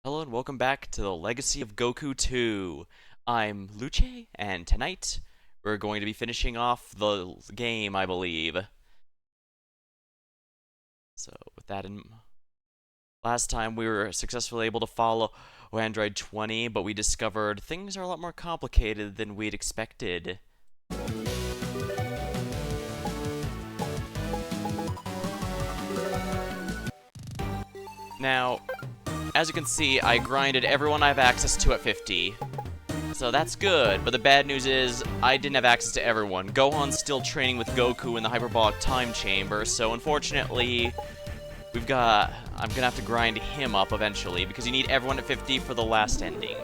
Hello and welcome back to the Legacy of Goku 2. I'm Luce, and tonight we're going to be finishing off the game, I believe. So, with that in last time we were successfully able to follow Android 20, but we discovered things are a lot more complicated than we'd expected. Now, as you can see, I grinded everyone I have access to at 50. So that's good, but the bad news is I didn't have access to everyone. Gohan's still training with Goku in the hyperbolic time chamber, so unfortunately, I'm gonna have to grind him up eventually, because you need everyone at 50 for the last ending.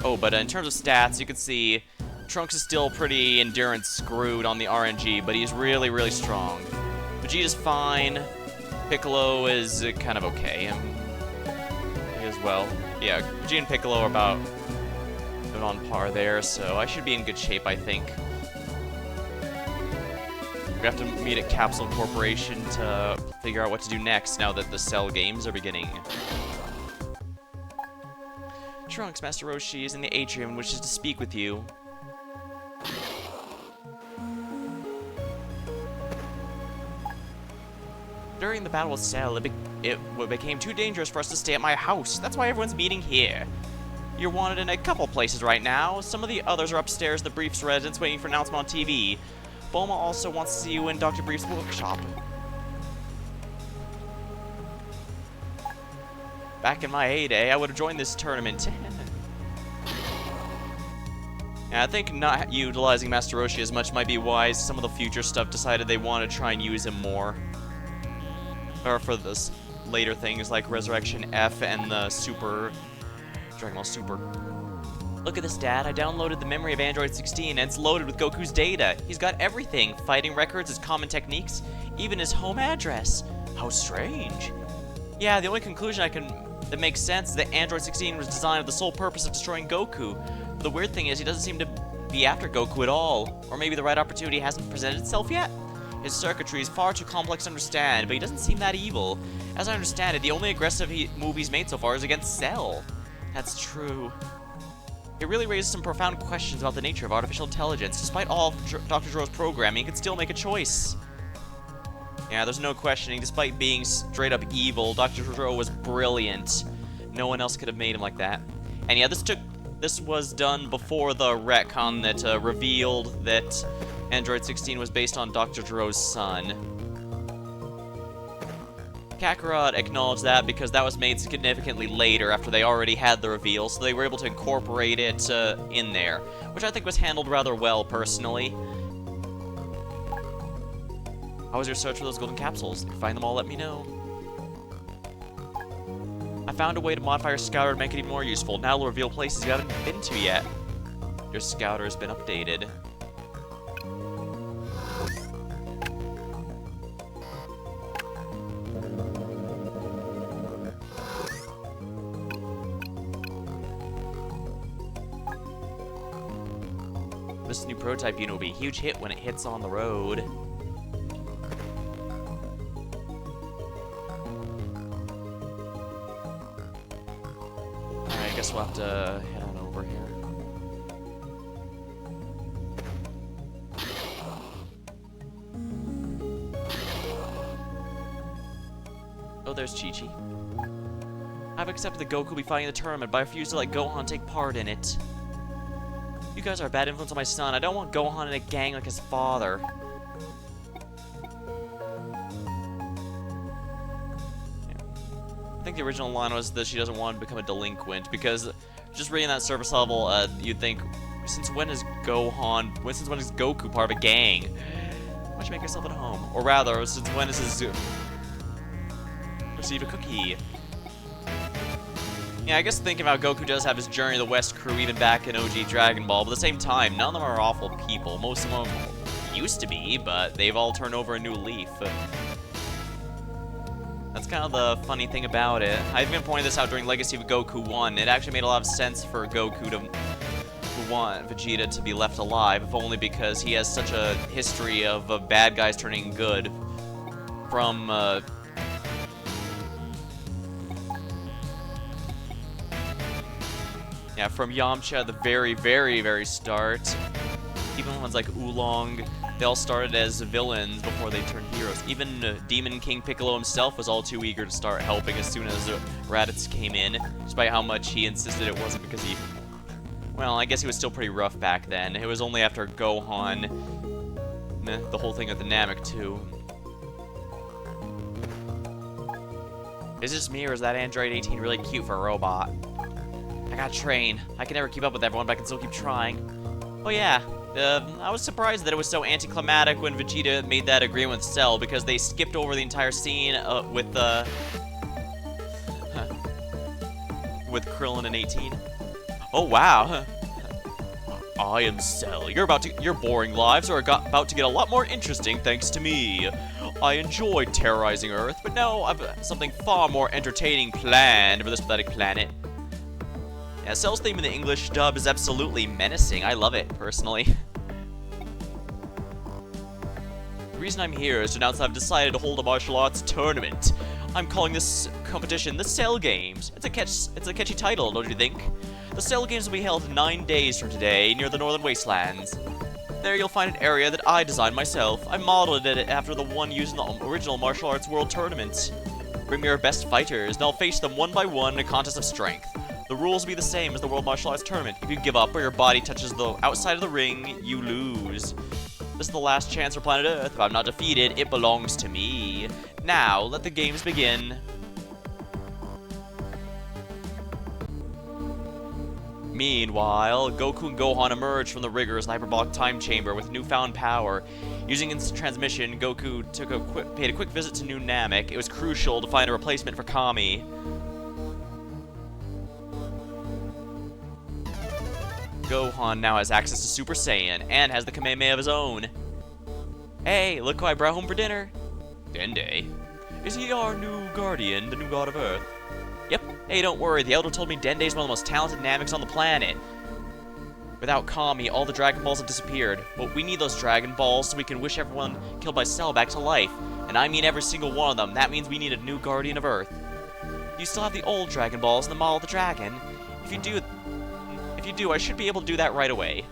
Oh, but in terms of stats, you can see Trunks is still pretty endurance screwed on the RNG, but he's really, really strong. Vegeta's fine. Piccolo is kind of okay, as well. Yeah, Vegeta and Piccolo are about on par there, so I should be in good shape, I think. We have to meet at Capsule Corporation to figure out what to do next now that the Cell games are beginning. Trunks, Master Roshi is in the atrium and wishes to speak with you. During the battle with Cell, it became too dangerous for us to stay at my house. That's why everyone's meeting here. You're wanted in a couple places right now. Some of the others are upstairs in the Brief's residence waiting for an announcement on TV. Bulma also wants to see you in Dr. Brief's workshop. Back in my heyday, I would have joined this tournament. Yeah, I think not utilizing Master Roshi as much might be wise. Some of the future stuff decided they want to try and use him more. Or for the later things like Resurrection F and the Dragonball Super. Look at this, Dad. I downloaded the memory of Android 16 and it's loaded with Goku's data. He's got everything. Fighting records, his common techniques, even his home address. How strange. Yeah, the only conclusion that makes sense is that Android 16 was designed with the sole purpose of destroying Goku. But the weird thing is he doesn't seem to be after Goku at all. Or maybe the right opportunity hasn't presented itself yet? His circuitry is far too complex to understand, but he doesn't seem that evil. As I understand it, the only aggressive move he's made so far is against Cell. That's true. It really raises some profound questions about the nature of artificial intelligence. Despite all of Dr. Gero's programming, he could still make a choice. Yeah, there's no questioning. Despite being straight up evil, Dr. Gero was brilliant. No one else could have made him like that. And yeah, this was done before the retcon that revealed that Android 16 was based on Dr. Gero's son. Kakarot acknowledged that because that was made significantly later after they already had the reveal, so they were able to incorporate it in there, which I think was handled rather well, personally. How was your search for those golden capsules? If you find them all, let me know. I found a way to modify your scouter to make it even more useful. Now it'll reveal places you haven't been to yet. Your scouter has been updated. This new prototype unit will be a huge hit when it hits on the road. Alright, I guess we'll have to head on over here. Oh, there's Chi-Chi. I've accepted that Goku will be fighting the tournament, but I refuse to let Gohan take part in it. You guys are a bad influence on my son. I don't want Gohan in a gang like his father. Yeah. I think the original line was that she doesn't want to become a delinquent, because just reading that surface level, you'd think, since when is Goku part of a gang? Why don't you make yourself at home? Or rather, since when is his receive a cookie? Yeah, I guess thinking about Goku does have his Journey to the West crew even back in OG Dragon Ball, but at the same time, none of them are awful people. Most of them used to be, but they've all turned over a new leaf. That's kind of the funny thing about it. I've even pointed this out during Legacy of Goku 1. It actually made a lot of sense for Goku to want Vegeta to be left alive, if only because he has such a history of bad guys turning good from Yeah, from Yamcha at the very, very, very start. Even ones like Oolong, they all started as villains before they turned heroes. Even Demon King Piccolo himself was all too eager to start helping as soon as Raditz came in, despite how much he insisted it wasn't because he... Well, I guess he was still pretty rough back then. It was only after Gohan, the whole thing with the Namek too. Is this me or is that Android 18 really cute for a robot? I gotta train. I can never keep up with everyone, but I can still keep trying. Oh yeah, I was surprised that it was so anticlimactic when Vegeta made that agreement with Cell, because they skipped over the entire scene with Krillin and 18. Oh wow. I am Cell. Your boring lives are about to get a lot more interesting thanks to me. I enjoyed terrorizing Earth, but now I've something far more entertaining planned for this pathetic planet. Yeah, Cell's theme in the English dub is absolutely menacing. I love it, personally. The reason I'm here is to announce that I've decided to hold a martial arts tournament. I'm calling this competition the Cell Games. It's a catchy title, don't you think? The Cell Games will be held 9 days from today near the Northern Wastelands. There you'll find an area that I designed myself. I modeled it after the one used in the original Martial Arts World Tournament. Bring me your best fighters, and I'll face them one by one in a contest of strength. The rules will be the same as the World Martial Arts Tournament. If you give up or your body touches the outside of the ring, you lose. This is the last chance for planet Earth. If I'm not defeated, it belongs to me. Now, let the games begin. Meanwhile, Goku and Gohan emerged from the rigorous hyperbolic time chamber with newfound power. Using instant transmission, Goku paid a quick visit to New Namek. It was crucial to find a replacement for Kami. Gohan now has access to Super Saiyan, and has the Kamehameha of his own. Hey, look who I brought home for dinner. Dende. Is he our new guardian, the new god of Earth? Yep. Hey, don't worry, the Elder told me Dende's one of the most talented Nameks on the planet. Without Kami, all the Dragon Balls have disappeared. But we need those Dragon Balls so we can wish everyone killed by Cell back to life. And I mean every single one of them. That means we need a new guardian of Earth. You still have the old Dragon Balls and the model of the dragon. If you do, I should be able to do that right away.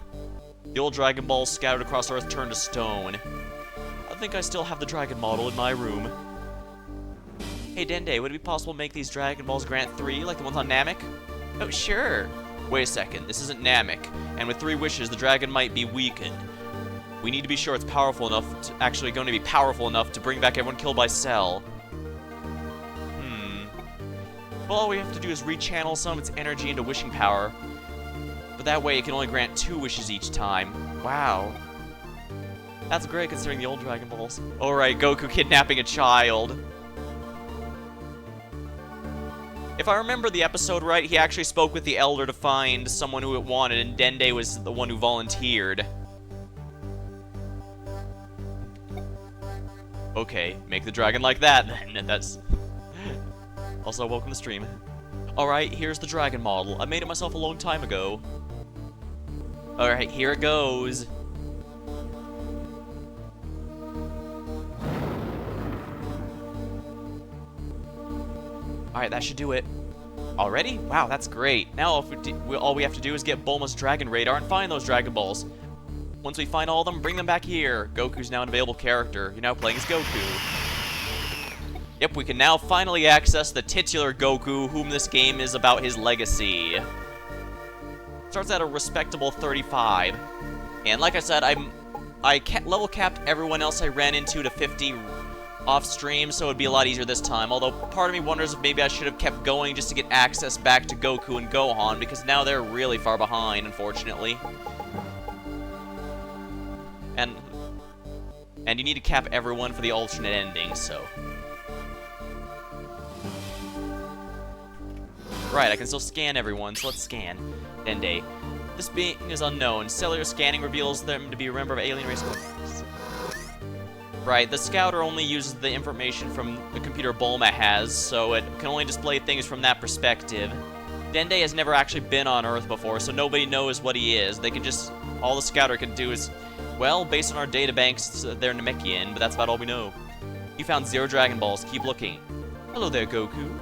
The old Dragon Balls scattered across Earth turned to stone. I think I still have the Dragon model in my room. Hey Dende, would it be possible to make these Dragon Balls Grant 3 like the ones on Namek? Oh, sure. Wait a second, this isn't Namek, and with 3 wishes, the dragon might be weakened. We need to be sure it's powerful enough to bring back everyone killed by Cell. Well, all we have to do is rechannel some of its energy into wishing power. But that way it can only grant 2 wishes each time. Wow. That's great considering the old Dragon Balls. Alright, Goku kidnapping a child. If I remember the episode right, he actually spoke with the Elder to find someone who it wanted, and Dende was the one who volunteered. Okay, make the dragon like that then. That's... Also, welcome to stream. Alright, here's the dragon model. I made it myself a long time ago. Alright, here it goes. Alright, that should do it. Already? Wow, that's great. Now all we have to do is get Bulma's Dragon Radar and find those Dragon Balls. Once we find all of them, bring them back here. Goku's now an available character. You're now playing as Goku. Yep, we can now finally access the titular Goku, whom this game is about his legacy. Starts at a respectable 35. And like I said, I level capped everyone else I ran into to 50 off stream, so it'd be a lot easier this time. Although part of me wonders if maybe I should have kept going just to get access back to Goku and Gohan, because now they're really far behind, unfortunately. And you need to cap everyone for the alternate ending, so... Right, I can still scan everyone, so let's scan. Dende. This being is unknown. Cellular scanning reveals them to be a member of alien race. Right, the scouter only uses the information from the computer Bulma has, so it can only display things from that perspective. Dende has never actually been on Earth before, so nobody knows what he is. They can just... All the scouter can do is... Well, based on our databanks, they're Namekian, but that's about all we know. You found 0 Dragon Balls. Keep looking. Hello there, Goku.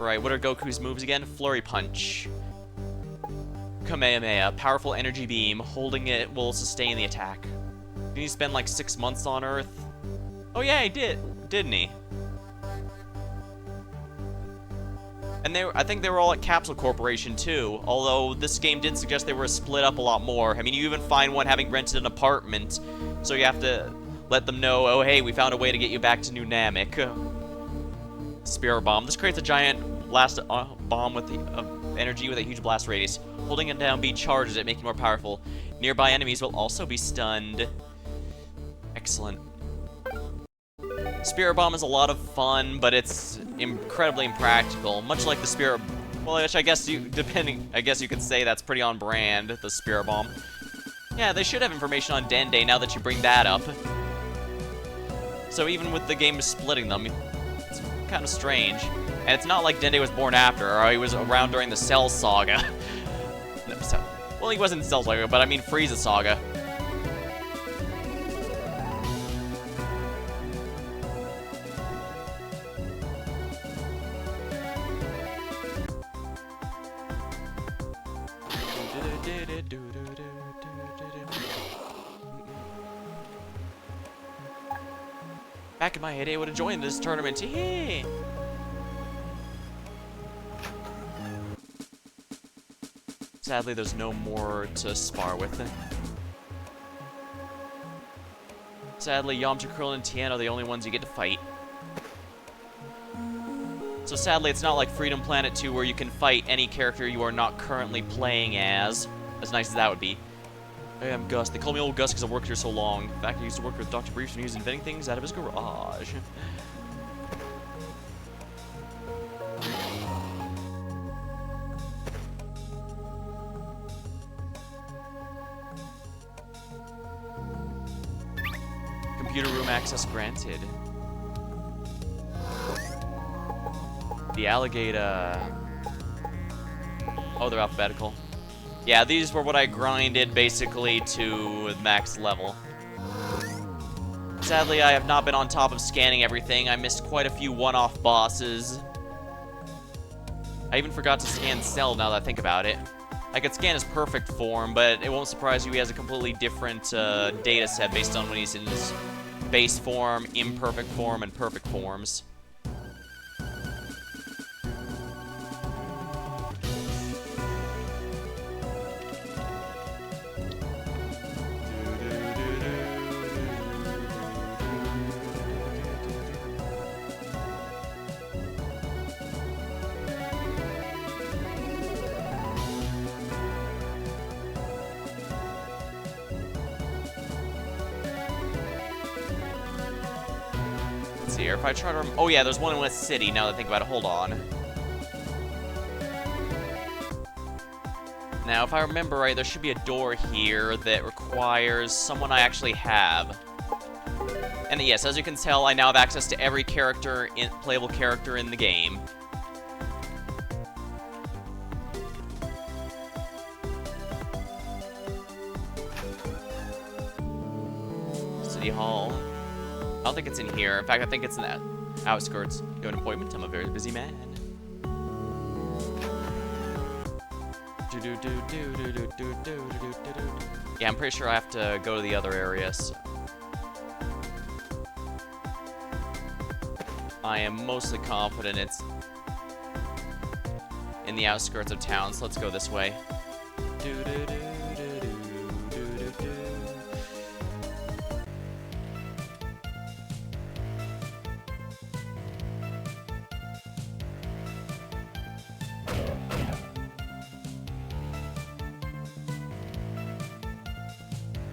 Right, what are Goku's moves again? Flurry Punch. Kamehameha, powerful energy beam. Holding it will sustain the attack. Didn't he spend like 6 months on Earth? Oh yeah, he did, didn't he? And I think they were all at Capsule Corporation too, although this game did suggest they were split up a lot more. I mean, you even find one having rented an apartment, so you have to let them know, oh hey, we found a way to get you back to New Namek. Spirit Bomb. This creates a giant blast bomb with energy with a huge blast radius. Holding it down, B charges it, making it more powerful. Nearby enemies will also be stunned. Excellent. Spirit Bomb is a lot of fun, but it's incredibly impractical. Much like the Spirit... Well, which I guess you could say that's pretty on brand, the Spirit Bomb. Yeah, they should have information on Dende now that you bring that up. So even with the game splitting them, it's kind of strange. And it's not like Dende was born after, or he was around during the Cell Saga. No, well, he wasn't Cell Saga, but I mean Frieza Saga. Back in my heyday, I would have joined this tournament. Hey. Sadly, there's no more to spar with. Sadly, Yamcha, Krillin, and Tien are the only ones you get to fight. So sadly, it's not like Freedom Planet 2 where you can fight any character you are not currently playing as nice as that would be. Hey, I'm Gus. They call me Old Gus because I've worked here so long. In fact, I used to work with Dr. Briefs when he was inventing things out of his garage. Computer room access granted. The alligator. Oh, they're alphabetical. Yeah, these were what I grinded basically to max level. Sadly, I have not been on top of scanning everything. I missed quite a few one-off bosses. I even forgot to scan Cell now that I think about it. I could scan his perfect form, but it won't surprise you he has a completely different data set based on when he's in his base form, imperfect form, and perfect forms. Here. If I try to oh yeah, there's one in West City now that I think about it. Hold on. Now, if I remember right, there should be a door here that requires someone I actually have. And yes, as you can tell, I now have access to every playable character in the game. City Hall. I don't think it's in here. In fact, I think it's in the outskirts. You have an appointment. I'm a very busy man. Yeah, I'm pretty sure I have to go to the other areas. I am mostly confident it's in the outskirts of town, so let's go this way.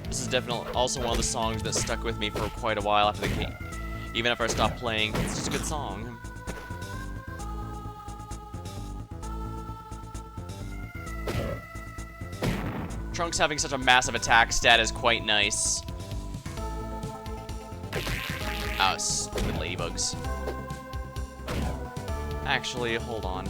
This is definitely also one of the songs that stuck with me for quite a while after the game. Even after I stopped playing, it's just a good song. Trunks having such a massive attack stat is quite nice. Oh, stupid ladybugs. Actually, hold on.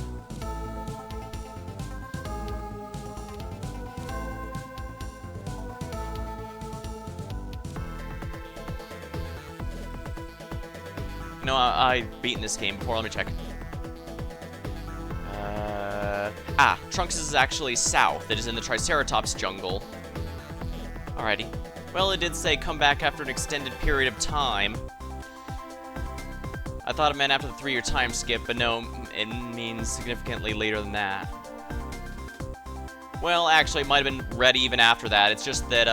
You know, I've beaten this game before. Let me check. Ah, Trunks is actually south. It is in the Triceratops jungle. Alrighty. Well, it did say come back after an extended period of time. I thought it meant after the 3-year time skip, but no, it means significantly later than that. Well, actually, it might have been ready even after that. It's just that,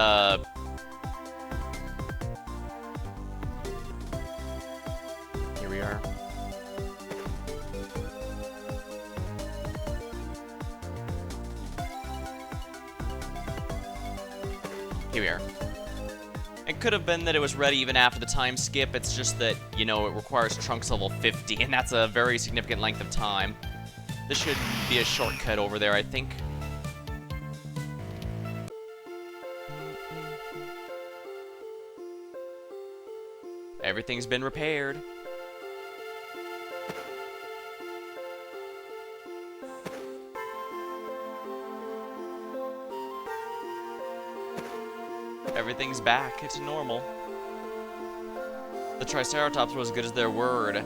here we are. Here we are. It could have been that it was ready even after the time skip. It's just that, you know, it requires Trunks level 50, and that's a very significant length of time. This should be a shortcut over there, I think. Everything's been repaired. Everything's back to normal. The Triceratops were as good as their word.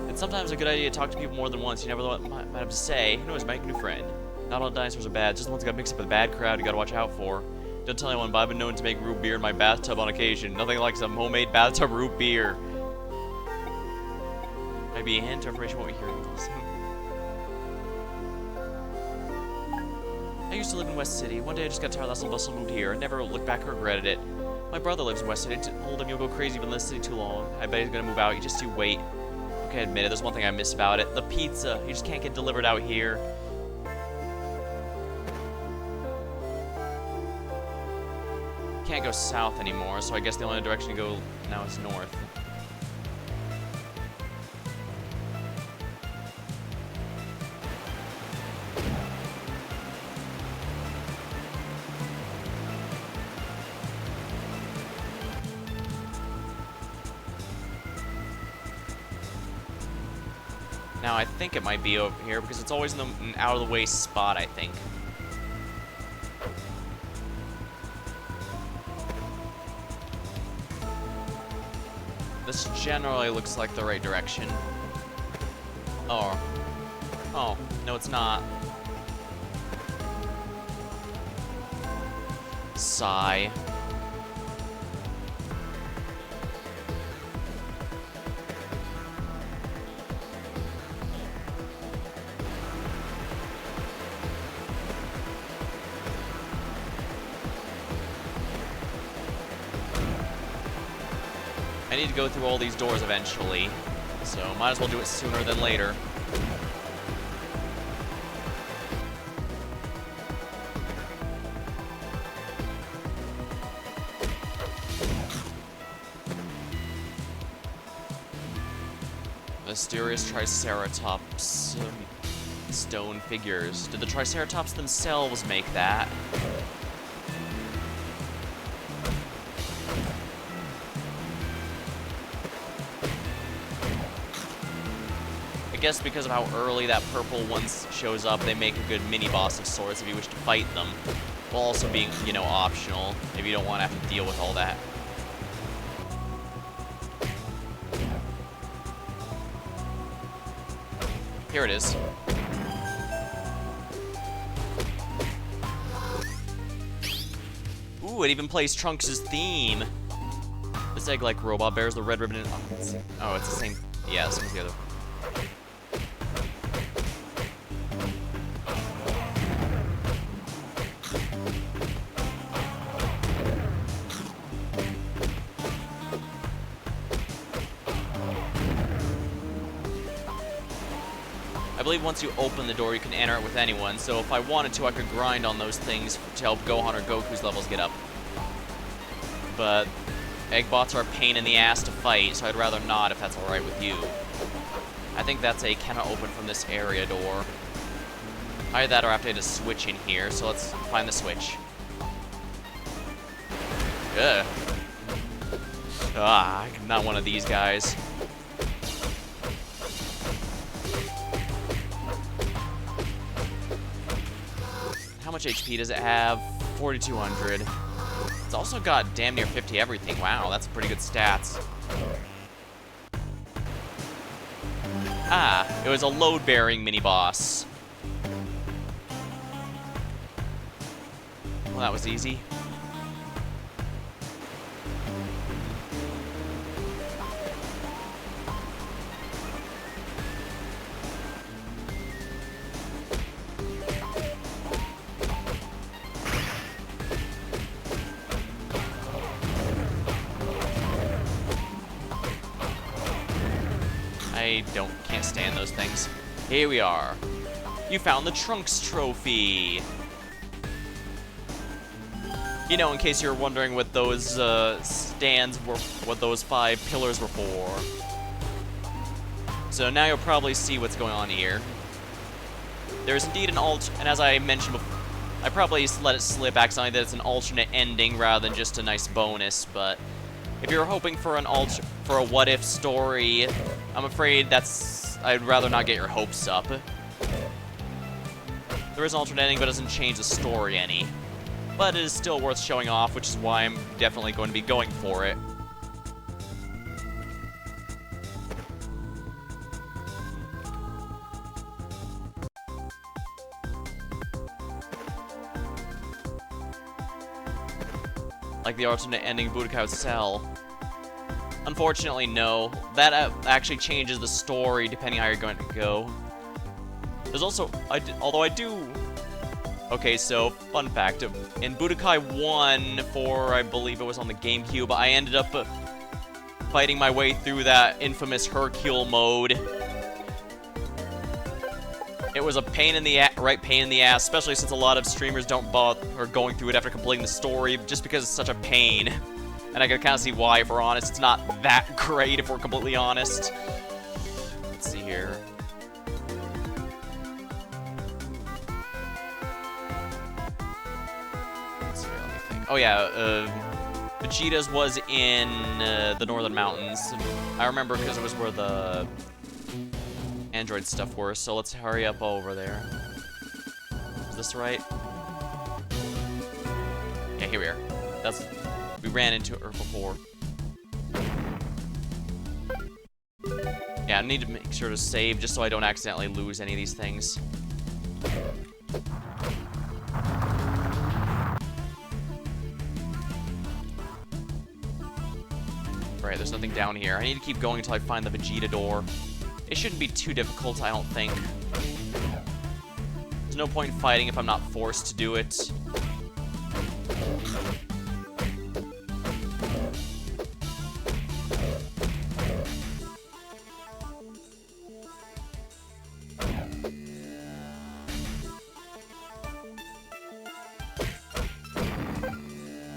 It's sometimes a good idea to talk to people more than once. You never know what might have to say. You can always make a new friend. Not all dinosaurs are bad, just the ones that got mixed up with a bad crowd you gotta watch out for. Don't tell anyone, but I've been known to make root beer in my bathtub on occasion. Nothing like some homemade bathtub root beer. Might be a hint or information what we hear. I used to live in West City. One day I just got tired of the hustle and bustle and moved here. I never looked back or regretted it. My brother lives in West City. I told him you'll go crazy if you live in this city too long. I bet he's gonna move out. You just you wait. Okay, I admit it. There's one thing I miss about it. The pizza. You just can't get delivered out here. Can't go south anymore, so I guess the only direction to go now is north. Now I think it might be over here because it's always in an out-of-the-way spot, I think. This generally looks like the right direction. Oh. Oh, no it's not. Sigh. I need to go through all these doors eventually, so might as well do it sooner than later. Mysterious Triceratops stone figures. Did the Triceratops themselves make that? I guess because of how early that purple one shows up, they make a good mini-boss of sorts if you wish to fight them. While also being, you know, optional, if you don't want to have to deal with all that. Here it is. Ooh, it even plays Trunks' theme. This egg-like robot bears the red ribbon and... Oh, it's the same... Yeah, same as the other. I believe once you open the door, you can enter it with anyone, so if I wanted to, I could grind on those things to help Gohan or Goku's levels get up. But Eggbots are a pain in the ass to fight, so I'd rather not if that's alright with you. I think that's a cannot open from this area door. Either that or I have to hit a switch in here, so let's find the switch. Ugh. Ah, I'm not one of these guys. How much HP does it have? 4,200. It's also got damn near 50 everything. Wow, that's pretty good stats. Ah, it was a load-bearing mini-boss. Well, that was easy. I can't stand those things. Here we are. You found the Trunks trophy. You know, in case you're wondering what those stands were, what those 5 pillars were for. So now you'll probably see what's going on here. There's indeed an and as I mentioned before, I probably let it slip accidentally that it's an alternate ending rather than just a nice bonus, but if you're hoping for for a what-if story, I'm afraid I'd rather not get your hopes up. There is an alternate ending, but it doesn't change the story any. But it is still worth showing off, which is why I'm definitely going to be going for it. Like the alternate ending Budokai would sell. Unfortunately, no. That actually changes the story depending how you're going to go. There's also, although I do... Okay, so, fun fact. In Budokai 1, for, I believe it was on the GameCube, I ended up fighting my way through that infamous Hercule mode. It was a pain in the ass, especially since a lot of streamers don't bother going through it after completing the story, just because it's such a pain. And I can kind of see why, if we're honest. It's not that great, if we're completely honest. Let's see here. Let's see here, let me think. Oh yeah, Vegeta's was in the Northern Mountains. I remember because it was where the Android stuff were, so let's hurry up over there. Is this right? Yeah, here we are. We ran into her before. Yeah, I need to make sure to save just so I don't accidentally lose any of these things. Alright, there's nothing down here. I need to keep going until I find the Vegeta door. It shouldn't be too difficult, I don't think. There's no point in fighting if I'm not forced to do it.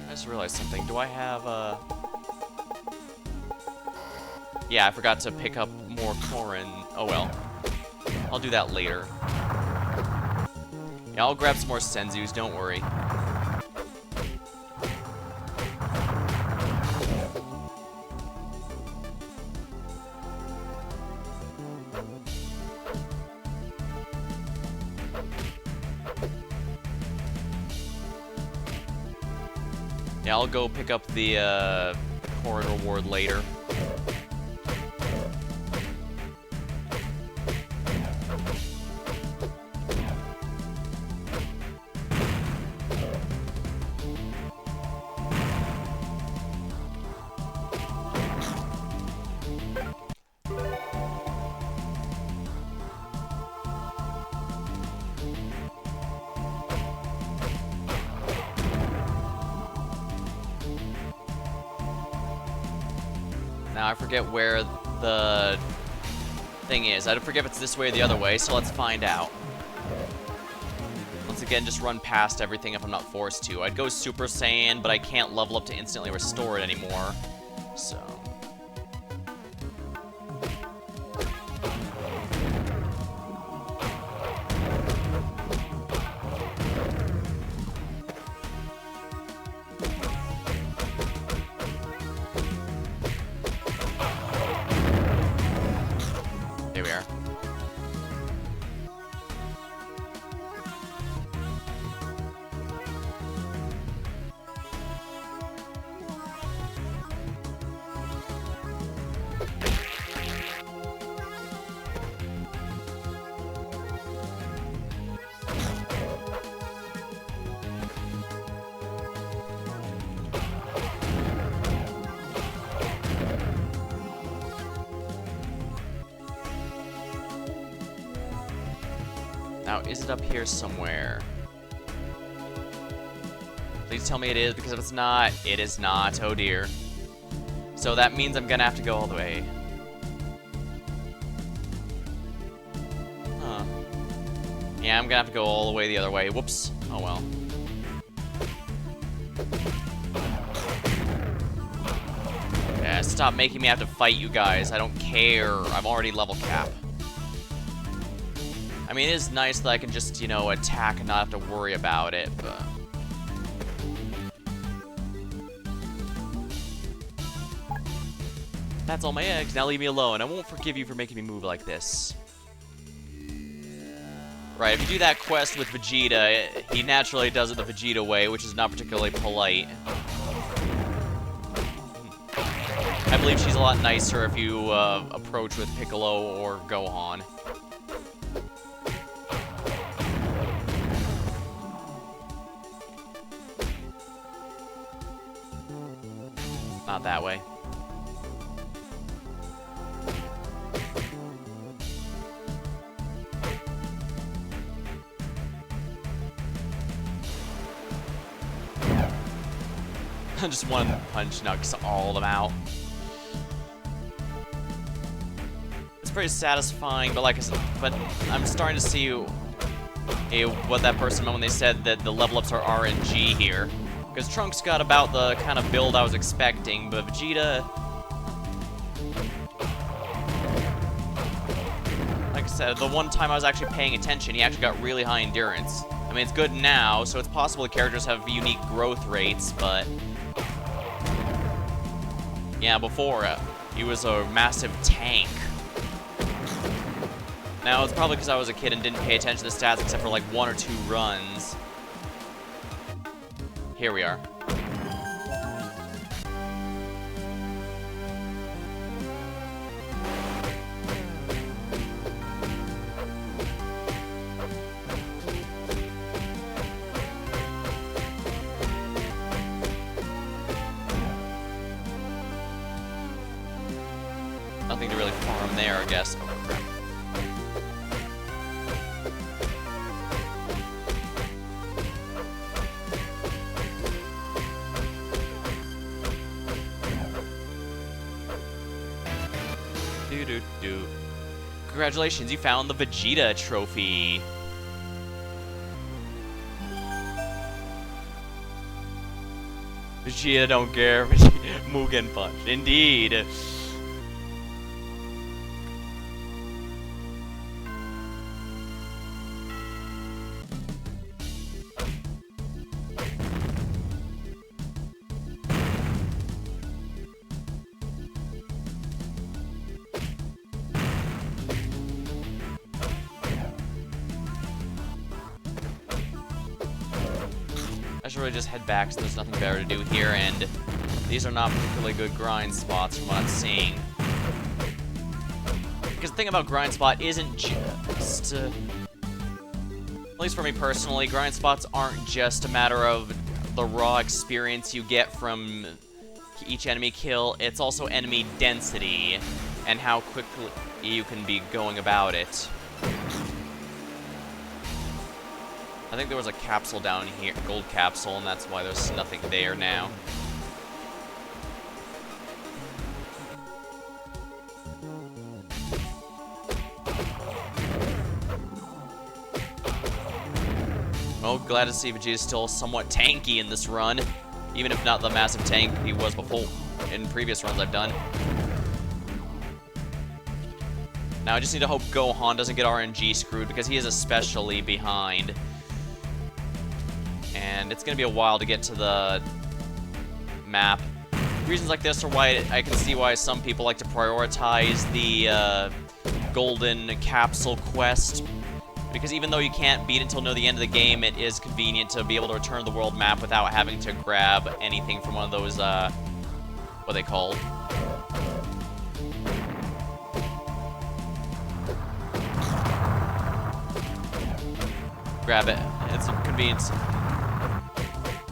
I just realized something. Do I have Yeah, I forgot to pick up more Korin. Oh well. I'll do that later. Yeah, I'll grab some more Senzus, don't worry. Yeah, I'll go pick up the Korin reward later. Now I forget where the thing is. I forget if it's this way or the other way, so let's find out. Once again, just run past everything if I'm not forced to. I'd go Super Saiyan, but I can't level up to instantly restore it anymore. So... Here we are. Now, is it up here somewhere? Please tell me it is, because if it's not, it is not. Oh dear. So that means I'm gonna have to go all the way. Huh. Yeah, I'm gonna have to go all the way the other way. Whoops. Oh well. Yeah, stop making me have to fight you guys. I don't care. I'm already level cap. I mean, it is nice that I can just, you know, attack and not have to worry about it, but... That's all my eggs. Now leave me alone. I won't forgive you for making me move like this. Right, if you do that quest with Vegeta, he naturally does it the Vegeta way, which is not particularly polite. I believe she's a lot nicer if you approach with Piccolo or Gohan. Not that way. Just one punch knocks all of them out. It's pretty satisfying, but like I said, but I'm starting to see what that person meant when they said that the level ups are RNG here. Because Trunks got about the kind of build I was expecting, but Vegeta... Like I said, the one time I was actually paying attention, he actually got really high endurance. I mean, it's good now, so it's possible the characters have unique growth rates, but... Yeah, before, he was a massive tank. Now, it's probably because I was a kid and didn't pay attention to the stats except for like 1 or 2 runs. Here we are. Nothing to really farm there, I guess. Oh, crap. Do-do-do. Congratulations, you found the Vegeta trophy. Vegeta don't care. Mugen Punch. Indeed. I should really just head back, so there's nothing better to do here, and these are not particularly good grind spots from what I'm seeing. Because the thing about grind spot isn't just... at least for me personally, grind spots aren't just a matter of the raw experience you get from each enemy kill, it's also enemy density, and how quickly you can be going about it. I think there was a capsule down here, gold capsule, and that's why there's nothing there now. Well, glad to see Vegeta's still somewhat tanky in this run, even if not the massive tank he was before in previous runs I've done. Now I just need to hope Gohan doesn't get RNG screwed, because he is especially behind. And it's going to be a while to get to the map. Reasons like this are why I can see why some people like to prioritize the golden capsule quest. Because even though you can't beat until near the end of the game, it is convenient to be able to return to the world map without having to grab anything from one of those, what are they called? Grab it. It's a convenience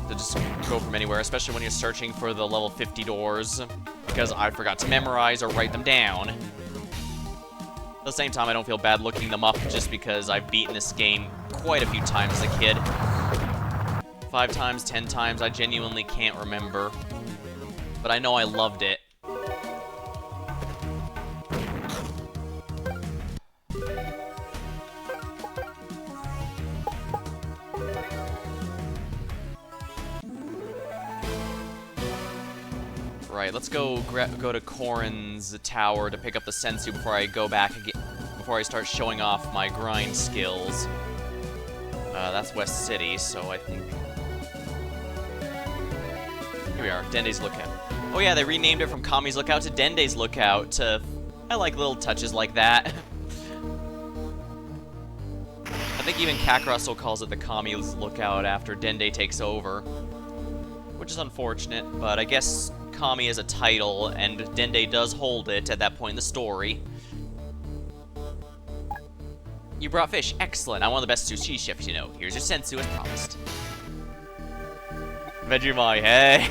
to just go from anywhere, especially when you're searching for the level 50 doors, because I forgot to memorize or write them down. the same time, I don't feel bad looking them up just because I've beaten this game quite a few times as a kid. 5 times, 10 times, I genuinely can't remember. But I know I loved it. Right, let's go to Corrin's tower to pick up the sensu before I go back again, before I start showing off my grind skills. That's West City, so I think... Here we are, Dende's Lookout. Oh yeah, they renamed it from Kami's Lookout to Dende's Lookout. I like little touches like that. I think even Kakarot still calls it the Kami's Lookout after Dende takes over. Which is unfortunate, but I guess Kami is a title, and Dende does hold it at that point in the story. You brought fish. Excellent. I'm one of the best sushi chefs you know. Here's your sensu as promised. Vegemai, hey!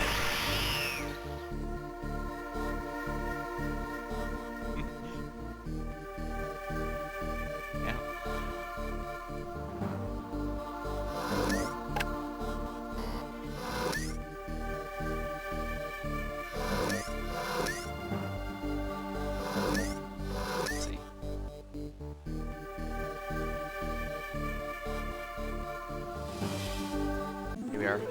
Here we are.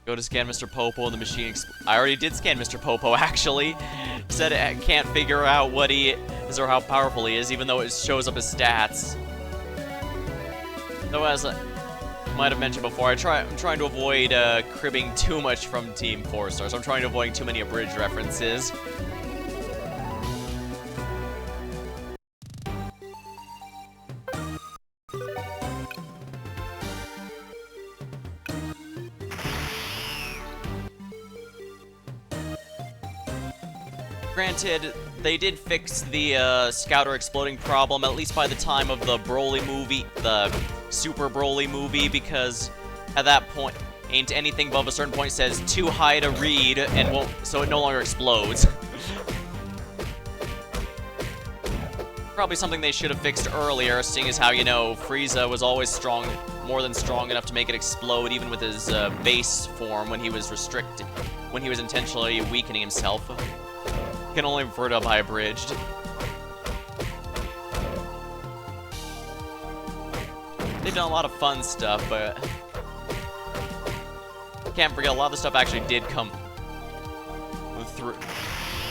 Go to scan Mr. Popo and the machine I already did scan Mr. Popo, actually. Said it can't figure out what he is or how powerful he is, even though it shows up his stats. Though, as I might have mentioned before, I'm trying to avoid cribbing too much from Team 4 Stars. I'm trying to avoid too many abridged references. Granted, they did fix the Scouter exploding problem, at least by the time of the Broly movie, the Super Broly movie, because at that point, ain't anything above a certain point says too high to read, and won't, so it no longer explodes. Probably something they should have fixed earlier, seeing as how, you know, Frieza was always strong, more than strong enough to make it explode, even with his base form when he was restricted, when he was intentionally weakening himself. Can only refer to by abridged. They've done a lot of fun stuff, but can't forget a lot of the stuff actually did come through.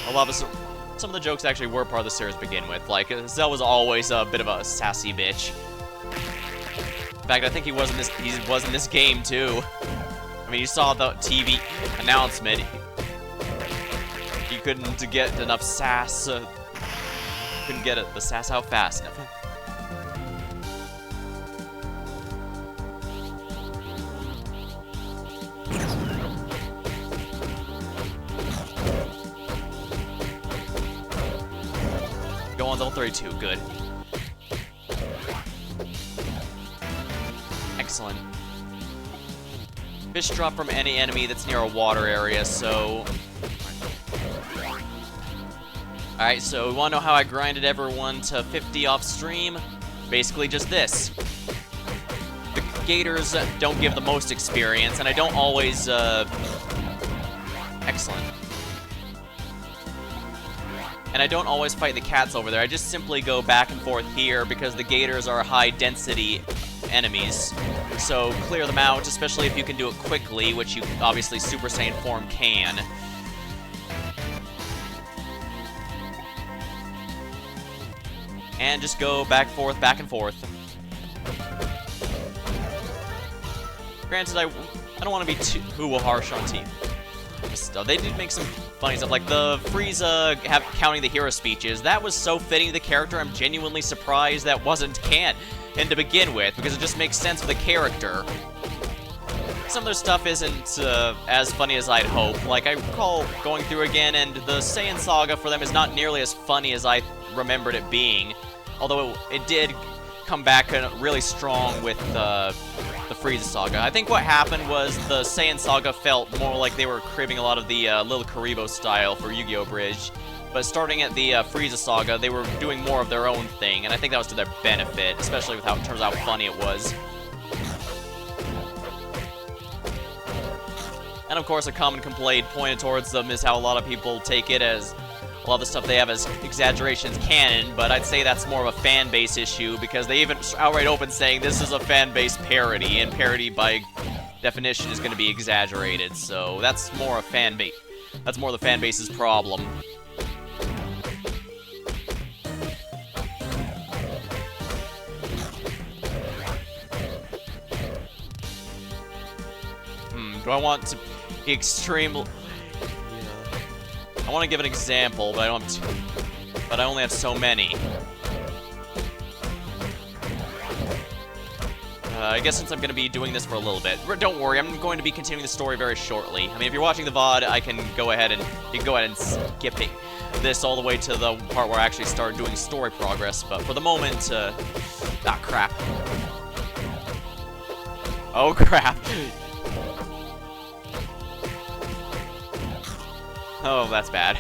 A lot of some of the jokes actually were part of the series to begin with. Like Cell was always a bit of a sassy bitch. In fact, I think he was in this game too. I mean, you saw the TV announcement. He couldn't get enough sass. Couldn't get the sass out fast enough. Go on level 32, good. Excellent. Fish drop from any enemy that's near a water area, so... Alright, so we want to know how I grinded everyone to 50 off stream? Basically just this. The Gators don't give the most experience, and I don't always, Excellent. And I don't always fight the cats over there, I just simply go back and forth here because the Gators are high-density enemies. So clear them out, especially if you can do it quickly, which you obviously Super Saiyan form can. And just go back and forth. Granted, I don't want to be too harsh on Team. They did make some funny stuff, like the Frieza counting the hero speeches. That was so fitting to the character, I'm genuinely surprised that wasn't canon to begin with, because it just makes sense for the character. Some of their stuff isn't as funny as I'd hope. Like, I recall going through again, and the Saiyan Saga for them is not nearly as funny as I remembered it being. Although it did come back really strong with the Frieza Saga. I think what happened was the Saiyan Saga felt more like they were cribbing a lot of the Lil Karibo style for Yu-Gi-Oh! Bridge. But starting at the Frieza Saga, they were doing more of their own thing, and I think that was to their benefit, especially with in terms of how funny it was. And of course, a common complaint pointed towards them is how a lot of people take it as a lot of the stuff they have as exaggerations canon, but I'd say that's more of a fan base issue because they even outright open saying this is a fan base parody, and parody by definition is going to be exaggerated. So that's more a fan base. That's more the fan base's problem. Do I want to be extremely? I want to give an example, but I don't have to, but I only have so many. I guess since I'm going to be doing this for a little bit, don't worry, I'm going to be continuing the story very shortly. I mean, if you're watching the VOD, I can go ahead and skip this all the way to the part where I actually start doing story progress. But for the moment, ah, crap. Oh crap. Oh, that's bad.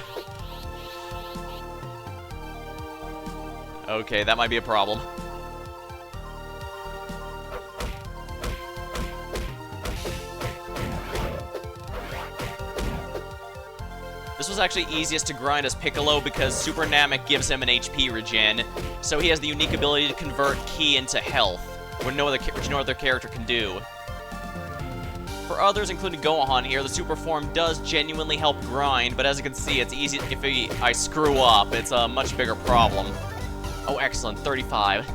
Okay, that might be a problem. This was actually easiest to grind as Piccolo because Super Namek gives him an HP regen, so he has the unique ability to convert Ki into health, which no other character can do. For others, including Gohan here, the super form does genuinely help grind, but as you can see, it's easy if I screw up, it's a much bigger problem. Oh, excellent, 35.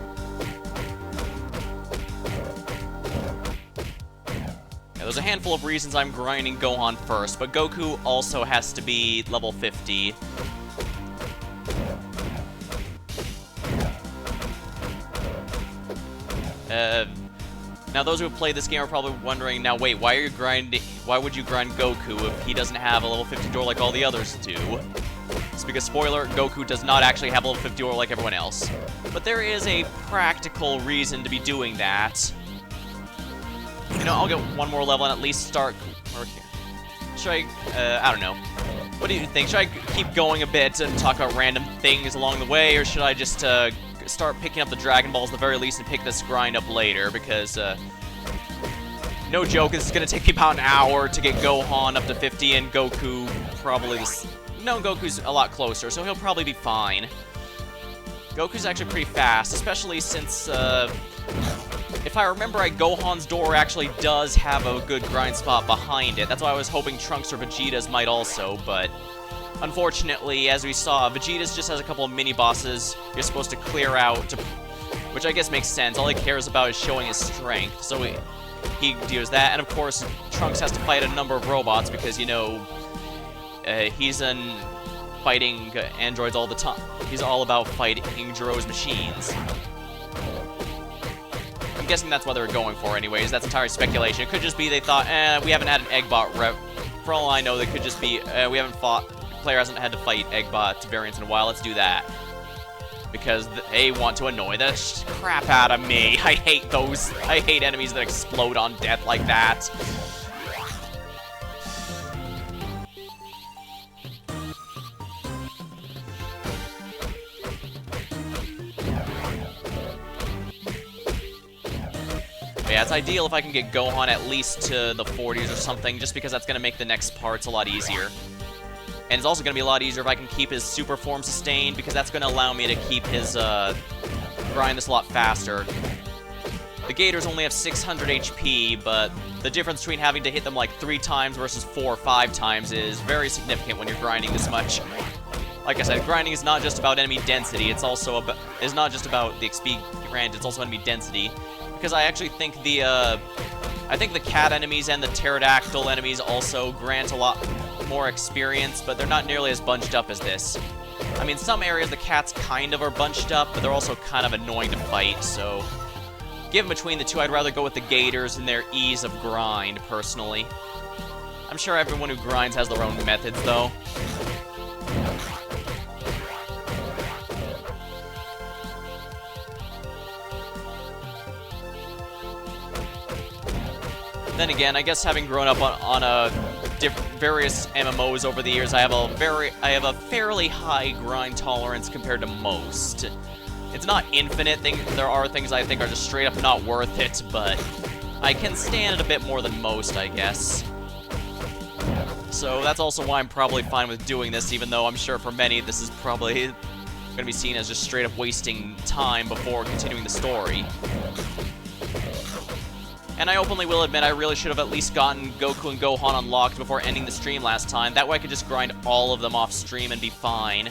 Yeah, there's a handful of reasons I'm grinding Gohan first, but Goku also has to be level 50. Now, those who have played this game are probably wondering, now wait, why would you grind Goku if he doesn't have a level 50 door like all the others do? It's because, spoiler, Goku does not actually have a level 50 door like everyone else. But there is a practical reason to be doing that. You know, I'll get one more level and at least start working. Should I don't know. What do you think? Should I keep going a bit and talk about random things along the way, or should I just, start picking up the Dragon Balls at the very least and pick this grind up later, because, no joke, this is gonna take me about an hour to get Gohan up to 50, and Goku probably no, Goku's a lot closer, so he'll probably be fine. Goku's actually pretty fast, especially since, if I remember right, Gohan's door actually does have a good grind spot behind it. That's why I was hoping Trunks or Vegeta's might also, but unfortunately, as we saw, Vegeta's just has a couple of mini-bosses you're supposed to clear out, which I guess makes sense. All he cares about is showing his strength, so he does that. And of course, Trunks has to fight a number of robots because, you know, he's fighting androids all the time. He's all about fighting Jiro's machines. I'm guessing that's what they're going for anyways. That's entirely speculation. It could just be they thought, we haven't had an Eggbot rep. For all I know, they could just be, we haven't fought... player hasn't had to fight Eggbot variants in a while, let's do that. Because they want to annoy the crap out of me. I hate those. I hate enemies that explode on death like that. But yeah, it's ideal if I can get Gohan at least to the 40s or something, just because that's going to make the next parts a lot easier. And it's also going to be a lot easier if I can keep his super form sustained, because that's going to allow me to keep his, grind this a lot faster. The Gators only have 600 HP, but the difference between having to hit them like 3 times versus 4 or 5 times is very significant when you're grinding this much. Like I said, grinding is not just about enemy density, it's also about, it's not just about the XP granted, it's also enemy density. Because I actually think the cat enemies and the pterodactyl enemies also grant a lot more experience, but they're not nearly as bunched up as this. I mean, some areas the cats kind of are bunched up, but they're also kind of annoying to fight, so... given between the two, I'd rather go with the Gators and their ease of grind, personally. I'm sure everyone who grinds has their own methods, though. then again, I guess having grown up on various MMOs over the years, I have a fairly high grind tolerance compared to most. It's not infinite. There are things I think are just straight up not worth it, but I can stand it a bit more than most, I guess. So that's also why I'm probably fine with doing this, even though I'm sure for many this is probably going to be seen as just straight up wasting time before continuing the story. And I openly will admit I really should have at least gotten Goku and Gohan unlocked before ending the stream last time. That way I could just grind all of them off stream and be fine.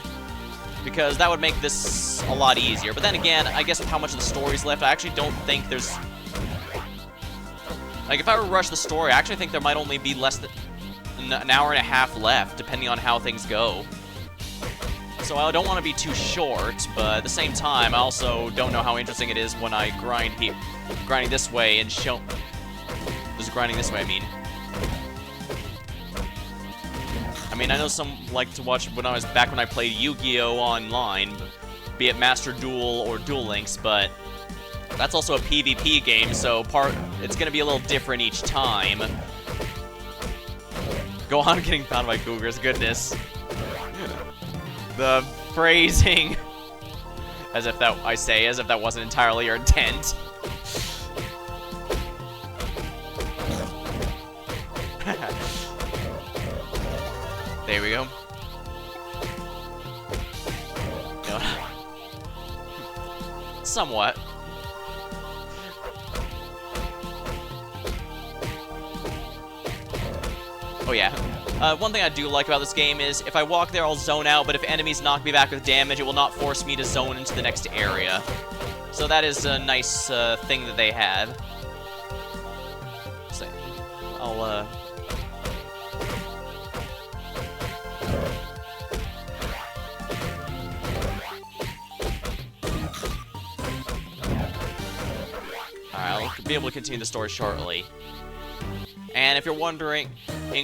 Because that would make this a lot easier. But then again, I guess with how much of the story's left, I actually don't think there's... Like, if I were to rush the story, I actually think there might only be less than an hour and a half left, depending on how things go. So I don't want to be too short, but at the same time, I also don't know how interesting it is when I grind here. Grinding this way and show... Just grinding this way, I mean, I know some like to watch when I played Yu-Gi-Oh! Online, be it Master Duel or Duel Links, but that's also a PvP game, so it's gonna be a little different each time. Gohan getting found by Cougars, goodness. The phrasing. As if that wasn't entirely your intent. There we go. No. Somewhat. Oh yeah. One thing I do like about this game is if I walk there, I'll zone out, but if enemies knock me back with damage, it will not force me to zone into the next area. So that is a nice thing that they have. So, I'll be able to continue the story shortly. And if you're wondering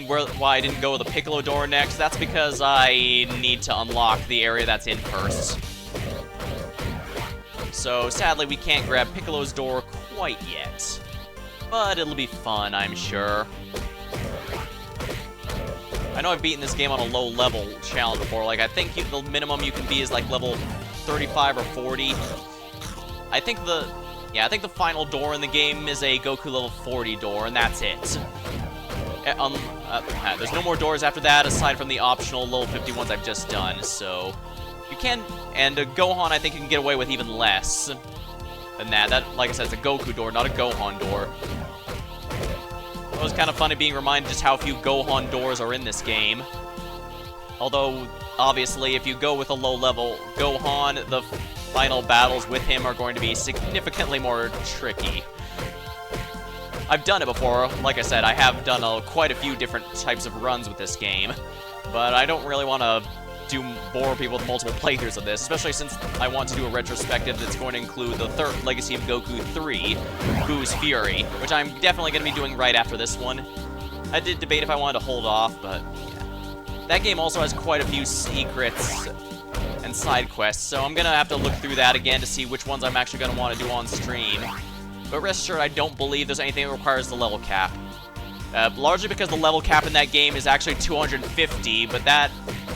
why I didn't go with the Piccolo door next, that's because I need to unlock the area that's in first. So sadly we can't grab Piccolo's door quite yet. But it'll be fun, I'm sure. I know I've beaten this game on a low level challenge before. Like, I think the minimum you can be is like level 35 or 40. I think the final door in the game is a Goku level 40 door, and that's it. There's no more doors after that, aside from the optional level 50 ones I've just done, so... You can... And Gohan, I think you can get away with even less than that. That, like I said, it's a Goku door, not a Gohan door. It was kind of funny being reminded just how few Gohan doors are in this game. Although, obviously, if you go with a low-level Gohan, the final battles with him are going to be significantly more tricky. I've done it before. Like I said, I have done quite a few different types of runs with this game, but I don't really want to bore people with multiple playthroughs of this, especially since I want to do a retrospective that's going to include the third Legacy of Goku 3, Boo's Fury, which I'm definitely going to be doing right after this one. I did debate if I wanted to hold off, but yeah. That game also has quite a few secrets and side quests, so I'm going to have to look through that again to see which ones I'm actually going to want to do on stream. But rest assured, I don't believe there's anything that requires the level cap. Largely because the level cap in that game is actually 250, but that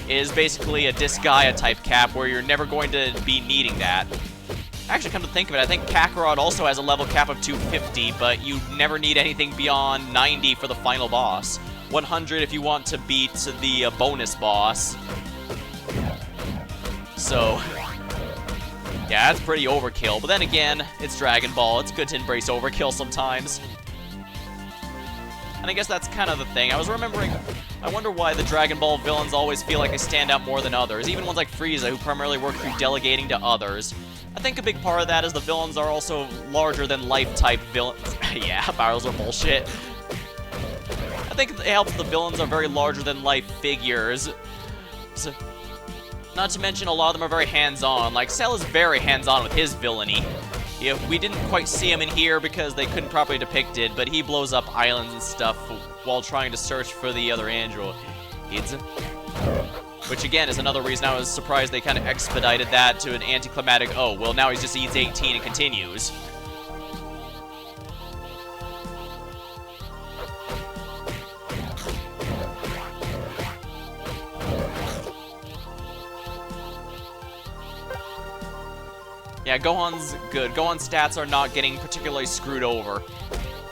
is basically a Disgaea type cap where you're never going to be needing that. Actually, come to think of it, I think Kakarot also has a level cap of 250, but you never need anything beyond 90 for the final boss. 100 if you want to beat the bonus boss. So, yeah, that's pretty overkill. But then again, it's Dragon Ball. It's good to embrace overkill sometimes. And I guess that's kind of the thing. I was remembering, I wonder why the Dragon Ball villains always feel like they stand out more than others. Even ones like Frieza, who primarily work through delegating to others. I think a big part of that is the villains are also larger-than-life type villains. Yeah, barrels are bullshit. I think it helps the villains are very larger-than-life figures. So, not to mention, a lot of them are very hands-on. Like, Cell is very hands-on with his villainy. We didn't quite see him in here because they couldn't properly depict it, but he blows up islands and stuff while trying to search for the other androids. Which, again, is another reason I was surprised they kind of expedited that to an anticlimactic, oh, well, now he just eats 18 and continues. Yeah, Gohan's good. Gohan's stats are not getting particularly screwed over.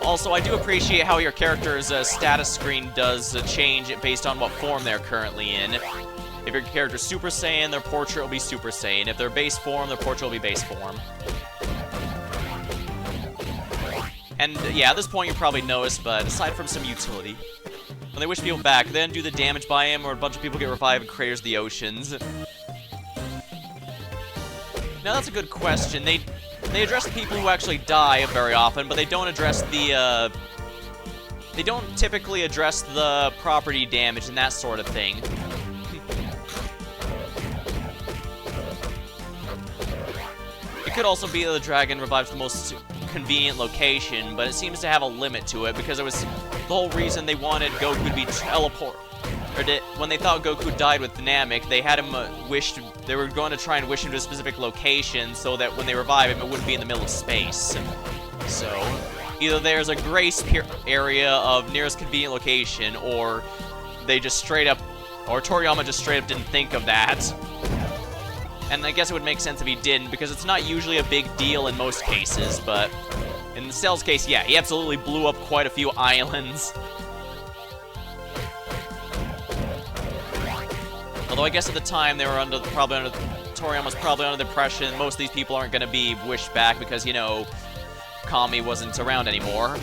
Also, I do appreciate how your character's status screen does change based on what form they're currently in. If your character's Super Saiyan, their portrait will be Super Saiyan. If they're base form, their portrait will be base form. And yeah, at this point you probably noticed, but aside from some utility, when they wish people back, they then do the damage by him, or a bunch of people get revived and craters the oceans. Now that's a good question. They address people who actually die very often, but they don't address the, they don't typically address the property damage and that sort of thing. It could also be that the dragon revives the most convenient location, but it seems to have a limit to it, because it was the whole reason they wanted Goku to be when they thought Goku died with Dynamic, they had him they were going to try and wish him to a specific location so that when they revive him, it wouldn't be in the middle of space. So, either there's a grace area of nearest convenient location, or they just straight up, or Toriyama just straight up didn't think of that. And I guess it would make sense if he didn't, because it's not usually a big deal in most cases, but in Cell's case, yeah, he absolutely blew up quite a few islands. Although I guess at the time they were Toriyama's probably under the impression most of these people aren't going to be wished back because, you know, Kami wasn't around anymore.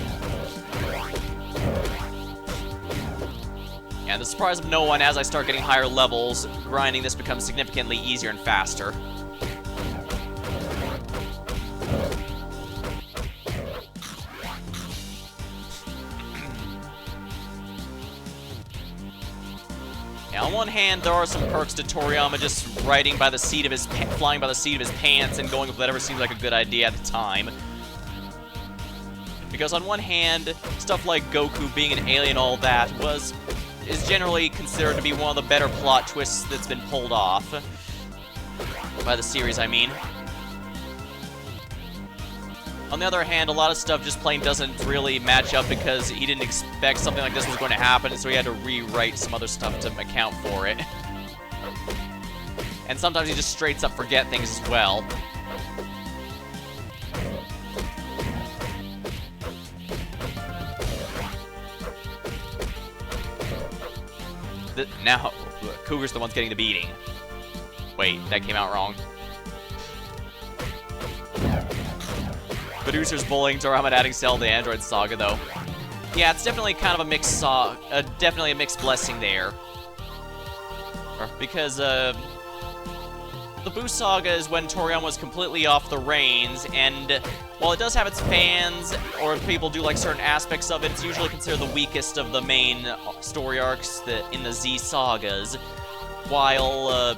And the surprise of no one, as I start getting higher levels, grinding this becomes significantly easier and faster. Now, on one hand, there are some perks to Toriyama just flying by the seat of his pants and going with whatever seems like a good idea at the time. Because on one hand, stuff like Goku being an alien, all that is generally considered to be one of the better plot twists that's been pulled off. By the series, I mean. On the other hand, a lot of stuff just plain doesn't really match up because he didn't expect something like this was going to happen, so he had to rewrite some other stuff to account for it. And sometimes he just straight up forget things as well. Now, Cougar's the one's getting the beating. Wait, that came out wrong. Producer's bullying Toriyama adding Cell to the Android Saga, though. Yeah, it's definitely kind of a mixed definitely a mixed blessing there. Because, the Boo Saga is when Toriyama was completely off the reins, and while it does have its fans, or people do like certain aspects of it, it's usually considered the weakest of the main story arcs in the Z sagas. While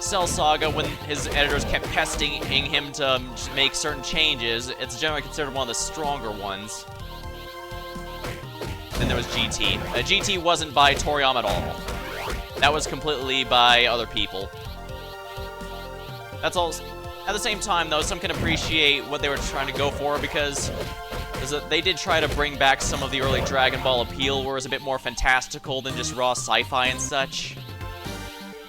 Cell Saga, when his editors kept pestering him to make certain changes, it's generally considered one of the stronger ones. Then there was GT. GT wasn't by Toriyama at all. That was completely by other people. That's all. At the same time, though, some can appreciate what they were trying to go for, because they did try to bring back some of the early Dragon Ball appeal, where it was a bit more fantastical than just raw sci-fi and such.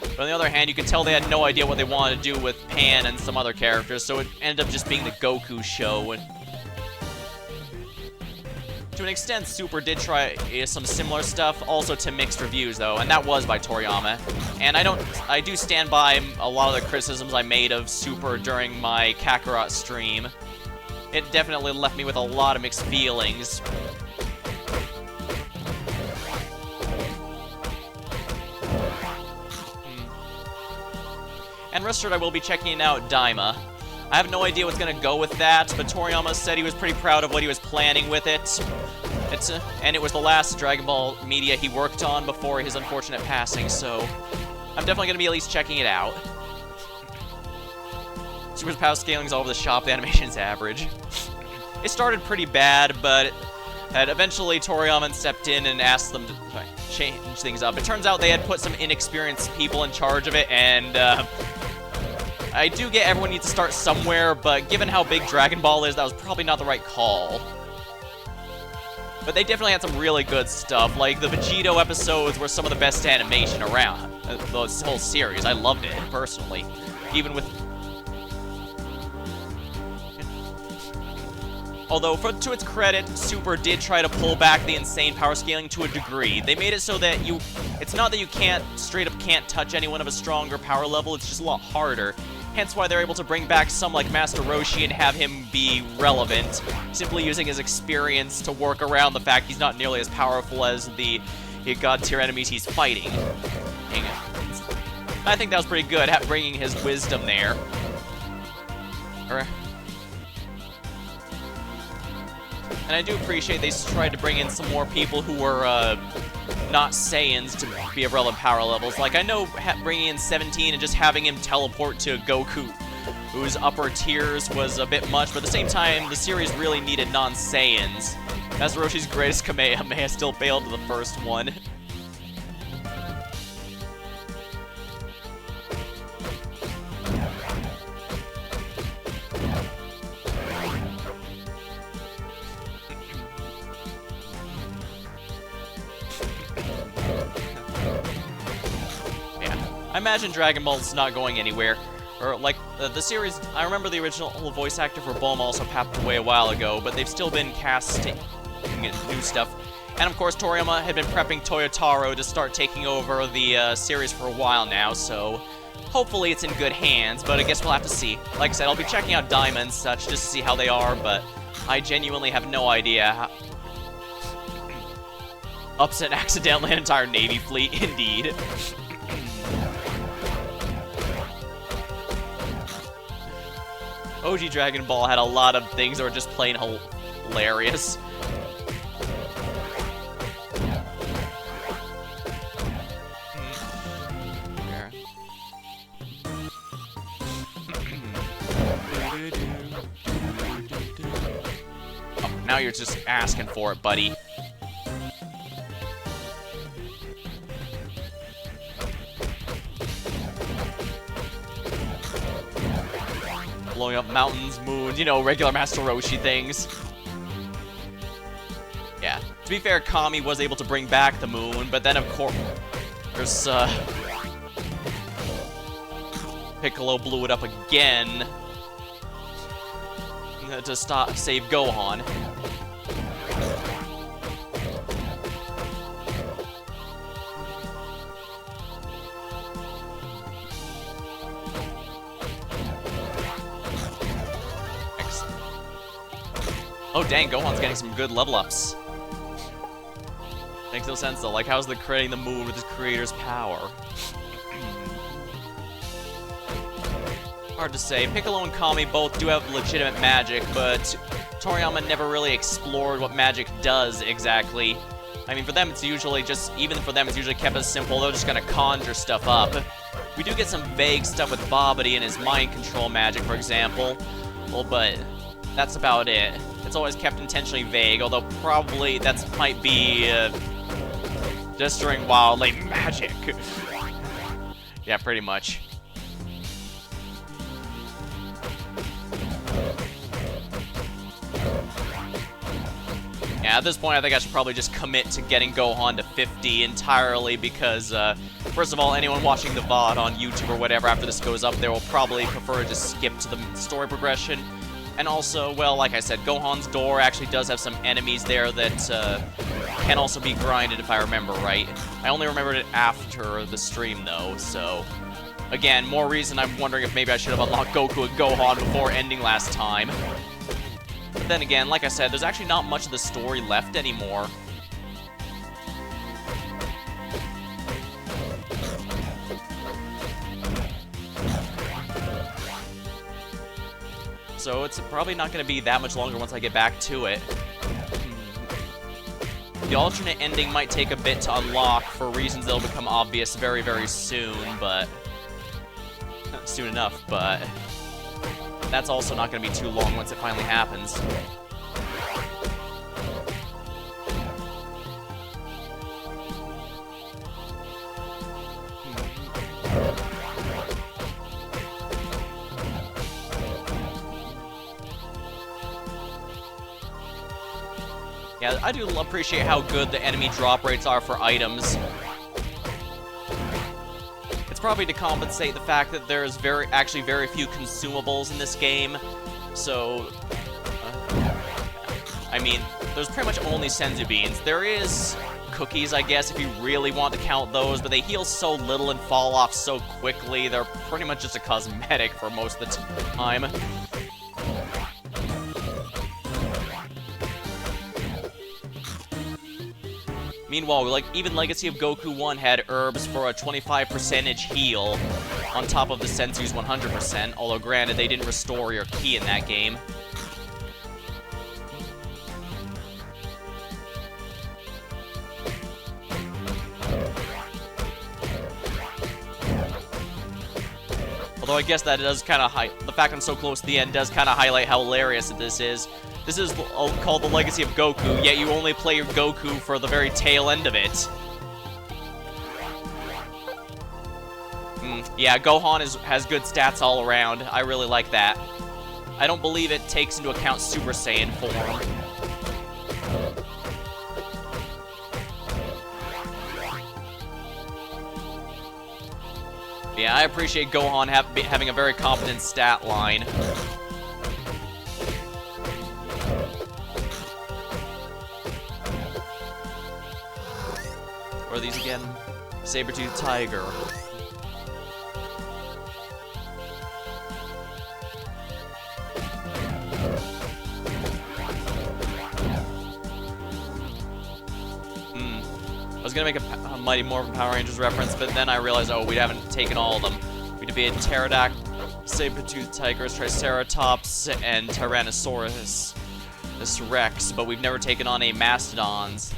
But on the other hand, you can tell they had no idea what they wanted to do with Pan and some other characters, so it ended up just being the Goku show. And to an extent, Super did try some similar stuff, also to mixed reviews, though, and that was by Toriyama. And I do stand by a lot of the criticisms I made of Super during my Kakarot stream. It definitely left me with a lot of mixed feelings. And rest assured, I will be checking out Daima. I have no idea what's going to go with that, but Toriyama said he was pretty proud of what he was planning with it. And it was the last Dragon Ball media he worked on before his unfortunate passing, so I'm definitely going to be at least checking it out. Super's power scaling's all over the shop, the animation's average. It started pretty bad, but eventually Toriyama stepped in and asked them to change things up. It turns out they had put some inexperienced people in charge of it, and I do get everyone needs to start somewhere, but given how big Dragon Ball is, that was probably not the right call. But they definitely had some really good stuff, like the Vegito episodes were some of the best animation around. The whole series, I loved it, personally. Even with... Although, to its credit, Super did try to pull back the insane power scaling to a degree. They made it so that it's not that you straight up can't touch anyone of a stronger power level, it's just a lot harder. Hence why they're able to bring back some like Master Roshi and have him be relevant, simply using his experience to work around the fact he's not nearly as powerful as the god-tier enemies he's fighting. Hang on. I think that was pretty good, bringing his wisdom there. And I do appreciate they tried to bring in some more people who were not Saiyans to be of relevant power levels. Like, I know bringing in 17 and just having him teleport to Goku, whose upper tiers was a bit much, but at the same time, the series really needed non-Saiyans. Master Roshi's greatest Kamehameha still failed to the first one. I imagine Dragon Ball's not going anywhere. Or, like, the series, I remember the original voice actor for Bulma also passed away a while ago, but they've still been casting new stuff. And, of course, Toriyama had been prepping Toyotaro to start taking over the series for a while now, so hopefully it's in good hands, but I guess we'll have to see. Like I said, I'll be checking out Daima and such just to see how they are, but I genuinely have no idea how... Upset accidentally an entire Navy fleet, indeed. OG Dragon Ball had a lot of things that were just plain hilarious. Oh, now you're just asking for it, buddy. Blowing up mountains, moons, you know, regular Master Roshi things. Yeah. To be fair, Kami was able to bring back the moon, but then of course there's Piccolo blew it up again to save Gohan. Oh dang, Gohan's getting some good level ups. Makes no sense though, like how's the creating the moon with his creator's power? Hard to say. Piccolo and Kami both do have legitimate magic, but Toriyama never really explored what magic does exactly. I mean, for them it's usually just, even for them it's usually kept as simple, they're just gonna conjure stuff up. We do get some vague stuff with Babidi and his mind control magic, for example. Well, but that's about it. It's always kept intentionally vague, although probably that might be just during wildly magic. Yeah, pretty much. Yeah, at this point I think I should probably just commit to getting Gohan to 50 entirely because, first of all, anyone watching the VOD on YouTube or whatever after this goes up there will probably prefer to just skip to the story progression. And also, well, like I said, Gohan's door actually does have some enemies there that can also be grinded, if I remember right. I only remembered it after the stream, though, so... Again, more reason I'm wondering if maybe I should have unlocked Goku and Gohan before ending last time. But then again, like I said, there's actually not much of the story left anymore. So it's probably not going to be that much longer once I get back to it. The alternate ending might take a bit to unlock for reasons that'll become obvious very, very soon, but... soon enough, but... that's also not going to be too long once it finally happens. Yeah, I do appreciate how good the enemy drop rates are for items. It's probably to compensate the fact that there's actually very few consumables in this game. So, I mean, there's pretty much only senzu beans. There is cookies, I guess, if you really want to count those, but they heal so little and fall off so quickly, they're pretty much just a cosmetic for most of the time. Meanwhile, like, even Legacy of Goku 1 had herbs for a 25% heal on top of the Senzu's 100%, although granted, they didn't restore your ki in that game. Although I guess that does kind of the fact I'm so close to the end does kind of highlight how hilarious this is. This is called the Legacy of Goku, yet you only play your Goku for the very tail end of it. Yeah, Gohan has good stats all around. I really like that. I don't believe it takes into account Super Saiyan form. Yeah, I appreciate Gohan having a very competent stat line. What are these again? Saber-tooth tiger. I was gonna make a Mighty Morphin Power Rangers reference, but then I realized, oh, we haven't taken all of them. We defeated Pterodactyl, Saber-tooth Tigers, Triceratops, and Tyrannosaurus Rex, but we've never taken on a Mastodons.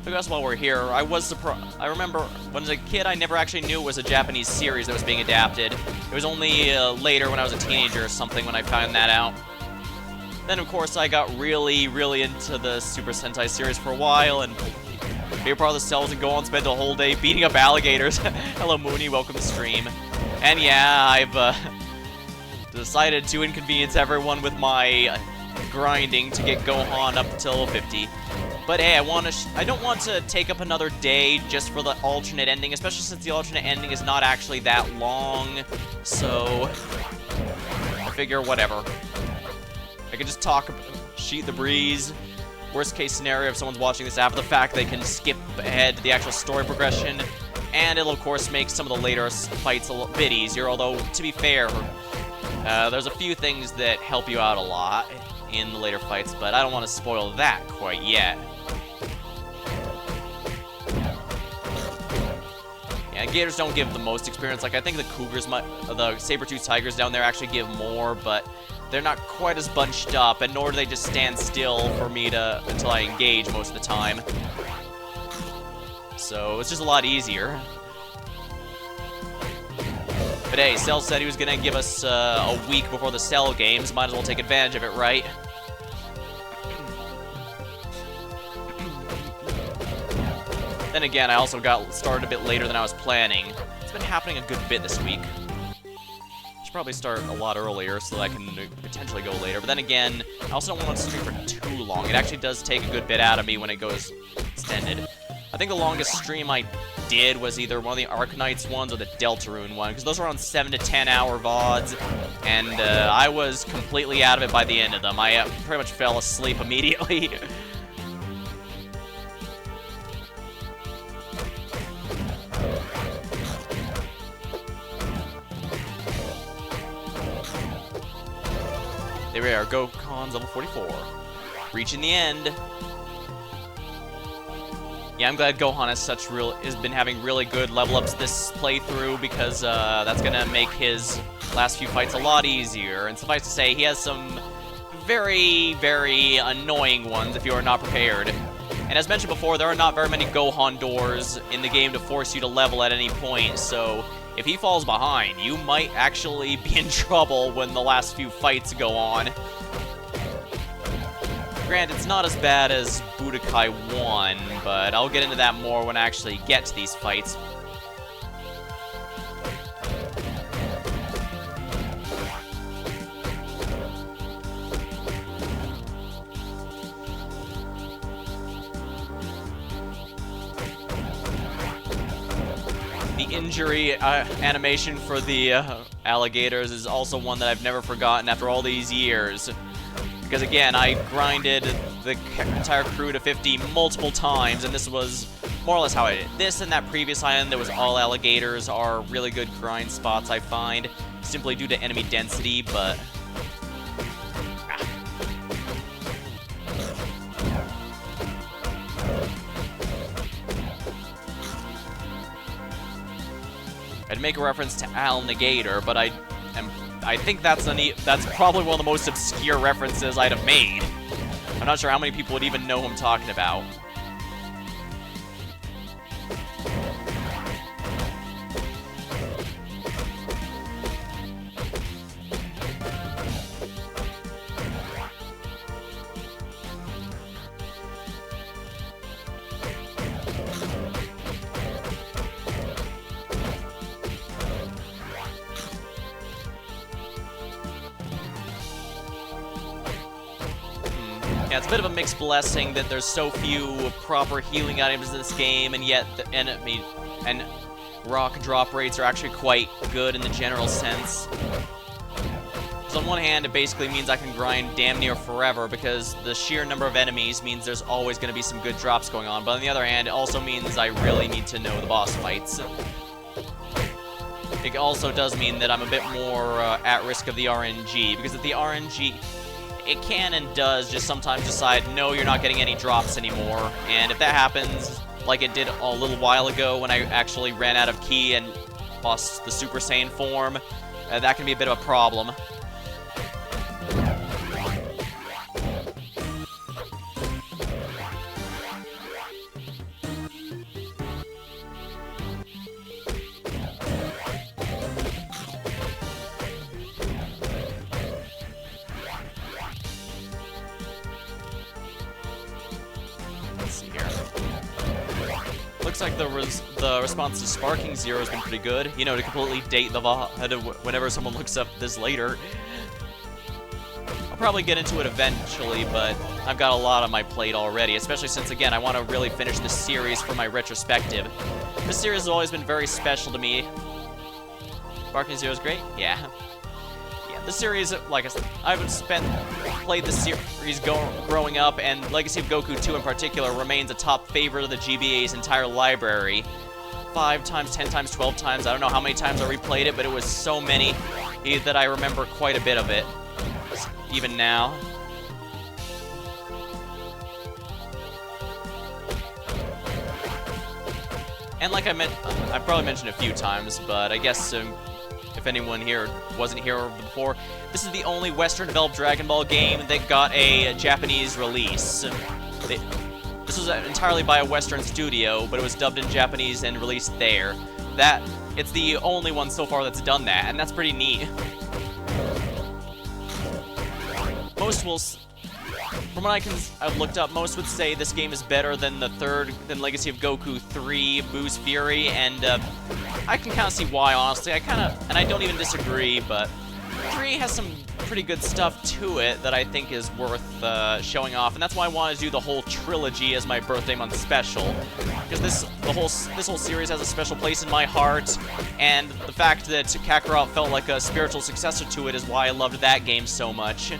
I guess while we're here, I was surprised. I remember when I was a kid, I never actually knew it was a Japanese series that was being adapted. It was only later when I was a teenager or something when I found that out. Then, of course, I got really, really into the Super Sentai series for a while, and be a part of the cells and go on and spend a whole day beating up alligators. Hello, Mooney. Welcome to stream. And yeah, I've decided to inconvenience everyone with my grinding to get Gohan up till 50. But hey, I don't want to take up another day just for the alternate ending, especially since the alternate ending is not actually that long. So I figure whatever. I can just talk, sheet the breeze. Worst case scenario, if someone's watching this after the fact, they can skip ahead to the actual story progression. And it'll, of course, make some of the later fights a bit easier, although, to be fair, there's a few things that help you out a lot in the later fights, but I don't want to spoil that quite yet. Yeah, Gators don't give the most experience. Like, I think the Cougars the Saber-tooth Tigers down there actually give more, but they're not quite as bunched up, and nor do they just stand still for me until I engage most of the time. So, it's just a lot easier. But hey, Cell said he was gonna give us a week before the Cell games. Might as well take advantage of it, right? Then again, I also got started a bit later than I was planning. It's been happening a good bit this week. Should probably start a lot earlier so that I can potentially go later. But then again, I also don't want to stream for too long. It actually does take a good bit out of me when it goes extended. I think the longest stream I did was either one of the Arknights ones or the Deltarune one, because those were on 7 to 10 hour VODs, and I was completely out of it by the end of them. I pretty much fell asleep immediately. There we are, Gohan's level 44. Reaching the end. Yeah, I'm glad Gohan has been having really good level ups this playthrough, because that's gonna make his last few fights a lot easier. And suffice to say, he has some very, very annoying ones if you are not prepared. And as mentioned before, there are not very many Gohan doors in the game to force you to level at any point, so if he falls behind, you might actually be in trouble when the last few fights go on. Granted, it's not as bad as Budokai 1, but I'll get into that more when I actually get to these fights. The injury animation for the alligators is also one that I've never forgotten after all these years. Because again, I grinded the entire crew to 50 multiple times, and this was more or less how I did it. This and that previous island that was all alligators are really good grind spots, I find, simply due to enemy density, but... I'd make a reference to Al Negator, but I think that's probably one of the most obscure references I'd have made. I'm not sure how many people would even know who I'm talking about. Yeah, it's a bit of a mixed blessing that there's so few proper healing items in this game, and yet the enemy and rock drop rates are actually quite good in the general sense. So on one hand, it basically means I can grind damn near forever because the sheer number of enemies means there's always going to be some good drops going on, but on the other hand, it also means I really need to know the boss fights. It also does mean that I'm a bit more at risk of the RNG, because if the RNG... it can and does just sometimes decide, no, you're not getting any drops anymore. And if that happens, like it did a little while ago when I actually ran out of ki and lost the Super Saiyan form, that can be a bit of a problem. Looks like the response to Sparking Zero has been pretty good. You know, to completely date the VOD whenever someone looks up this later. I'll probably get into it eventually, but I've got a lot on my plate already, especially since, again, I want to really finish this series for my retrospective. This series has always been very special to me. Sparking Zero is great? Yeah. The series, like I said, I've played the series growing up, and Legacy of Goku 2 in particular remains a top favorite of the GBA's entire library. 5 times, 10 times, 12 times, I don't know how many times I replayed it, but it was so many that I remember quite a bit of it, even now. And like I probably mentioned a few times, but I guess if anyone here wasn't here before, this is the only Western-developed Dragon Ball game that got a Japanese release. This was entirely by a Western studio, but it was dubbed in Japanese and released there. It's the only one so far that's done that, and that's pretty neat. From what I've looked up, most would say this game is better than than Legacy of Goku 3, Boo's Fury, and I can kind of see why, honestly. And I don't even disagree, but 3 has some pretty good stuff to it that I think is worth showing off, and that's why I want to do the whole trilogy as my birthday month special, because this whole series has a special place in my heart, and the fact that Kakarot felt like a spiritual successor to it is why I loved that game so much.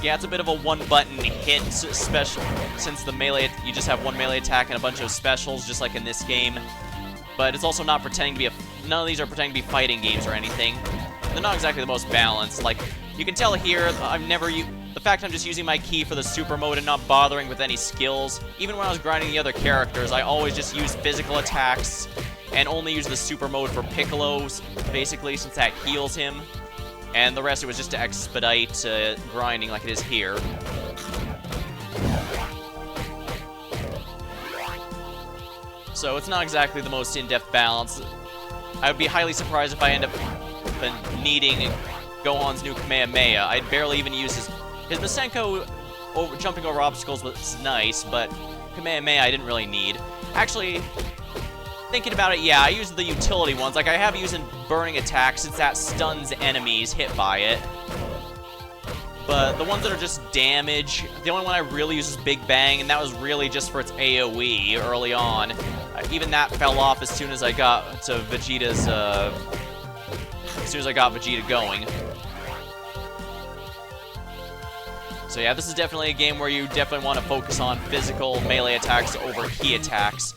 Yeah, it's a bit of a one-button hit special, since you just have one melee attack and a bunch of specials, just like in this game. But it's also not pretending to be none of these are pretending to be fighting games or anything. They're not exactly the most balanced. Like, you can tell here, the fact I'm just using my ki for the super mode and not bothering with any skills. Even when I was grinding the other characters, I always just used physical attacks and only use the super mode for Piccolo's, basically, since that heals him. And the rest, it was just to expedite grinding like it is here. So it's not exactly the most in-depth balance. I would be highly surprised if I end up needing Gohan's new Kamehameha. I'd barely even use his Masenko jumping over obstacles was nice, but Kamehameha I didn't really need. Actually, thinking about it, yeah, I use the utility ones. Like, I have used burning attacks since that stuns enemies hit by it. But the ones that are just damage, the only one I really use is Big Bang, and that was really just for its AoE early on. Even that fell off as soon as I got to Vegeta's, as soon as I got Vegeta going. So yeah, this is definitely a game where you definitely want to focus on physical melee attacks over key attacks.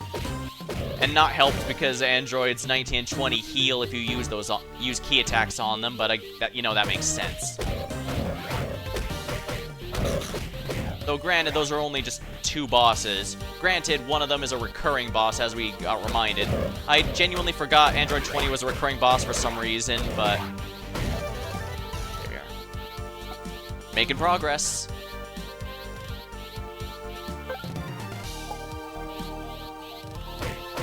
And not helped because androids 19 and 20 heal if you use key attacks on them, but you know, that makes sense. Though granted, those are only just 2 bosses. Granted, one of them is a recurring boss, as we got reminded. I genuinely forgot Android 20 was a recurring boss for some reason, but here we are. Making progress.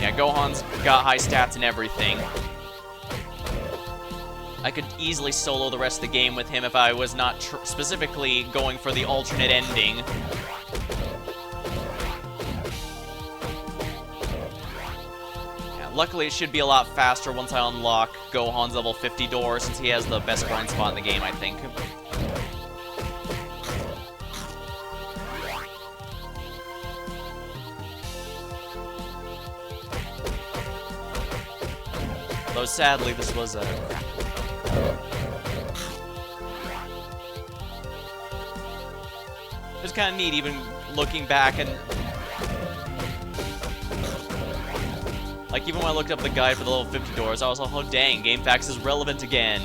Yeah, Gohan's got high stats and everything. I could easily solo the rest of the game with him if I was not specifically going for the alternate ending. Yeah, luckily, it should be a lot faster once I unlock Gohan's level 50 door, since he has the best grind spot in the game, I think. Though sadly, this was a crap. It's kind of neat, even looking back and like even when I looked up the guide for the level 50 doors, I was like, oh dang, GameFAQs is relevant again.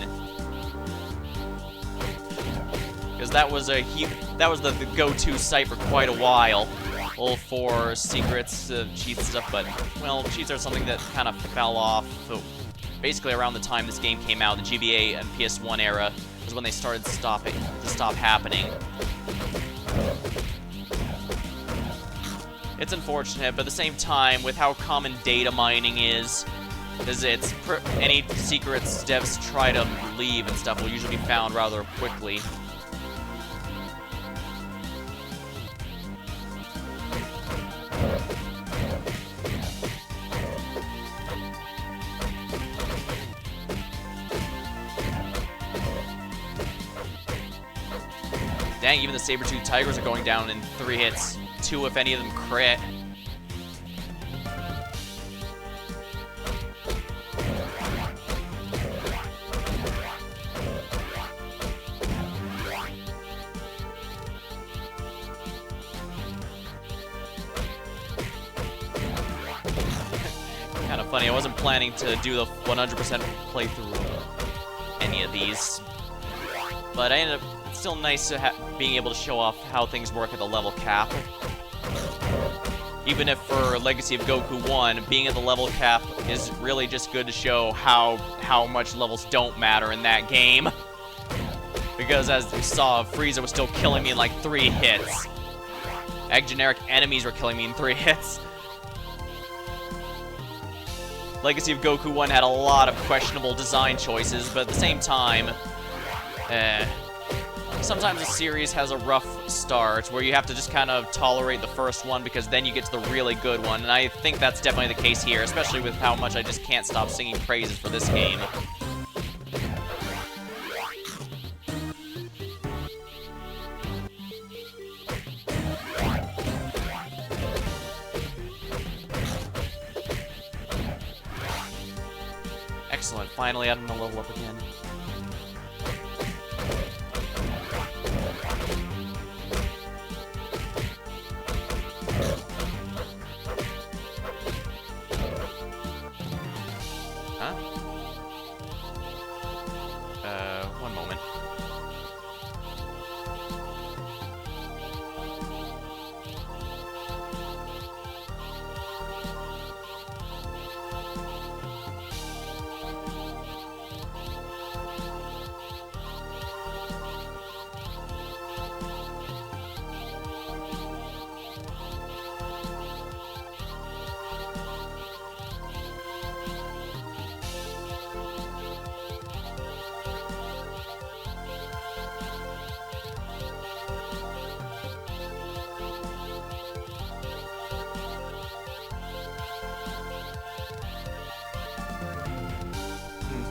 Because that was the go-to site for quite a while. Well, for secrets, cheats and stuff, but well, cheats are something that kind of fell off. So basically, around the time this game came out, the GBA and PS1 era was when they started to stop happening. It's unfortunate, but at the same time, with how common data mining is any secrets devs try to leave and stuff will usually be found rather quickly. Dang, even the saber-tooth tigers are going down in 3 hits. 2 if any of them crit. Kind of funny, I wasn't planning to do the 100% playthrough of any of these. But I ended up... It's still nice to being able to show off how things work at the level cap. Even if for Legacy of Goku 1, being at the level cap is really just good to show how much levels don't matter in that game. Because as we saw, Frieza was still killing me in like 3 hits. Generic enemies were killing me in 3 hits. Legacy of Goku 1 had a lot of questionable design choices, but at the same time, sometimes a series has a rough start where you have to just kind of tolerate the first one because then you get to the really good one, and I think that's definitely the case here, especially with how much I just can't stop singing praises for this game. Excellent, finally I'm gonna level up again. One moment.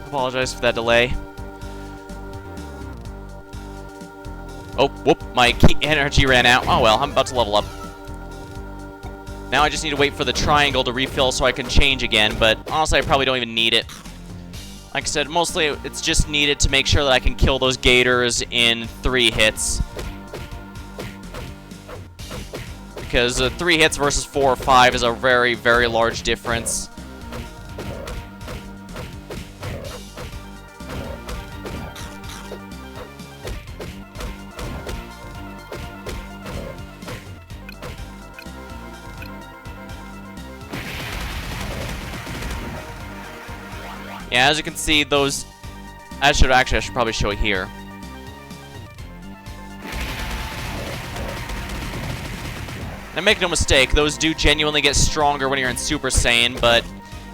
Apologize for that delay. Oh, whoop, my key energy ran out. Oh well, I'm about to level up. Now I just need to wait for the triangle to refill so I can change again, but honestly I probably don't even need it. Like I said, mostly it's just needed to make sure that I can kill those gators in 3 hits. Because 3 hits versus 4 or 5 is a very, very large difference. Yeah, as you can see, those... I should probably show it here. Now, make no mistake, those do genuinely get stronger when you're in Super Saiyan, but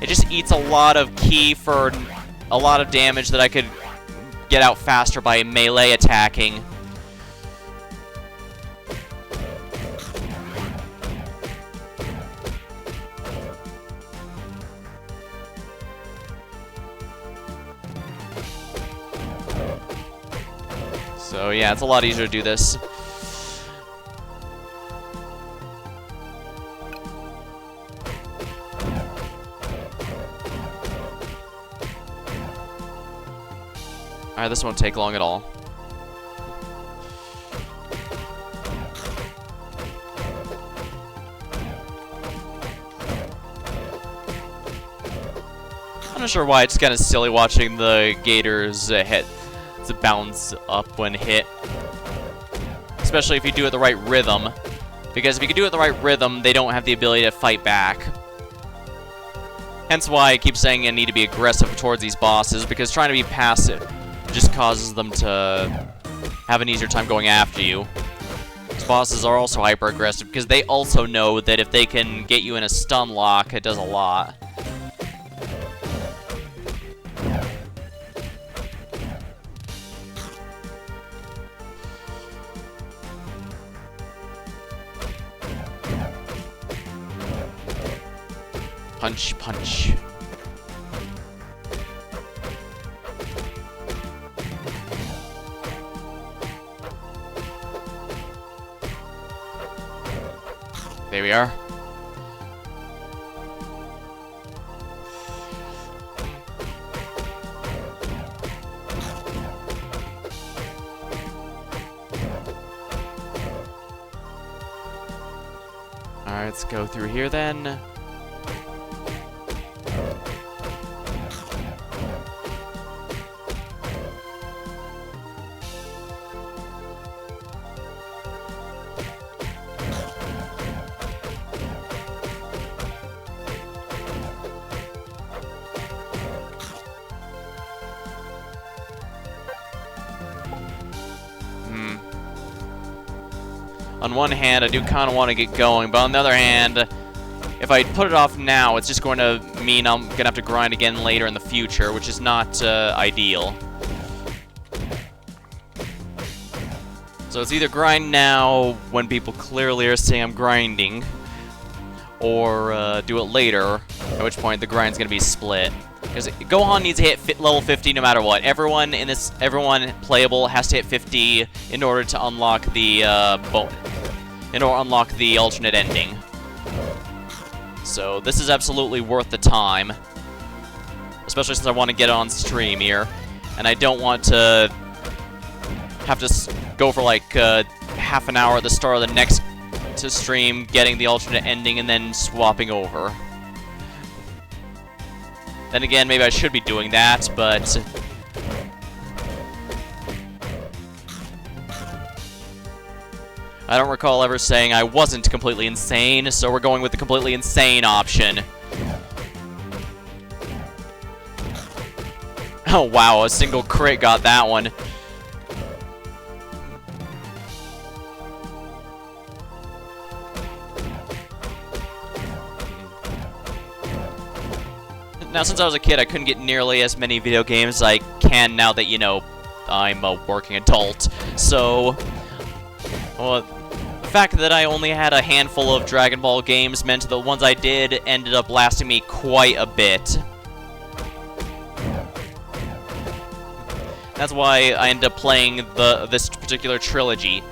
it just eats a lot of ki for a lot of damage that I could get out faster by melee attacking. So yeah, it's a lot easier to do this. Alright, this won't take long at all. I'm not sure why, it's kind of silly watching the gators hit to bounce up when hit. Especially if you do it the right rhythm. Because if you can do it the right rhythm, they don't have the ability to fight back. Hence why I keep saying I need to be aggressive towards these bosses, because trying to be passive just causes them to have an easier time going after you. These bosses are also hyper-aggressive, because they also know that if they can get you in a stun lock, it does a lot. Punch, punch. There we are. Alright, let's go through here then. On one hand, I do kind of want to get going, but on the other hand, if I put it off now, it's just going to mean I'm going to have to grind again later in the future, which is not ideal. So it's either grind now, when people clearly are saying I'm grinding, or do it later, at which point the grind's going to be split. Because Gohan needs to hit level 50 no matter what. Everyone playable has to hit 50 in order to unlock the unlock the alternate ending. So this is absolutely worth the time, especially since I want to get it on stream here, and I don't want to have to go for like half an hour at the start of the next stream, getting the alternate ending, and then swapping over. Then again, maybe I should be doing that, but I don't recall ever saying I wasn't completely insane, so we're going with the completely insane option. Oh wow, a single crit got that one. Now, since I was a kid, I couldn't get nearly as many video games as I can now that, you know, I'm a working adult. So, well, the fact that I only had a handful of Dragon Ball games meant the ones I did ended up lasting me quite a bit. That's why I ended up playing this particular trilogy.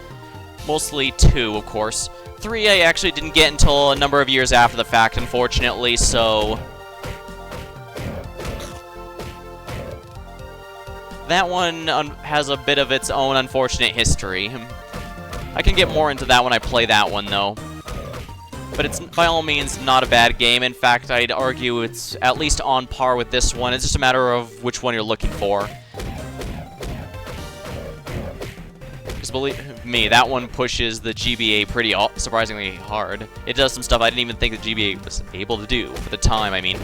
Mostly 2, of course. 3 I actually didn't get until a number of years after the fact, unfortunately, so... that one has a bit of its own unfortunate history. I can get more into that when I play that one, though. But it's, by all means, not a bad game. In fact, I'd argue it's at least on par with this one. It's just a matter of which one you're looking for. Because believe me, that one pushes the GBA pretty surprisingly hard. It does some stuff I didn't even think the GBA was able to do for the time, I mean.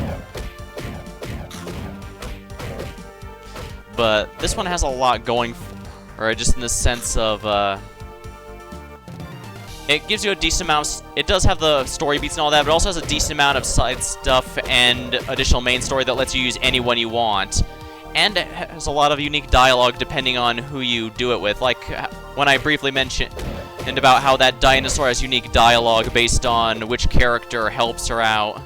But this one has a lot going for it, just in the sense of, it gives you a decent amount of, it does have the story beats and all that, but it also has a decent amount of side stuff and additional main story that lets you use anyone you want. And it has a lot of unique dialogue depending on who you do it with. Like, when I briefly mentioned about how that dinosaur has unique dialogue based on which character helps her out.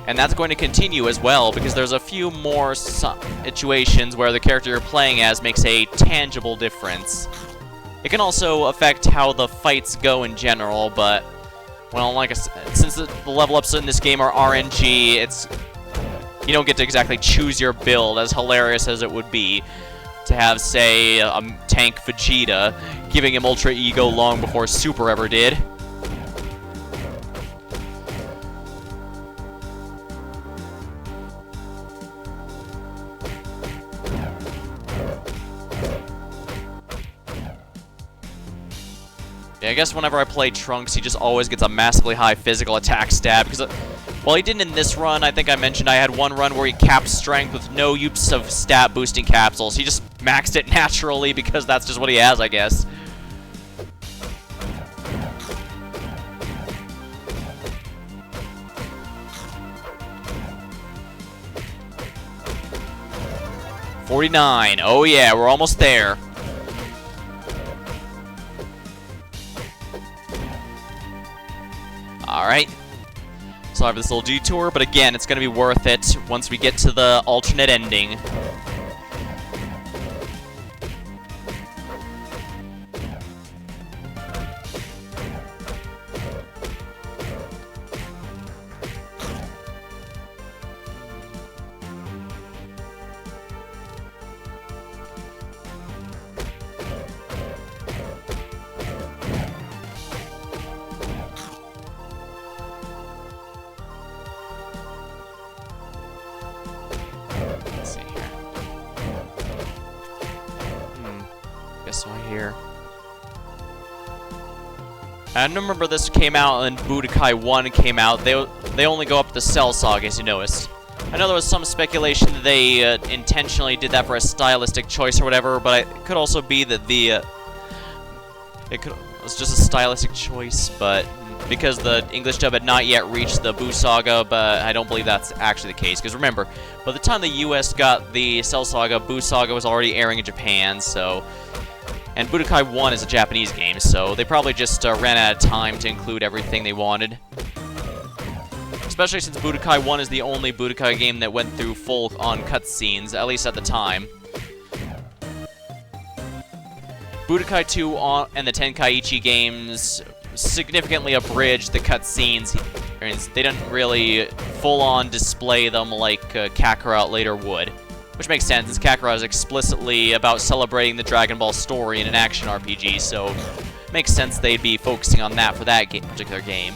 And that's going to continue as well, because there's a few more situations where the character you're playing as makes a tangible difference. It can also affect how the fights go in general, but, well, like I said, since the level ups in this game are RNG, you don't get to exactly choose your build, as hilarious as it would be to have, say, a tank Vegeta giving him Ultra Ego long before Super ever did. Yeah, I guess whenever I play Trunks, he just always gets a massively high physical attack stat, because, well, he didn't in this run. I think I mentioned I had one run where he capped strength with no use of stat boosting capsules. He just maxed it naturally because that's just what he has, I guess. $49. Oh yeah, we're almost there. Alright, sorry for this little detour, but again, it's going to be worth it once we get to the alternate ending. Here. I remember this came out and Budokai 1 came out. They only go up the Cell Saga, as you noticed. I know there was some speculation that they intentionally did that for a stylistic choice or whatever, but it could also be that it was just a stylistic choice, but because the English dub had not yet reached the Buu Saga, but I don't believe that's actually the case. Because remember, by the time the US got the Cell Saga, Buu Saga was already airing in Japan, so... And Budokai 1 is a Japanese game, so they probably just ran out of time to include everything they wanted. Especially since Budokai 1 is the only Budokai game that went through full-on cutscenes, at least at the time. Budokai 2 and the Tenkaichi games significantly abridged the cutscenes. They didn't really full-on display them like Kakarot later would. Which makes sense, since Kakarot is explicitly about celebrating the Dragon Ball story in an action RPG, so it makes sense they'd be focusing on that for that particular game.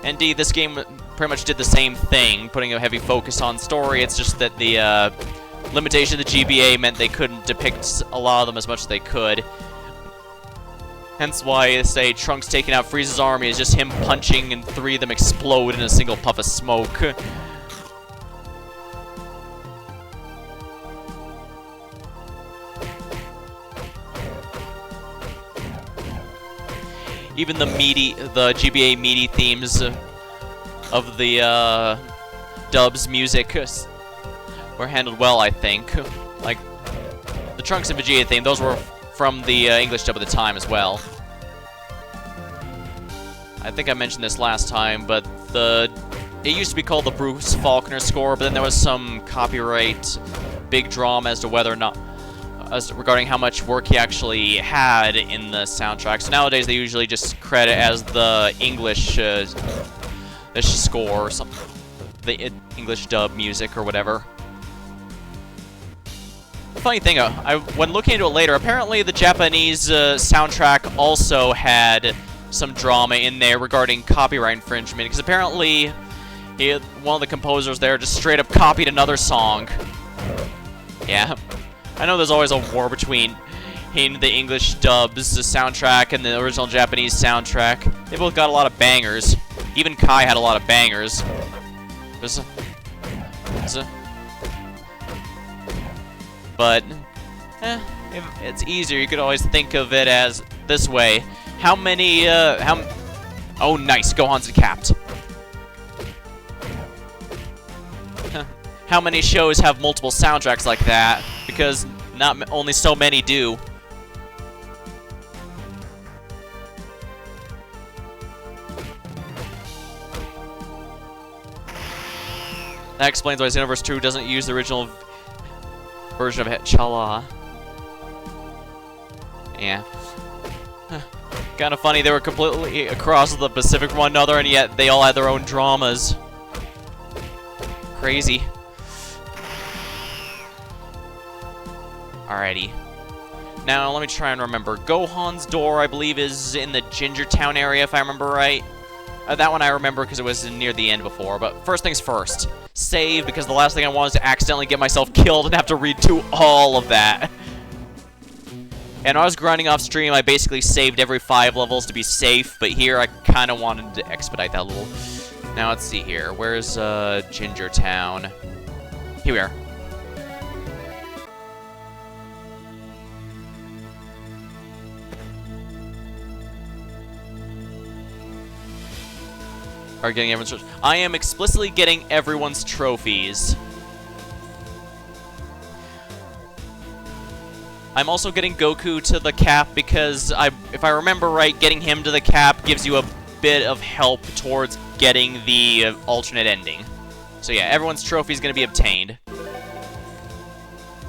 Indeed, this game pretty much did the same thing, putting a heavy focus on story. It's just that the limitation of the GBA meant they couldn't depict a lot of them as much as they could. Hence why, say, Trunks taking out Frieza's army is just him punching and 3 of them explode in a single puff of smoke. Even the GBA meaty themes of the dub's music were handled well, I think. Like, the Trunks and Vegeta theme, those were from the English dub at the time as well. I think I mentioned this last time, but it used to be called the Bruce Faulkner score, but then there was some copyright big drama as to whether or not regarding how much work he actually had in the soundtrack. So nowadays they usually just credit as the English score or something, the English dub music or whatever. Funny thing, when looking into it later, apparently the Japanese soundtrack also had some drama in there regarding copyright infringement, because apparently one of the composers there just straight up copied another song. Yeah, I know there's always a war between the English dubs, the soundtrack, and the original Japanese soundtrack. They both got a lot of bangers. Even Kai had a lot of bangers. But, if it's easier, you could always think of it as this way. How many, oh, nice, Gohan's capped. How many shows have multiple soundtracks like that? Because not only so many do. That explains why Xenoverse 2 doesn't use the original version of Chala. Yeah. Kind of funny, they were completely across the Pacific from one another, and yet they all had their own dramas. Crazy. Alrighty. Now, let me try and remember. Gohan's door, I believe, is in the Ginger Town area, if I remember right. That one I remember because it was near the end before, but first things first. Save, because the last thing I want is to accidentally get myself killed and have to redo all of that. And when I was grinding off stream, I basically saved every 5 levels to be safe, but here I kind of wanted to expedite that a little. Now let's see here. Where's Ginger Town? Here we are. Are getting everyone's trophies. I am explicitly getting everyone's trophies. I'm also getting Goku to the cap because, if I remember right, getting him to the cap gives you a bit of help towards getting the alternate ending. So yeah, everyone's trophy is going to be obtained.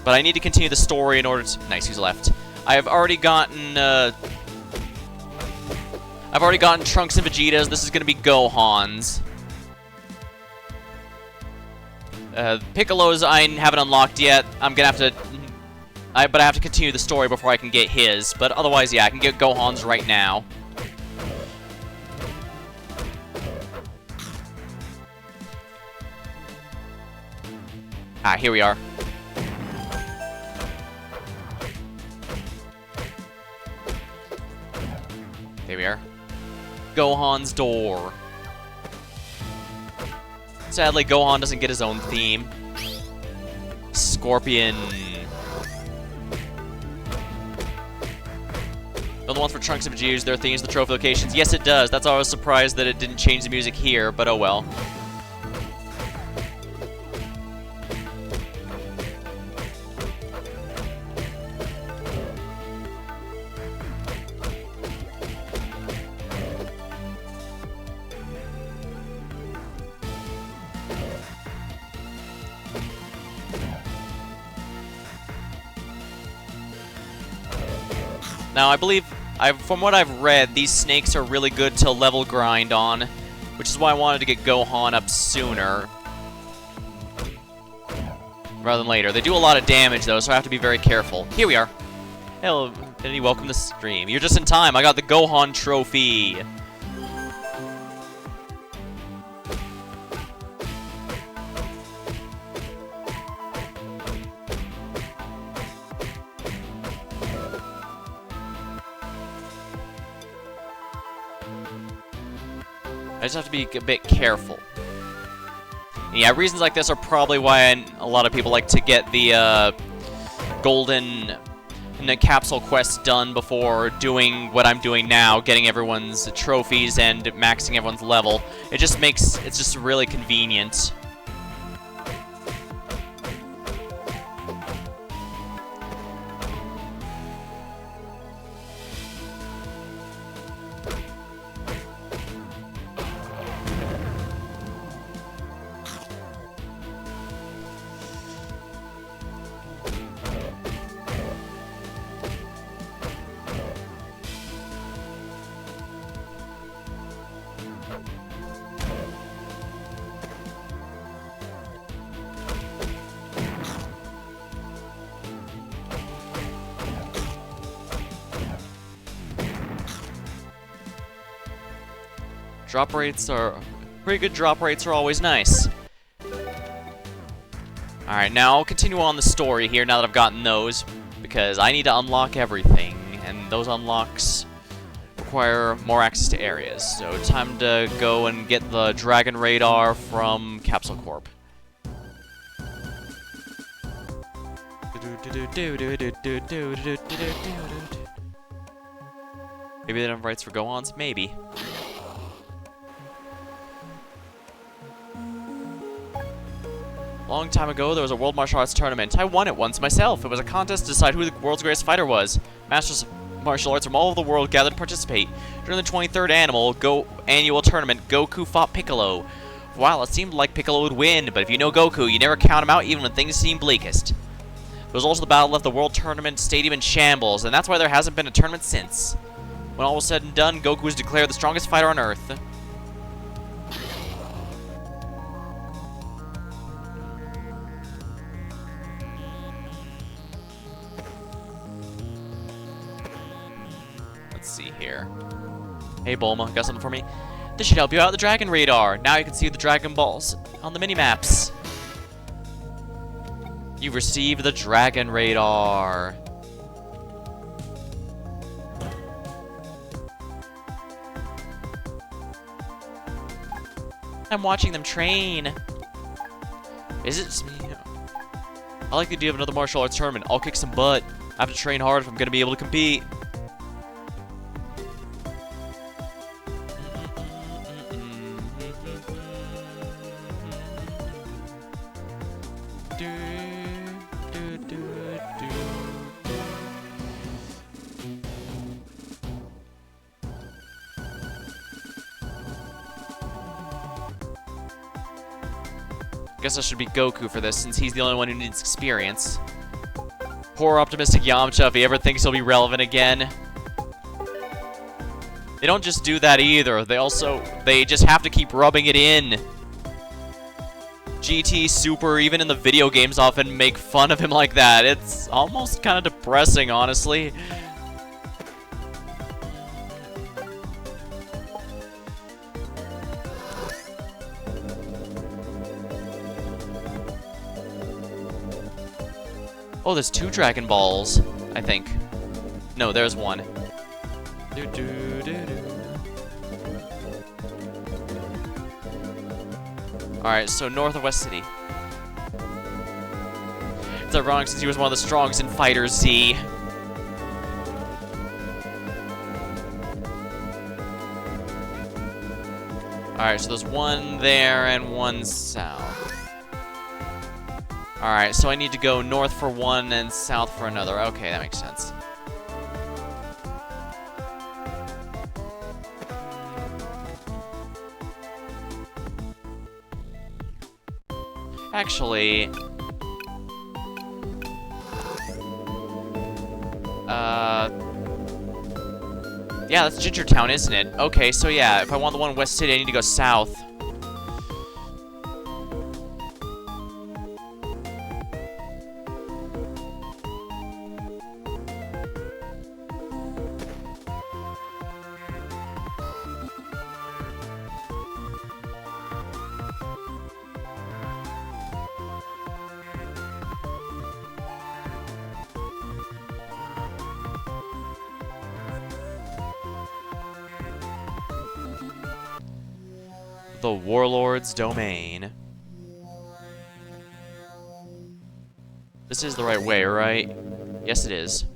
But I need to continue the story in order to... Nice, who's left? I've already gotten Trunks and Vegeta's. This is going to be Gohan's. Piccolo's I haven't unlocked yet. I'm going to have to... but I have to continue the story before I can get his. But otherwise, yeah, I can get Gohan's right now. Ah, here we are. There we are. Gohan's door. Sadly, Gohan doesn't get his own theme. Scorpion. The ones for Trunks and Vegeta, their themes, the trophy locations. Yes, it does. That's why I was surprised that it didn't change the music here, but oh well. Now, I believe, from what I've read, these snakes are really good to level grind on, which is why I wanted to get Gohan up sooner rather than later. They do a lot of damage, though, so I have to be very careful. Here we are. Hello, Denny, welcome to the stream. You're just in time. I got the Gohan trophy. I just have to be a bit careful. And yeah, reasons like this are probably why a lot of people like to get the golden capsule quests done before doing what I'm doing now, getting everyone's trophies and maxing everyone's level. It just makes it's just really convenient. Drop rates are... Pretty good drop rates are always nice. Alright, now I'll continue on the story here now that I've gotten those, because I need to unlock everything, and those unlocks require more access to areas. So time to go and get the Dragon Radar from Capsule Corp. Maybe they don't have rights for Gohans? Maybe. Long time ago, there was a World Martial Arts tournament. I won it once myself. It was a contest to decide who the world's greatest fighter was. Masters of martial arts from all over the world gathered to participate. During the 23rd annual tournament, Goku fought Piccolo. For a while, it seemed like Piccolo would win, but if you know Goku, you never count him out even when things seem bleakest. The results of the battle left the World Tournament Stadium in shambles, and that's why there hasn't been a tournament since. When all was said and done, Goku was declared the strongest fighter on Earth. Let's see here. Hey Bulma, got something for me? This should help you out with the Dragon Radar. Now you can see the Dragon Balls on the mini-maps. You've received the Dragon Radar. I'm watching them train. Is it just me? I like the idea of another martial arts tournament. I'll kick some butt. I have to train hard if I'm gonna be able to compete. Guess I should be Goku for this, since he's the only one who needs experience. Poor optimistic Yamcha if he ever thinks he'll be relevant again. They don't just do that either, they just have to keep rubbing it in. GT, Super, even in the video games often make fun of him like that. It's almost kind of depressing, honestly. Oh, there's 2 Dragon Balls, I think. No, there's 1. Alright, so north of West City. It's ironic since he was one of the strongest in Fighter Z. Alright, so there's 1 there and 1 south. Alright, so I need to go north for 1 and south for another. Okay, that makes sense. Actually... yeah, that's Ginger Town, isn't it? Okay, so yeah, if I want the one in West City, I need to go south. The Warlord's Domain. This is the right way, right? Yes, it is.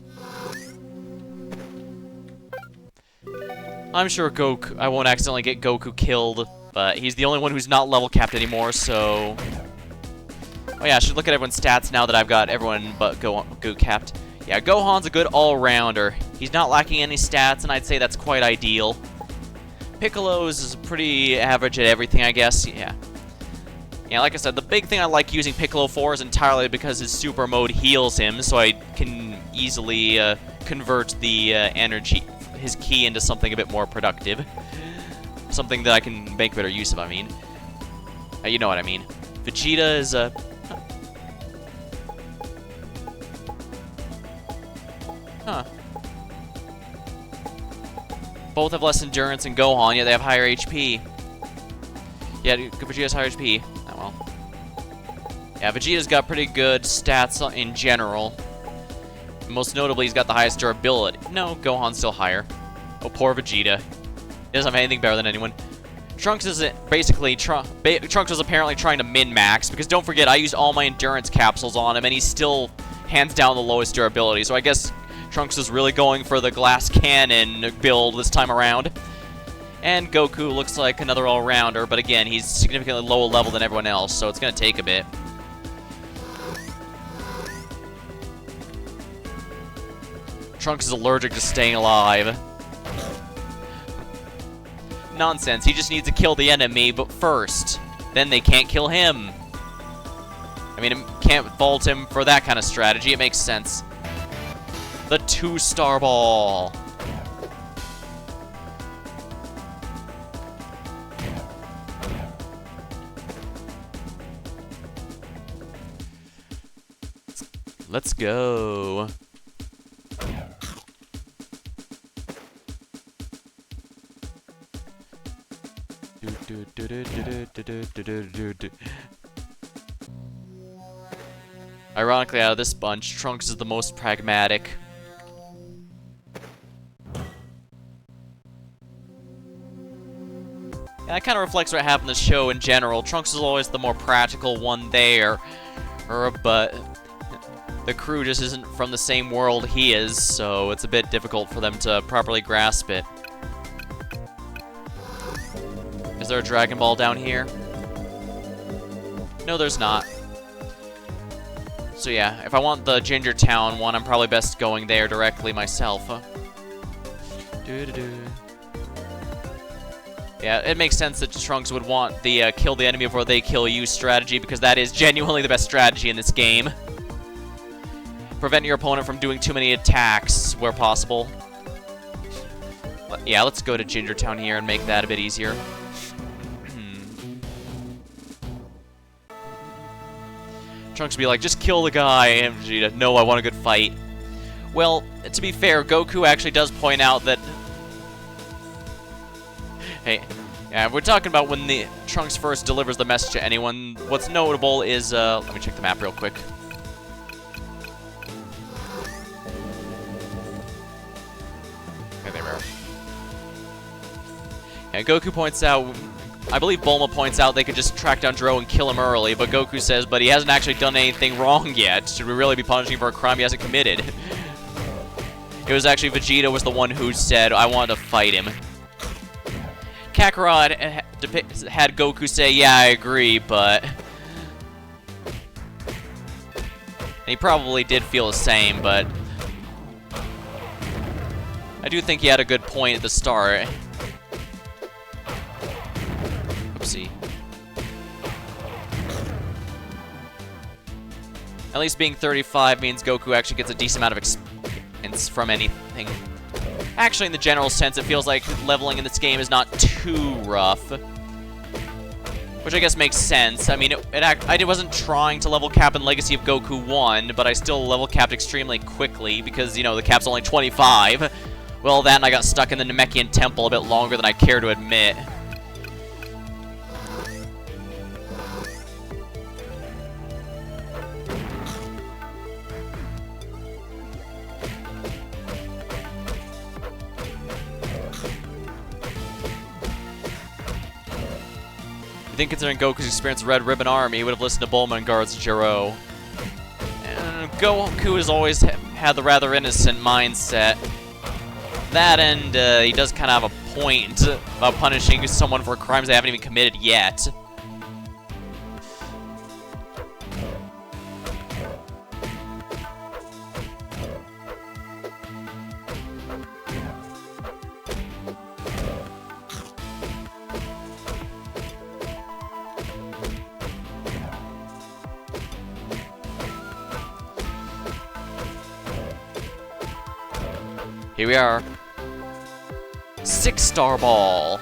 I'm sure I won't accidentally get Goku killed, but he's the only one who's not level capped anymore, so... Oh yeah, I should look at everyone's stats now that I've got everyone but Goku capped. Yeah, Gohan's a good all-rounder. He's not lacking any stats, and I'd say that's quite ideal. Piccolo's is pretty average at everything, I guess. Yeah. Yeah, like I said, the big thing I like using Piccolo for is entirely because his super mode heals him, so I can easily convert the energy, his ki, into something a bit more productive. Something that I can make better use of, I mean. You know what I mean. Vegeta is a... Huh. Both have less endurance than Gohan, yet they have higher HP. Yeah, Vegeta's higher HP. Oh well. Yeah, Vegeta's got pretty good stats in general. Most notably, he's got the highest durability. No, Gohan's still higher. Oh, poor Vegeta. He doesn't have anything better than anyone. Trunks is basically... Trunks was apparently trying to min-max, because don't forget, I used all my endurance capsules on him, and he's still hands down the lowest durability, so I guess Trunks is really going for the glass cannon build this time around. And Goku looks like another all-rounder, but again, he's significantly lower level than everyone else, so it's going to take a bit. Trunks is allergic to staying alive. Nonsense, he just needs to kill the enemy, but first. Then they can't kill him. I mean, can't fault him for that kind of strategy, it makes sense. The 2-star ball. Let's go. Ironically, out of this bunch, Trunks is the most pragmatic. And that kind of reflects what happened in the show in general. Trunks is always the more practical one there, but the crew just isn't from the same world he is, so it's a bit difficult for them to properly grasp it. Is there a Dragon Ball down here? No, there's not. So yeah, if I want the Ginger Town one, I'm probably best going there directly myself. Yeah, it makes sense that Trunks would want the kill the enemy before they kill you strategy, because that is genuinely the best strategy in this game. Prevent your opponent from doing too many attacks where possible. Yeah, let's go to Ginger Town here and make that a bit easier. Trunks would be like, just kill the guy, and Vegeta, no, I want a good fight. Well, to be fair, Goku actually does point out that... Hey, yeah, we're talking about when the Trunks first delivers the message to anyone. What's notable is, let me check the map real quick. Okay, there we are. Yeah, Goku points out... I believe Bulma points out they could just track down Dro and kill him early, but Goku says, but he hasn't actually done anything wrong yet. Should we really be punishing him for a crime he hasn't committed? It was actually Vegeta was the one who said, I want to fight him. Kakarot had Goku say, yeah, I agree, but... And he probably did feel the same, but... I do think he had a good point at the start. Oopsie. At least being 35 means Goku actually gets a decent amount of experience from anything. Actually, in the general sense, it feels like leveling in this game is not too rough. Which I guess makes sense. I mean, I wasn't trying to level cap in Legacy of Goku 1, but I still level capped extremely quickly because, you know, the cap's only 25. Well, then I got stuck in the Namekian Temple a bit longer than I care to admit. I think considering Goku's experience with Red Ribbon Army, he would have listened to Bulma and guards Jiro. And Goku has always had the rather innocent mindset. That and he does kind of have a point about punishing someone for crimes they haven't even committed yet. Here we are. 6-star ball.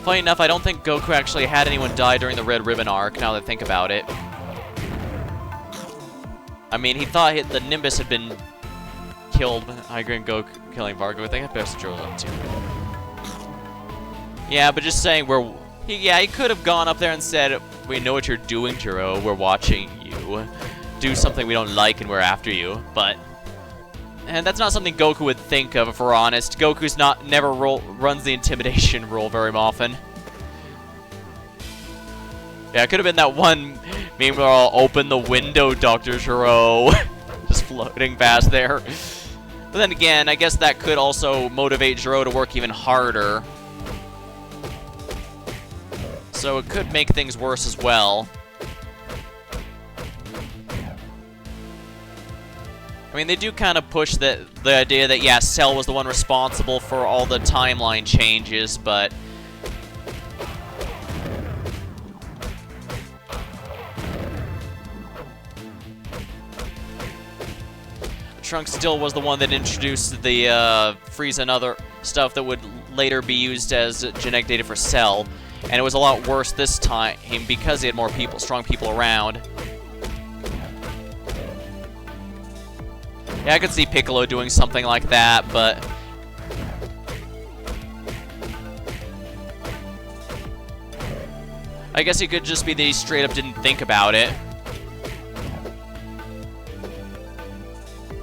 Funny enough, I don't think Goku actually had anyone die during the Red Ribbon arc, now that I think about it. I mean, he thought the Nimbus had been killed Hygrin Goku killing Vargo. I think I best Jiro's up too. Yeah, but just saying he could have gone up there and said, "We know what you're doing, Jiro. We're watching you. Do something we don't like and we're after you." And that's not something Goku would think of, if we're honest. Goku's never runs the intimidation role very often. Yeah, it could have been that one meme where I'll open the window, Dr. Gero. Just floating past there. But then again, I guess that could also motivate Gero to work even harder. So it could make things worse as well. I mean, they do kind of push the idea that, yeah, Cell was the one responsible for all the timeline changes, but... Trunks still was the one that introduced the Frieza and other stuff that would later be used as genetic data for Cell. And it was a lot worse this time because he had more people, strong people around. Yeah, I could see Piccolo doing something like that, but... I guess it could just be that he straight up didn't think about it.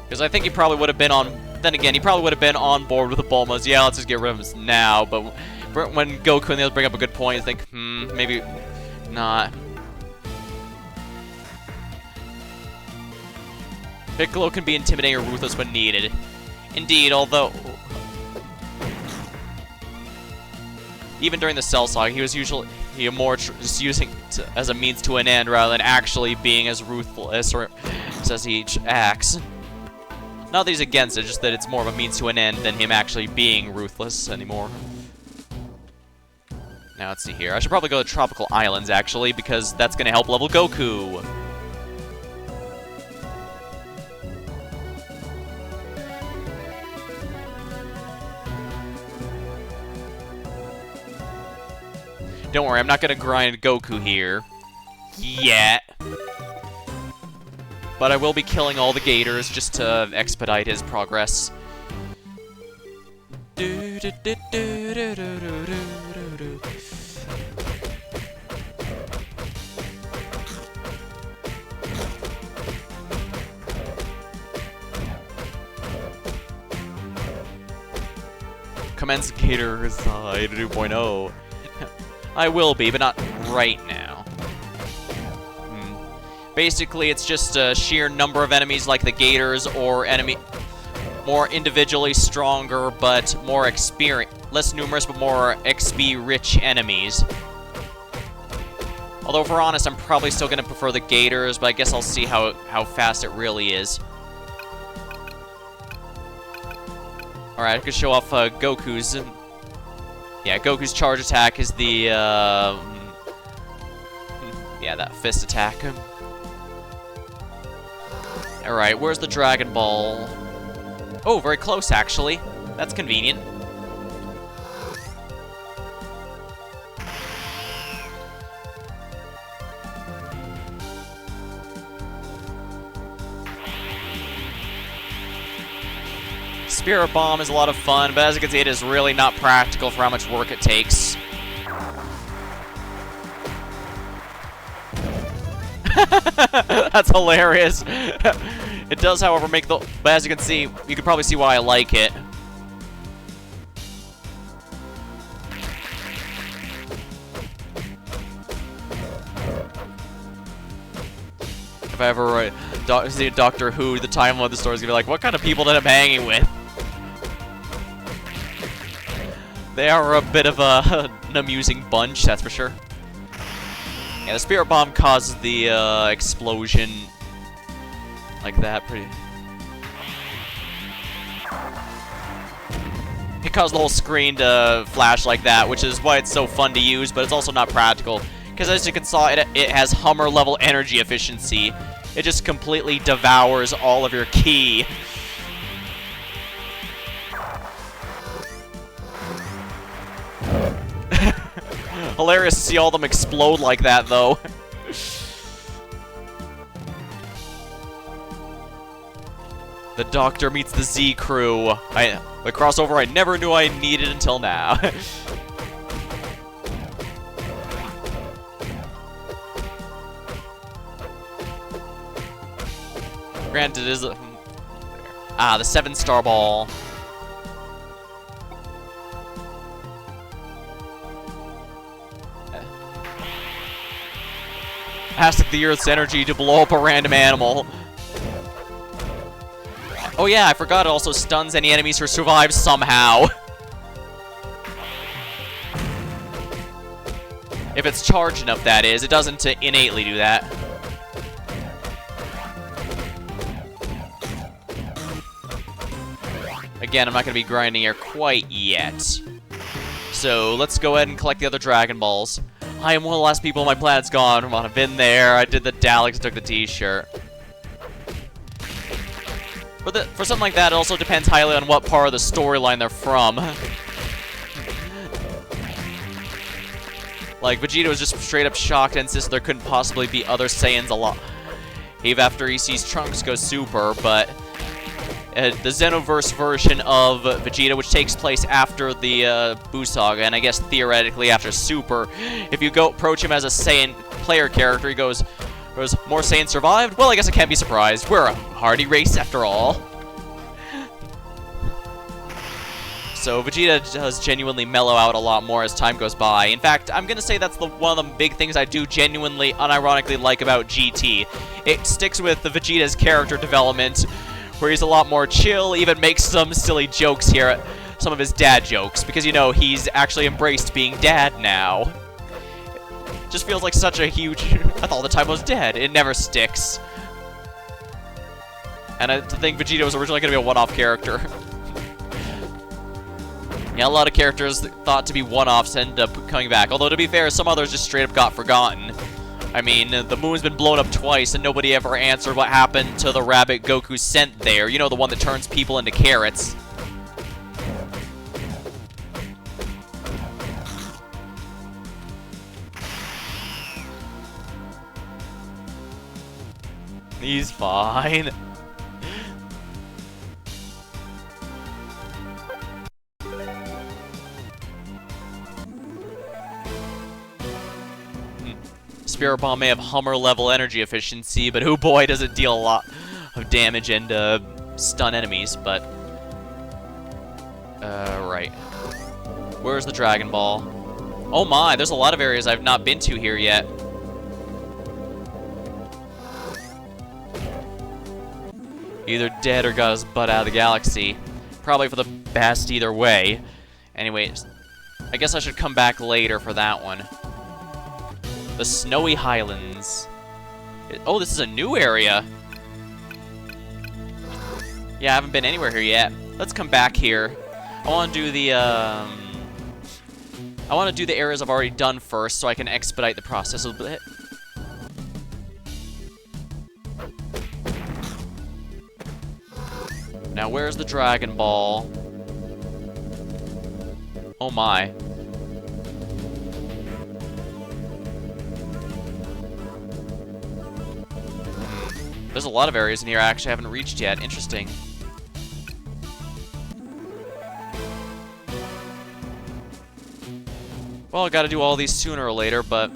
Because I think he probably would have been on... Then again, he probably would have been on board with the Bulmas. Yeah, let's just get rid of him now, but when Goku and the others bring up a good point, you think, maybe not. Piccolo can be intimidating or ruthless when needed. Indeed, although... Even during the Cell Saga, he was usually more just using it as a means to an end rather than actually being as ruthless or as he acts. Not that he's against it, just that it's more of a means to an end than him actually being ruthless anymore. Now, let's see here. I should probably go to Tropical Islands, actually, because that's going to help level Goku. Don't worry, I'm not going to grind Goku here. Yet. But I will be killing all the Gators just to expedite his progress. Commence Gator Side 2.0. I will be, but not right now. Basically, it's just a sheer number of enemies like the Gators or more individually stronger but more less numerous but more XP-rich enemies. Although, if we're honest, I'm probably still going to prefer the Gators, but I guess I'll see how fast it really is. Alright, I could show off Goku's... Yeah, Goku's charge attack is the, yeah, that fist attack. Alright, where's the Dragon Ball? Oh, very close, actually. That's convenient. Spirit Bomb is a lot of fun, but as you can see, it is really not practical for how much work it takes. That's hilarious. It does, however, make the... But as you can see, you can probably see why I like it. If I ever see Doctor Who, the timeline of the story is going to be like, what kind of people did I'm hanging with? They are a bit of an amusing bunch, that's for sure. Yeah, the Spirit Bomb causes the explosion like that. It caused the whole screen to flash like that, which is why it's so fun to use, but it's also not practical. Because as you can see, it has Hummer-level energy efficiency. It just completely devours all of your ki. Hilarious to see all of them explode like that, though. The Doctor meets the Z Crew. The crossover I never knew I needed until now. Granted, it is the 7-star ball. Ask the Earth's energy to blow up a random animal. Oh yeah, I forgot it also stuns any enemies who survive somehow. If it's charged enough, that is. It doesn't innately do that. Again, I'm not going to be grinding here quite yet. So, let's go ahead and collect the other Dragon Balls. I am one of the last people on my planet's gone. I've been there. I did the Daleks, took the t-shirt. For something like that, it also depends highly on what part of the storyline they're from. Like, Vegeta was just straight up shocked and insisted there couldn't possibly be other Saiyans alive after he sees Trunks go super, but the Xenoverse version of Vegeta, which takes place after the Buu Saga, and I guess theoretically after Super, if you go approach him as a Saiyan player character, he goes, more Saiyans survived? Well, I guess I can't be surprised. We're a hardy race after all. So Vegeta does genuinely mellow out a lot more as time goes by. In fact, I'm gonna say that's one of the big things I do genuinely, unironically like about GT. It sticks with the Vegeta's character development, where he's a lot more chill, even makes some silly jokes here, some of his dad jokes, because, you know, he's actually embraced being dad now. Just feels like such a huge... I thought the time was dead. It never sticks. And I think Vegeta was originally going to be a one-off character. Yeah, a lot of characters thought to be one-offs end up coming back. Although, to be fair, some others just straight up got forgotten. I mean, the moon's been blown up twice, and nobody ever answered what happened to the rabbit Goku sent there. You know, the one that turns people into carrots. He's fine. Spirit Bomb may have Hummer-level energy efficiency, but oh boy, does it deal a lot of damage and stun enemies, but... right. Where's the Dragon Ball? Oh my, there's a lot of areas I've not been to here yet. Either dead or got his butt out of the galaxy. Probably for the best either way. Anyways, I guess I should come back later for that one. The Snowy Highlands. Oh, this is a new area. Yeah, I haven't been anywhere here yet. Let's come back here. I want to do the, I want to do the areas I've already done first so I can expedite the process a bit. Now, where's the Dragon Ball? Oh my. There's a lot of areas in here I actually haven't reached yet. Interesting. Well, I gotta do all these sooner or later, but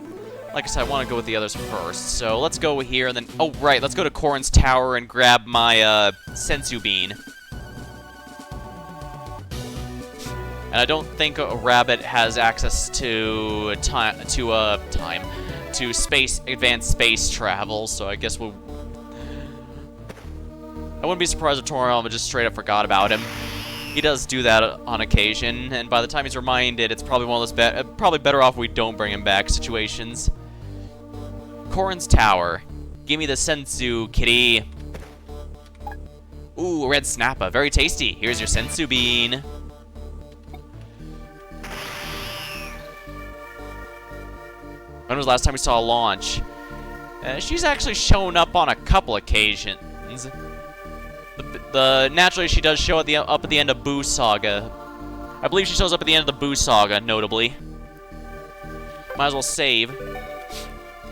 like I said, I want to go with the others first. So let's go here and then... Oh, right, let's go to Korin's Tower and grab my Senzu Bean. And I don't think a rabbit has access to advanced space travel, so I guess we'll... I wouldn't be surprised if Toriyama just straight up forgot about him. He does do that on occasion, and by the time he's reminded, it's probably one of those probably better off we don't bring him back situations. Korin's Tower. Give me the Senzu, kitty. Ooh, red snappa. Very tasty. Here's your Senzu Bean. When was the last time we saw a launch? She's actually shown up on a couple occasions. Naturally, she does show up at the end of Buu Saga. I believe she shows up at the end of the Buu Saga, notably. Might as well save.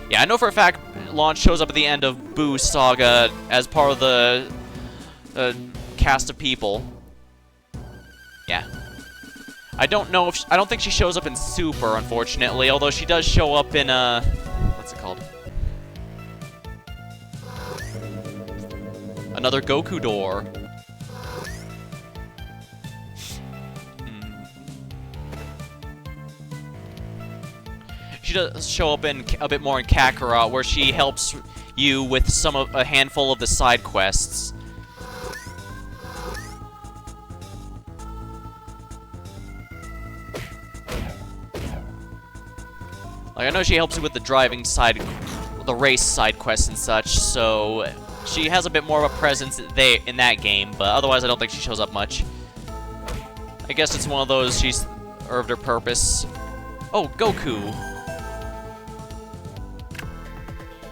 Yeah, I know for a fact Launch shows up at the end of Buu Saga as part of the cast of people. Yeah. I don't know if I don't think she shows up in Super, unfortunately. Although she does show up in what's it called? Another Goku door. She does show up in a bit more in Kakarot, where she helps you with a handful of the side quests. Like, I know she helps you with the driving side, the race side quests and such, so she has a bit more of a presence in that game, but otherwise I don't think she shows up much. I guess it's one of those, she's served her purpose. Oh, Goku.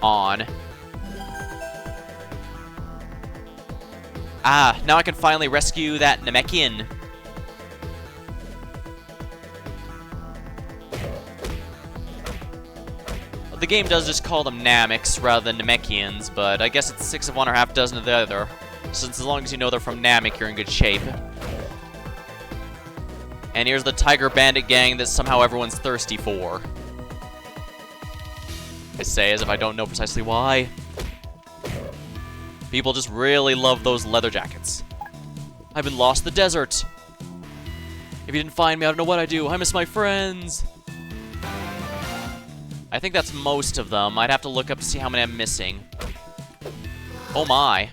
On. Ah, now I can finally rescue that Namekian. The game does just call them Nameks rather than Namekians, but I guess it's 6 of one or half dozen of the other. Since as long as you know they're from Namek, you're in good shape. And here's the Tiger Bandit gang that somehow everyone's thirsty for. I say as if I don't know precisely why. People just really love those leather jackets. I've been lost in the desert. If you didn't find me, I don't know what I do. I miss my friends. I think that's most of them. I'd have to look up to see how many I'm missing. Oh my.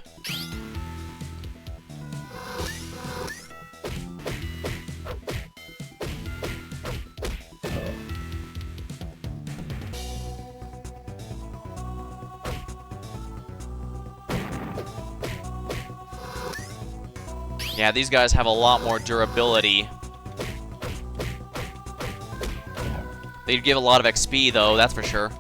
Yeah, these guys have a lot more durability. They'd give a lot of XP, though, that's for sure.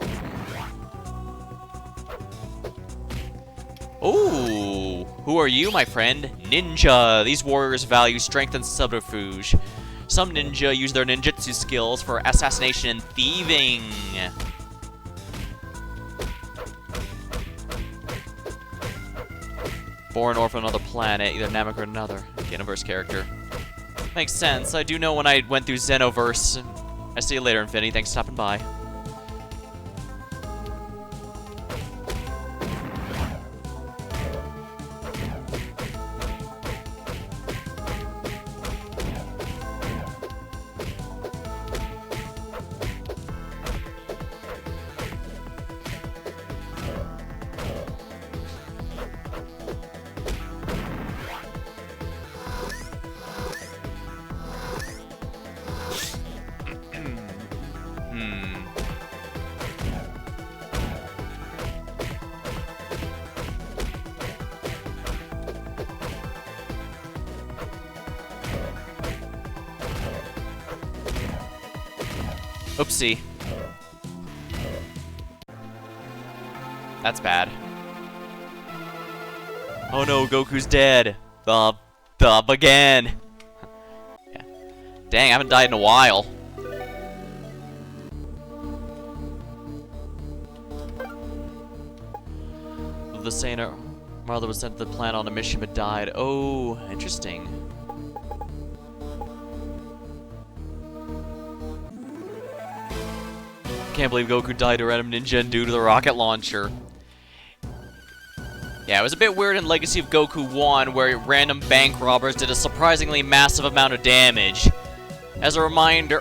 Ooh, who are you, my friend? Ninja. These warriors value strength and subterfuge. Some ninja use their ninjutsu skills for assassination and thieving. Born or from another planet, either Namek or another universe character. Makes sense. I do know when I went through Xenoverse. I see you later, Infinity. Thanks for stopping by. Oopsie. That's bad. Oh no, Goku's dead. Again. Yeah. Dang, I haven't died in a while. The Saint mother was sent to the planet on a mission but died. Oh, interesting. Can't believe Goku died to a random ninja due to the rocket launcher. Yeah, it was a bit weird in Legacy of Goku 1, where random bank robbers did a surprisingly massive amount of damage. As a reminder,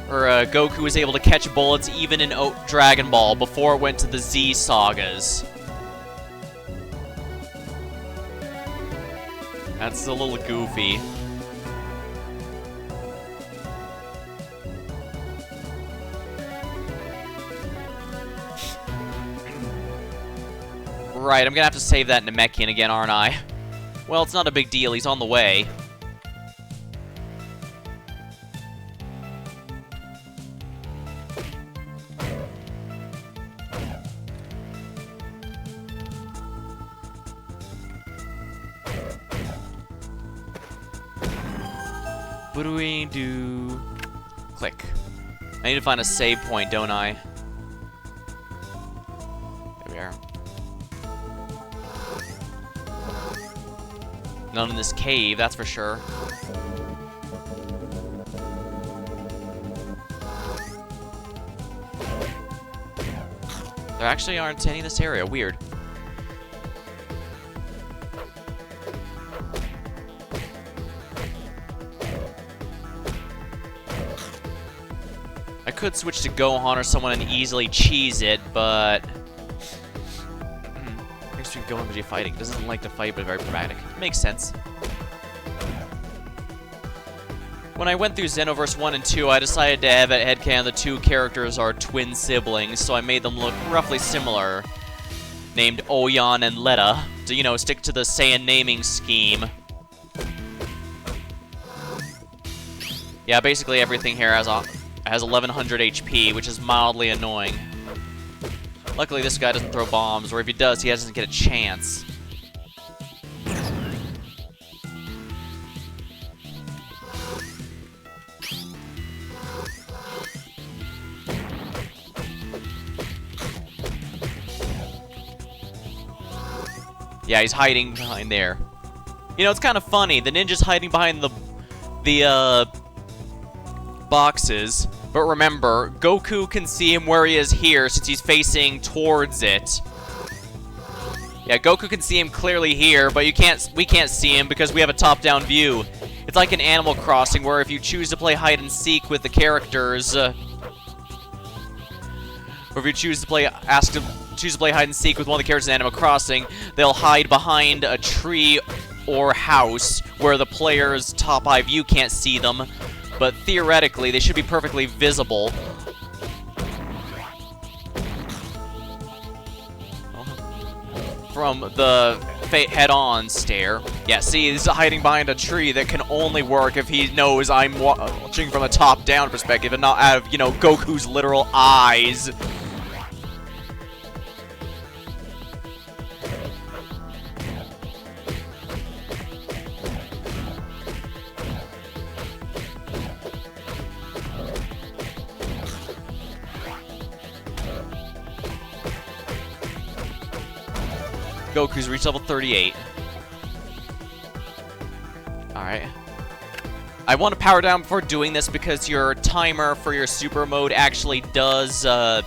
Goku was able to catch bullets even in Dragon Ball before it went to the Z sagas. That's a little goofy. Right, I'm gonna have to save that Namekian again, aren't I? Well, it's not a big deal, he's on the way. What do we do? Click. I need to find a save point, don't I? There we are. None in this cave, that's for sure. There actually aren't any in this area. Weird. I could switch to Gohan or someone and easily cheese it, but... Next week, Gohan Vegeta fighting. Doesn't like to fight, but very pragmatic. Makes sense. When I went through Xenoverse 1 and 2, I decided to have at headcanon the two characters are twin siblings, so I made them look roughly similar. Named Oyan and Letta, to, you know, stick to the Saiyan naming scheme. Yeah, basically everything here has 1100 HP, which is mildly annoying. Luckily, this guy doesn't throw bombs, or if he does, he doesn't get a chance. Yeah, he's hiding behind there. You know, it's kind of funny. The ninja's hiding behind the boxes. But remember, Goku can see him where he is here since he's facing towards it. Yeah, Goku can see him clearly here, but we can't see him because we have a top-down view. It's like in Animal Crossing where if you choose to play hide and seek with the characters, or if you choose to play hide and seek with one of the characters in Animal Crossing, they'll hide behind a tree or house where the player's top eye view can't see them, but theoretically they should be perfectly visible. From the head-on stare. Yeah, see, he's hiding behind a tree that can only work if he knows I'm watching from a top-down perspective and not out of, you know, Goku's literal eyes. Goku's reached level 38. Alright. I want to power down before doing this because your timer for your super mode actually does, it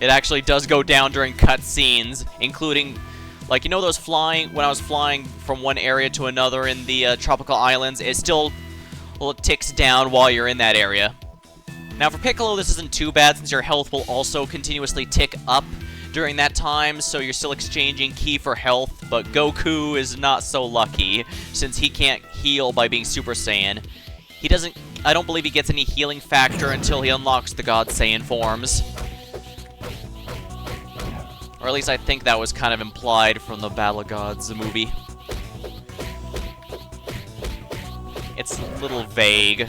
actually does go down during cutscenes, including, like, you know those when I was flying from one area to another in the tropical islands, it still, well, it ticks down while you're in that area. Now for Piccolo, this isn't too bad since your health will also continuously tick up during that time, so you're still exchanging ki for health, but Goku is not so lucky, since he can't heal by being Super Saiyan. I don't believe he gets any healing factor until he unlocks the God Saiyan forms. Or at least I think that was kind of implied from the Battle of Gods movie. It's a little vague.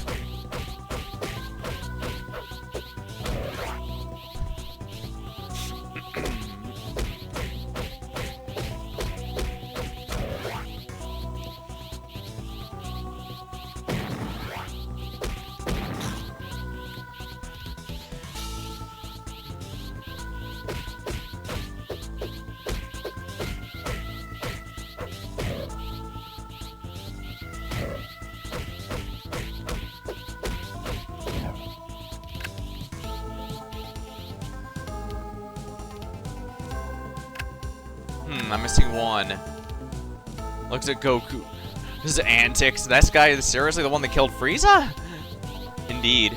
I'm missing one. Looks at Goku. His antics. This guy is seriously the one that killed Frieza? Indeed.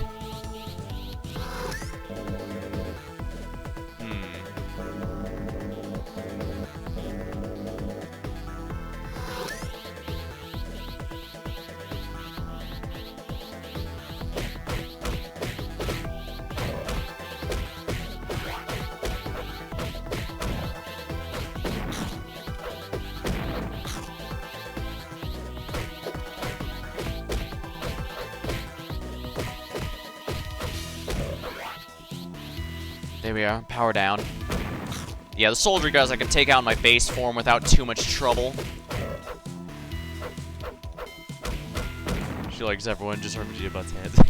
There we are, power down. Yeah, the soldier guys I can take out in my base form without too much trouble. She likes everyone, just her Vegeta butts heads.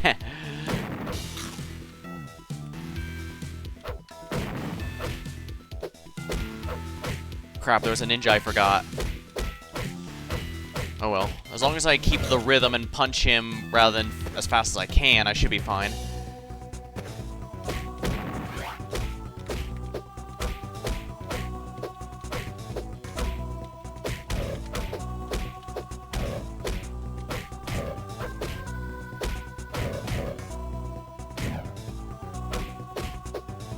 Crap, there was a ninja I forgot. Oh well. As long as I keep the rhythm and punch him rather than as fast as I can, I should be fine.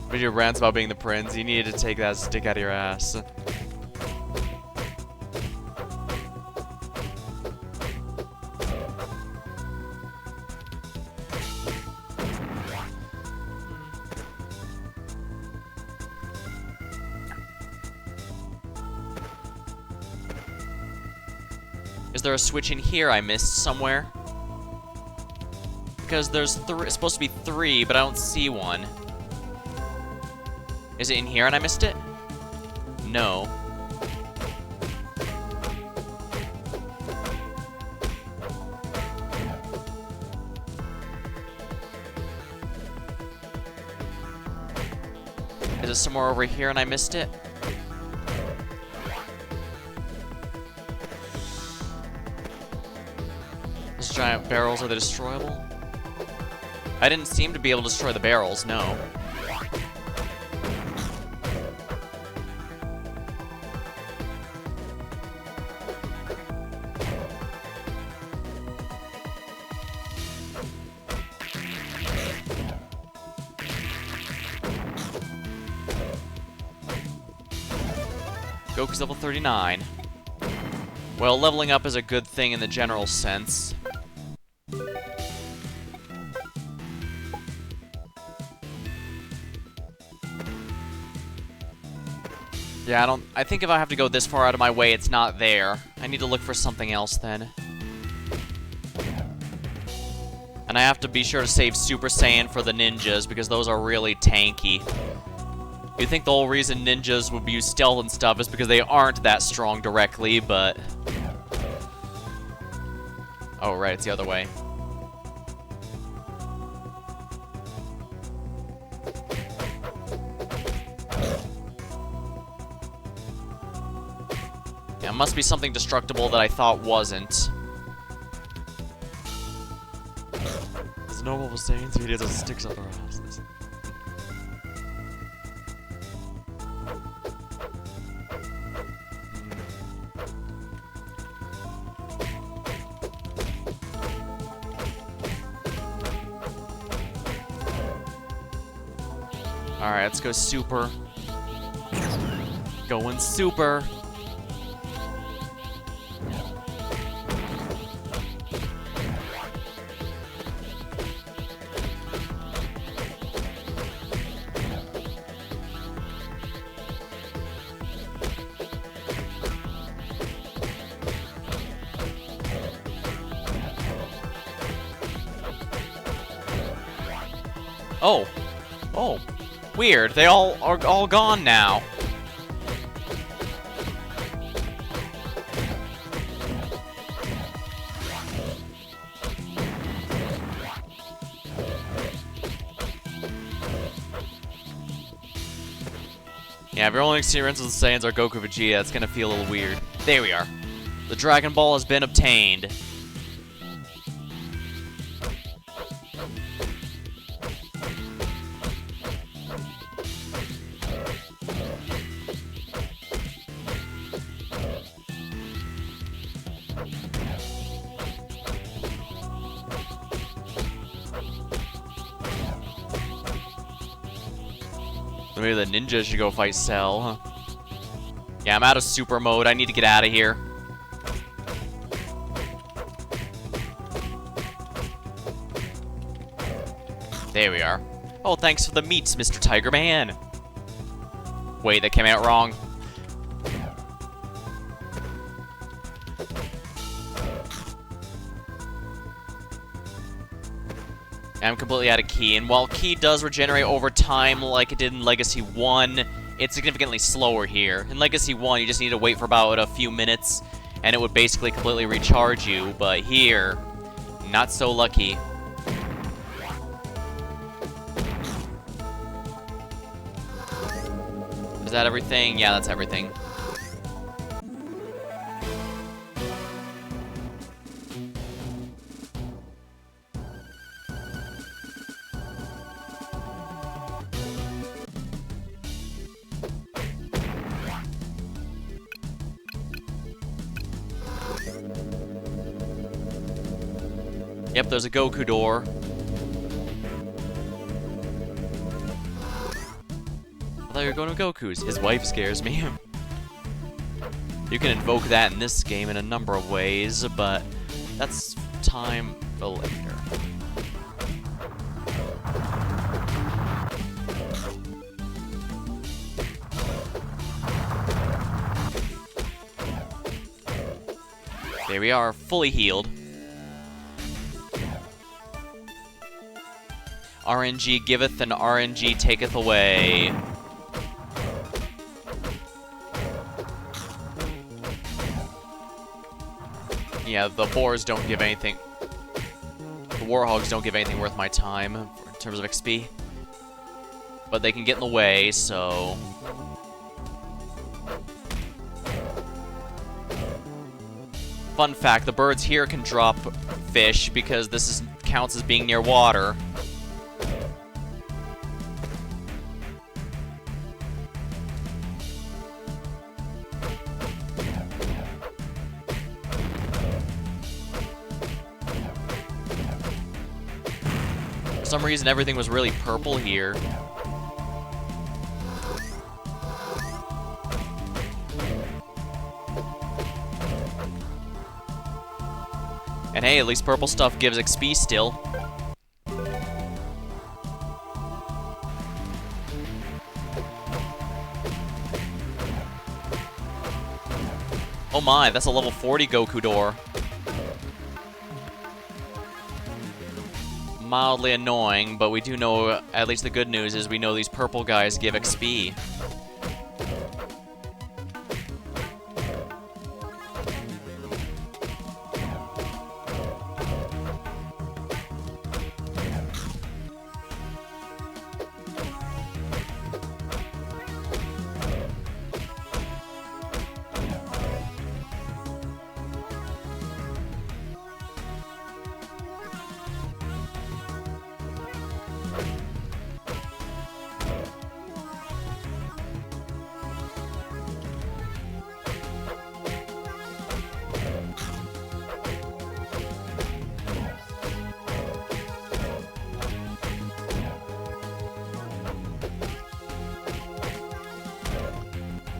But your rants about being the prince, you needed to take that stick out of your ass. Is there a switch in here I missed somewhere? Because there's it's supposed to be 3, but I don't see one. Is it in here and I missed it? No. Is it somewhere over here and I missed it? These giant barrels, are they destroyable? I didn't seem to be able to destroy the barrels, no. Goku's level 39. Well, leveling up is a good thing in the general sense. Yeah, I think if I have to go this far out of my way, it's not there. I need to look for something else then. And I have to be sure to save Super Saiyan for the ninjas, because those are really tanky. You'd think the whole reason ninjas would use stealth and stuff is because they aren't that strong directly, but... Oh, right, it's the other way. Yeah, it must be something destructible that I thought wasn't. It's normal for Saiyans who doesn't sticks up their asses. Alright, let's go super. Going super. Oh. Oh. Weird. They all are all gone now. Yeah, if your only experience with the Saiyans are Goku Vegeta, it's gonna feel a little weird. There we are. The Dragon Ball has been obtained. Maybe the ninja should go fight Cell, huh? Yeah, I'm out of super mode. I need to get out of here. There we are. Oh, thanks for the meats, Mr. Tiger Man. Wait, that came out wrong. I'm completely out of Ki, and while Ki does regenerate over time like it did in Legacy 1, it's significantly slower here. In Legacy 1, you just need to wait for about a few minutes, and it would basically completely recharge you, but here, not so lucky. Is that everything? Yeah, that's everything. Yep, there's a Goku door. I thought you were going to Goku's. His wife scares me. You can invoke that in this game in a number of ways, but that's time for later. There we are, fully healed. RNG giveth and RNG taketh away. Yeah, the boars don't give anything. The warhogs don't give anything worth my time in terms of XP. But they can get in the way, so... Fun fact, the birds here can drop fish because this counts as being near water. For some reason, everything was really purple here. And hey, at least purple stuff gives XP still. Oh my, that's a level 40 Goku door. Mildly annoying, but we do know, at least the good news is we know these purple guys give XP.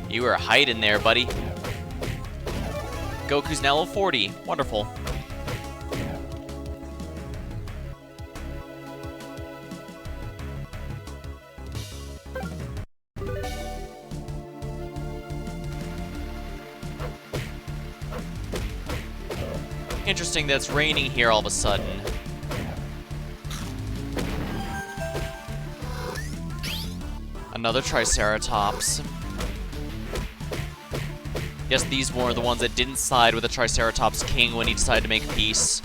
You were hiding there, buddy. Goku's now level 40. Wonderful. Interesting that it's raining here all of a sudden. Another Triceratops. Guess these were the ones that didn't side with the Triceratops King when he decided to make peace.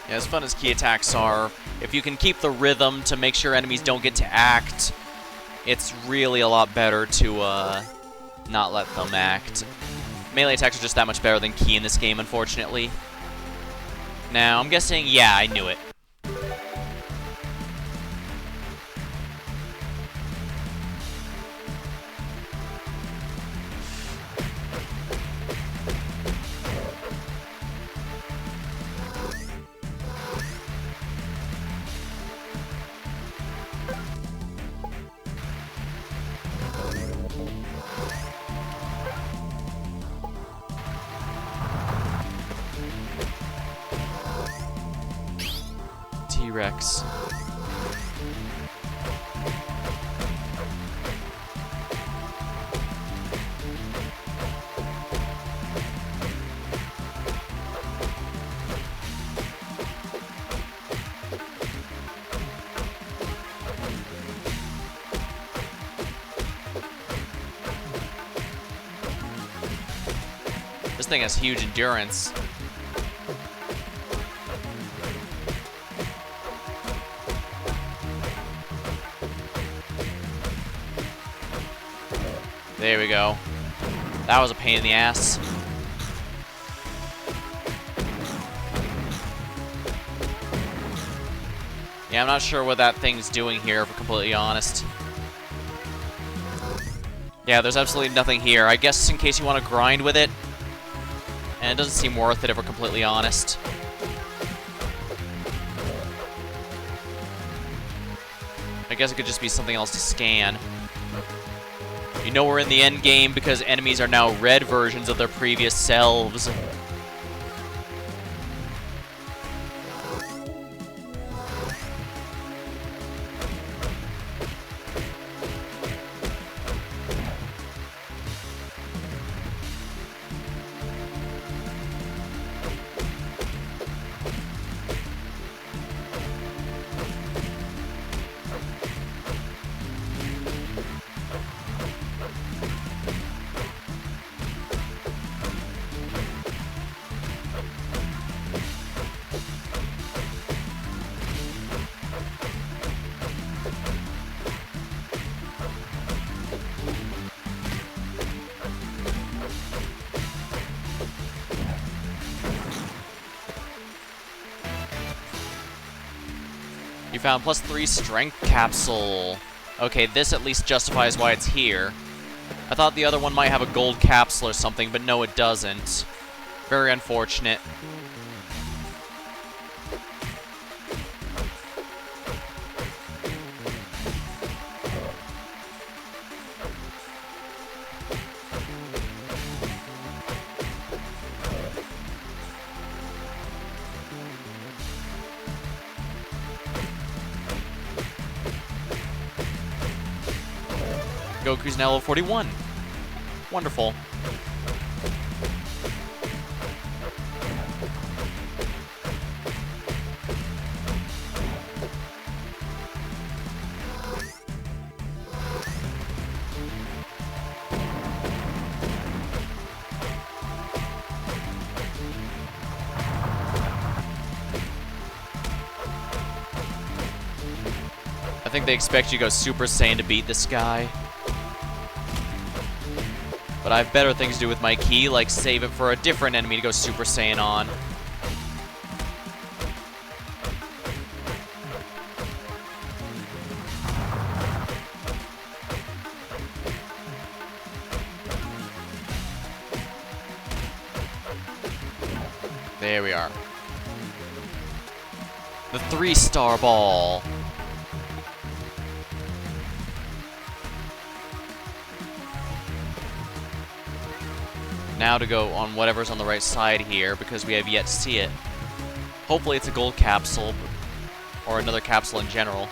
Yeah, as fun as key attacks are, if you can keep the rhythm to make sure enemies don't get to act, it's really a lot better to not let them act. Melee attacks are just that much better than key in this game, unfortunately. Now, I'm guessing, yeah, I knew it. T-Rex. This thing has huge endurance. There we go. That was a pain in the ass. Yeah, I'm not sure what that thing's doing here, if we're completely honest. Yeah, there's absolutely nothing here. I guess in case you want to grind with it. And it doesn't seem worth it if we're completely honest. I guess it could just be something else to scan. You know we're in the end game because enemies are now red versions of their previous selves. You found +3 strength capsule. Okay, this at least justifies why it's here. I thought the other one might have a gold capsule or something, but no, it doesn't. Very unfortunate. Goku's now level 41. Wonderful. I think they expect you to go Super Saiyan to beat this guy. But I have better things to do with my ki, like save it for a different enemy to go Super Saiyan on. There we are. The 3-star ball. Now to go on whatever's on the right side here, because we have yet to see it. Hopefully it's a gold capsule, or another capsule in general.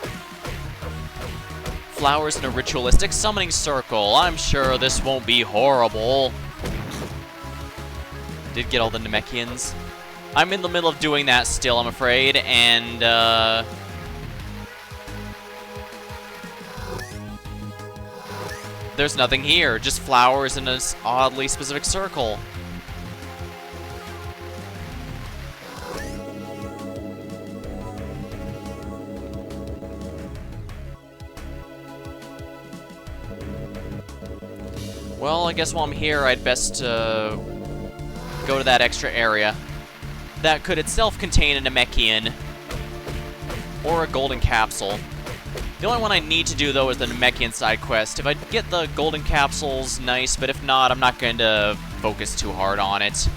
Flowers in a ritualistic summoning circle. I'm sure this won't be horrible. Did get all the Namekians. I'm in the middle of doing that still, I'm afraid, and there's nothing here, just flowers in an oddly specific circle. Well, I guess while I'm here, I'd best go to that extra area. That could itself contain a Namekian or a golden capsule. The only one I need to do, though, is the Namekian side quest. If I get the golden capsules, nice, but if not, I'm not going to focus too hard on it.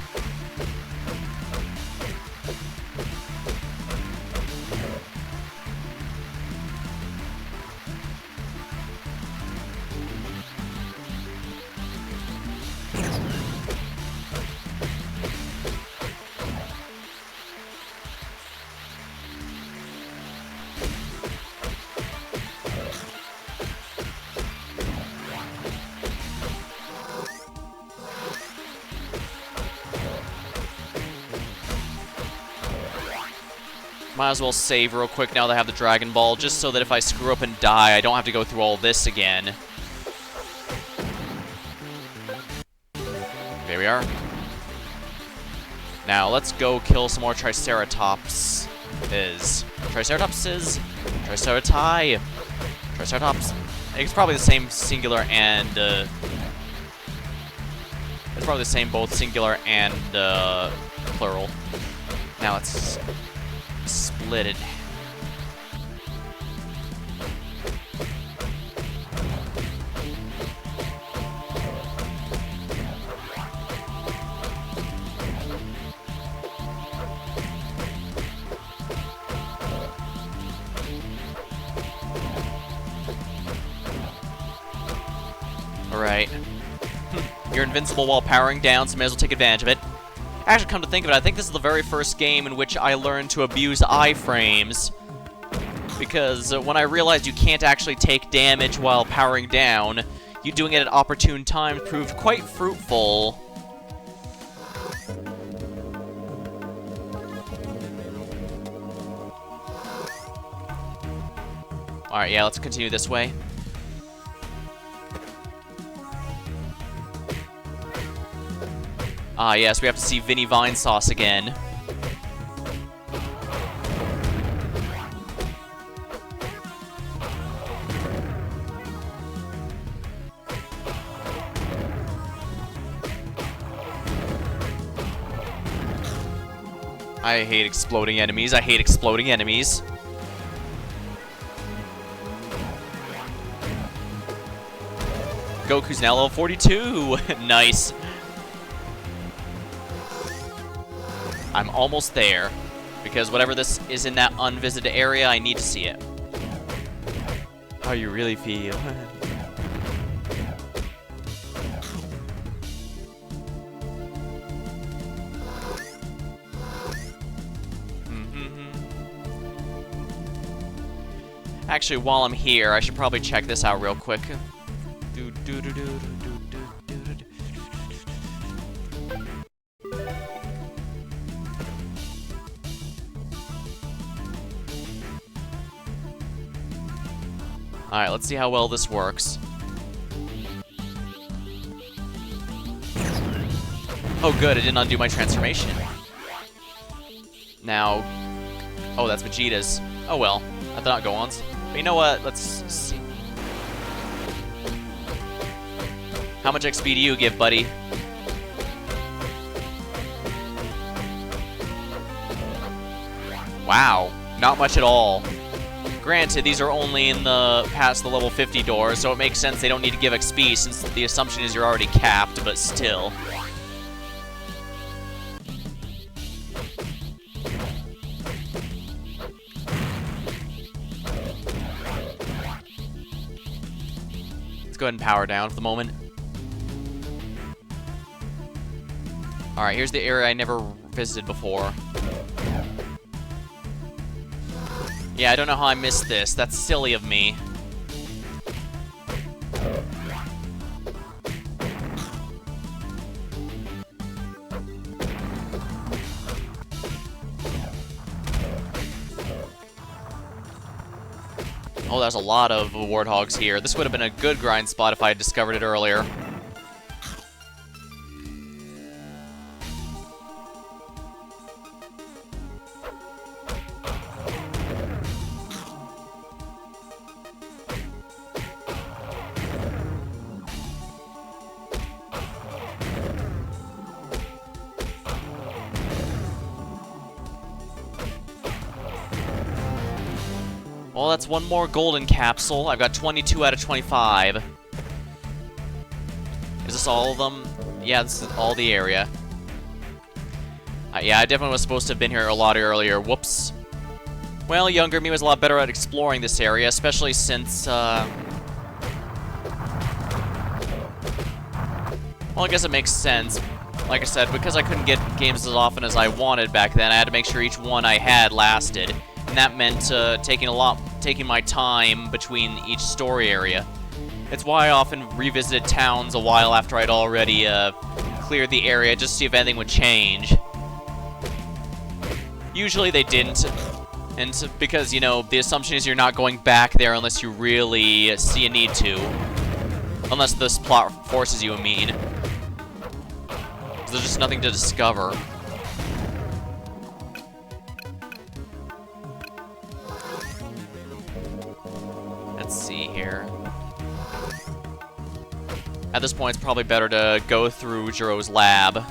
Might as well save real quick now that I have the Dragon Ball, just so that if I screw up and die, I don't have to go through all this again. There we are. Now, let's go kill some more Triceratopses. Triceratops. I think it's probably the same singular and It's probably the same, both singular and plural. Now it's split it. Alright. You're invincible while powering down, so may as well take advantage of it. Actually, come to think of it, I think this is the very first game in which I learned to abuse iframes. Because when I realized you can't actually take damage while powering down, you doing it at opportune times proved quite fruitful. Alright, yeah, let's continue this way. Ah, yes, we have to see Vinny Vinesauce again. I hate exploding enemies. I hate exploding enemies. Goku's now level 42. Nice. I'm almost there, because whatever this is in that unvisited area, I need to see it. How you really feel. Actually, while I'm here, I should probably check this out real quick. Alright, let's see how well this works. Oh good, I didn't undo my transformation. Now... Oh, that's Vegeta's. Oh well, I thought Gohan's. But you know what, let's see. How much XP do you give, buddy? Wow, not much at all. Granted, these are only in the past the level 50 doors, so it makes sense they don't need to give XP since the assumption is you're already capped, but still. Let's go ahead and power down for the moment. Alright, here's the area I never visited before. Yeah, I don't know how I missed this. That's silly of me. Oh, there's a lot of warthogs here. This would have been a good grind spot if I had discovered it earlier. Well, that's one more golden capsule. I've got 22 out of 25. Is this all of them? Yeah, this is all the area. Yeah, I definitely was supposed to have been here a lot earlier. Whoops. Well, younger me was a lot better at exploring this area, especially since, well, I guess it makes sense. Like I said, because I couldn't get games as often as I wanted back then, I had to make sure each one I had lasted. And that meant taking my time between each story area. It's why I often revisited towns a while after I'd already cleared the area just to see if anything would change. Usually they didn't, and because, you know, the assumption is you're not going back there unless you really see a need to. Unless this plot forces you, I mean. There's just nothing to discover. Let's see here. At this point, it's probably better to go through Jiro's lab.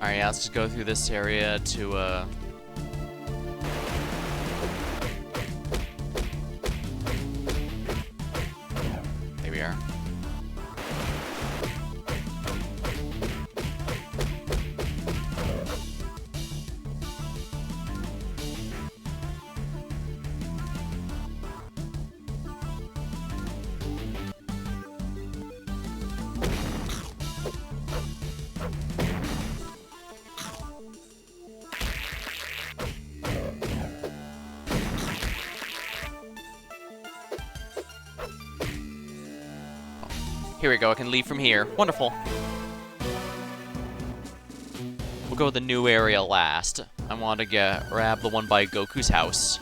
Alright, yeah, let's just go through this area to, there we are. Here we go, I can leave from here. Wonderful. We'll go to the new area last. I want to grab the one by Goku's house.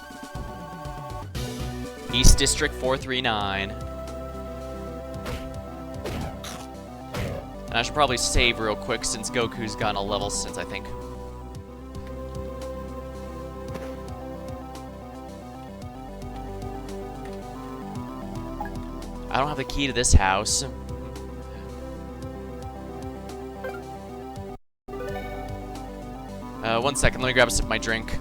East District 439. And I should probably save real quick since Goku's gotten a level since, I think. I don't have the key to this house. One second, let me grab a sip of my drink.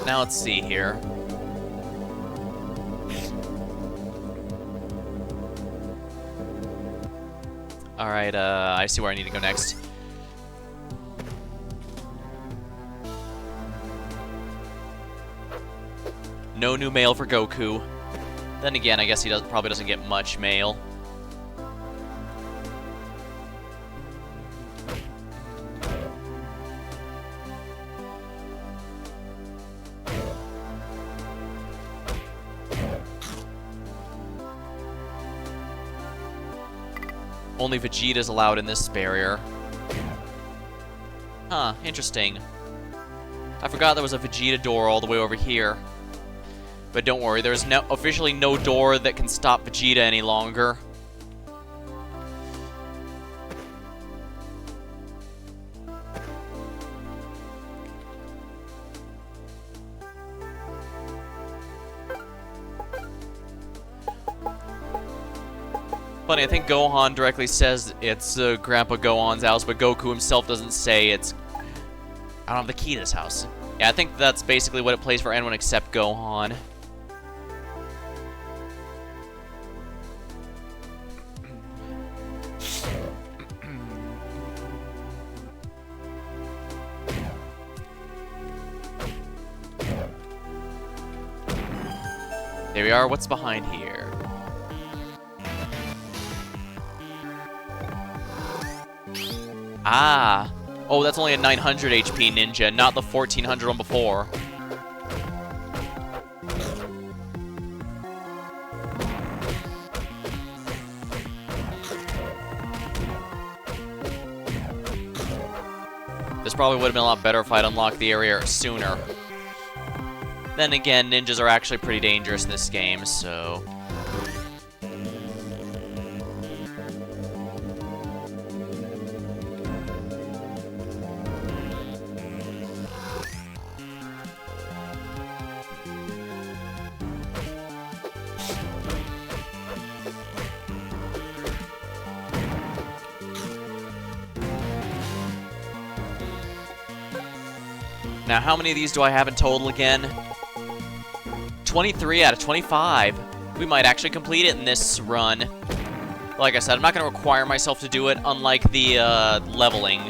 Now let's see here. Alright, I see where I need to go next. No new mail for Goku. Then again, I guess he probably doesn't get much mail. Only Vegeta's allowed in this barrier. Huh, interesting. I forgot there was a Vegeta door all the way over here. But don't worry, there's officially no door that can stop Vegeta any longer. Funny, I think Gohan directly says it's Grandpa Gohan's house, but Goku himself doesn't say it's... I don't have the key to this house. Yeah, I think that's basically what it plays for anyone except Gohan. There we are, what's behind here? Ah! Oh, that's only a 900 HP ninja, not the 1400 one before. This probably would have been a lot better if I'd unlocked the area sooner. Then again, ninjas are actually pretty dangerous in this game, so... Now, how many of these do I have in total again? 23 out of 25. We might actually complete it in this run. Like I said, I'm not going to require myself to do it, unlike the leveling.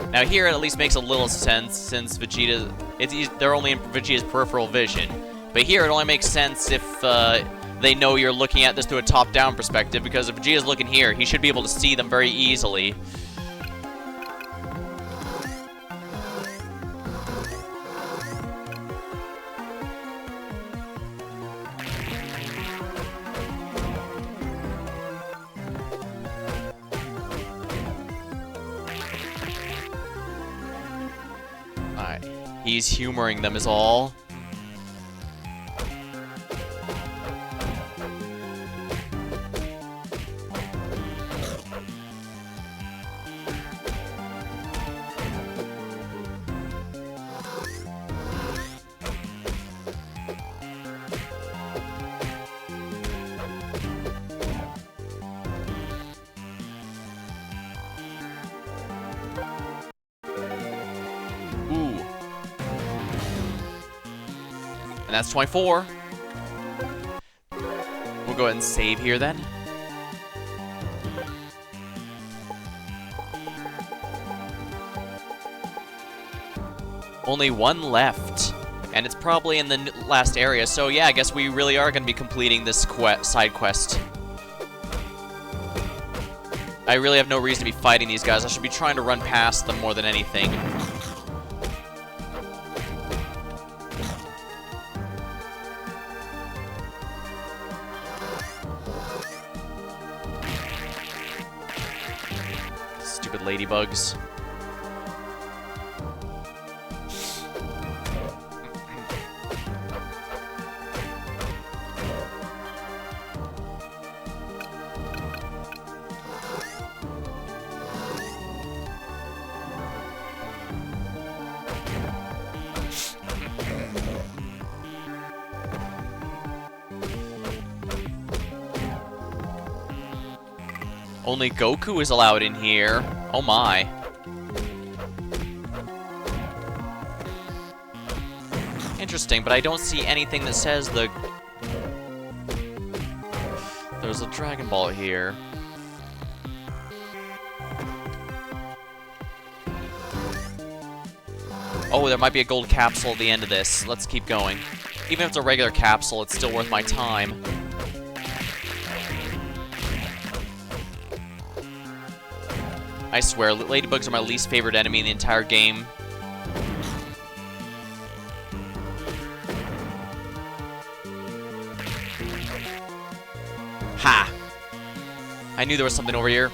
Now here it at least makes a little sense, since Vegeta, they're only in Vegeta's peripheral vision. But here it only makes sense if they know you're looking at this through a top-down perspective, because if Vegeta's looking here, he should be able to see them very easily. Alright, he's humoring them is all. And that's 24. We'll go ahead and save here then. Only one left. And it's probably in the last area. So yeah, I guess we really are going to be completing this side quest. I really have no reason to be fighting these guys. I should be trying to run past them more than anything. Stupid ladybugs. Only Goku is allowed in here. Oh my. Interesting, but I don't see anything that says there's a Dragon Ball here. Oh, there might be a gold capsule at the end of this. Let's keep going. Even if it's a regular capsule, it's still worth my time. I swear, ladybugs are my least favorite enemy in the entire game. Ha! I knew there was something over here.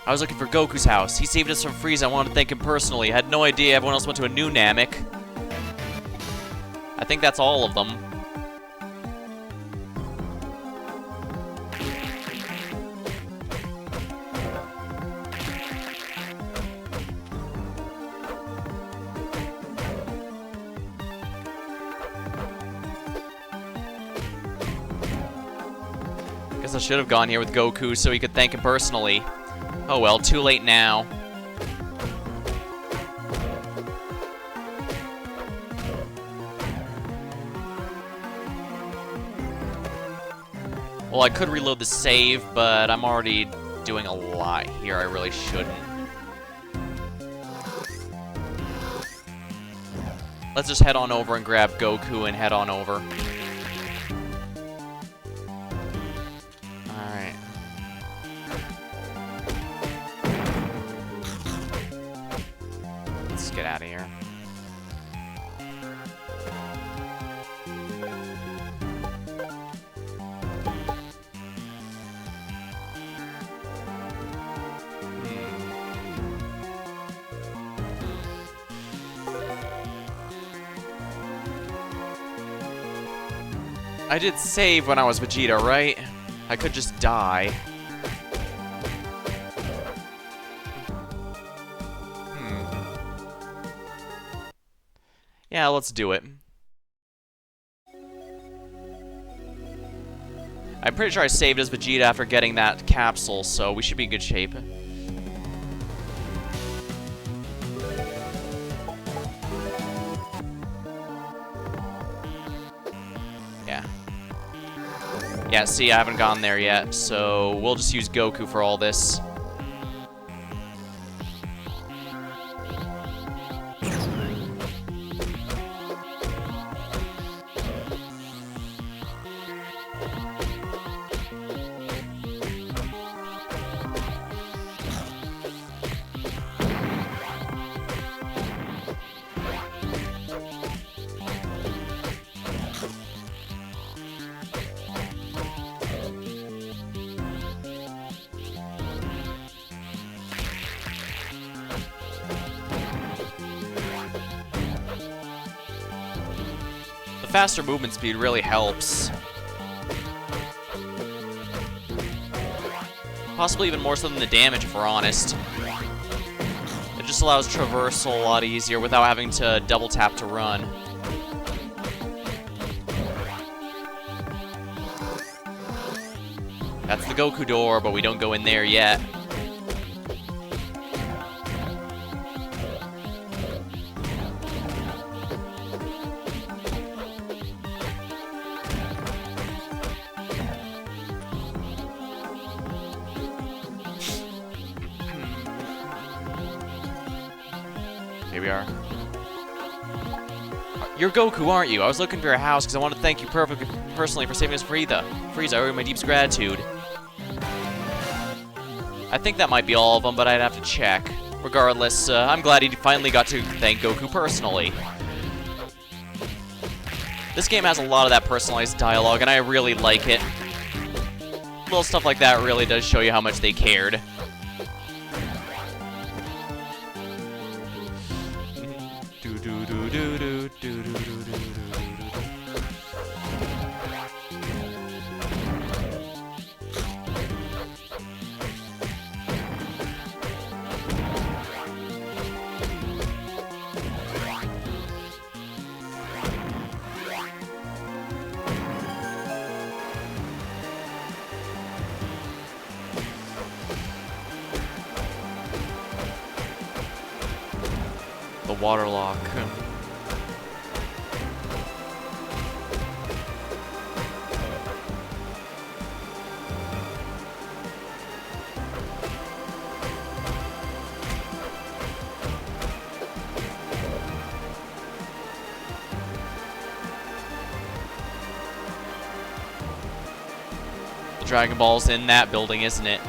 I was looking for Goku's house. He saved us from Frieza. I wanted to thank him personally. I had no idea everyone else went to a new Namek. I think that's all of them. Guess I should have gone here with Goku so he could thank him personally. Oh well, too late now. Well, I could reload the save, but I'm already doing a lot here. I really shouldn't. Let's just head on over and grab Goku and head on over. Alright. Let's get out of here. I did save when I was Vegeta, right? I could just die. Yeah, let's do it. I'm pretty sure I saved as Vegeta after getting that capsule, so we should be in good shape. Yeah. Yeah, see, I haven't gone there yet, so we'll just use Goku for all this. The faster movement speed really helps. Possibly even more so than the damage, if we're honest. It just allows traversal a lot easier without having to double tap to run. That's the Goku door, but we don't go in there yet. Here we are. You're Goku, aren't you? I was looking for your house because I want to thank you personally for saving us Frieza. Frieza, I owe you my deepest gratitude. I think that might be all of them, but I'd have to check. Regardless, I'm glad he finally got to thank Goku personally. This game has a lot of that personalized dialogue, and I really like it. Little stuff like that really does show you how much they cared. The water lock. The Dragon Ball's in that building, isn't it?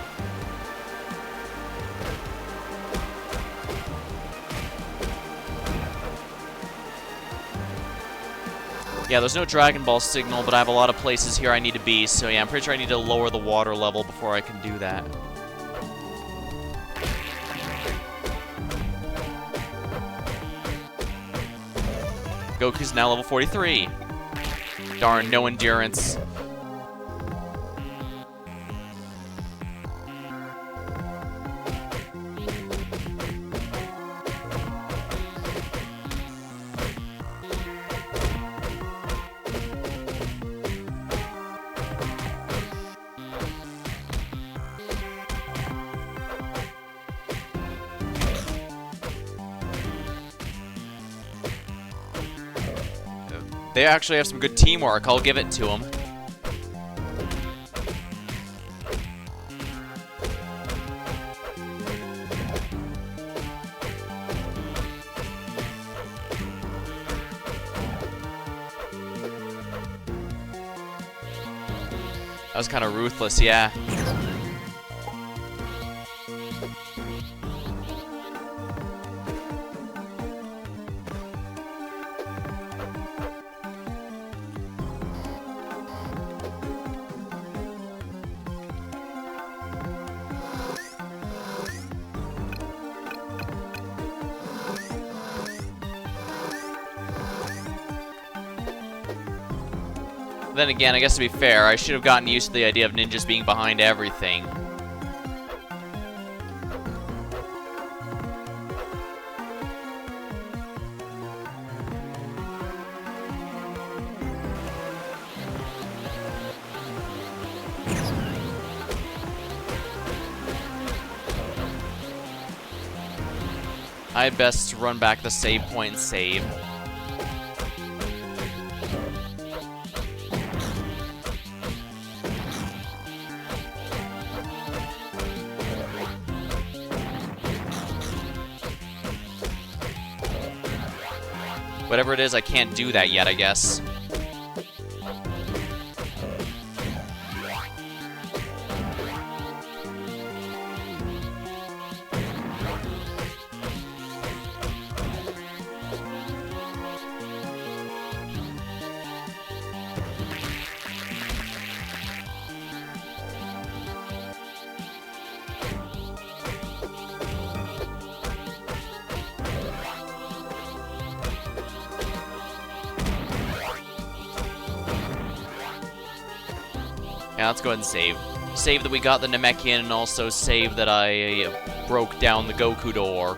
Yeah, there's no Dragon Ball signal, but I have a lot of places here I need to be, so yeah, I'm pretty sure I need to lower the water level before I can do that. Goku's now level 43. Darn, no endurance. They actually have some good teamwork, I'll give it to them. That was kind of ruthless, yeah. Then again, I guess to be fair, I should have gotten used to the idea of ninjas being behind everything. I best run back the save point and save. Whatever it is, I can't do that yet, I guess. Yeah, let's go ahead and save. Save that we got the Namekian, and also save that I broke down the Goku door.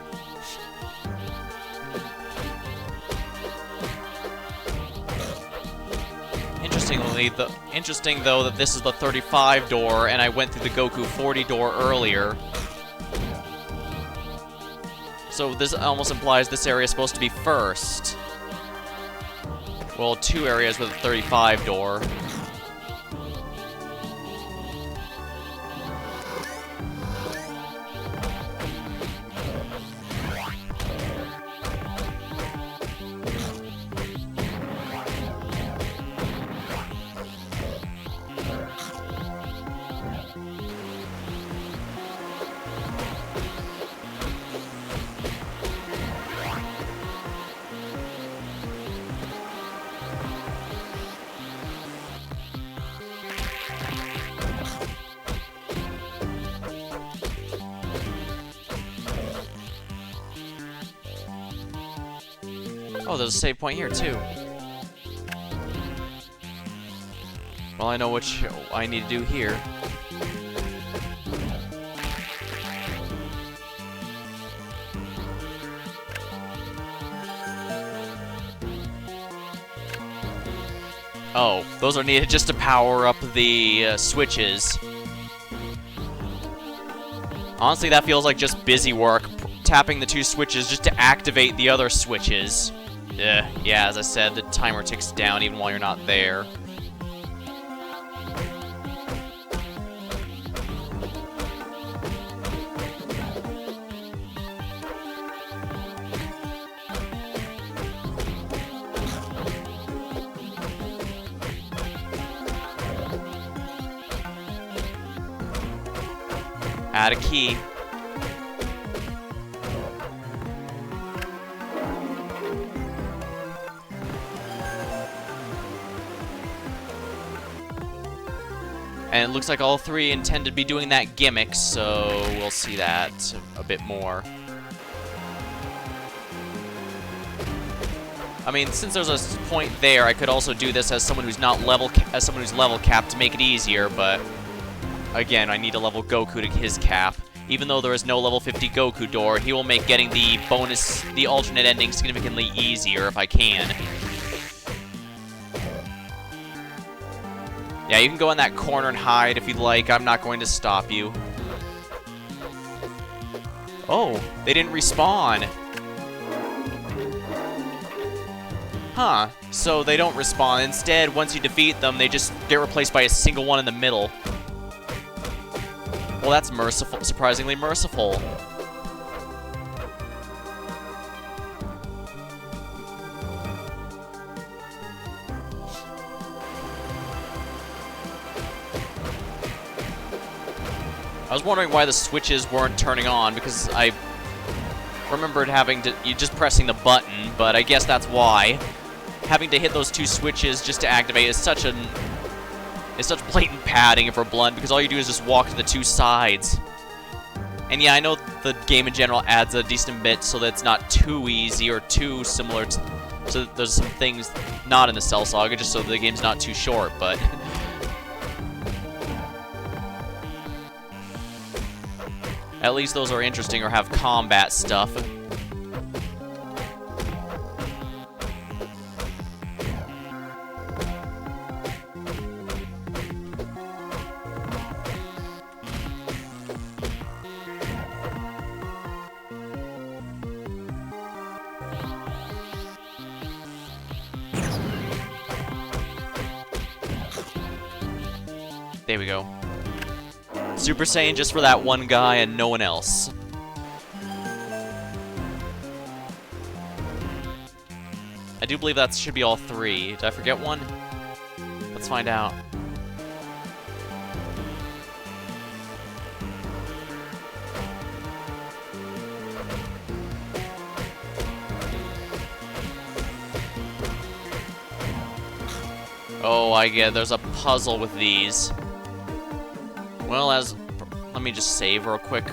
Interesting though that this is the 35 door, and I went through the Goku 40 door earlier. So this almost implies this area is supposed to be first. Well, 2 areas with a 35 door. Oh, there's a save point here, too. Well, I know what I need to do here. Oh, those are needed just to power up the switches. Honestly, that feels like just busy work, tapping the 2 switches just to activate the other switches. Yeah, as I said, the timer ticks down even while you're not there. Add a key. And it looks like all 3 intend to be doing that gimmick, so we'll see that a bit more. I mean, since there's a point there, I could also do this as someone who's not level capped to make it easier, but again, I need to level Goku to his cap. Even though there is no level 50 Goku door, he will make getting the alternate ending significantly easier if I can. Yeah, you can go in that corner and hide if you'd like. I'm not going to stop you. Oh, they didn't respawn. Huh, so they don't respawn. Instead, once you defeat them, they just get replaced by a single one in the middle. Well, that's merciful, surprisingly merciful. I was wondering why the switches weren't turning on, because I remembered you just pressing the button, but I guess that's why. Having to hit those 2 switches just to activate is such blatant padding, if we're blunt, because all you do is just walk to the 2 sides. And yeah, I know the game in general adds a decent bit so that it's not too easy or too similar to, so there's some things not in the Cell Saga, just so the game's not too short, but at least those are interesting or have combat stuff. There we go. Super Saiyan just for that one guy and no one else. I do believe that should be all 3. Did I forget one? Let's find out. Oh, I get it. There's a puzzle with these. Well, let me just save real quick.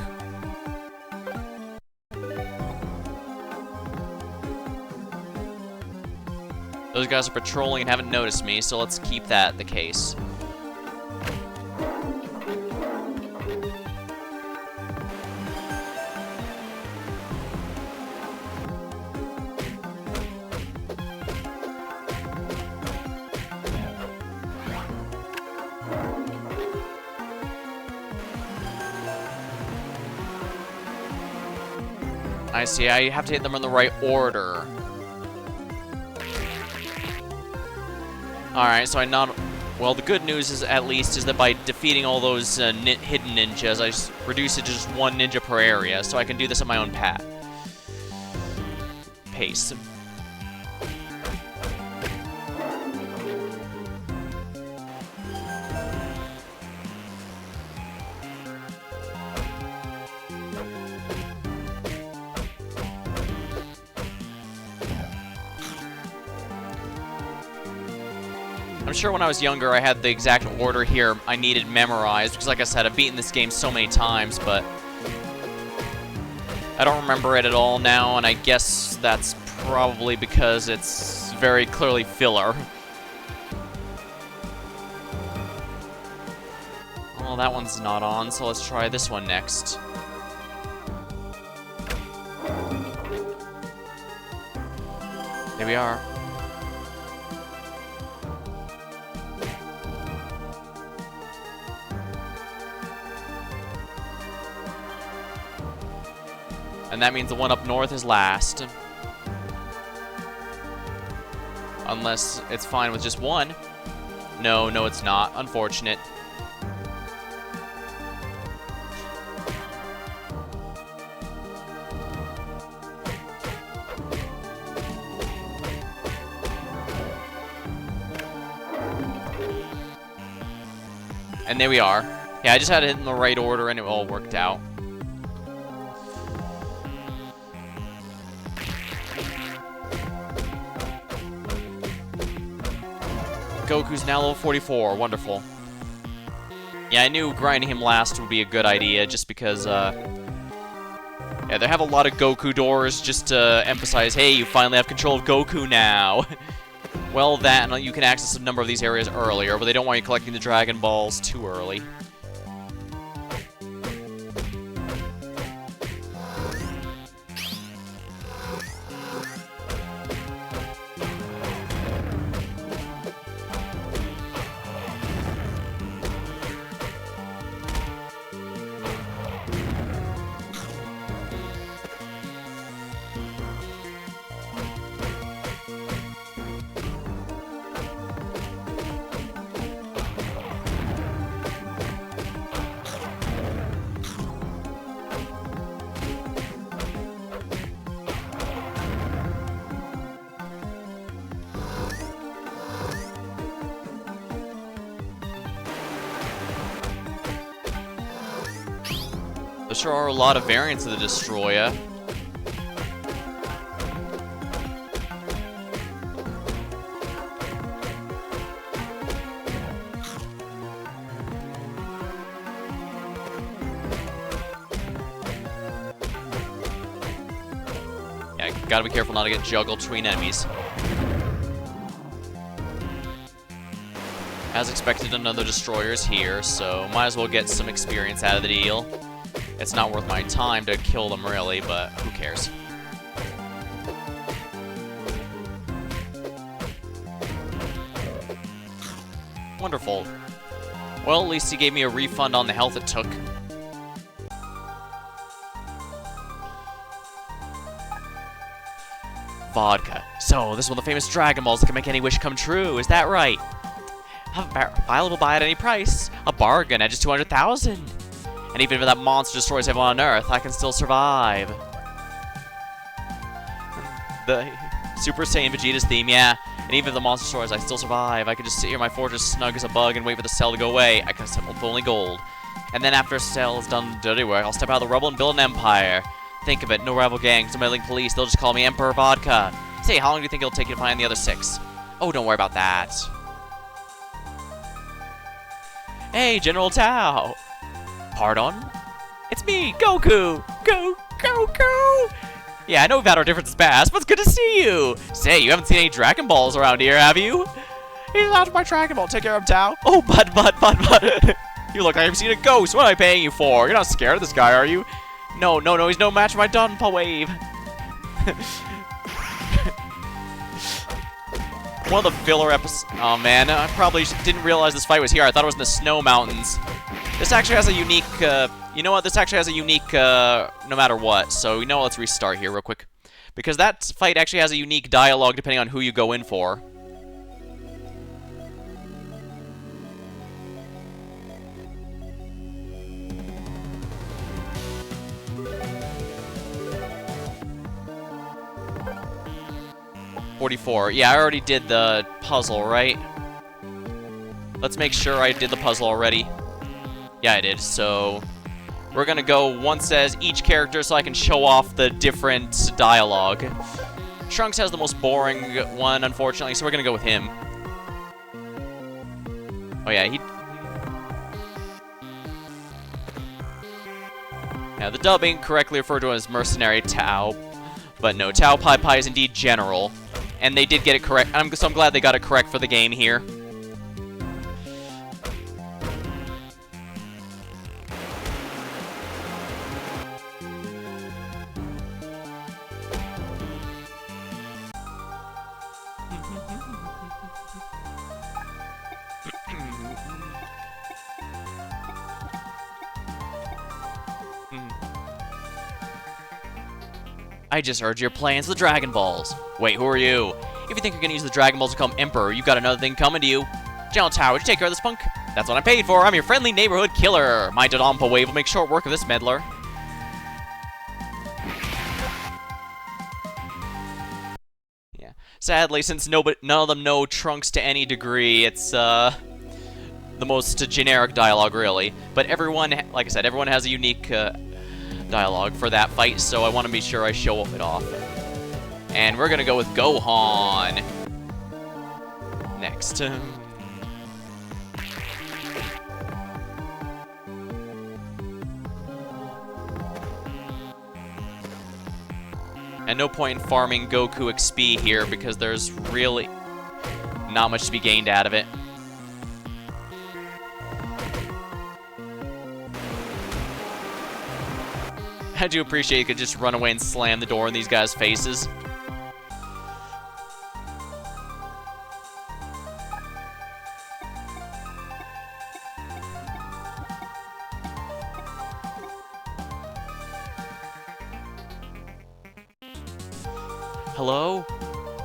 Those guys are patrolling and haven't noticed me, so let's keep that the case. I see, I have to hit them in the right order. Alright, so well, the good news is, at least, is that by defeating all those hidden ninjas, I just reduce it to just 1 ninja per area, so I can do this at my own pace. I'm sure when I was younger, I had the exact order here I needed memorized, because like I said, I've beaten this game so many times, but I don't remember it at all now, and I guess that's probably because it's very clearly filler. Well, that one's not on, so let's try this one next. There we are. And that means the one up north is last. Unless it's fine with just 1. No, it's not. Unfortunate. And there we are. Yeah, I just had it in the right order and it all worked out. Goku's now level 44. Wonderful. Yeah, I knew grinding him last would be a good idea, just because, yeah, they have a lot of Goku doors just to emphasize, hey, you finally have control of Goku now. Well, that, and you can access a number of these areas earlier, but they don't want you collecting the Dragon Balls too early. There sure are a lot of variants of the Destroyer. Yeah, gotta be careful not to get juggled between enemies. As expected, another Destroyer is here, so might as well get some experience out of the deal. It's not worth my time to kill them, really, but who cares? Wonderful. Well, at least he gave me a refund on the health it took. Vodka. So, this is one of the famous Dragon Balls that can make any wish come true, is that right? Available buy at any price. A bargain at just 200,000. And even if that monster destroys everyone on Earth, I can still survive. Super Saiyan Vegeta's theme, yeah. And even if the monster soars, I still survive. I could just sit here in my fortress snug as a bug and wait for the cell to go away. I can settle with only gold. And then after a cell is done dirty work, I'll step out of the rubble and build an empire. Think of it, no rival gangs, no meddling police, they'll just call me Emperor Vodka. Say, how long do you think it'll take you to find the other 6? Oh, don't worry about that. Hey, General Tao. Pardon? It's me, Goku! Goku! Yeah, I know we've had our differences past, but it's good to see you! Say, you haven't seen any Dragon Balls around here, have you? He's out of my Dragon Ball, take care of him, Tao. Oh, but. You look like I've seen a ghost, what am I paying you for? You're not scared of this guy, are you? No, he's no match for my Dragonball wave. One of the filler episodes. Oh man, I probably didn't realize this fight was here. I thought it was in the snow mountains. This actually has a unique, you know what? This actually has a unique, no matter what. So, you know, let's restart here real quick. Because that fight actually has a unique dialogue depending on who you go in for. .44. Yeah, I already did the puzzle, right? Let's make sure I did the puzzle already. Yeah, I did. So, we're gonna go once as each character so I can show off the different dialogue. Trunks has the most boring one, unfortunately, so we're gonna go with him. Oh yeah, Now, the dubbing correctly referred to him as Mercenary Tao. But no, Tao Pai Pai is indeed General. And they did get it correct. So I'm glad they got it correct for the game here. I just heard your plans for the Dragon Balls. Wait, who are you? If you think you're gonna use the Dragon Balls to become Emperor, you've got another thing coming to you. General Tao, would you take care of this punk? That's what I'm paid for. I'm your friendly neighborhood killer. My Dragonball wave will make short work of this meddler. Yeah. Sadly, since none of them know Trunks to any degree, it's the most generic dialogue, really. But everyone, like I said, everyone has a unique dialogue for that fight, so I want to be sure I show it off. And we're gonna go with Gohan next. And no point in farming Goku XP here because there's really not much to be gained out of it. I do appreciate you could just run away and slam the door in these guys' faces. Hello?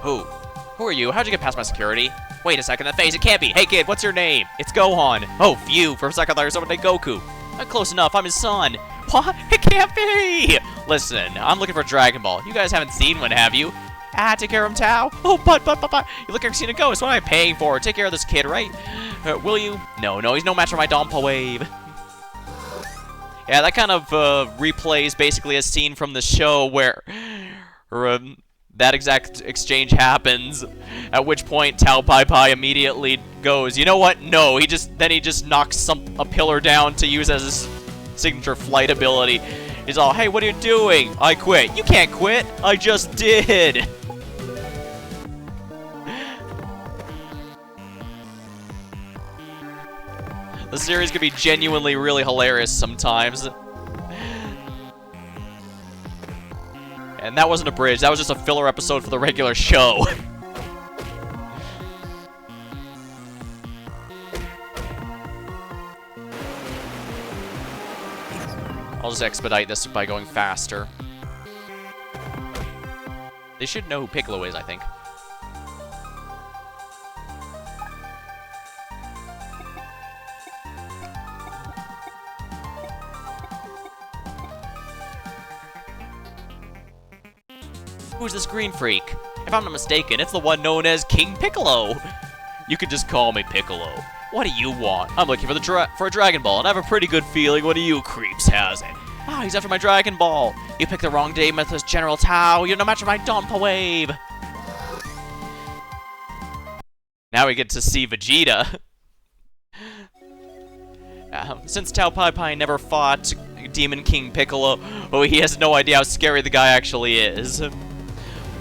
Who are you? How'd you get past my security? Wait a second, that face, it can't be! Hey kid, what's your name? It's Gohan! Oh, phew, for a second I thought you were someone named Goku. Not close enough, I'm his son! What? It can't be! Listen, I'm looking for Dragon Ball. You guys haven't seen one, have you? Ah, take care of him, Tao. Oh, but. You look like you've seen a ghost. What am I paying for? Take care of this kid, right? Will you? No, he's no match for my Dragonball wave. Yeah, that kind of replays basically a scene from the show where that exact exchange happens. At which point, Tao Pai Pai immediately goes, you know what? No, he just knocks a pillar down to use as his signature flight ability. He's all, hey, what are you doing? I quit. You can't quit. I just did. The series can be genuinely really hilarious sometimes. And that wasn't a bridge. That was just a filler episode for the regular show. I'll just expedite this by going faster. They should know who Piccolo is, I think. Who's this green freak? If I'm not mistaken, it's the one known as King Piccolo. You could just call me Piccolo. What do you want? I'm looking for a Dragon Ball, and I have a pretty good feeling one of you creeps has it. Ah, he's after my Dragon Ball. You picked the wrong day, Mythos General Tao. You're no match for my Donpa Wave. Now we get to see Vegeta. Since Tao Pai Pai never fought Demon King Piccolo, well, he has no idea how scary the guy actually is.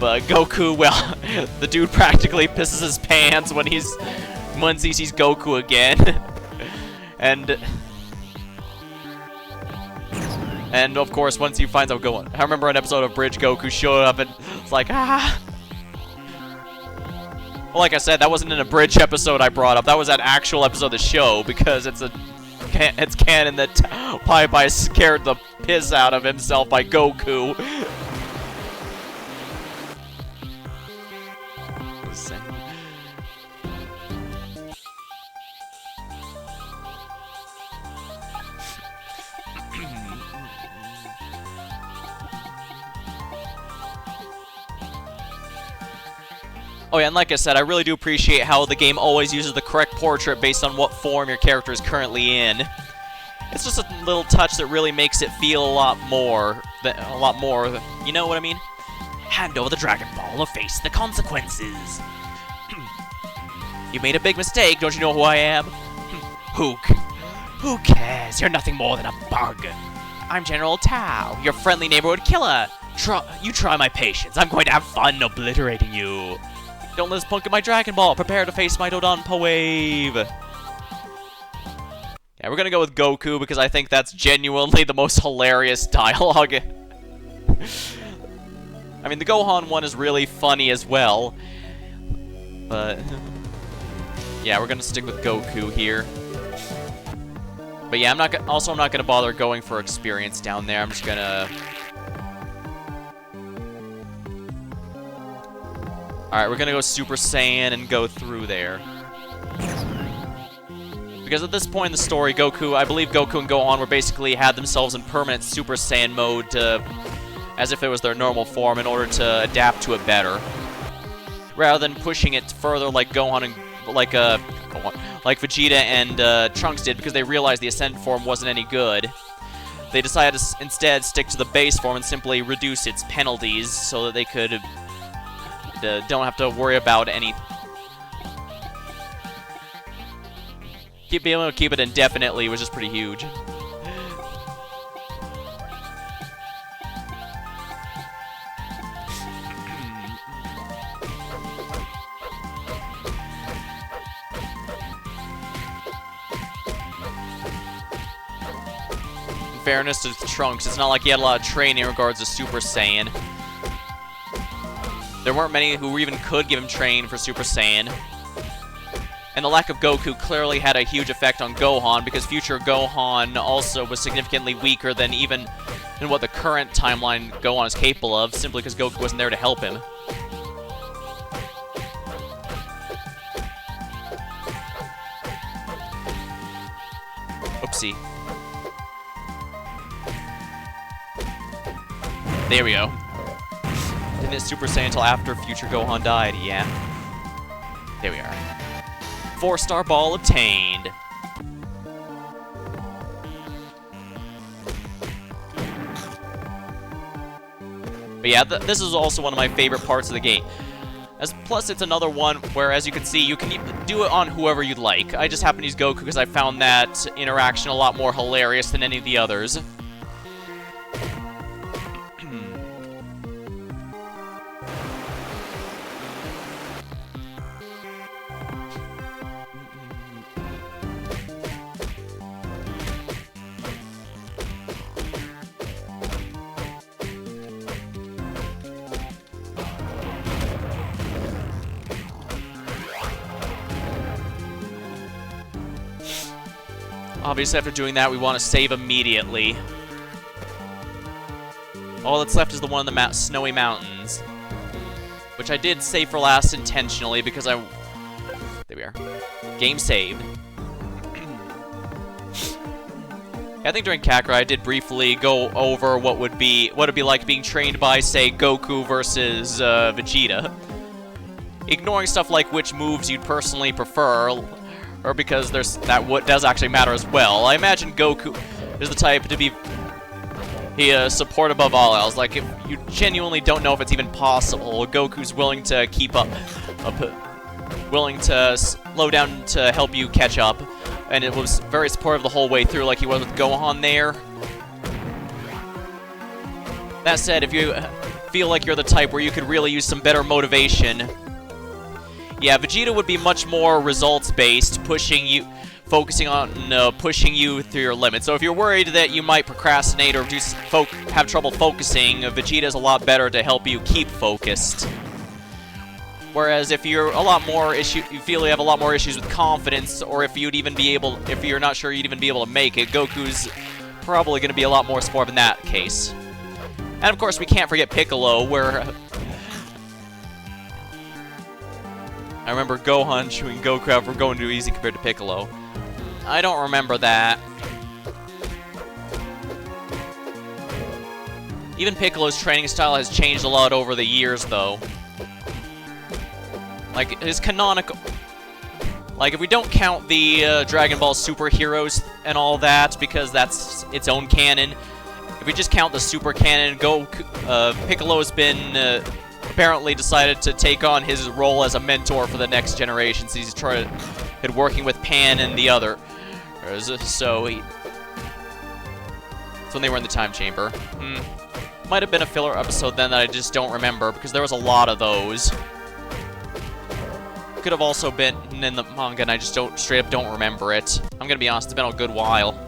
But Goku, well, the dude practically pisses his pants when he sees Goku again. and of course, once he finds out Goku, I remember an episode of Bridge, Goku showed up and it's like, ah. Well, like I said, that wasn't in a Bridge episode I brought up. That was an actual episode of the show because it's canon that Pai Pai scared the piss out of himself by Goku. Oh yeah, and like I said, I really do appreciate how the game always uses the correct portrait based on what form your character is currently in. It's just a little touch that really makes it feel a lot more, you know what I mean? Hand over the Dragon Ball or face the consequences. You made a big mistake, don't you know who I am? Who cares? You're nothing more than a bug. I'm General Tao, your friendly neighborhood killer. You try my patience. I'm going to have fun obliterating you. Don't let this punk get my Dragon Ball. Prepare to face my Donpa Wave. Yeah, we're gonna go with Goku because I think that's genuinely the most hilarious dialogue. I mean, the Gohan one is really funny as well. But yeah, we're gonna stick with Goku here. But yeah, I'm not gonna bother going for experience down there. I'm just gonna. Alright, we're gonna go Super Saiyan and go through there. Because at this point in the story, I believe Goku and Gohan were basically had themselves in permanent Super Saiyan mode as if it was their normal form in order to adapt to it better. Rather than pushing it further like like Vegeta and Trunks did because they realized the Ascended form wasn't any good. They decided to instead stick to the base form and simply reduce its penalties so that they could don't have to worry about any. Being able to keep it indefinitely was just pretty huge. In fairness to Trunks, it's not like he had a lot of training in regards to Super Saiyan. There weren't many who even could give him training for Super Saiyan. And the lack of Goku clearly had a huge effect on Gohan, because future Gohan also was significantly weaker than even in what the current timeline Gohan is capable of, simply because Goku wasn't there to help him. Oopsie. There we go. Didn't hit Super Saiyan until after future Gohan died, yeah. There we are. 4-star ball obtained. But yeah, this is also one of my favorite parts of the game. Plus, it's another one where, as you can see, you can do it on whoever you'd like. I just happen to use Goku because I found that interaction a lot more hilarious than any of the others. Obviously, after doing that, we want to save immediately. All that's left is the one in the snowy mountains, which I did save for last intentionally because there we are. Game saved. I think during Kakarot, I did briefly go over what it'd be like being trained by, say, Goku versus Vegeta. ignoring stuff like which moves you'd personally prefer, or because what does actually matter as well. I imagine Goku is the type to be support above all else. Like, if you genuinely don't know if it's even possible, Goku's willing to keep up, willing to slow down to help you catch up, and it was very supportive the whole way through, like he was with Gohan there. That said, if you feel like you're the type where you could really use some better motivation, yeah, Vegeta would be much more results-based, focusing on pushing you through your limits. So if you're worried that you might procrastinate or have trouble focusing, Vegeta's a lot better to help you keep focused. Whereas if you're you feel you have a lot more issues with confidence, or if you're not sure you'd even be able to make it, Goku's probably going to be a lot more supportive in that case. And of course, we can't forget Piccolo, where I remember Gohan chewing Goku out for going too easy compared to Piccolo. I don't remember that. Even Piccolo's training style has changed a lot over the years, though. Like, his canonical... Like, if we don't count the Dragon Ball superheroes and all that, because that's its own canon, if we just count the super canon, Piccolo's been apparently decided to take on his role as a mentor for the next generation, since he's been working with Pan and the other. So it's when they were in the time chamber. Might have been a filler episode then that I just don't remember, because there was a lot of those. Could have also been in the manga, and I just straight up don't remember it. I'm gonna be honest, it's been a good while.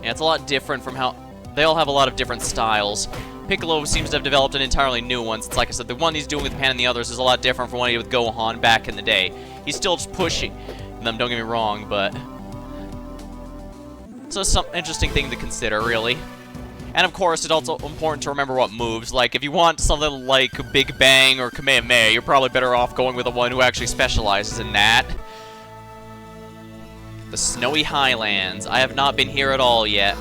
Yeah, it's a lot different from how... They all have a lot of different styles. Piccolo seems to have developed an entirely new one. It's like I said, the one he's doing with Pan and the others is a lot different from what he did with Gohan back in the day. He's still just pushing them, don't get me wrong, but... So it's some interesting thing to consider, really. And of course, it's also important to remember what moves. Like, if you want something like Big Bang or Kamehameha, you're probably better off going with the one who actually specializes in that. The Snowy Highlands. I have not been here at all yet.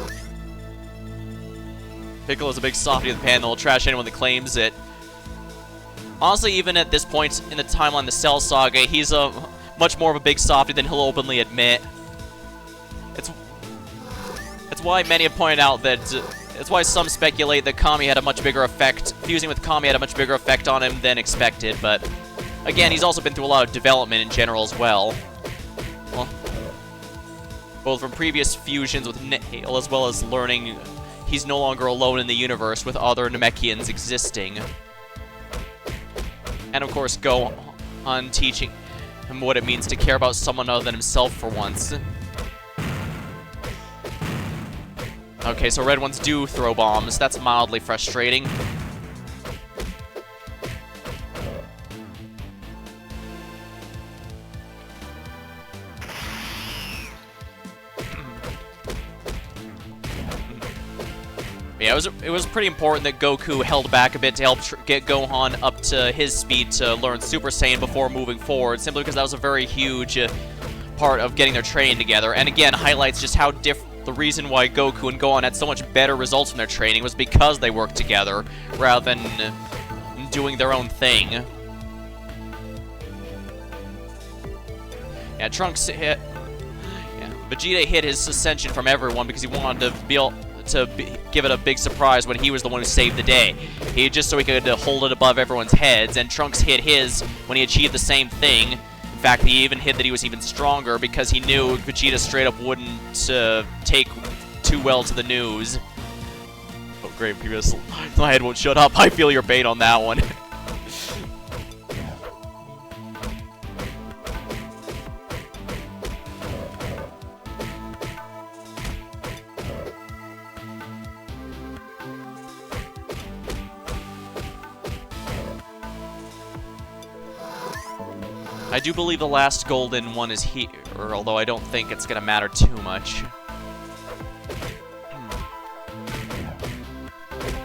Piccolo's a big softie of the Pan that will trash anyone that claims it. Honestly, even at this point in the timeline, the Cell Saga, he's much more of a big softie than he'll openly admit. It's why many have pointed out that... it's why some speculate that Kami had a much bigger effect... Fusing with Kami had a much bigger effect on him than expected, but... Again, he's also been through a lot of development in general as well. Both from previous fusions with Nail, as well as learning he's no longer alone in the universe with other Namekians existing. And of course, Gohan teaching him what it means to care about someone other than himself for once. Okay, so red ones do throw bombs. That's mildly frustrating. Yeah, it was pretty important that Goku held back a bit to help get Gohan up to his speed to learn Super Saiyan before moving forward, simply because that was a very huge part of getting their training together. And again, highlights just how the reason why Goku and Gohan had so much better results from their training was because they worked together, rather than doing their own thing. Yeah, Trunks hit... Yeah, Vegeta hid his ascension from everyone because he wanted to give it a big surprise when he was the one who saved the day. Just so he could hold it above everyone's heads, and Trunks hid his when he achieved the same thing. In fact, he even hid that he was even stronger because he knew Vegeta straight up wouldn't take too well to the news. Oh, great, previous. My head won't shut up. I feel your bait on that one. I do believe the last golden one is here, although I don't think it's going to matter too much.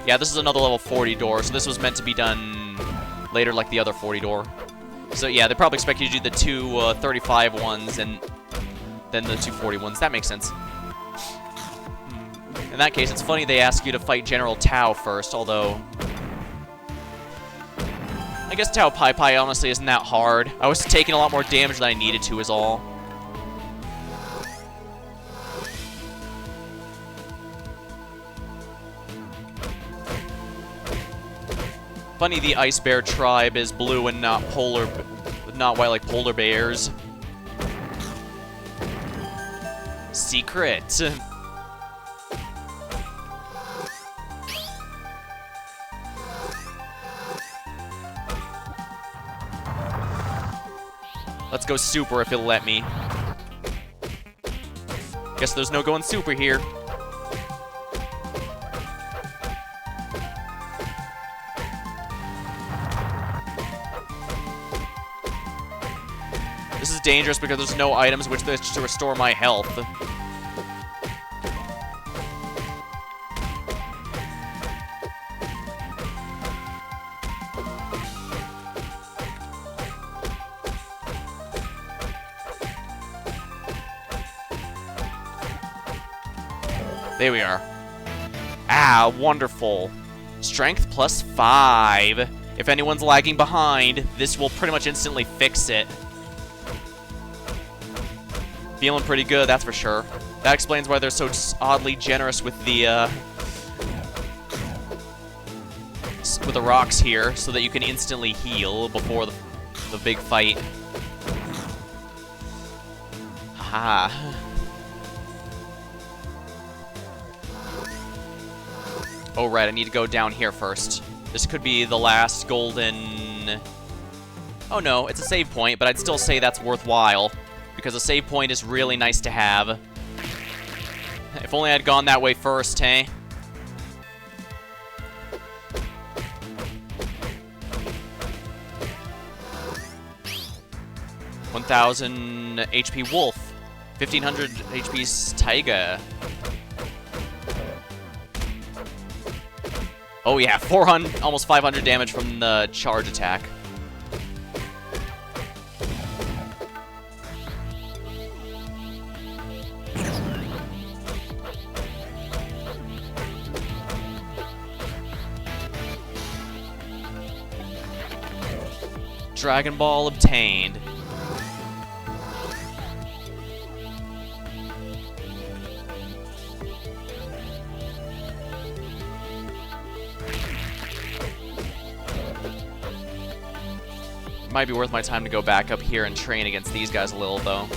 Yeah, this is another level 40 door, so this was meant to be done later like the other 40 door. So yeah, they probably expect you to do the two 35 ones and then the 240 ones. That makes sense. In that case, it's funny they ask you to fight General Tao first, although... I guess Tao Pai Pai honestly isn't that hard. I was taking a lot more damage than I needed to is all. Funny the Ice Bear tribe is blue and not white like polar bears. Secret. Let's go super if it'll let me. Guess there's no going super here. This is dangerous because there's no items which to restore my health. There we are. Ah, wonderful. Strength plus 5. If anyone's lagging behind, this will pretty much instantly fix it. Feeling pretty good, that's for sure. That explains why they're so oddly generous with the rocks here, so that you can instantly heal before the big fight. Haha. Oh, right, I need to go down here first. This could be the last golden... Oh, no, it's a save point, but I'd still say that's worthwhile, because a save point is really nice to have. If only I'd gone that way first, hey? $1,000 HP Wolf. 1,500 HP Taiga. Oh yeah, 400, almost 500 damage from the charge attack. Dragon Ball obtained. Might be worth my time to go back up here and train against these guys a little, though.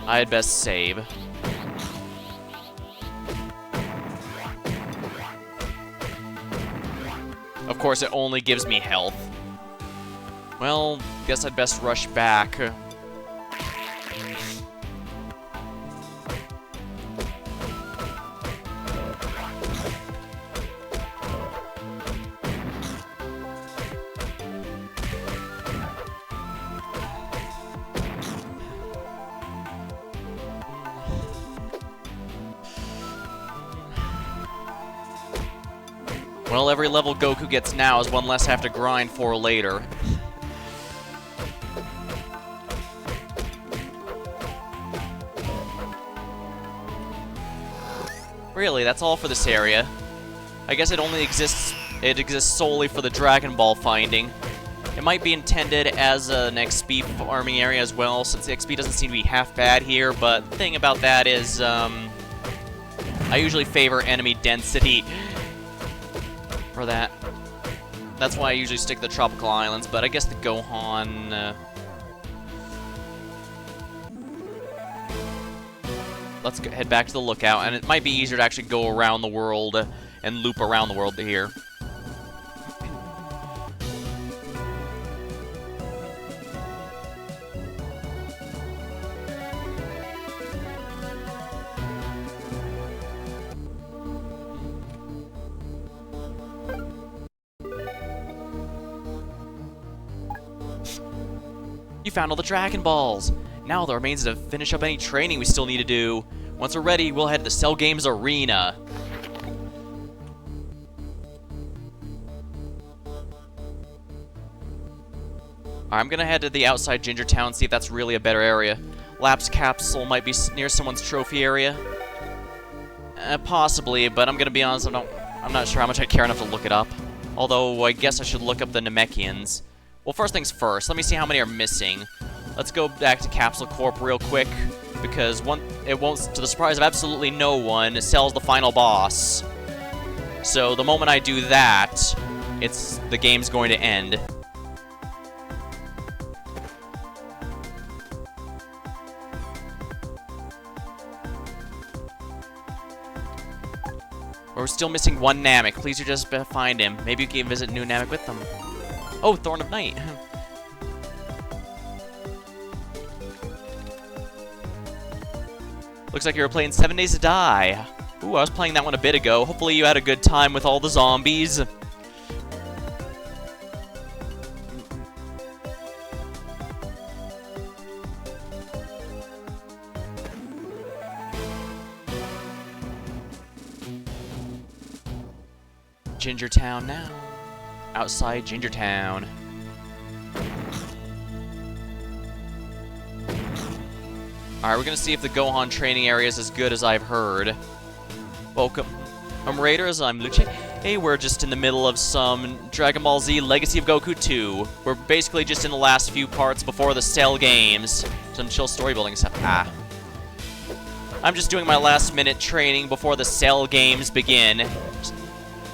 I had best save. Of course, it only gives me health. Well, guess I'd best rush back. Well, every level Goku gets now is one less I have to grind for later. Really, that's all for this area. I guess it exists solely for the Dragon Ball finding. It might be intended as an XP farming area as well, since the XP doesn't seem to be half bad here, but the thing about that is, I usually favor enemy density for that. That's why I usually stick to the tropical islands, but I guess the Gohan... Let's head back to the lookout, and it might be easier to actually go around the world and loop around the world to here. You found all the Dragon Balls! Now the remains to finish up any training we still need to do. Once we're ready, we'll head to the Cell Games Arena. Alright, I'm gonna head to the outside Ginger Town, see if that's really a better area. Lapse Capsule might be near someone's trophy area. Possibly, but I'm gonna be honest, I'm not sure how much I care enough to look it up. Although, I guess I should look up the Namekians. Well, first things first, let me see how many are missing. Let's go back to Capsule Corp real quick, because it won't, to the surprise of absolutely no one, Cell's the final boss. So, the moment I do that, the game's going to end. We're still missing one Namek. Please just find him. Maybe you can visit New Namek with them. Oh, Thorn of Night. Looks like you were playing 7 Days to Die. Ooh, I was playing that one a bit ago. Hopefully you had a good time with all the zombies. Ginger Town now. Outside Ginger Town. Alright, we're gonna see if the Gohan training area is as good as I've heard. Welcome. I'm Raiders, I'm Luce. Hey, we're just in the middle of some Dragon Ball Z Legacy of Goku 2. We're basically just in the last few parts before the Cell Games. Some chill story building stuff. I'm just doing my last minute training before the Cell Games begin.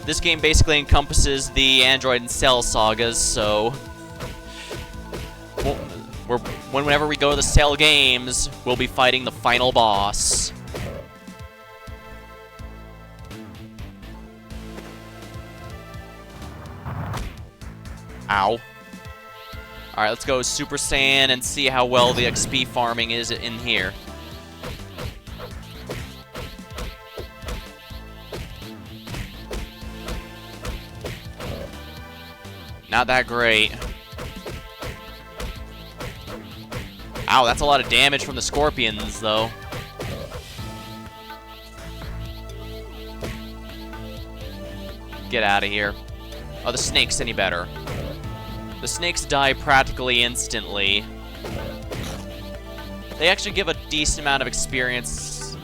This game basically encompasses the Android and Cell sagas, so whenever we go to the Cell Games, we'll be fighting the final boss. Ow. Alright, let's go Super Saiyan and see how well the XP farming is in here. Not that great. Ow, that's a lot of damage from the scorpions, though. Get out of here. Oh, the snakes any better. The snakes die practically instantly. They actually give a decent amount of experience.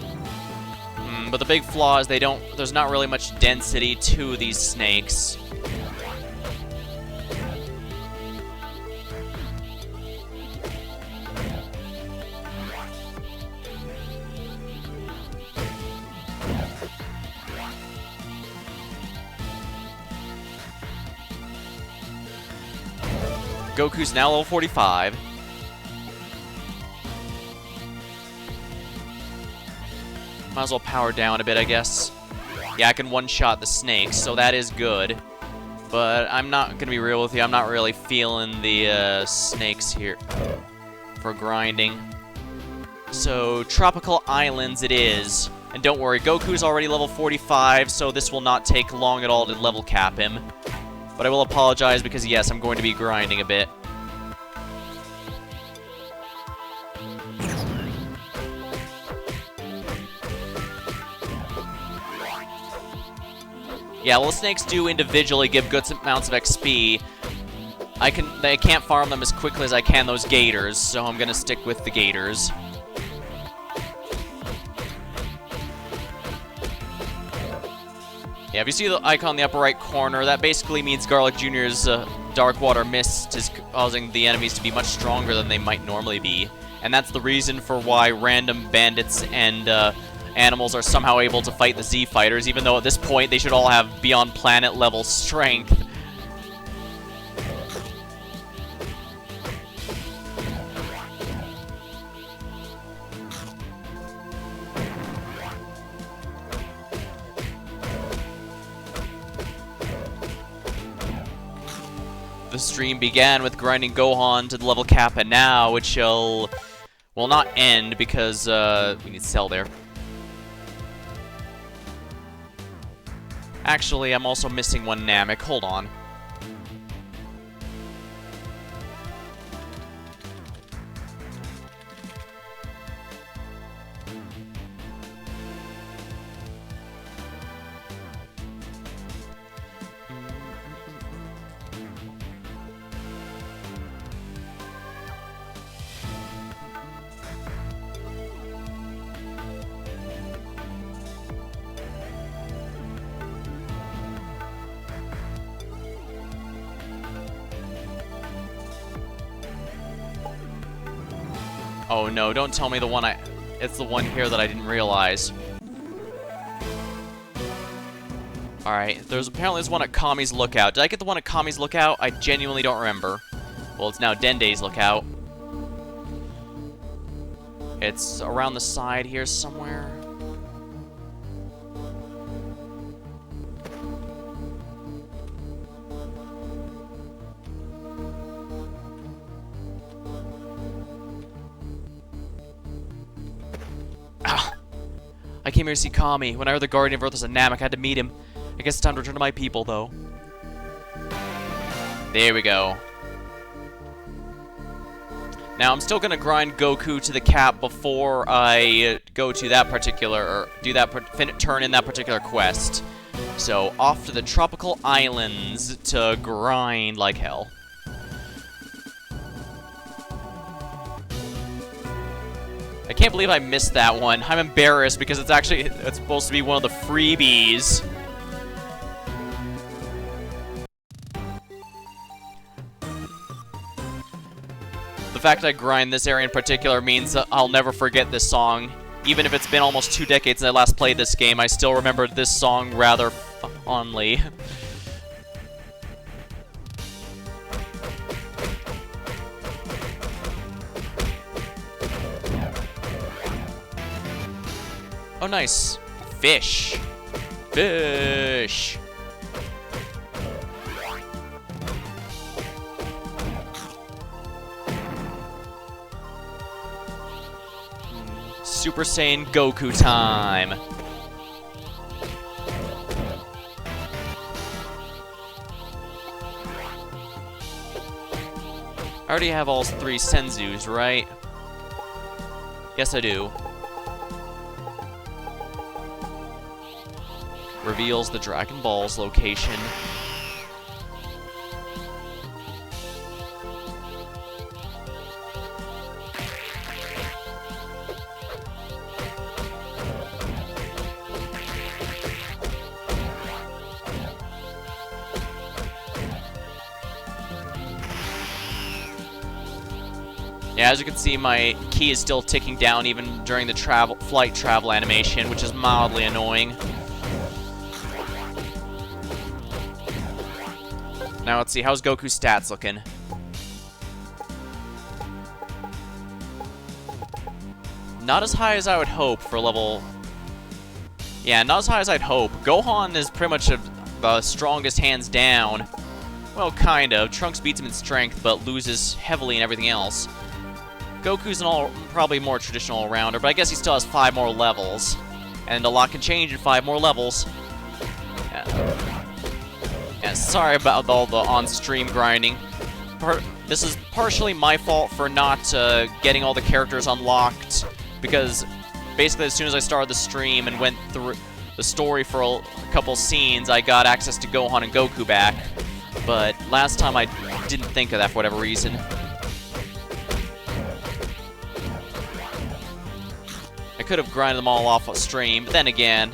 But the big flaw is there's not really much density to these snakes. Goku's now level 45. Might as well power down a bit, I guess. Yeah, I can one-shot the snakes, so that is good. But I'm not gonna be real with you, I'm not really feeling the snakes here for grinding. So, Tropical Islands it is. And don't worry, Goku's already level 45, so this will not take long at all to level cap him. But I will apologize because, yes, I'm going to be grinding a bit. Yeah, well, snakes do individually give good amounts of XP. I can't farm them as quickly as I can those gators, so I'm gonna stick with the gators. Yeah, if you see the icon in the upper right corner, that basically means Garlic Jr.'s Dark Water Mist is causing the enemies to be much stronger than they might normally be. And that's the reason for why random bandits and animals are somehow able to fight the Z Fighters, even though at this point they should all have beyond planet level strength. The stream began with grinding Gohan to the level cap, and now it shall, well, not end because we need Cell there. Actually, I'm also missing one Namek. Hold on. Oh no, don't tell me the one it's the one here that I didn't realize. Alright, there's one at Kami's Lookout. Did I get the one at Kami's Lookout? I genuinely don't remember. Well, it's now Dende's Lookout. It's around the side here somewhere. I came here to see Kami. When I heard the Guardian of Earth was a Namek, I had to meet him. I guess it's time to return to my people, though. There we go. Now, I'm still gonna grind Goku to the cap before I go to that particular, or do that, turn in that particular quest. So, off to the tropical islands to grind like hell. I can't believe I missed that one. I'm embarrassed because it's supposed to be one of the freebies. The fact that I grind this area in particular means that I'll never forget this song. Even if it's been almost 2 decades since I last played this game, I still remember this song rather fondly. Oh, nice. Fish. Fish. Super Saiyan Goku time. I already have all 3 Senzus, right? Yes, I do. Reveals the Dragon Ball's location. Yeah, as you can see, my key is still ticking down even during the flight travel animation, which is mildly annoying. Now let's see, how's Goku's stats looking? Not as high as I would hope for level... Yeah, not as high as I'd hope. Gohan is pretty much the strongest hands down. Well, kind of. Trunks beats him in strength, but loses heavily in everything else. Goku's probably more traditional all-rounder, but I guess he still has 5 more levels. And a lot can change in 5 more levels. Yeah, sorry about all the on-stream grinding. This is partially my fault for not getting all the characters unlocked, because basically as soon as I started the stream and went through the story for a couple scenes, I got access to Gohan and Goku back. But last time I didn't think of that for whatever reason. I could have grinded them all off a stream, but then again...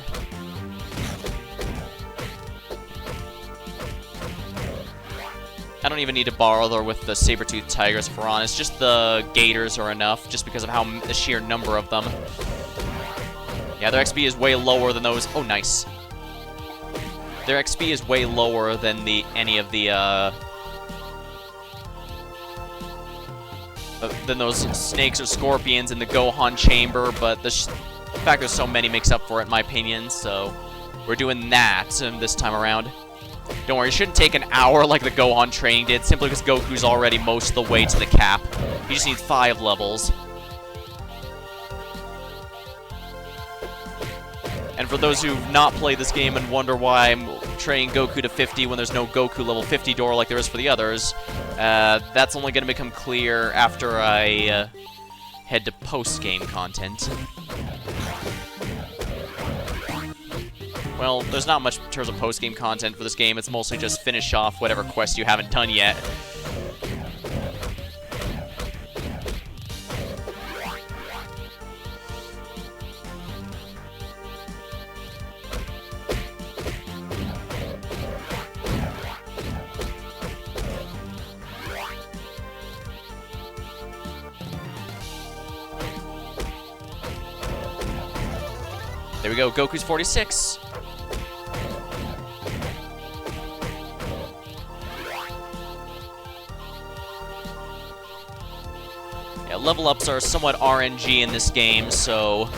I don't even need to bother with the saber-toothed tigers, for honest. Just the gators are enough, just because of the sheer number of them. Yeah, their XP is way lower than those... Oh, nice. Their XP is way lower than any of the, than those snakes or scorpions in the Gohan chamber, but the fact there's so many makes up for it, in my opinion, so we're doing that this time around. Don't worry, it shouldn't take an hour like the Gohan training did, simply because Goku's already most of the way to the cap. He just needs 5 levels. And for those who've not played this game and wonder why I'm training Goku to 50 when there's no Goku level 50 door like there is for the others, that's only going to become clear after I head to post-game content. well, there's not much in terms of post-game content for this game. It's mostly just finish off whatever quest you haven't done yet. There we go, Goku's 46. Yeah, level ups are somewhat RNG in this game, so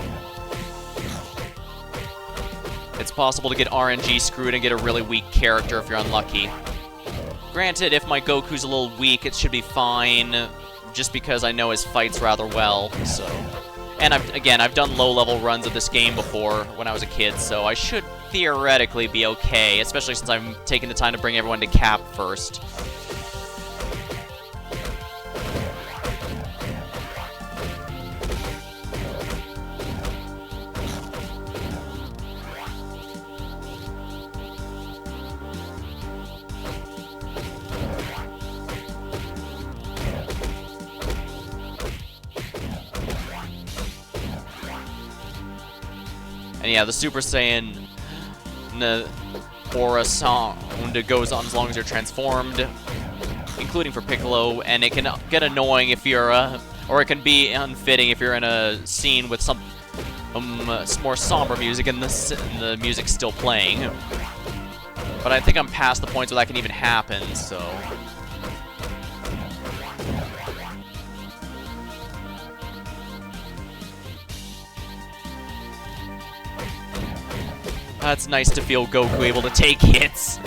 it's possible to get RNG screwed and get a really weak character if you're unlucky. Granted, if my Goku's a little weak, it should be fine, just because I know his fights rather well, so... And I've done low-level runs of this game before when I was a kid, so I should theoretically be okay, especially since I'm taking the time to bring everyone to cap first. And yeah, the Super Saiyan aura sound goes on as long as you're transformed, including for Piccolo, and it can get annoying if you're, or it can be unfitting if you're in a scene with some more somber music and the music's still playing. But I think I'm past the points where that can even happen, so... It's nice to feel Goku able to take hits.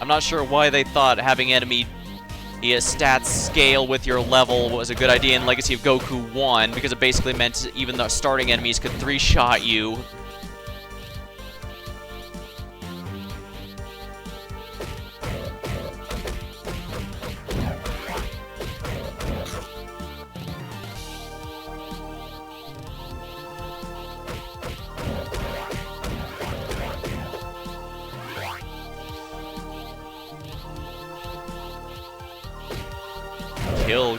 I'm not sure why they thought having enemy stats scale with your level was a good idea in Legacy of Goku 1, because it basically meant even the starting enemies could 3-shot you.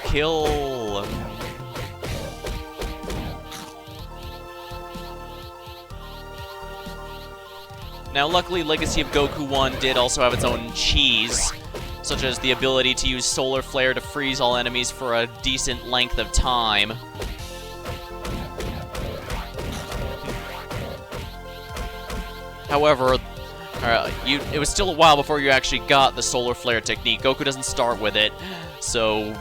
Kill. Now, luckily, Legacy of Goku 1 did also have its own cheese, such as the ability to use Solar Flare to freeze all enemies for a decent length of time. However, it was still a while before you actually got the Solar Flare technique. Goku doesn't start with it, so...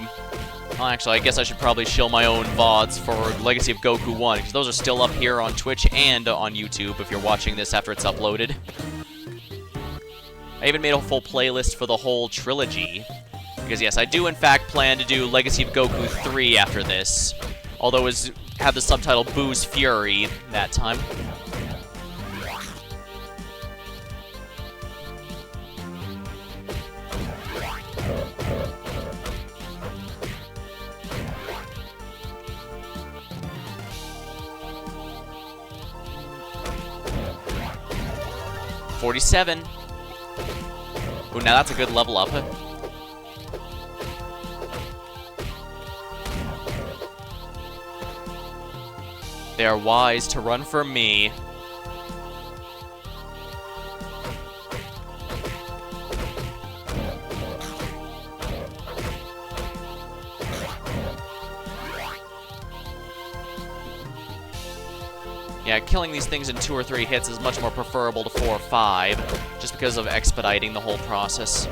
Well, actually, I guess I should probably shill my own VODs for Legacy of Goku 1, because those are still up here on Twitch and on YouTube if you're watching this after it's uploaded. I even made a full playlist for the whole trilogy, because yes, I do in fact plan to do Legacy of Goku 3 after this, although it had the subtitle Boo's Fury that time. $47. Ooh, now that's a good level up. They are wise to run from me. Yeah, killing these things in 2 or 3 hits is much more preferable to 4 or 5, just because of expediting the whole process.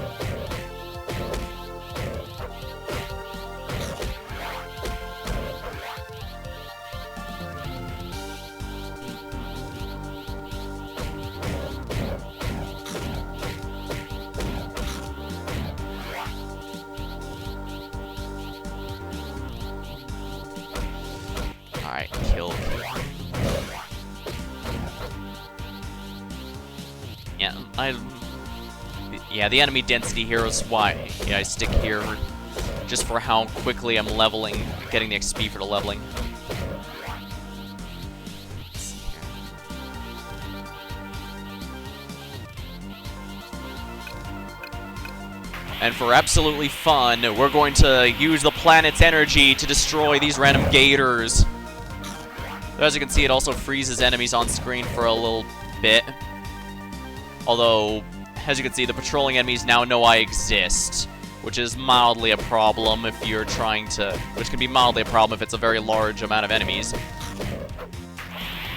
Alright, kill. Yeah, the enemy density here is why I stick here just for how quickly I'm leveling, getting the XP for the leveling. And for absolutely fun, we're going to use the planet's energy to destroy these random gators. As you can see, it also freezes enemies on screen for a little bit. Although, as you can see, the patrolling enemies now know I exist, which is mildly a problem if you're trying to... Which can be mildly a problem if it's a very large amount of enemies.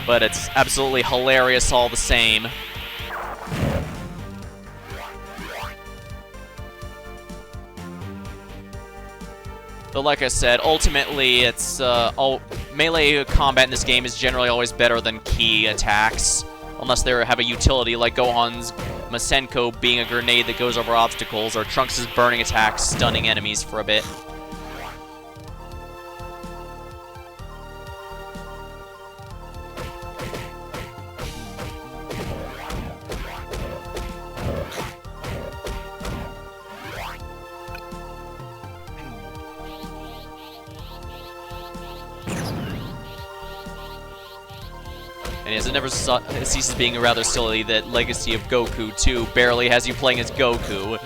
But it's absolutely hilarious all the same. But like I said, ultimately, it's melee combat in this game is generally always better than key attacks, unless they have a utility like Gohan's Masenko being a grenade that goes over obstacles, or Trunks' burning attacks stunning enemies for a bit. And as it never ceases being rather silly that Legacy of Goku 2 barely has you playing as Goku.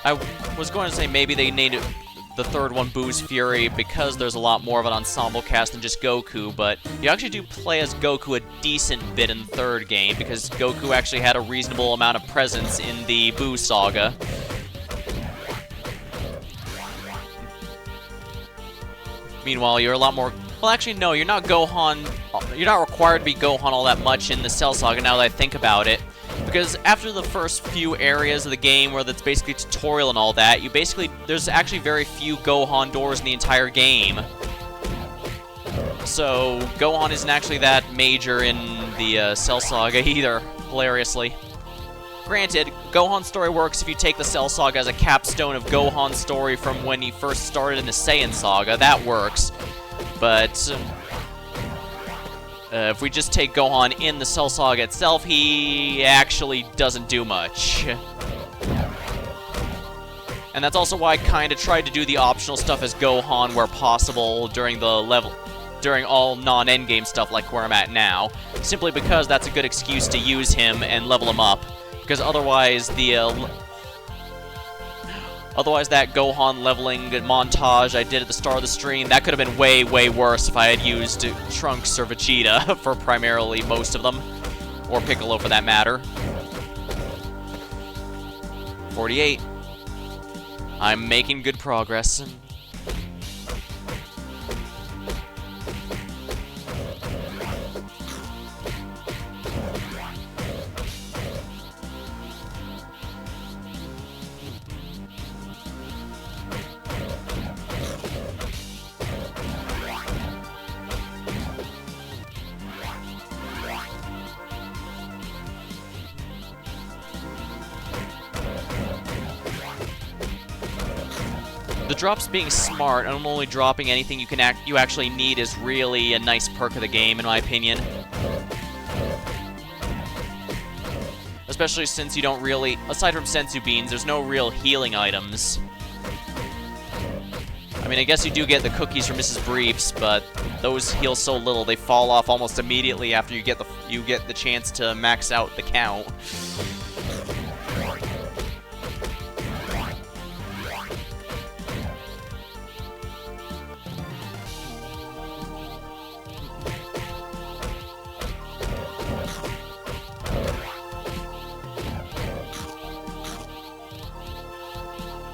I was going to say maybe they named the third one Boo's Fury because there's a lot more of an ensemble cast than just Goku, but you actually do play as Goku a decent bit in the third game because Goku actually had a reasonable amount of presence in the Boo saga. Meanwhile, you're a lot more... Well, actually, no, you're not Gohan... You're not required to be Gohan all that much in the Cell Saga, now that I think about it. Because after the first few areas of the game, where that's basically tutorial and all that, you basically... There's actually very few Gohan doors in the entire game. So, Gohan isn't actually that major in the Cell Saga either, hilariously. Granted, Gohan's story works if you take the Cell Saga as a capstone of Gohan's story from when he first started in the Saiyan Saga. That works. But if we just take Gohan in the Cell Saga itself, he actually doesn't do much. And that's also why I kind of tried to do the optional stuff as Gohan where possible during all non-endgame stuff like where I'm at now. Simply because that's a good excuse to use him and level him up. Because otherwise, otherwise that Gohan leveling montage I did at the start of the stream, that could have been way, way worse if I had used Trunks or Vegeta for primarily most of them. Or Piccolo, for that matter. 48. I'm making good progress. The drops being smart and only dropping anything you actually need is really a nice perk of the game, in my opinion. Especially since you don't really, aside from Senzu Beans, there's no real healing items. I mean, I guess you do get the cookies from Mrs. Briefs, but those heal so little they fall off almost immediately after you get the chance to max out the count.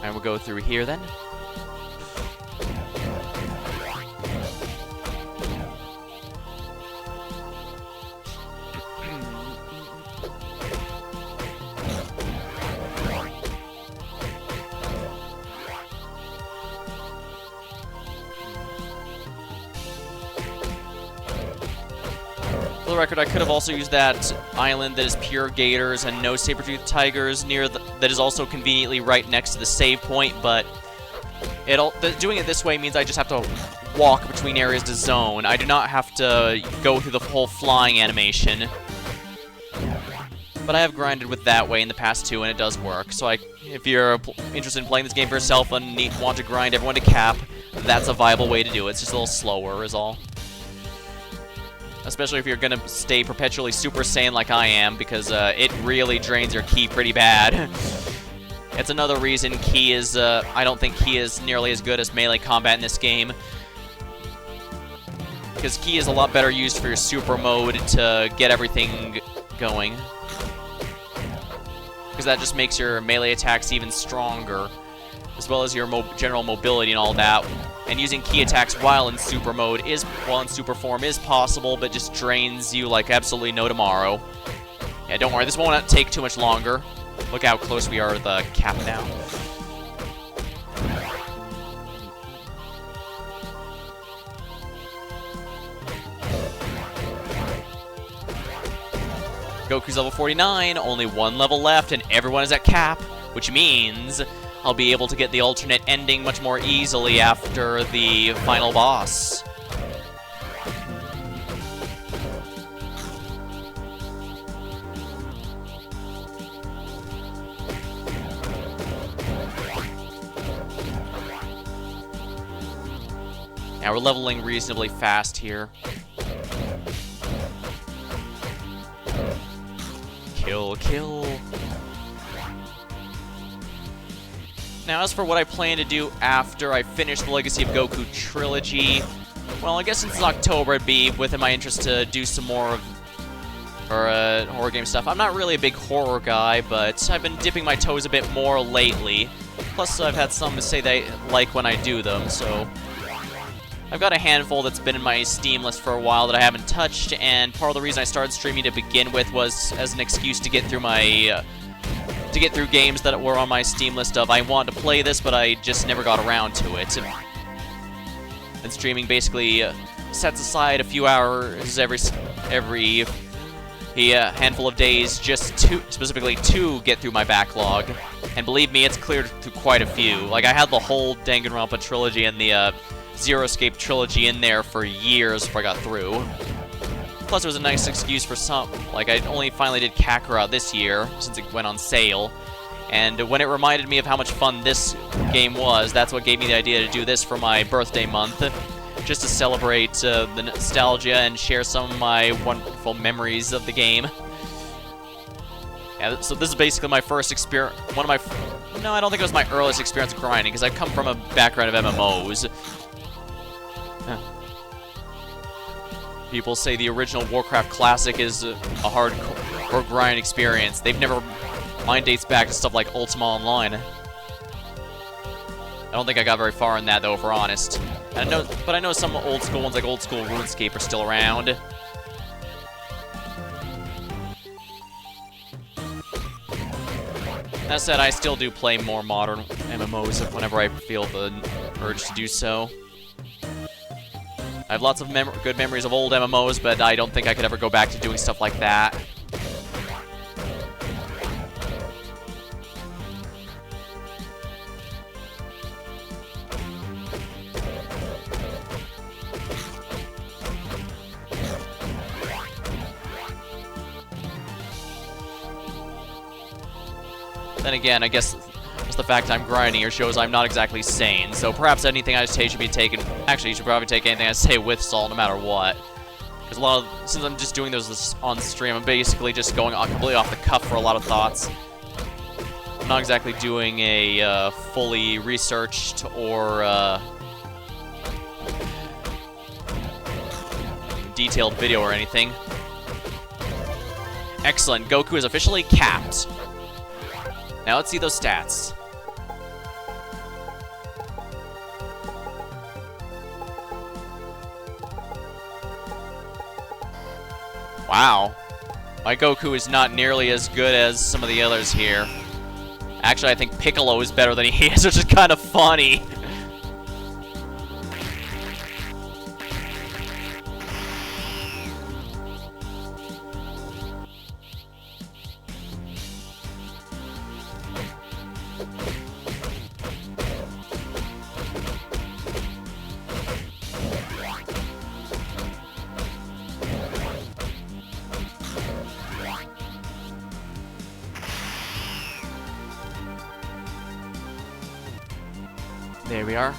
And we'll go through here then. For the record, I could have also used that island that is pure gators and no saber-toothed tigers that is also conveniently right next to the save point, but doing it this way means I just have to walk between areas to zone. I do not have to go through the whole flying animation. But I have grinded with that way in the past too, and it does work. So if you're interested in playing this game for yourself and want to grind everyone to cap, that's a viable way to do it. It's just a little slower is all. especially if you're gonna stay perpetually Super Saiyan like I am, because it really drains your ki pretty bad. It's another reason ki is, I don't think ki is nearly as good as melee combat in this game. Because ki is a lot better used for your super mode to get everything going. Because that just makes your melee attacks even stronger, as well as your general mobility and all that. And using ki attacks while in super mode while in super form is possible, but just drains you like absolutely no tomorrow. Yeah, don't worry, this won't take too much longer. Look how close we are to the cap now. Goku's level 49, only one level left, and everyone is at cap, which means I'll be able to get the alternate ending much more easily after the final boss. Now we're leveling reasonably fast here. Kill, kill. Now, as for what I plan to do after I finish the Legacy of Goku trilogy, well, I guess since it's October, it'd be within my interest to do some more of horror game stuff. I'm not really a big horror guy, but I've been dipping my toes a bit more lately. Plus, I've had some to say they like when I do them, so I've got a handful that's been in my Steam list for a while that I haven't touched, and part of the reason I started streaming to begin with was as an excuse to get through my games that were on my Steam list of I want to play this, but I just never got around to it. And streaming basically sets aside a few hours every handful of days just specifically to get through my backlog. And believe me, it's cleared through quite a few. Like, I had the whole Danganronpa trilogy and the Zero Escape trilogy in there for years before I got through. Plus, it was a nice excuse for some. Like, I only finally did Kakarot this year, since it went on sale. And when it reminded me of how much fun this game was, that's what gave me the idea to do this for my birthday month. Just to celebrate the nostalgia and share some of my wonderful memories of the game. Yeah, so this is basically my first experience. No, I don't think it was my earliest experience grinding, because I come from a background of MMOs. People say the original Warcraft Classic is a hardcore grind experience. Mine dates back to stuff like Ultima Online. I don't think I got very far in that, though, if we're honest. But I know some old school ones, like old school RuneScape, are still around. That said, I still do play more modern MMOs whenever I feel the urge to do so. I have lots of good memories of old MMOs, but I don't think I could ever go back to doing stuff like that. Then again, I guess just the fact I'm grinding here shows I'm not exactly sane, so perhaps anything I say should be taken... Actually, you should probably take anything I say with salt, no matter what. Because since I'm just doing those on stream, I'm basically just going completely off the cuff for a lot of thoughts. I'm not exactly doing a fully researched or detailed video or anything. Excellent, Goku is officially capped. Now let's see those stats. Wow. My Goku is not nearly as good as some of the others here. Actually, I think Piccolo is better than he is, which is kind of funny. There we are.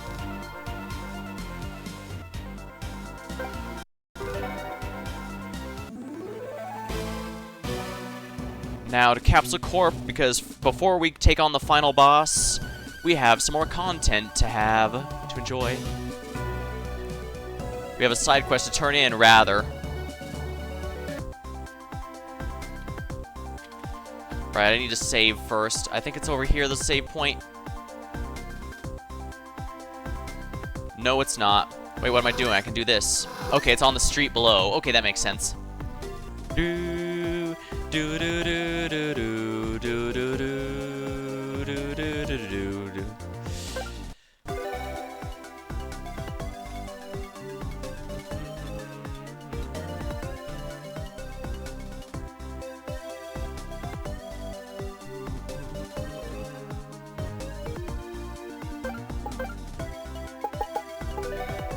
Now to Capsule Corp, because before we take on the final boss, we have some more content to enjoy. We have a side quest to turn in, rather. Right, I need to save first. I think it's over here, the save point. No, it's not. Wait, what am I doing? I can do this. Okay, it's on the street below. Okay, that makes sense. Do do do do do do do do do do do do do.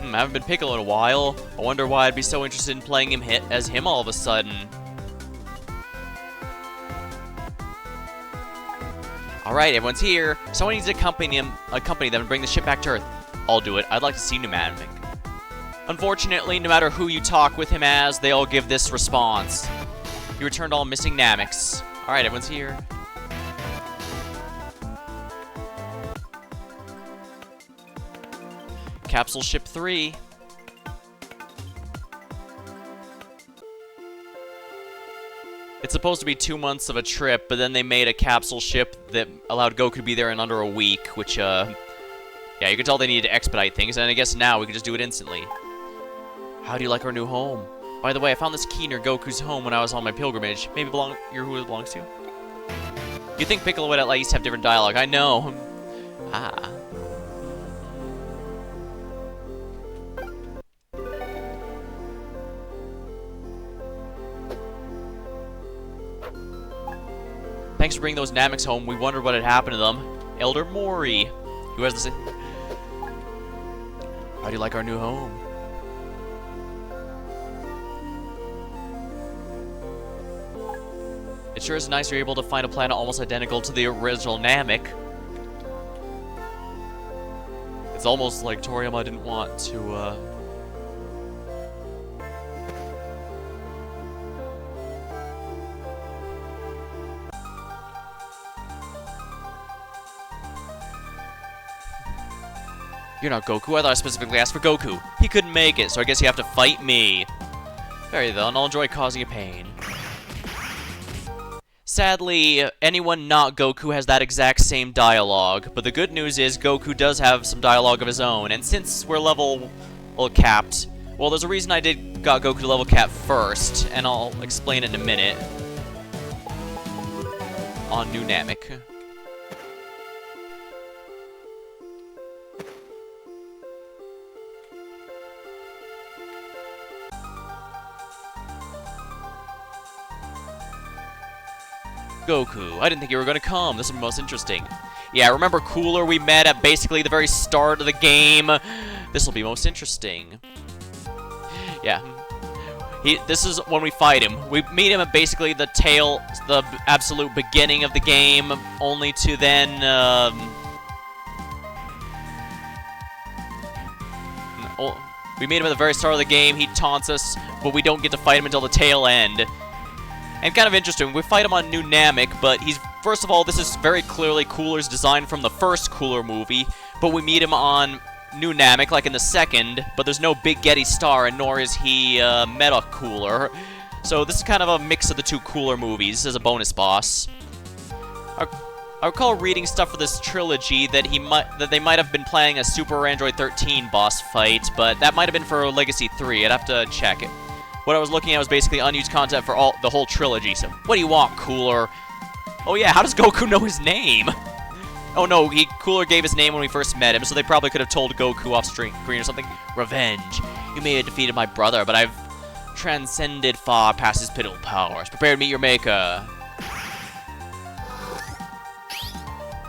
I haven't been Piccolo in a while. I wonder why I'd be so interested in playing him as him all of a sudden. Alright, everyone's here. Someone needs to accompany them and bring the ship back to Earth. I'll do it. I'd like to see Pneumatic. Unfortunately, no matter who you talk with him as, they all give this response. You returned all missing Nameks. Alright, everyone's here. Capsule Ship 3. It's supposed to be 2 months of a trip, but then they made a capsule ship that allowed Goku to be there in under a week, which, yeah, you can tell they needed to expedite things, and I guess now we can just do it instantly. How do you like our new home? By the way, I found this key near Goku's home when I was on my pilgrimage. Maybe you're who it belongs to? You'd think Piccolo would at least have different dialogue. I know. Ah. Thanks for bringing those Nameks home. We wondered what had happened to them. Elder Mori, who has this. How do you like our new home? It sure is nice you're able to find a planet almost identical to the original Namek. It's almost like Toriyama didn't want to, You're not Goku. I thought I specifically asked for Goku. He couldn't make it, so I guess you have to fight me. Very then, I'll enjoy causing you pain. Sadly, anyone not Goku has that exact same dialogue, but the good news is Goku does have some dialogue of his own, and since we're level capped, well, there's a reason I got Goku to level cap first, and I'll explain it in a minute. On New Namek. Goku, I didn't think you were going to come. This will be most interesting. Yeah, remember Cooler we met at basically the very start of the game? This will be most interesting. Yeah. This is when we fight him. We meet him at basically the absolute beginning of the game, only to then, we meet him at the very start of the game, he taunts us, but we don't get to fight him until the tail end. And kind of interesting, we fight him on New Namek, but first of all, this is very clearly Cooler's design from the first Cooler movie, but we meet him on New Namek, like in the second, but there's no Big Getty Star, and nor is he Meta Cooler. So this is kind of a mix of the two Cooler movies as a bonus boss. I recall reading stuff for this trilogy that they might have been planning a Super Android 13 boss fight, but that might have been for Legacy 3. I'd have to check it. What I was looking at was basically unused content for the whole trilogy, so what do you want, Cooler? Oh yeah, how does Goku know his name? Oh no, Cooler gave his name when we first met him, so they probably could have told Goku off screen or something. Revenge. You may have defeated my brother, but I've transcended far past his pitiful powers. Prepare to meet your maker.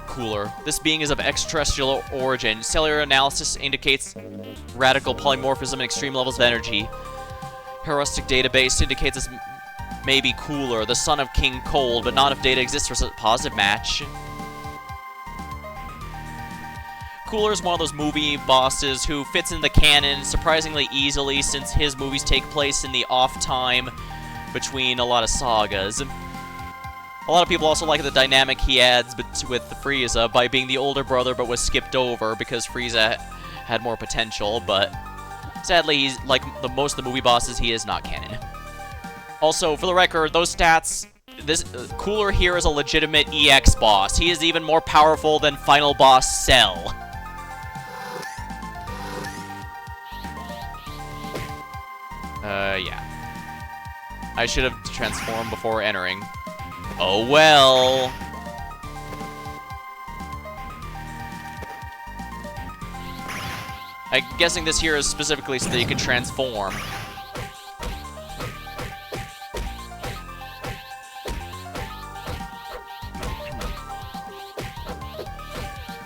Cooler. This being is of extraterrestrial origin. Cellular analysis indicates radical polymorphism and extreme levels of energy. Heuristic database indicates this may be Cooler, the son of King Cold, but not if data exists for such a positive match. Cooler is one of those movie bosses who fits in the canon surprisingly easily since his movies take place in the off time between a lot of sagas. A lot of people also like the dynamic he adds with Frieza by being the older brother but was skipped over because Frieza had more potential, but sadly, he's like most of the movie bosses, he is not canon. Also, for the record, those stats, this Cooler here is a legitimate EX boss. He is even more powerful than final boss Cell. Yeah. I should have transformed before entering. Oh well. I'm guessing this here is specifically so that you can transform.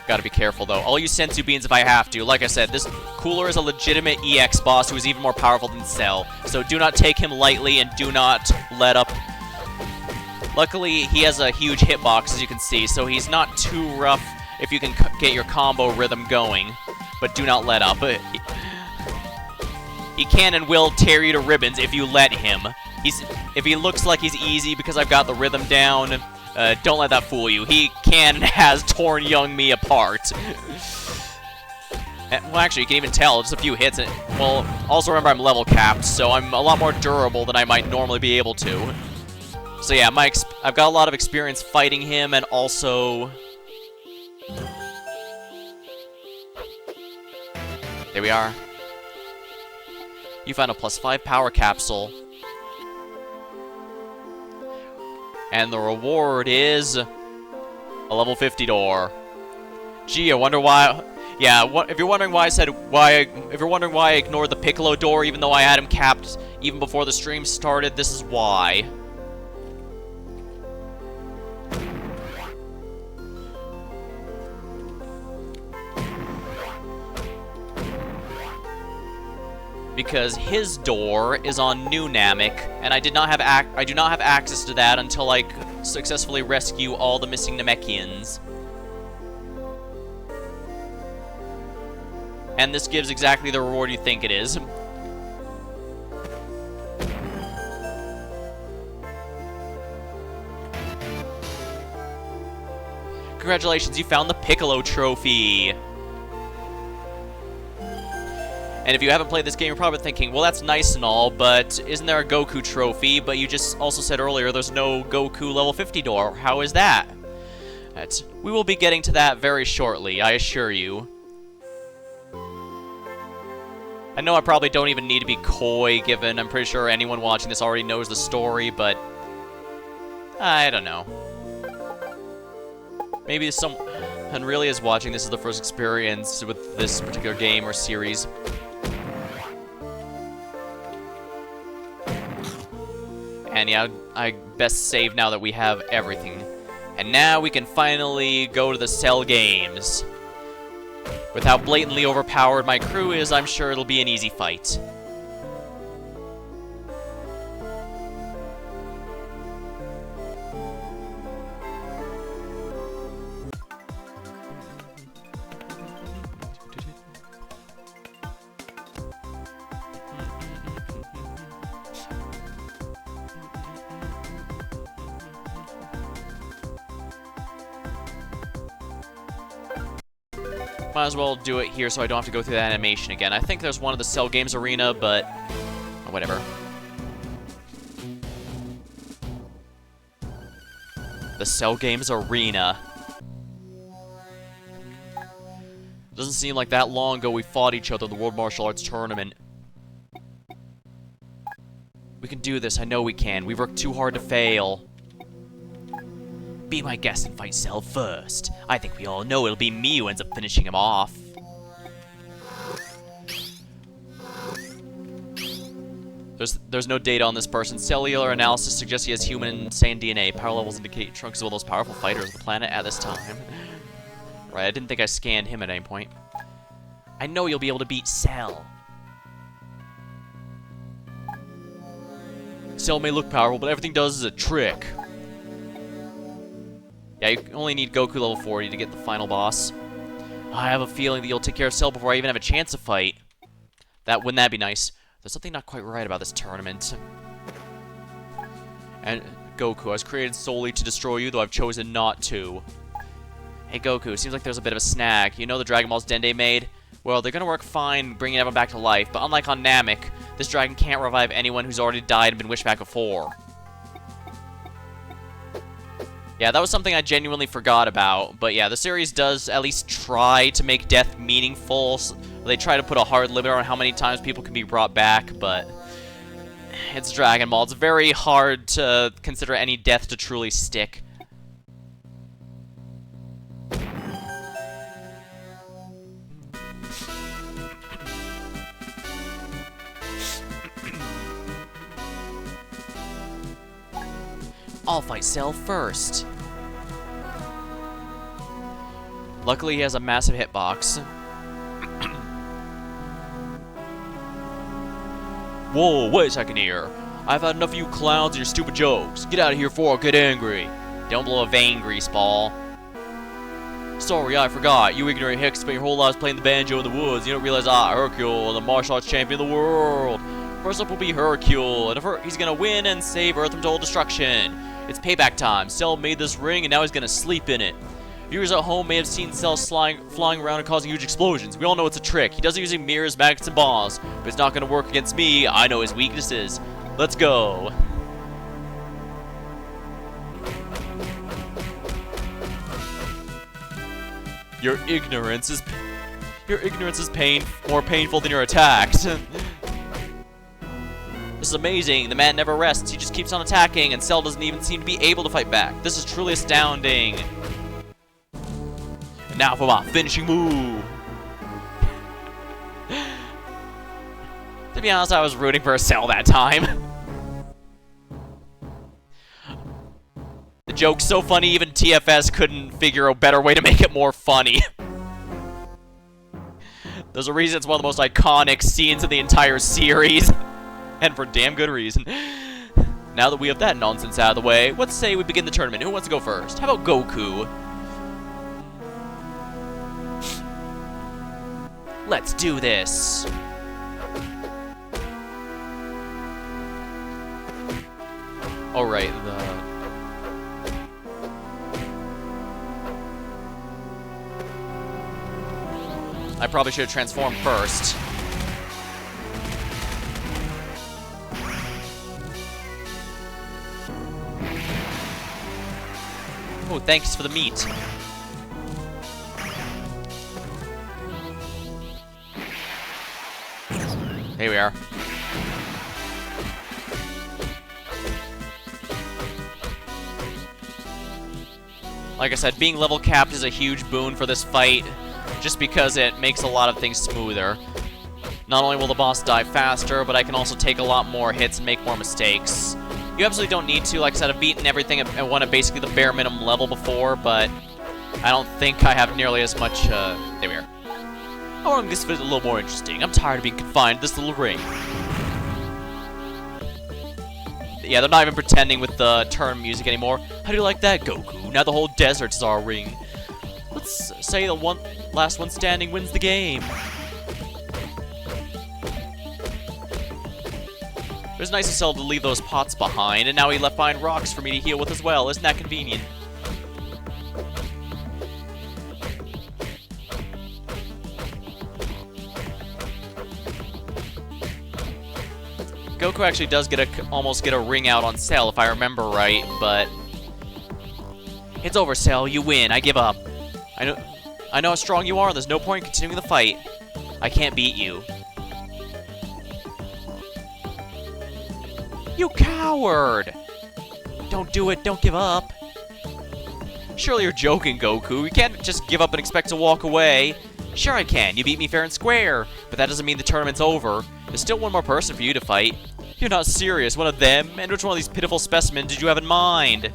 Gotta be careful, though. I'll use Senzu Beans if I have to. Like I said, this Cooler is a legitimate EX boss who is even more powerful than Cell. So do not take him lightly and do not let up. Luckily, he has a huge hitbox, as you can see, so he's not too rough if you can get your combo rhythm going. But do not let up. He can and will tear you to ribbons if you let him. If he looks like he's easy because I've got the rhythm down, don't let that fool you. He can and has torn young me apart. Well, actually, you can even tell. Just a few hits. Well, also remember I'm level capped, so I'm a lot more durable than I might normally be able to. So yeah, I've got a lot of experience fighting him, and also... There we are. You found a +5 power capsule. And the reward is a level 50 door. Gee, I wonder why... Yeah, if you're wondering why I said if you're wondering why I ignored the Piccolo door even though I had him capped even before the stream started, this is why. Because his door is on New Namek, and I do not have access to that until I successfully rescue all the missing Namekians. And this gives exactly the reward you think it is. Congratulations, you found the Piccolo trophy! And if you haven't played this game, you're probably thinking, well, that's nice and all, but isn't there a Goku trophy? But you just also said earlier there's no Goku level 50 door. How is that? We will be getting to that very shortly, I assure you. I know I probably don't even need to be coy, given I'm pretty sure anyone watching this already knows the story, but... I don't know. Maybe someone really is watching this as the first experience with this particular game or series. And yeah, I best save now that we have everything. And now we can finally go to the Cell games. With how blatantly overpowered my crew is, I'm sure it'll be an easy fight. Might as well do it here so I don't have to go through that animation again. I think there's one of the Cell Games Arena, but whatever. The Cell Games Arena. Doesn't seem like that long ago we fought each other in the World Martial Arts Tournament. We can do this, I know we can. We've worked too hard to fail. Be my guest and fight Cell first. I think we all know it'll be me who ends up finishing him off. There's no data on this person. Cellular analysis suggests he has human sane DNA. Power levels indicate Trunks is one of the most powerful fighters on the planet at this time. Right, I didn't think I scanned him at any point. I know you'll be able to beat Cell. Cell may look powerful, but everything does is a trick. Yeah, you only need Goku level 40 to get the final boss. I have a feeling that you'll take care of Cell before I even have a chance to fight. Wouldn't that be nice? There's something not quite right about this tournament. And Goku. I was created solely to destroy you, though I've chosen not to. Hey Goku, seems like there's a bit of a snag. You know the Dragon Balls Dende made? Well, they're gonna work fine bringing everyone back to life, but unlike on Namek, this dragon can't revive anyone who's already died and been wished back before. Yeah, that was something I genuinely forgot about, but yeah, the series does at least try to make death meaningful. They try to put a hard limit on how many times people can be brought back, but it's Dragon Ball. It's very hard to consider any death to truly stick. I'll fight Cell first. Luckily, he has a massive hitbox. Whoa, wait a second here. I've had enough of you clowns and your stupid jokes. Get out of here before I get angry. Don't blow a vein, greaseball. Sorry, I forgot. You ignorant hicks spent your whole lives playing the banjo in the woods. You don't realize Hercule, the martial arts champion of the world. First up will be Hercule, and he's gonna win and save Earth from total destruction. It's payback time. Cell made this ring, and now he's gonna sleep in it. Viewers at home may have seen Cell flying around and causing huge explosions. We all know it's a trick. He does it using mirrors, magnets, and bombs, but it's not gonna work against me. I know his weaknesses. Let's go. Your ignorance is more painful than your attacks. This is amazing. The man never rests. He just keeps on attacking, and Cell doesn't even seem to be able to fight back. This is truly astounding. And now for my finishing move. To be honest, I was rooting for a Cell that time. The joke's so funny, even TFS couldn't figure a better way to make it more funny. There's a reason it's one of the most iconic scenes in the entire series. And for damn good reason. Now that we have that nonsense out of the way, let's say we begin the tournament. Who wants to go first? How about Goku? Let's do this. Alright, I probably should have transformed first. Oh, thanks for the meat. Here we are. Like I said, being level capped is a huge boon for this fight, just because it makes a lot of things smoother. Not only will the boss die faster, but I can also take a lot more hits and make more mistakes. You absolutely don't need to. Like I said, I've beaten everything at one at basically the bare minimum level before, but I don't think I have nearly as much, there we are. I want to make this video a little more interesting. I'm tired of being confined to this little ring. Yeah, they're not even pretending with the turn music anymore. How do you like that, Goku? Now the whole desert's our ring. Let's say the last one standing wins the game. It was nice of Cell to leave those pots behind, and now he left behind rocks for me to heal with as well. Isn't that convenient? Goku actually does almost get a ring out on Cell, if I remember right, but it's over, Cell. You win. I give up. I know how strong you are, and there's no point in continuing the fight. I can't beat you. You coward! Don't do it, don't give up. Surely you're joking, Goku. You can't just give up and expect to walk away. Sure I can, you beat me fair and square, but that doesn't mean the tournament's over. There's still one more person for you to fight. You're not serious, one of them? And which one of these pitiful specimens did you have in mind?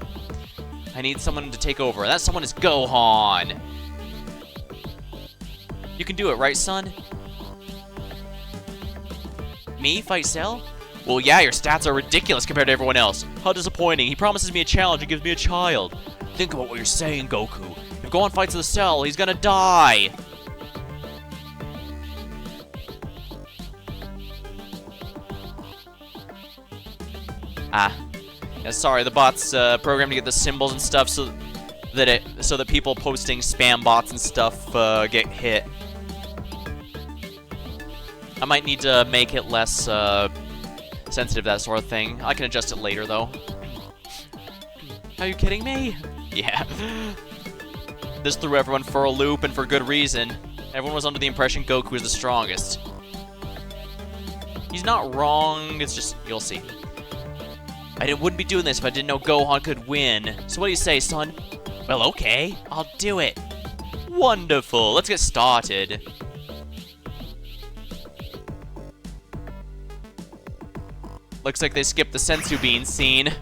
I need someone to take over, and that someone is Gohan. You can do it, right, son? Me fight Cell? Well, yeah, your stats are ridiculous compared to everyone else. How disappointing. He promises me a challenge and gives me a child. Think about what you're saying, Goku. If Gohan fights the Cell, he's gonna die. Yeah, sorry, the bot's programmed to get the symbols and stuff so that people posting spam bots and stuff get hit. I might need to make it less sensitive, that sort of thing. I can adjust it later, though. Are you kidding me? Yeah. This threw everyone for a loop, and for good reason. Everyone was under the impression Goku was the strongest. He's not wrong, it's just, you'll see. I wouldn't be doing this if I didn't know Gohan could win. So what do you say, son? Well, okay, I'll do it. Wonderful, let's get started. Looks like they skipped the Senzu Bean scene.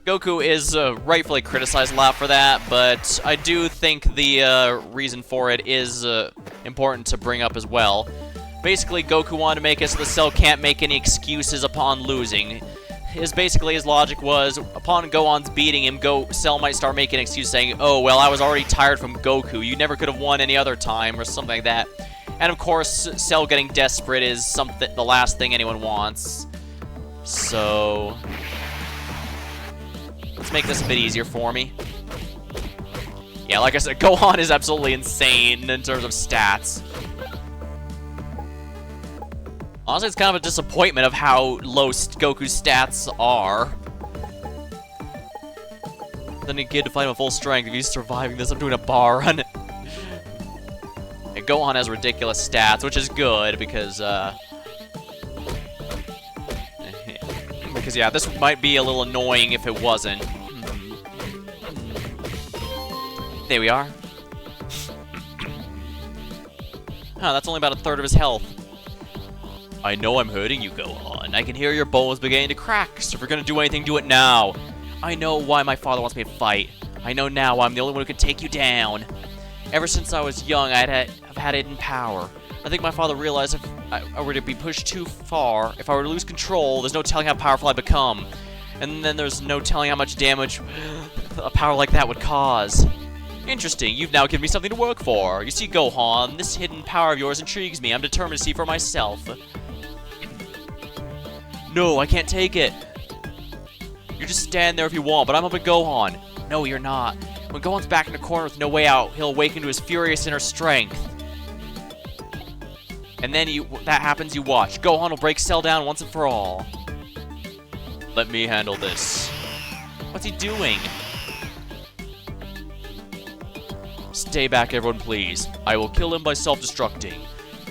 Goku is rightfully criticized a lot for that, but I do think the reason for it is important to bring up as well. Basically, Goku wanted to make it so the Cell can't make any excuses upon losing. His logic was, upon Gohan's beating him, Cell might start making an excuse saying, oh, well, I was already tired from Goku. You never could have won any other time, or something like that. And of course, Cell getting desperate is the last thing anyone wants. So let's make this a bit easier for me. Yeah, like I said, Gohan is absolutely insane in terms of stats. Honestly, it's kind of a disappointment of how low Goku's stats are. Then you get to fight him at full strength. If he's surviving this, I'm doing a bar run. And Gohan has ridiculous stats, which is good because, yeah, this might be a little annoying if it wasn't. There we are. Huh, that's only about a third of his health. I know I'm hurting you, Gohan. I can hear your bones beginning to crack, so if you're gonna do anything, do it now. I know why my father wants me to fight. I know now why I'm the only one who can take you down. Ever since I was young, I've had hidden power. I think my father realized if I were to be pushed too far, if I were to lose control, there's no telling how powerful I'd become. And then there's no telling how much damage a power like that would cause. Interesting, you've now given me something to work for. You see, Gohan, this hidden power of yours intrigues me. I'm determined to see for myself. No, I can't take it. You just stand there if you want, but I'm up at Gohan. No, you're not. When Gohan's back in the corner with no way out, he'll awaken to his furious inner strength. And then that happens, you watch. Gohan will break Cell down once and for all. Let me handle this. What's he doing? Stay back, everyone, please. I will kill him by self-destructing.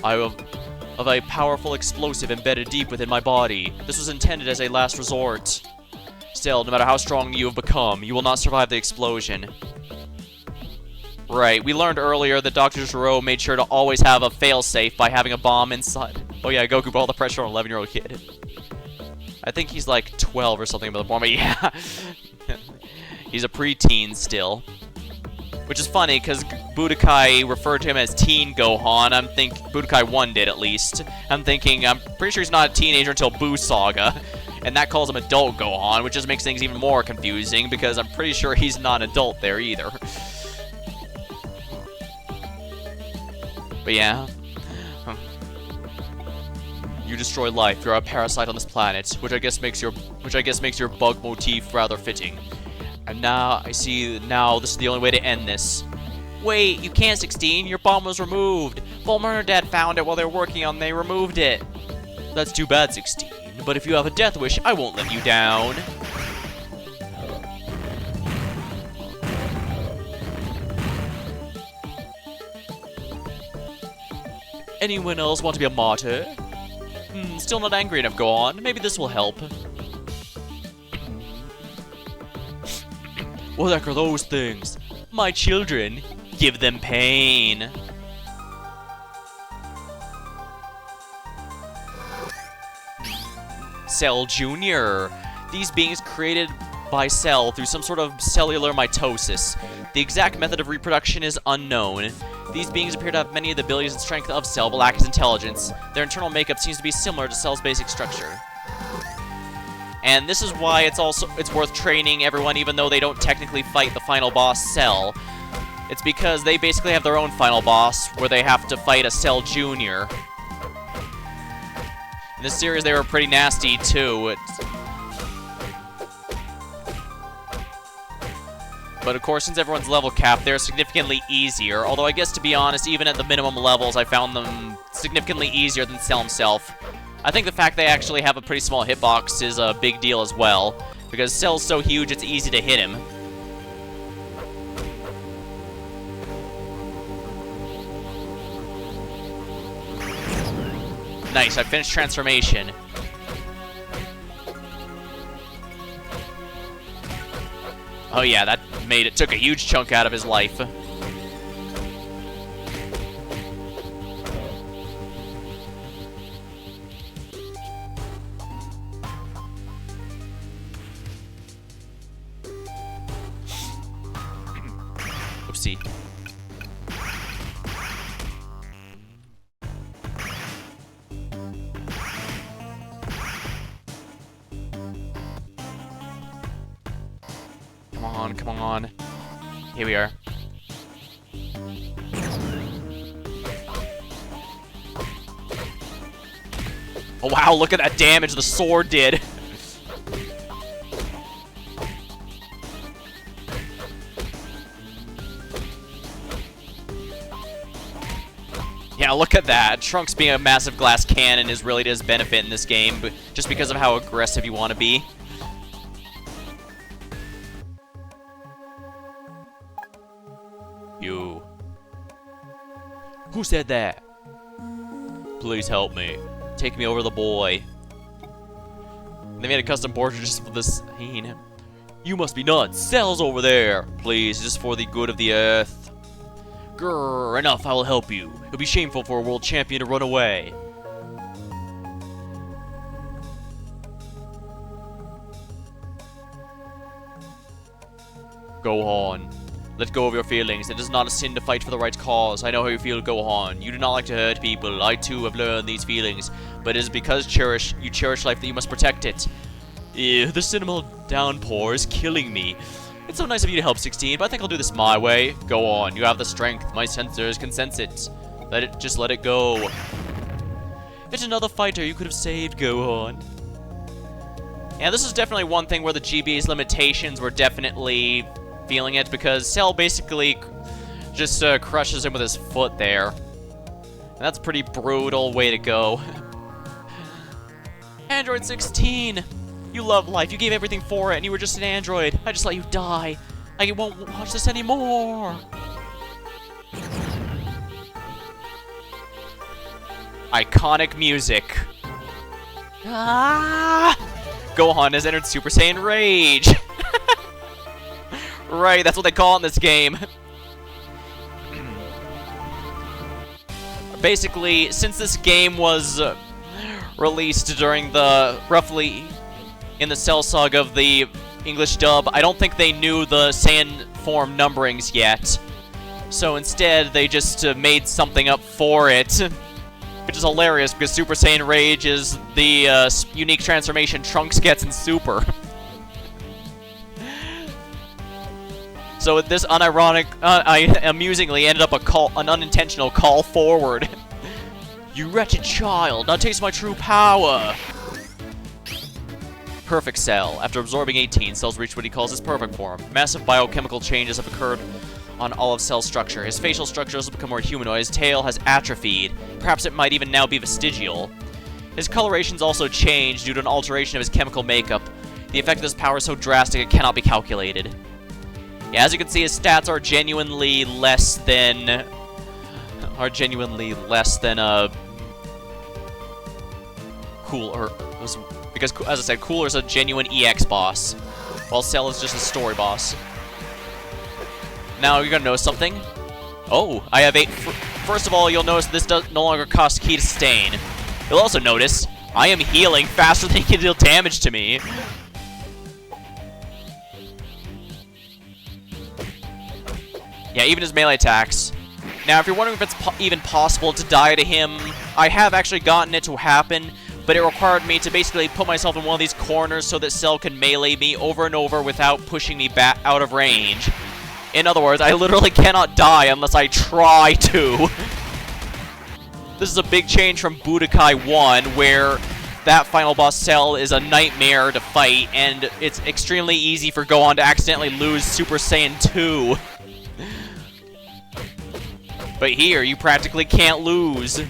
I have a powerful explosive embedded deep within my body. This was intended as a last resort. Still, no matter how strong you have become, you will not survive the explosion. Right, we learned earlier that Dr. Gero made sure to always have a failsafe by having a bomb inside. Oh yeah, Goku put all the pressure on an 11-year-old kid. I think he's like 12 or something about the bomb, but yeah. He's a preteen still. Which is funny, because Budokai referred to him as Teen Gohan. Budokai 1 did, at least. I'm pretty sure he's not a teenager until Buu Saga. And that calls him Adult Gohan, which just makes things even more confusing, because I'm pretty sure he's not an adult there, either. But yeah. You destroy life. You're a parasite on this planet, which I guess makes your bug motif rather fitting. And now I see this is the only way to end this. Wait, you can't, 16. Your bomb was removed. Bulma and her dad found it while they were working on it. They removed it. That's too bad, 16. But if you have a death wish, I won't let you down. Anyone else want to be a martyr? Still not angry enough, go on. Maybe this will help. What the heck are those things? My children. Give them pain. Cell Jr. These beings created by Cell through some sort of cellular mitosis. The exact method of reproduction is unknown. These beings appear to have many of the abilities and strength of Cell, but lack his intelligence. Their internal makeup seems to be similar to Cell's basic structure. And this is why it's worth training everyone, even though they don't technically fight the final boss, Cell. It's because they basically have their own final boss, where they have to fight a Cell Jr. In this series, they were pretty nasty, too. but of course, since everyone's level capped, they're significantly easier. Although I guess, to be honest, even at the minimum levels, I found them significantly easier than Cell himself. I think the fact they actually have a pretty small hitbox is a big deal as well, because Cell's so huge it's easy to hit him. Nice, I finished transformation. Oh yeah, that took a huge chunk out of his life. Oopsie. Come on. Here we are. Oh wow, look at that damage the sword did. Yeah, look at that. Trunks being a massive glass cannon is really to his benefit in this game, but just because of how aggressive you want to be. You. Who said that? Please help me. Take me over the boy. They made a custom portrait just for this scene. You must be nuts. Cell's over there. Please, just for the good of the earth. Grrr, enough, I will help you. It would be shameful for a world champion to run away. Go on. Let go of your feelings. It is not a sin to fight for the right cause. I know how you feel, Gohan. You do not like to hurt people. I too have learned these feelings. But it is because you cherish life that you must protect it. Ew, the cinema downpour is killing me. It's so nice of you to help, 16, but I think I'll do this my way. Go on. You have the strength. My sensors can sense it. Just let it go. It's another fighter you could have saved, Gohan. Yeah, this is definitely one thing where the GBA's limitations were definitely feeling it, because Cell basically just crushes him with his foot there. And that's a pretty brutal way to go. Android 16! You love life, you gave everything for it, and you were just an android. I just let you die. I won't watch this anymore. Iconic music. Ah! Gohan has entered Super Saiyan Rage! Right, that's what they call it in this game. Basically, since this game was released during the, roughly, in the Cell Saga of the English dub, I don't think they knew the Saiyan form numberings yet. So instead, they just made something up for it. Which is hilarious, because Super Saiyan Rage is the unique transformation Trunks gets in Super. So this unironic, amusingly ended up an unintentional call forward. You wretched child, now taste my true power. Perfect Cell. After absorbing 18, Cell's reached what he calls his perfect form. Massive biochemical changes have occurred on all of Cell's structure. His facial structure has become more humanoid. His tail has atrophied. Perhaps it might even now be vestigial. His coloration's also changed due to an alteration of his chemical makeup. The effect of this power is so drastic it cannot be calculated. Yeah, as you can see, his stats are genuinely less than... Cooler. Because, as I said, Cooler's a genuine EX boss, while Cell is just a story boss. Now, you're gonna notice something. Oh, I have 8... First of all, you'll notice this no longer costs key to sustain. You'll also notice I am healing faster than he can deal damage to me. Yeah, even his melee attacks. Now, if you're wondering if it's even possible to die to him, I have actually gotten it to happen, but it required me to basically put myself in one of these corners so that Cell can melee me over and over without pushing me back out of range. In other words, I literally cannot die unless I try to. This is a big change from Budokai 1, where that final boss Cell is a nightmare to fight, and it's extremely easy for Gohan to accidentally lose Super Saiyan 2. But here, you practically can't lose.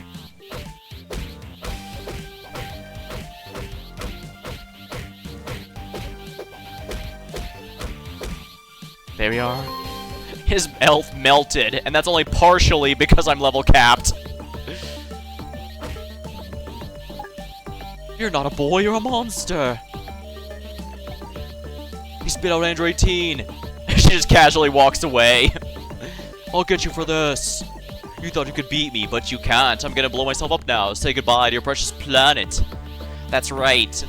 There we are. His health melted, and that's only partially because I'm level capped. You're not a boy, you're a monster. He spit out Android Teen. She just casually walks away. I'll get you for this. You thought you could beat me, but you can't. I'm gonna blow myself up now. Say goodbye to your precious planet. That's right.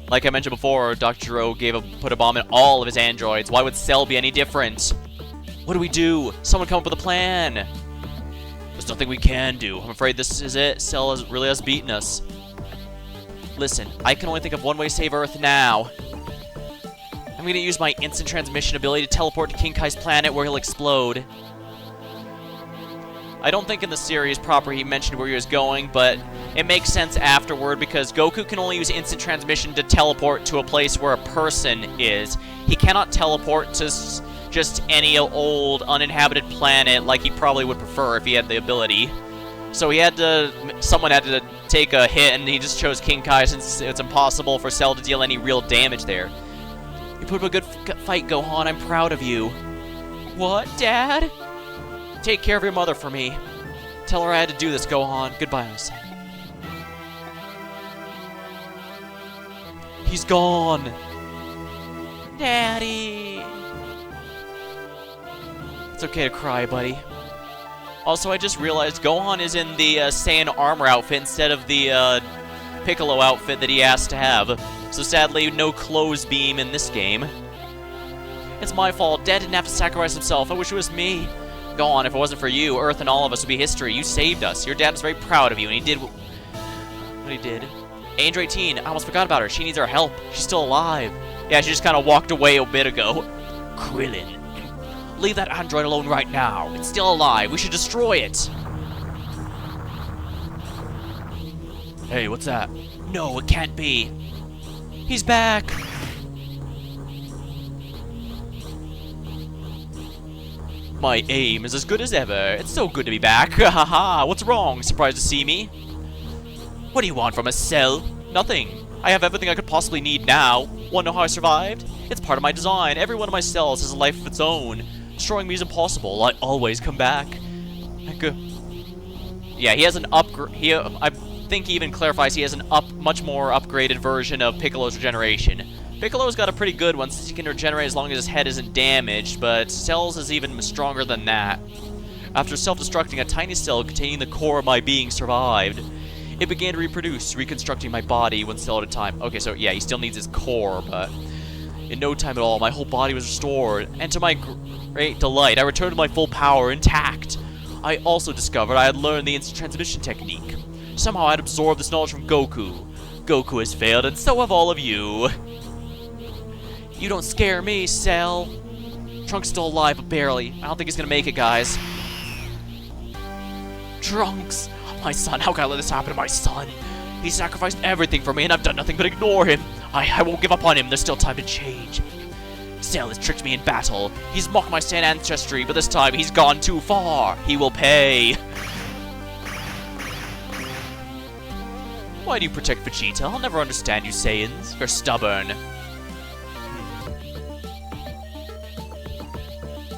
Like I mentioned before, Dr. Gero put a bomb in all of his androids. Why would Cell be any different? What do we do? Someone come up with a plan. There's nothing we can do. I'm afraid this is it. Cell really has beaten us. Listen, I can only think of one way to save Earth now. I'm gonna use my instant transmission ability to teleport to King Kai's planet where he'll explode. I don't think in the series proper he mentioned where he was going, but it makes sense afterward because Goku can only use instant transmission to teleport to a place where a person is. He cannot teleport to just any old uninhabited planet like he probably would prefer if he had the ability. So someone had to take a hit, and he just chose King Kai since it's impossible for Cell to deal any real damage there. You put up a good fight, Gohan. I'm proud of you. What, Dad? Take care of your mother for me. Tell her I had to do this, Gohan. Goodbye, my son. He's gone. Daddy. It's okay to cry, buddy. Also, I just realized Gohan is in the Saiyan armor outfit instead of the Piccolo outfit that he asked to have. So sadly, no clothes beam in this game. It's my fault. Dad didn't have to sacrifice himself. I wish it was me. Gohan, if it wasn't for you, Earth and all of us would be history. You saved us. Your dad was very proud of you, and he did what he did. Android Teen, I almost forgot about her. She needs our help. She's still alive. Yeah, she just kind of walked away a bit ago. Krillin. Leave that android alone right now. It's still alive. We should destroy it. Hey, what's that? No, it can't be. He's back. My aim is as good as ever. It's so good to be back. Haha, what's wrong? Surprised to see me? What do you want from a Cell? Nothing. I have everything I could possibly need now. Want to know how I survived? It's part of my design. Every one of my cells has a life of its own. Destroying me is impossible. I always come back. Yeah, he has an upgrade. I think he even clarifies he has an much more upgraded version of Piccolo's regeneration. Piccolo's got a pretty good one since he can regenerate as long as his head isn't damaged, but Cell's is even stronger than that. After self-destructing, a tiny cell containing the core of my being survived. It began to reproduce, reconstructing my body one cell at a time. Okay, so yeah, he still needs his core, but in no time at all, my whole body was restored, and to my great delight, I returned to my full power intact. I also discovered I had learned the instant transmission technique. Somehow I had absorbed this knowledge from Goku. Goku has failed, and so have all of you. You don't scare me, Cell. Trunks still alive, but barely. I don't think he's gonna make it, guys. Trunks! My son, how can I let this happen to my son? He sacrificed everything for me, and I've done nothing but ignore him. I won't give up on him. There's still time to change. Cell has tricked me in battle. He's mocked my Saiyan ancestry, but this time he's gone too far. He will pay. Why do you protect Vegeta? I'll never understand you Saiyans. You're stubborn.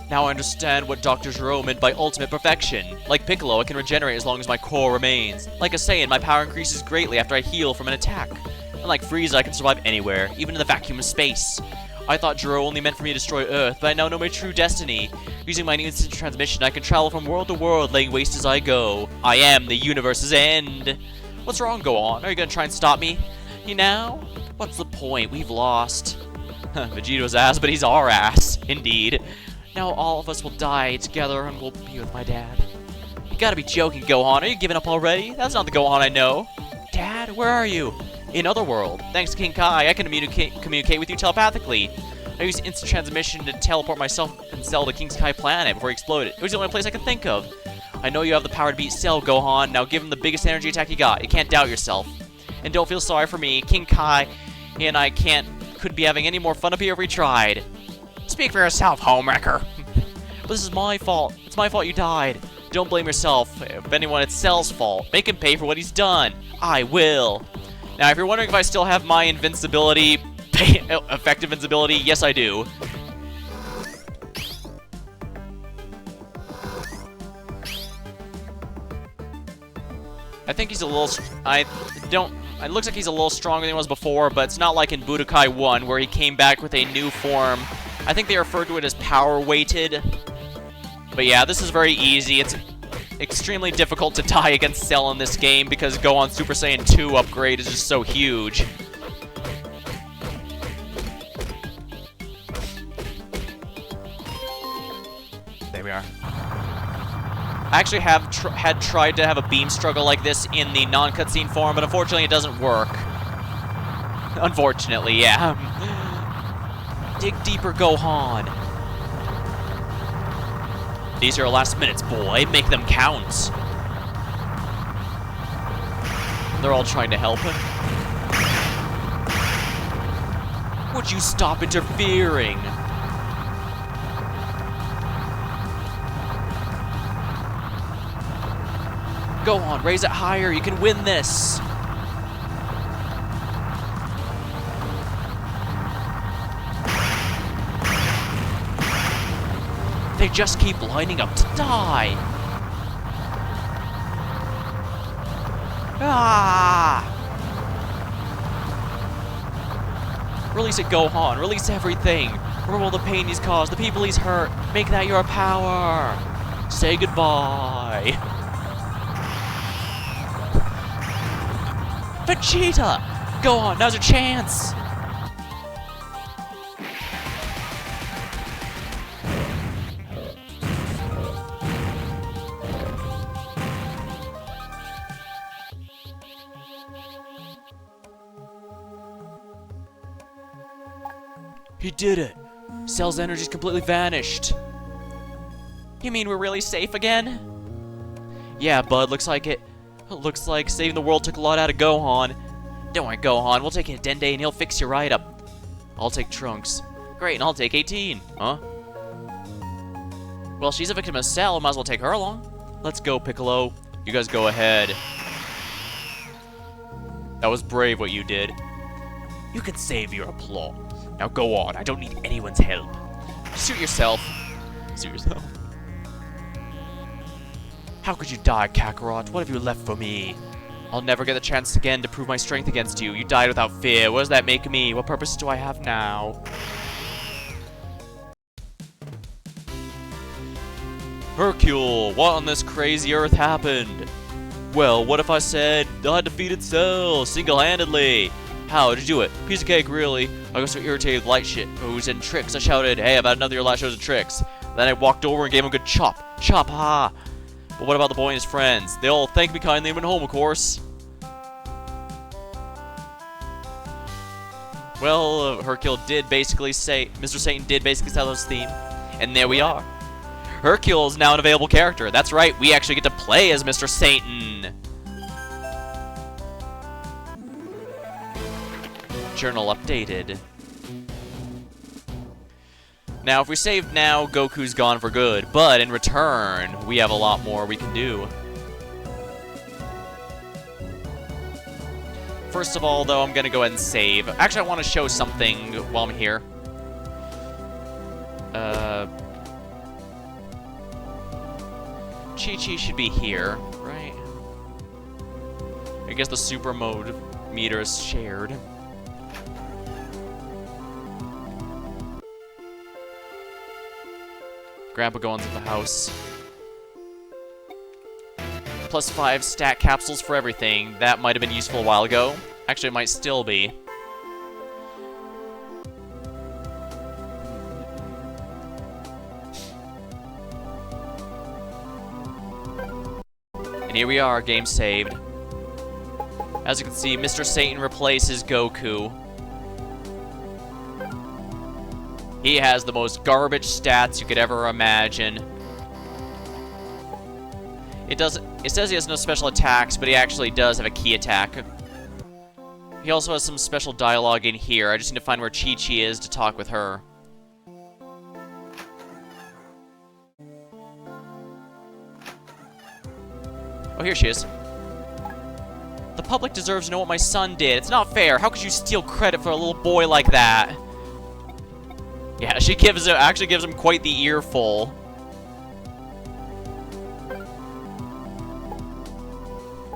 Now I understand what Dr. Gero meant by ultimate perfection. Like Piccolo, I can regenerate as long as my core remains. Like a Saiyan, my power increases greatly after I heal from an attack. And like Frieza, I can survive anywhere, even in the vacuum of space. I thought Gero only meant for me to destroy Earth, but I now know my true destiny. Using my instant transmission, I can travel from world to world, laying waste as I go. I am the universe's end. What's wrong, Gohan? Are you gonna try and stop me? You know? What's the point? We've lost. Vegeto's ass, but he's our ass. Indeed. Now all of us will die together and we'll be with my dad. You gotta be joking, Gohan. Are you giving up already? That's not the Gohan I know. Dad, where are you? In Otherworld. Thanks to King Kai, I can communicate with you telepathically. I used instant transmission to teleport myself and Cell to King Kai planet before he exploded. It was the only place I could think of. I know you have the power to beat Cell, Gohan. Now give him the biggest energy attack you got. You can't doubt yourself. And don't feel sorry for me. King Kai and I couldn't be having any more fun up here if we tried. Speak for yourself, homewrecker. But this is my fault. It's my fault you died. Don't blame yourself. If anyone, it's Cell's fault. Make him pay for what he's done. I will. Now, if you're wondering if I still have my invincibility, effective invincibility, yes I do. I think he's a little... It looks like he's a little stronger than he was before, but it's not like in Budokai 1, where he came back with a new form. I think they refer to it as power-weighted. But yeah, this is very easy. It's extremely difficult to die against Cell in this game, because Gohan Super Saiyan 2 upgrade is just so huge. There we are. I actually have had tried to have a beam struggle like this in the non-cutscene form, but unfortunately it doesn't work. Unfortunately, yeah. Dig deeper, Gohan. These are your last minutes, boy. Make them count. They're all trying to help him. Would you stop interfering? Go on, raise it higher. You can win this. They just keep lining up to die. Ah! Release it, Gohan. Release everything. Remember all the pain he's caused, the people he's hurt. Make that your power. Say goodbye. Vegeta! Gohan, now's your chance. He did it! Cell's energy's completely vanished. You mean we're really safe again? Yeah, bud, looks like it. Looks like saving the world took a lot out of Gohan. Don't worry, Gohan, we'll take it to Dende and he'll fix you right up. I'll take Trunks. Great, and I'll take 18. Huh? Well, she's a victim of Cell, might as well take her along. Let's go, Piccolo. You guys go ahead. That was brave what you did. You can save your applause. Now go on, I don't need anyone's help. Suit yourself. Suit yourself. How could you die, Kakarot? What have you left for me? I'll never get the chance again to prove my strength against you. You died without fear. What does that make me? What purpose do I have now? Hercule, what on this crazy earth happened? Well, what if I said I defeated Cell single-handedly? How did you do it? Piece of cake, really. I got so irritated with light shit. Who's in tricks? I shouted, hey, I've had another of your last shows of tricks. Then I walked over and gave him a good chop. Chop, ha! But what about the boy and his friends? They all thanked me kindly and went home, of course. Well, Hercule did basically say, Mr. Satan did basically sell his theme. And there we are. Hercule is now an available character. That's right, we actually get to play as Mr. Satan. Journal updated. Now, if we save now, Goku's gone for good. But in return, we have a lot more we can do. First of all, though, I'm going to go ahead and save. Actually, I want to show something while I'm here. Chi-Chi should be here, right? I guess the super mode meter is shared. Grandpa going to the house. +5 stat capsules for everything. That might have been useful a while ago. Actually, it might still be. And here we are, game saved. As you can see, Mr. Satan replaces Goku. He has the most garbage stats you could ever imagine. It says he has no special attacks, but he actually does have a key attack. He also has some special dialogue in here. I just need to find where Chi-Chi is to talk with her. Oh, here she is. The public deserves to know what my son did. It's not fair. How could you steal credit for a little boy like that? Yeah, she actually gives him quite the earful.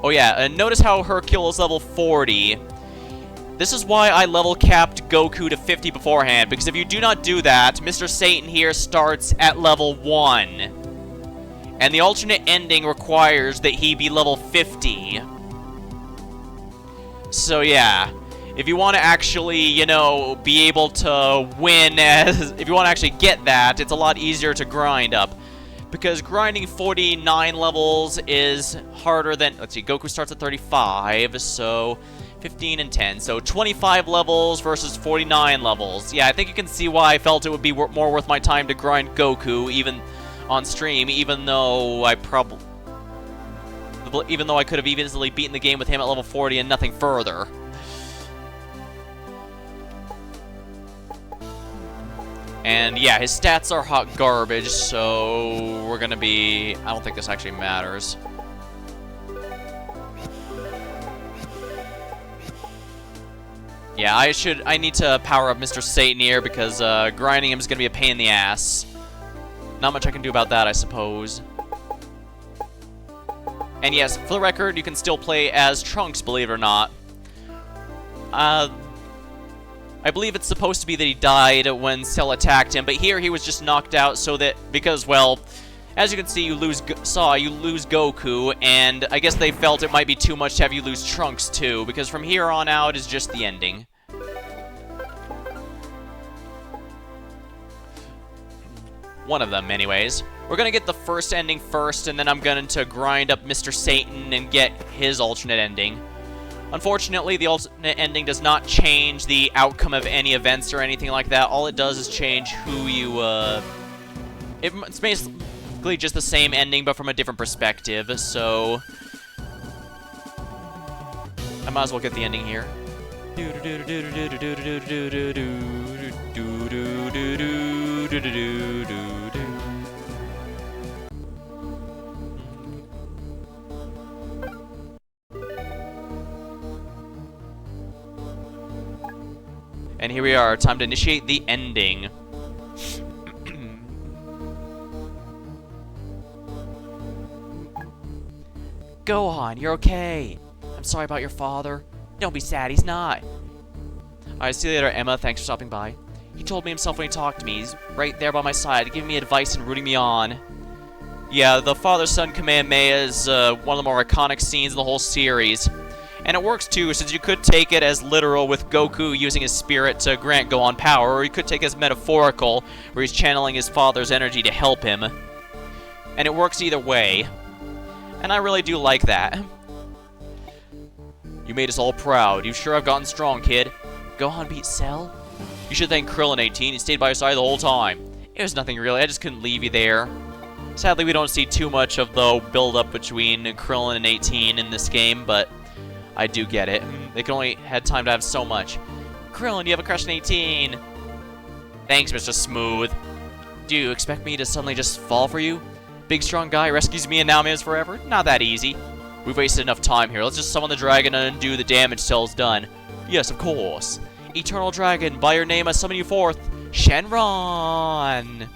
Oh yeah, and notice how Hercule is level 40. This is why I level capped Goku to 50 beforehand, because if you do not do that, Mr. Satan here starts at level 1. And the alternate ending requires that he be level 50. So yeah, if you want to actually, you know, be able to win, if you want to actually get that, it's a lot easier to grind up. Because grinding 49 levels is harder than, let's see, Goku starts at 35, so 15 and 10. So 25 levels versus 49 levels. Yeah, I think you can see why I felt it would be more worth my time to grind Goku, even on stream, even though I could have easily beaten the game with him at level 40 and nothing further. And yeah, his stats are hot garbage, so we're gonna be... I don't think this actually matters. Yeah, I need to power up Mr. Satan here because grinding him is gonna be a pain in the ass. Not much I can do about that, I suppose. And yes, for the record, you can still play as Trunks, believe it or not. I believe it's supposed to be that he died when Cell attacked him, but here he was just knocked out so that, because, well, as you can see, you lose Goku, and I guess they felt it might be too much to have you lose Trunks too, because from here on out is just the ending. One of them, anyways. We're gonna get the first ending first, and then I'm going to grind up Mr. Satan and get his alternate ending. Unfortunately, the alternate ending does not change the outcome of any events or anything like that. All it does is change who you, it's basically just the same ending, but from a different perspective, so... I might as well get the ending here. And here we are, time to initiate the ending. Go on, you're okay. I'm sorry about your father. Don't be sad, he's not. Alright, see you later, Emma. Thanks for stopping by. He told me himself when he talked to me. He's right there by my side, giving me advice and rooting me on. Yeah, the father-son Kamehameha is one of the more iconic scenes in the whole series. And it works too, since you could take it as literal with Goku using his spirit to grant Gohan power, or you could take it as metaphorical, where he's channeling his father's energy to help him. And it works either way. And I really do like that. You made us all proud. You sure have gotten strong, kid. Gohan beat Cell? You should thank Krillin 18. He stayed by your side the whole time. It was nothing really. I just couldn't leave you there. Sadly, we don't see too much of the build-up between Krillin and 18 in this game, but I do get it. They can only had time to have so much. Krillin, you have a crush on 18. Thanks, Mr. Smooth. Do you expect me to suddenly just fall for you? Big strong guy rescues me and now lives forever? Not that easy. We've wasted enough time here. Let's just summon the dragon and undo the damage till it's done. Yes, of course. Eternal Dragon, by your name I summon you forth. Shenron!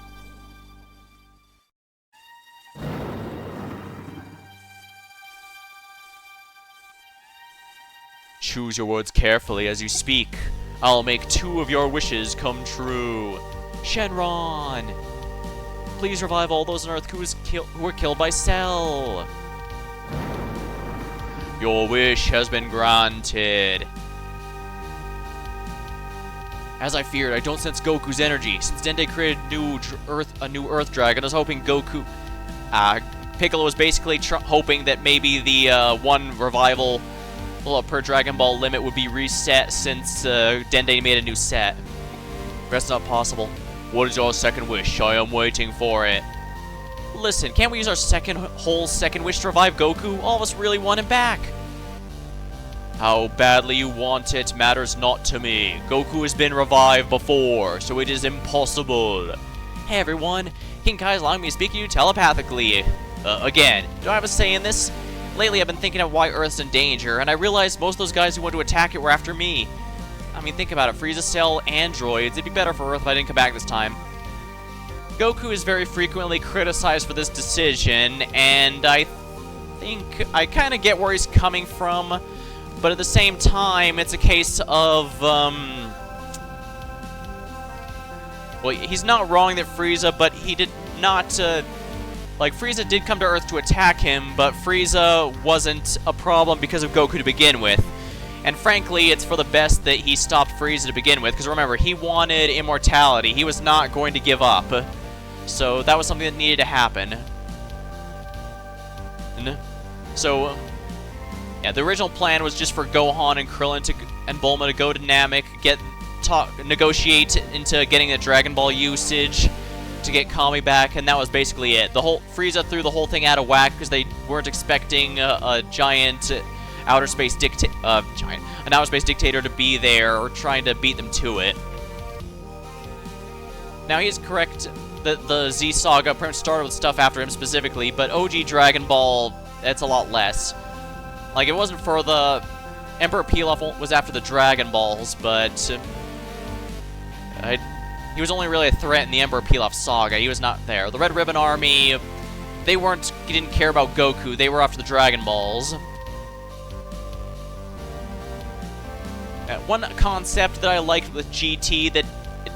Choose your words carefully as you speak. I'll make 2 of your wishes come true. Shenron! Please revive all those on Earth who were killed by Cell. Your wish has been granted. As I feared, I don't sense Goku's energy. Since Dende created a new Earth Dragon, I was hoping Goku... Piccolo was basically hoping that maybe the one revival per Dragon Ball limit would be reset since Dende made a new set. That's not possible. What is your second wish? I am waiting for it. Listen, can't we use our second wish to revive Goku? All of us really want him back. How badly you want it matters not to me. Goku has been revived before, so it is impossible. Hey everyone, King Kai's allowing me to speak to you telepathically. Again, do I have a say in this? Lately I've been thinking of why Earth's in danger, and I realized most of those guys who wanted to attack it were after me. I mean, think about it, Frieza, Cell, androids. It'd be better for Earth if I didn't come back this time. Goku is very frequently criticized for this decision, and I think I kind of get where he's coming from. But at the same time, it's a case of, well, he's not wrong that Frieza, but he did not, like, Frieza did come to Earth to attack him, but Frieza wasn't a problem because of Goku to begin with. And frankly, it's for the best that he stopped Frieza to begin with, because remember, he wanted immortality. He was not going to give up. So that was something that needed to happen. So... yeah, the original plan was just for Gohan and Krillin and Bulma to go to Namek, negotiate into getting the Dragon Ball usage to get Kami back, and that was basically it. Frieza threw the whole thing out of whack because they weren't expecting a giant outer space dictator to be there or trying to beat them to it. Now he is correct that the Z Saga pretty much started with stuff after him specifically, but OG Dragon Ball, that's a lot less. Like, it wasn't for the... Emperor Pilaf was after the Dragon Balls, but... he was only really a threat in the Emperor Pilaf saga. He was not there. The Red Ribbon Army, they didn't care about Goku. They were after the Dragon Balls. One concept that I liked with GT that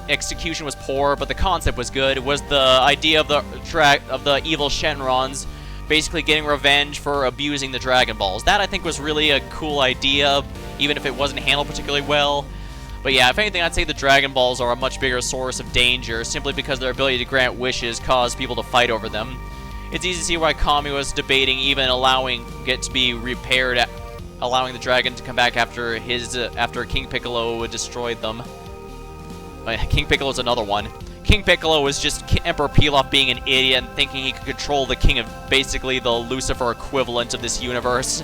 execution was poor, but the concept was good, was the idea of the evil Shenrons basically getting revenge for abusing the Dragon Balls. That, I think, was really a cool idea, even if it wasn't handled particularly well. But yeah, if anything, I'd say the Dragon Balls are a much bigger source of danger, simply because their ability to grant wishes caused people to fight over them. It's easy to see why Kami was debating even allowing it to be repaired, allowing the dragon to come back after King Piccolo destroyed them. King Piccolo's another one. King Piccolo was just Emperor Pilaf being an idiot and thinking he could control the king of basically the Lucifer equivalent of this universe.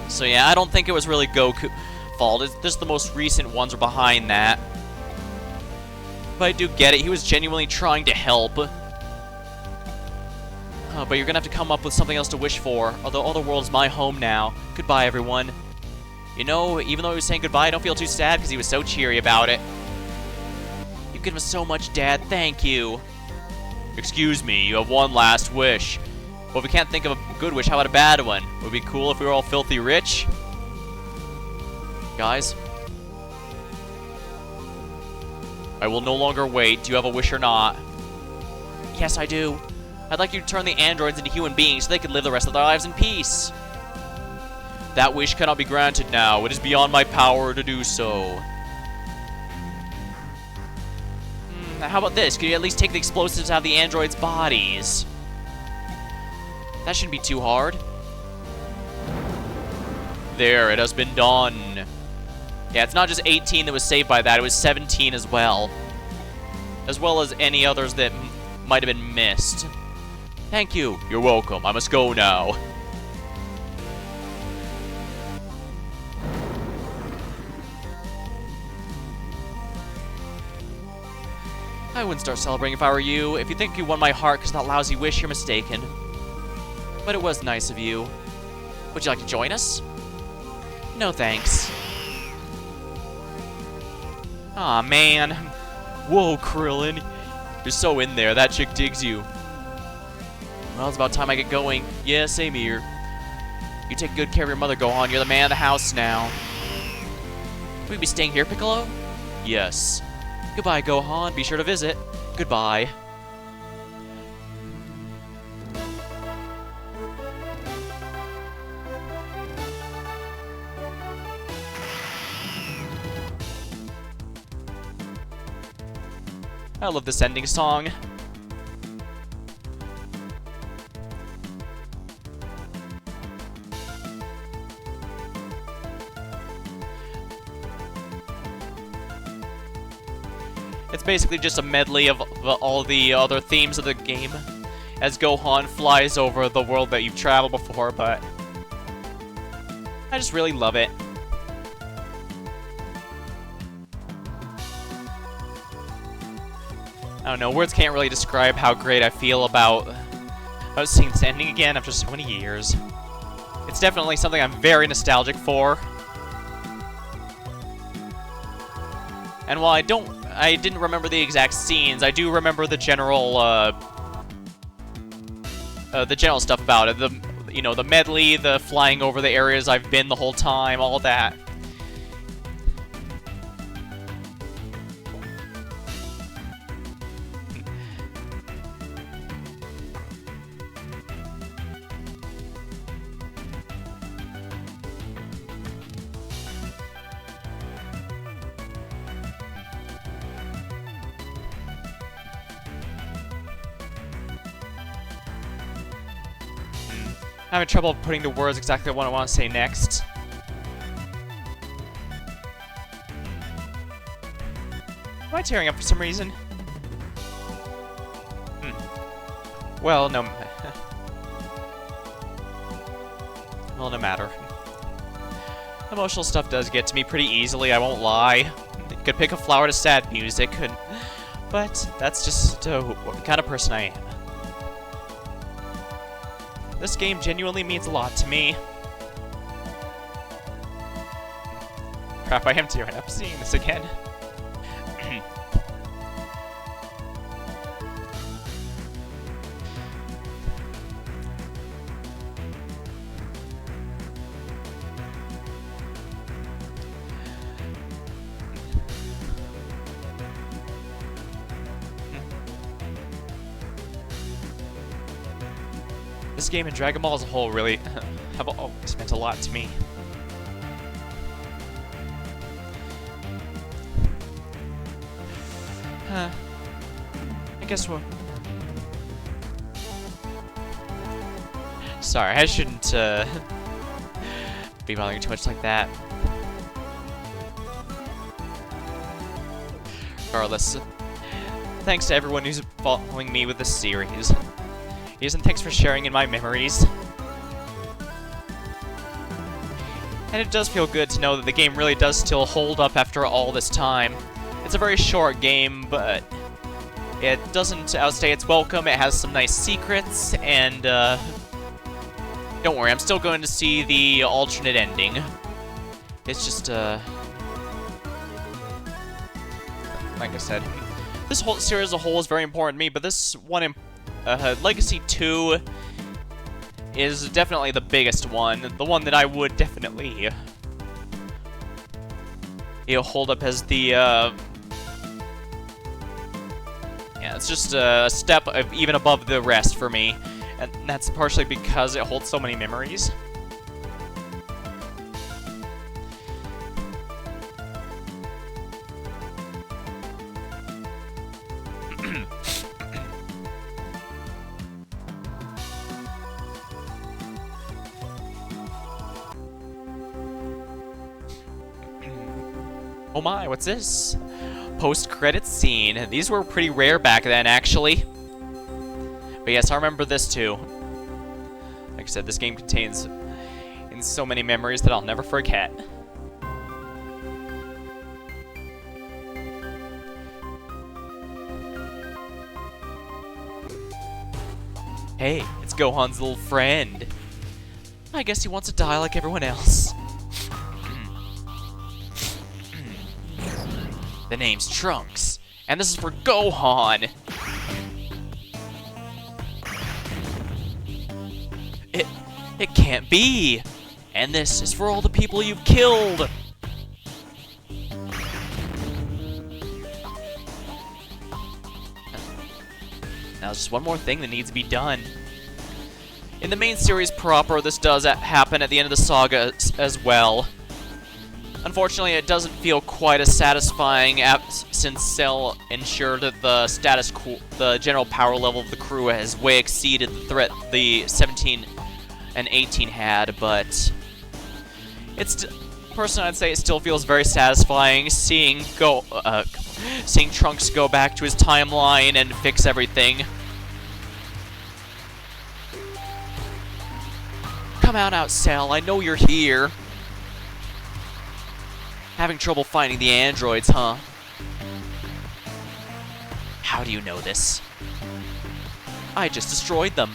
So yeah, I don't think it was really Goku's fault. It's just the most recent ones are behind that. But I do get it. He was genuinely trying to help. But you're gonna have to come up with something else to wish for. Although all the world's my home now. Goodbye, everyone. You know, even though he was saying goodbye, I don't feel too sad because he was so cheery about it. You've given us so much, Dad. Thank you. Excuse me, you have one last wish. Well, if we can't think of a good wish, how about a bad one? Would it be cool if we were all filthy rich? Guys? I will no longer wait. Do you have a wish or not? Yes, I do. I'd like you to turn the androids into human beings so they could live the rest of their lives in peace. That wish cannot be granted now. It is beyond my power to do so. How about this? Could you at least take the explosives out of the androids' bodies? That shouldn't be too hard. There, it has been done. Yeah, it's not just 18 that was saved by that, it was 17 as well. As well as any others that might have been missed. Thank you. You're welcome. I must go now. I wouldn't start celebrating if I were you. If you think you won my heart because of that lousy wish, you're mistaken. But it was nice of you. Would you like to join us? No, thanks. Aw, man. Whoa, Krillin. You're so in there. That chick digs you. Well, it's about time I get going. Yeah, same here. You take good care of your mother, Gohan. You're the man of the house now. Will you be staying here, Piccolo? Yes. Goodbye, Gohan. Be sure to visit. Goodbye. I love this ending song. It's basically just a medley of all the other themes of the game, as Gohan flies over the world that you've traveled before, but I just really love it. I don't know, words can't really describe how great I feel about seeing this ending again after so many years. It's definitely something I'm very nostalgic for. And while I didn't remember the exact scenes, I do remember the general stuff about it. The medley, the flying over the areas I've been the whole time, all that. I'm having trouble putting the words exactly what I want to say next. Am I tearing up for some reason? Well, no. Well, no matter. Emotional stuff does get to me pretty easily, I won't lie. You could pick a flower to sad music, but that's just what kind of person I am. This game genuinely means a lot to me. Crap, I am tearing up seeing this again. This game and Dragon Ball as a whole really have always meant a lot to me. I guess we'll... Sorry, I shouldn't be bothering too much like that. Regardless, thanks to everyone who's following me with this series. And thanks for sharing in my memories. And it does feel good to know that the game really does still hold up after all this time. It's a very short game, but it doesn't outstay its welcome. It has some nice secrets, and don't worry, I'm still going to see the alternate ending. It's just, like I said, this whole series as a whole is very important to me, but this one Legacy 2 is definitely the biggest one. The one that I would definitely hold up as the yeah, it's just a step even above the rest for me, and that's partially because it holds so many memories. Oh my, what's this? Post-credits scene. These were pretty rare back then, actually. But yes, I remember this too. Like I said, this game contains so many memories that I'll never forget. Hey, it's Gohan's little friend. I guess he wants to die like everyone else. The name's Trunks, and this is for Gohan. It can't be. And this is for all the people you've killed. Now there's just one more thing that needs to be done. In the main series proper, this does happen at the end of the saga as well. Unfortunately, it doesn't feel quite as satisfying since Cell ensured that the general power level of the crew has way exceeded the threat the 17 and 18 had, but it's Personally, I'd say it still feels very satisfying seeing Trunks go back to his timeline and fix everything. Come on out, Cell. I know you're here. Having trouble finding the androids, huh? How do you know this? I just destroyed them.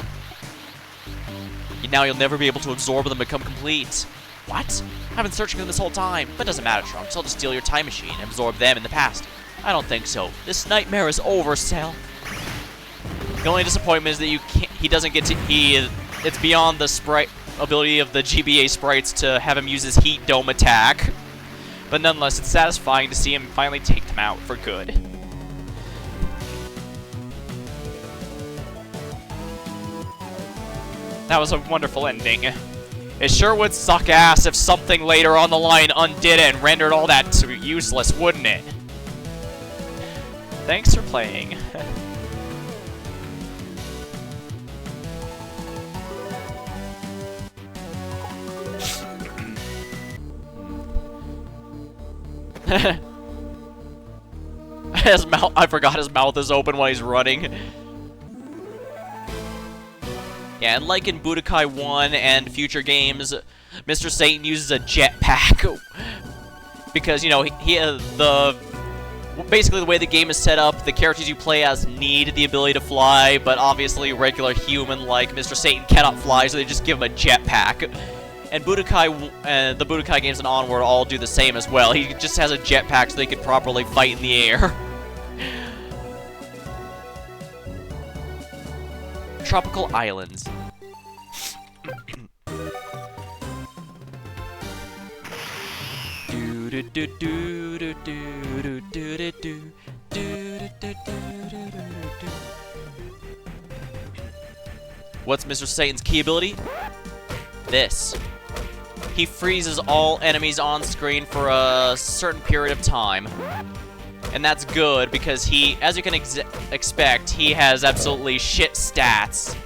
Now you'll never be able to absorb them and become complete. What? I've been searching them this whole time, but doesn't matter, Trunks. I'll just steal your time machine and absorb them in the past. I don't think so. This nightmare is over, Cell. The only disappointment is that he doesn't get to, it's beyond the sprite ability of the GBA sprites to have him use his heat dome attack. But nonetheless, it's satisfying to see him finally take them out for good. That was a wonderful ending. It sure would suck ass if something later on the line undid it and rendered all that useless, wouldn't it? Thanks for playing. His mouth, I forgot his mouth is open while he's running. Yeah, and like in Budokai 1 and future games, Mr. Satan uses a jetpack. Because, you know, basically the way the game is set up, the characters you play as need the ability to fly, but obviously regular human like Mr. Satan cannot fly, so they just give him a jetpack. And Budokai, the Budokai games and Onward all do the same as well. He just has a jetpack so they can properly fight in the air. Tropical Islands. What's Mr. Satan's key ability? This. He freezes all enemies on screen for a certain period of time. And that's good because he, as you can expect, he has absolutely shit stats.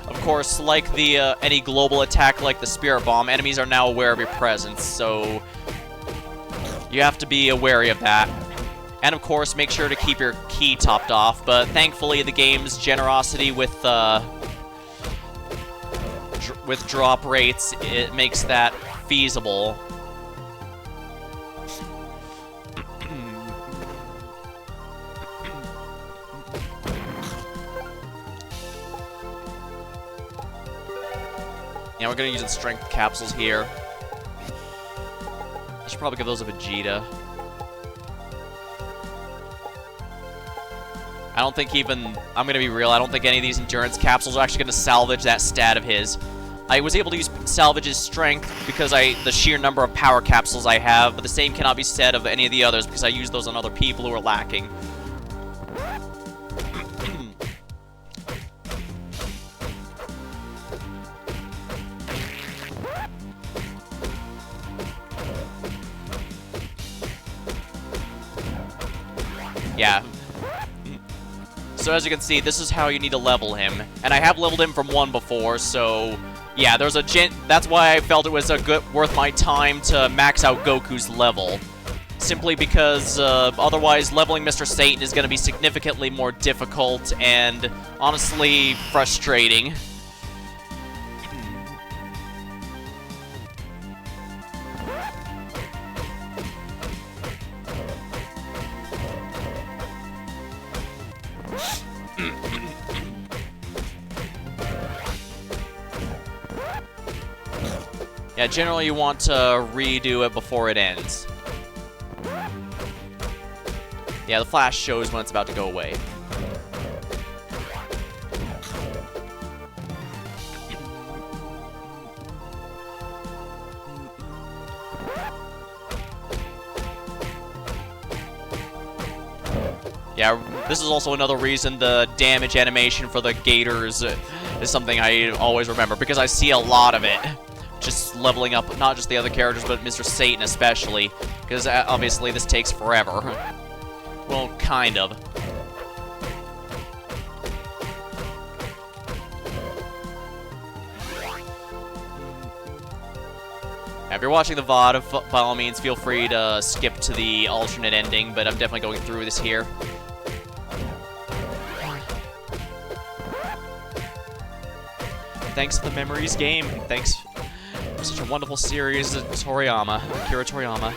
Of course, like any global attack like the Spirit Bomb, enemies are now aware of your presence, so you have to be wary of that. And of course, make sure to keep your key topped off, but thankfully the game's generosity with drop rates, it makes that feasible. Yeah, we're gonna use the strength capsules here. I should probably give those a Vegeta. I don't think I'm gonna be real, I don't think any of these endurance capsules are actually gonna salvage that stat of his. I was able to salvage his strength because the sheer number of power capsules I have, but the same cannot be said of any of the others because I used those on other people who are lacking. Yeah. So as you can see, this is how you need to level him. And I have leveled him from 1 before, so yeah, that's why I felt it was worth my time to max out Goku's level. Simply because otherwise leveling Mr. Satan is going to be significantly more difficult and honestly frustrating. Yeah, generally you want to redo it before it ends. Yeah, the flash shows when it's about to go away. Yeah, this is also another reason the damage animation for the Gators is something I always remember, because I see a lot of it. Just leveling up not just the other characters, but Mr. Satan especially, because obviously this takes forever. Well, kind of. If you're watching the VOD, by all means, feel free to skip to the alternate ending, but I'm definitely going through this here. Thanks to the Memories game, and thanks for such a wonderful series, Akira Toriyama.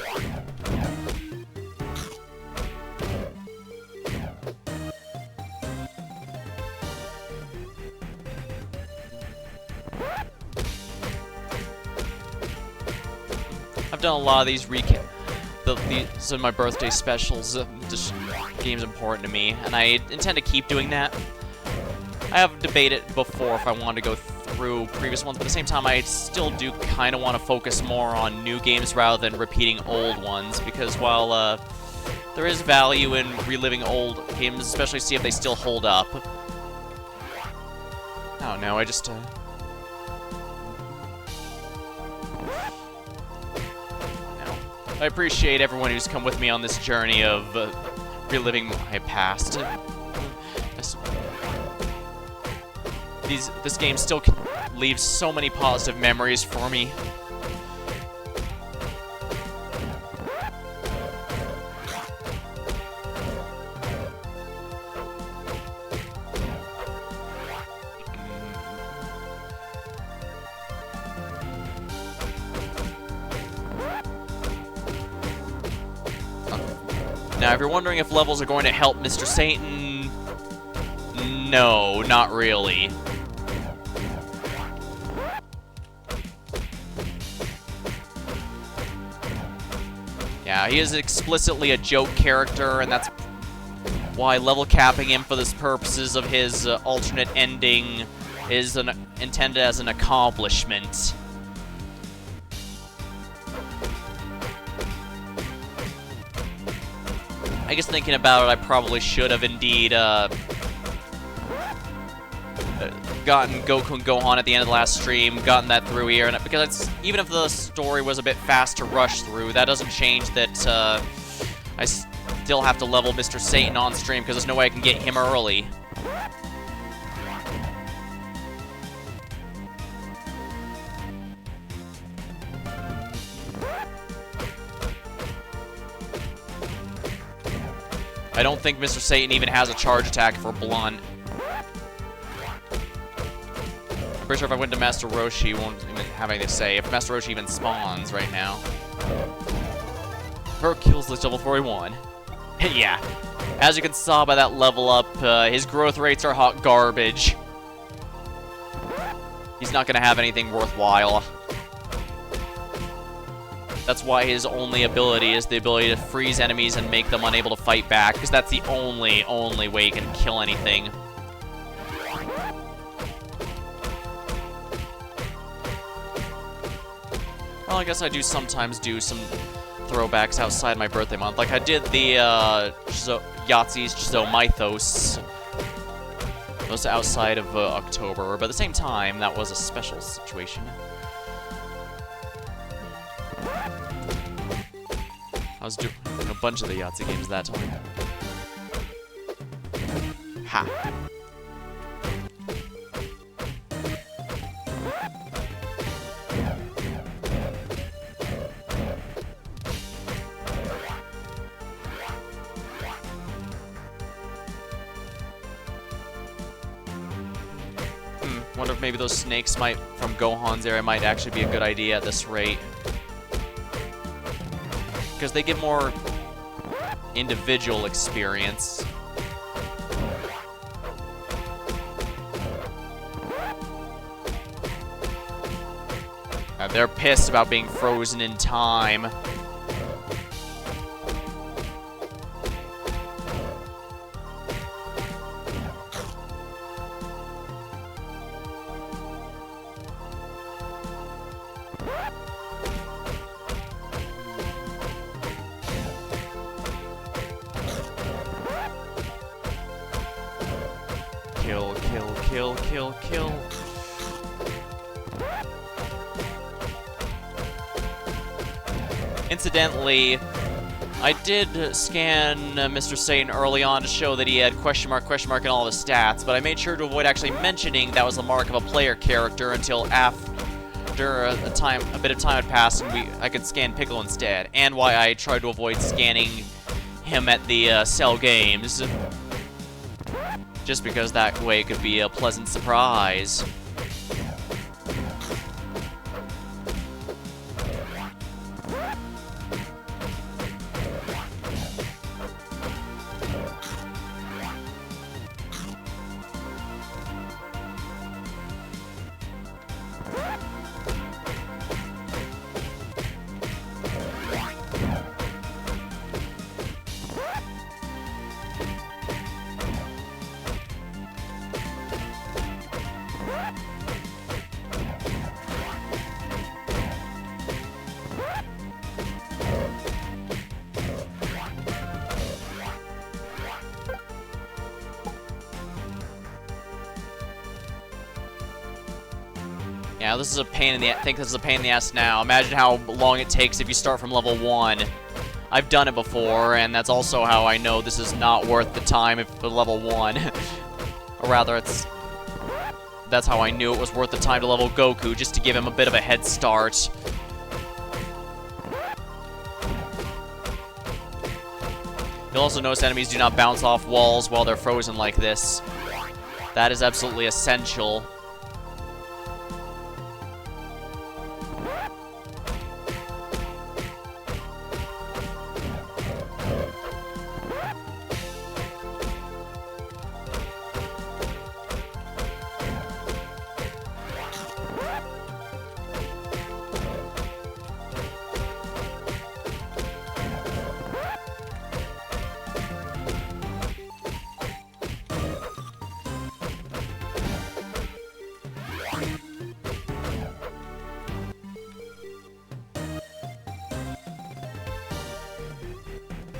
I've done a lot of these these are my birthday specials. This game's important to me, and I intend to keep doing that. I have debated before if I wanted to go through previous ones, but at the same time, I still do kind of want to focus more on new games rather than repeating old ones, because while there is value in reliving old games, especially see if they still hold up. I don't know, I appreciate everyone who's come with me on this journey of reliving my past. This game still leaves so many positive memories for me. Now, if you're wondering if levels are going to help Mr. Satan, no, not really. Yeah, he is explicitly a joke character, and that's why level capping him for the purposes of his alternate ending is intended as an accomplishment. I guess thinking about it, I probably should have indeed gotten Goku and Gohan at the end of the last stream, gotten that through here, and because even if the story was a bit fast to rush through, that doesn't change that I still have to level Mr. Satan on stream because there's no way I can get him early. I don't think Mr. Satan even has a charge attack for Blunt. I'm pretty sure if I went to Master Roshi, he won't even have anything to say. If Master Roshi even spawns right now. Hercules list level 41. Yeah. As you can saw by that level up, his growth rates are hot garbage. He's not going to have anything worthwhile. That's why his only ability is the ability to freeze enemies and make them unable to fight back, because that's the only way he can kill anything. Well, I guess I do sometimes do some throwbacks outside my birthday month. Like I did the Yahtzee's Mythos. It was outside of October, but at the same time, that was a special situation. I was doing a bunch of the Yahtzee games that time. Ha. Wonder if maybe those snakes from Gohan's area might actually be a good idea at this rate. Because they give more individual experience. They're pissed about being frozen in time. Kill, kill, kill, kill, kill. Incidentally, I did scan Mr. Satan early on to show that he had question mark, in all of his stats, but I made sure to avoid actually mentioning that was the mark of a player character until after after a bit of time had passed, and I could scan Piccolo instead, and why I tried to avoid scanning him at the Cell Games, just because that way it could be a pleasant surprise. Yeah, this is a pain in the. I think this is a pain in the ass now. Imagine how long it takes if you start from level 1. I've done it before, and that's also how I know this is not worth the time for level 1. Or rather, that's how I knew it was worth the time to level Goku, just to give him a bit of a head start. You'll also notice enemies do not bounce off walls while they're frozen like this. That is absolutely essential.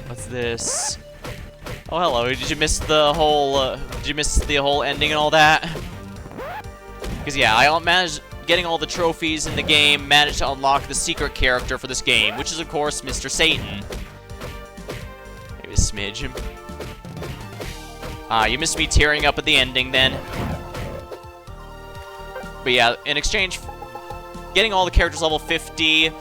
What's this? Oh, hello. Did you miss the whole ending and all that? Because yeah, I managed getting all the trophies in the game, managed to unlock the secret character for this game, which is of course Mr. Satan. Maybe a smidge. You missed me tearing up at the ending then. But yeah, in exchange for getting all the characters level 50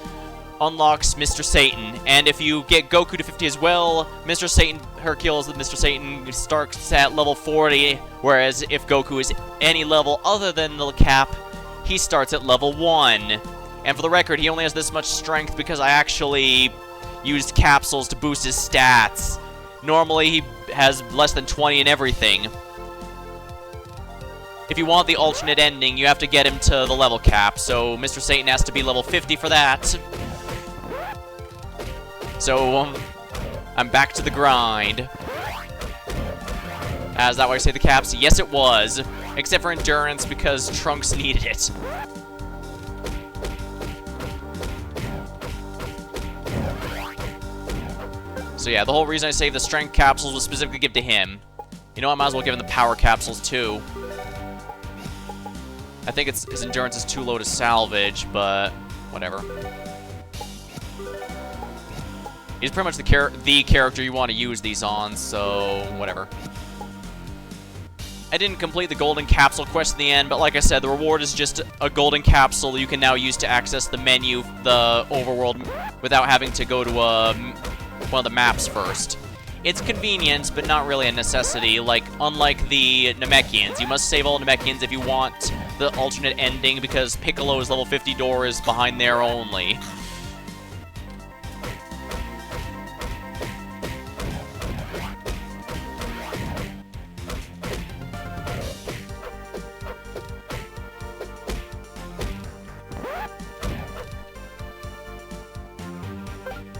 unlocks Mr. Satan, and if you get Goku to 50 as well, Mr. Satan, Hercules and Mr. Satan starts at level 40, whereas if Goku is any level other than the cap, he starts at level 1. And for the record, he only has this much strength because I actually used capsules to boost his stats. Normally, he has less than 20 in everything. If you want the alternate ending, you have to get him to the level cap, so Mr. Satan has to be level 50 for that. So, I'm back to the grind. Is that why I say the caps? Yes, it was. Except for endurance, because Trunks needed it. So yeah, the whole reason I saved the strength capsules was specifically to give to him. You know, I might as well give him the power capsules, too. I think his endurance is too low to salvage, but whatever. He's pretty much the character you want to use these on, so whatever. I didn't complete the golden capsule quest in the end, but like I said, the reward is just a golden capsule you can now use to access the menu, the overworld, without having to go to one of the maps first. It's convenient, but not really a necessity, unlike the Namekians. You must save all Namekians if you want the alternate ending, because Piccolo's level 50 door is behind there only.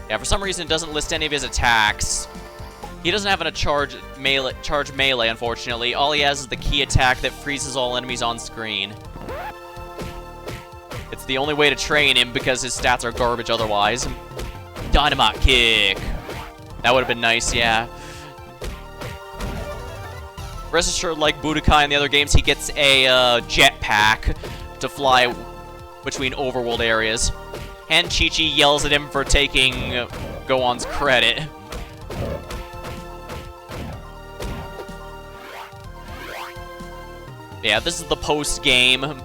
Yeah, for some reason it doesn't list any of his attacks. He doesn't have a charge melee, unfortunately. All he has is the key attack that freezes all enemies on screen. It's the only way to train him because his stats are garbage otherwise. Dynamite kick. That would have been nice, yeah. Rest assured, like Budokai in the other games, he gets a jetpack to fly between overworld areas. And Chi-Chi yells at him for taking Gohan's credit. Yeah, this is the post-game.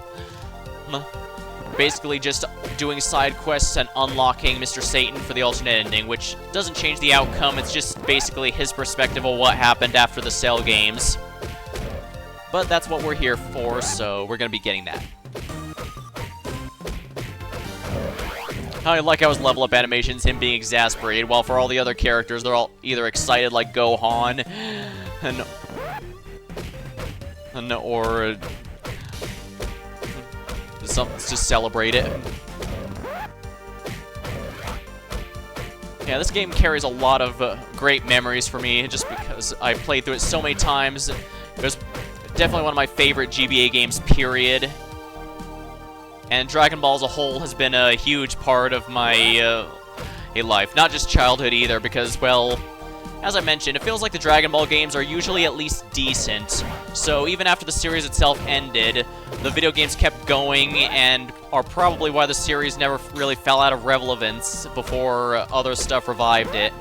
basically just doing side quests and unlocking Mr. Satan for the alternate ending, which doesn't change the outcome. It's just basically his perspective of what happened after the Cell games. But that's what we're here for, so we're going to be getting that. I like how his level up animations, him being exasperated, while for all the other characters, they're all either excited like Gohan, or just celebrate it. Yeah, this game carries a lot of great memories for me, just because I've played through it so many times. It was definitely one of my favorite GBA games, period. And Dragon Ball as a whole has been a huge part of my life. Not just childhood either, because, well, as I mentioned, it feels like the Dragon Ball games are usually at least decent. So even after the series itself ended, the video games kept going and are probably why the series never really fell out of relevance before other stuff revived it.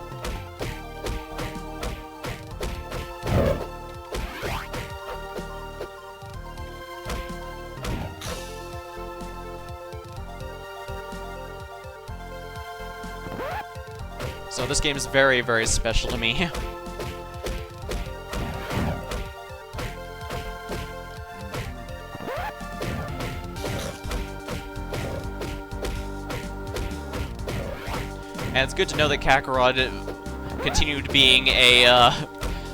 So this game is very, very special to me. And it's good to know that Kakarot continued being a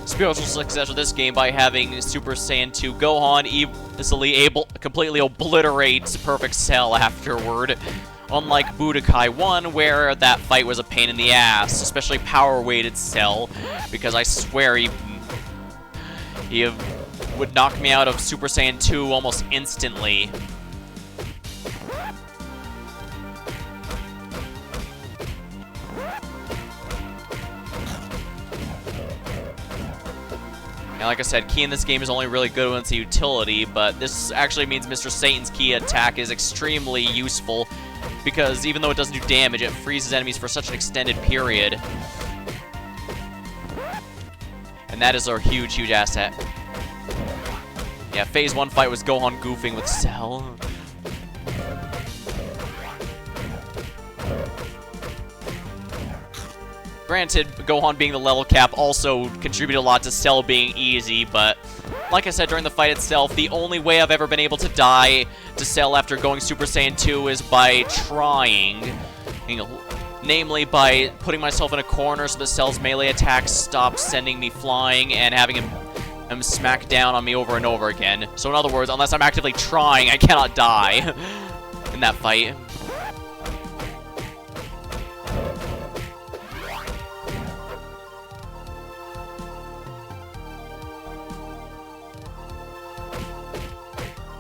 spiritual successor of this game by having Super Saiyan 2 Gohan easily completely obliterate Perfect Cell afterward. Unlike Budokai 1, where that fight was a pain in the ass, especially power-weighted Cell, because I swear he would knock me out of Super Saiyan 2 almost instantly. And like I said, Ki in this game is only really good when it's a utility, but this actually means Mr. Satan's Ki attack is extremely useful, because even though it doesn't do damage, it freezes enemies for such an extended period. And that is our huge, huge asset. Yeah, Phase 1 fight was Gohan goofing with Cell. Granted, Gohan being the level cap also contributed a lot to Cell being easy, but like I said during the fight itself, the only way I've ever been able to die to Cell after going Super Saiyan 2 is by trying. Namely, by putting myself in a corner so that Cell's melee attacks stop sending me flying and having him smack down on me over and over again. So in other words, unless I'm actively trying, I cannot die in that fight.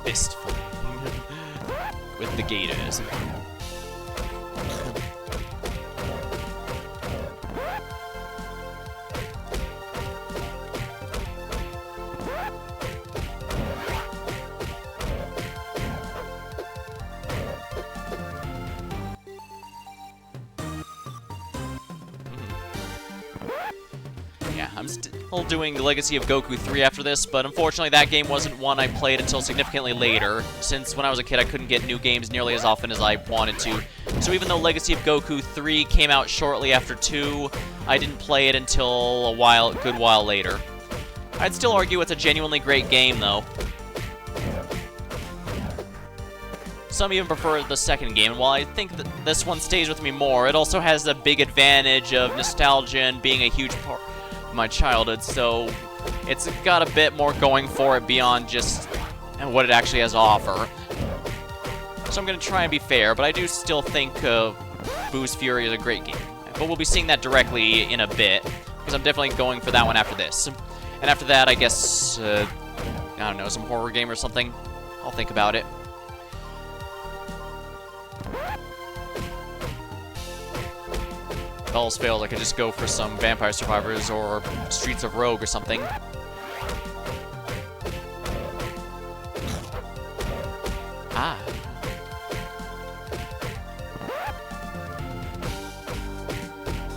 Fist fighting with the Gators. Yeah, I'm still doing Legacy of Goku 3 after this, but unfortunately that game wasn't one I played until significantly later, since when I was a kid I couldn't get new games nearly as often as I wanted to. So even though Legacy of Goku 3 came out shortly after 2, I didn't play it until a good while later. I'd still argue it's a genuinely great game, though. Some even prefer the second game, and while I think that this one stays with me more, it also has the big advantage of nostalgia and being a huge part of my childhood, so it's got a bit more going for it beyond just what it actually has to offer. So I'm going to try and be fair, but I do still think Boo's Fury is a great game. But we'll be seeing that directly in a bit, because I'm definitely going for that one after this. And after that, I guess, I don't know, some horror game or something. I'll think about it. If all else fails, I could just go for some Vampire Survivors or Streets of Rogue or something. Ah.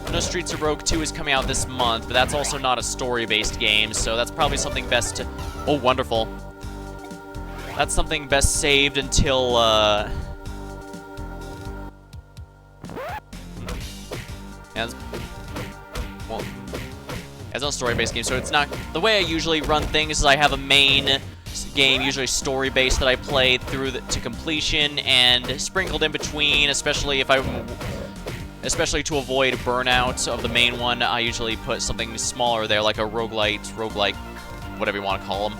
I know Streets of Rogue 2 is coming out this month, but that's also not a story-based game, so that's probably something best to... Oh, wonderful. That's something best saved until, And well, it's not a story-based game, so it's not the way I usually run things. Is I have a main game, usually story-based, that I play through to completion, and sprinkled in between, especially to avoid burnout of the main one, I usually put something smaller there, like a roguelite, whatever you want to call them.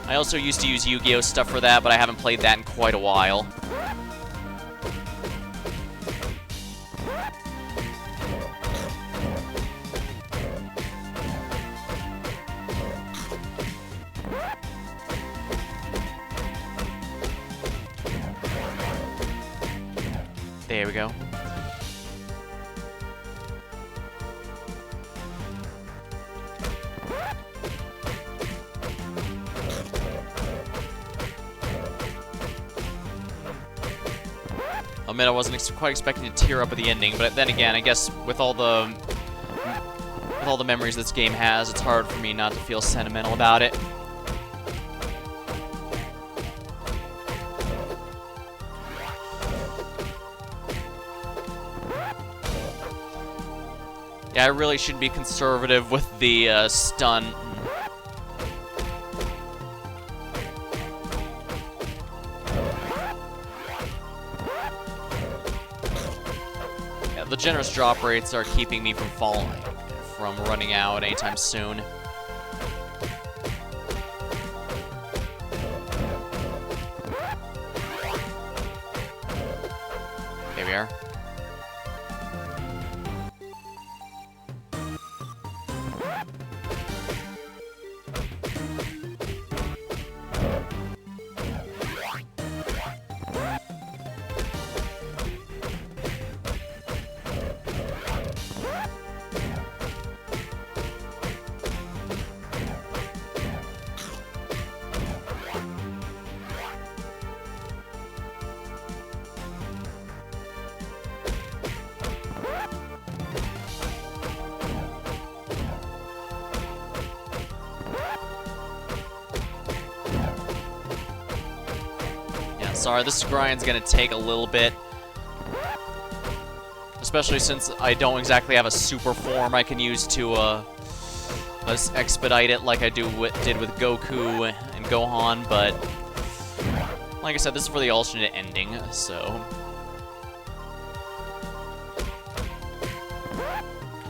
I also used to use Yu-Gi-Oh! Stuff for that, but I haven't played that in quite a while. There we go. I admit I wasn't quite expecting to tear up at the ending, but then again, I guess with all the memories this game has, it's hard for me not to feel sentimental about it. Yeah, I really should be conservative with the stun. Yeah, the generous drop rates are keeping me from running out anytime soon. Here we are. Sorry, this grind's gonna take a little bit. Especially since I don't exactly have a super form I can use to expedite it like I did with Goku and Gohan, but like I said, this is for the alternate ending, so...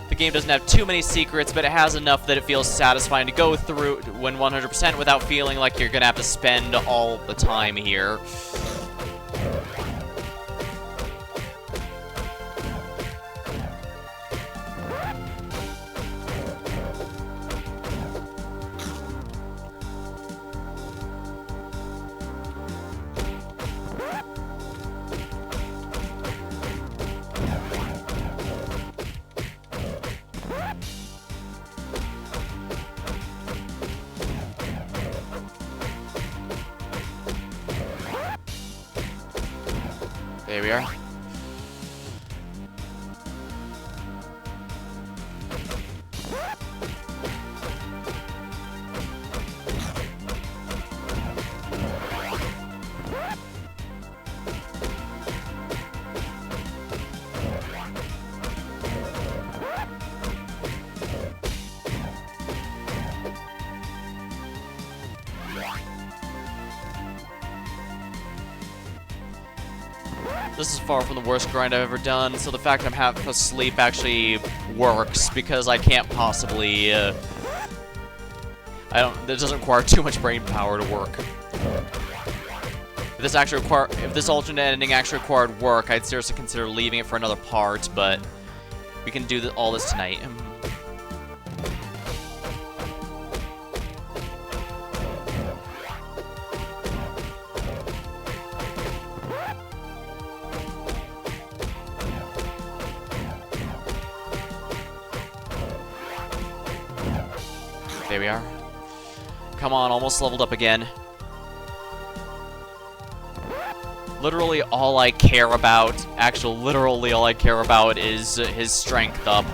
The game doesn't have too many secrets, but it has enough that it feels satisfying to go through when 100% without feeling like you're gonna have to spend all the time here. There we are. This is far from the worst grind I've ever done, so the fact I'm half asleep actually works, because I can't possibly, it doesn't require too much brain power to work. If this alternate ending actually required work, I'd seriously consider leaving it for another part, but we can do all this tonight. There we are. Come on, almost leveled up again. Literally all I care about, literally all I care about is his strength up.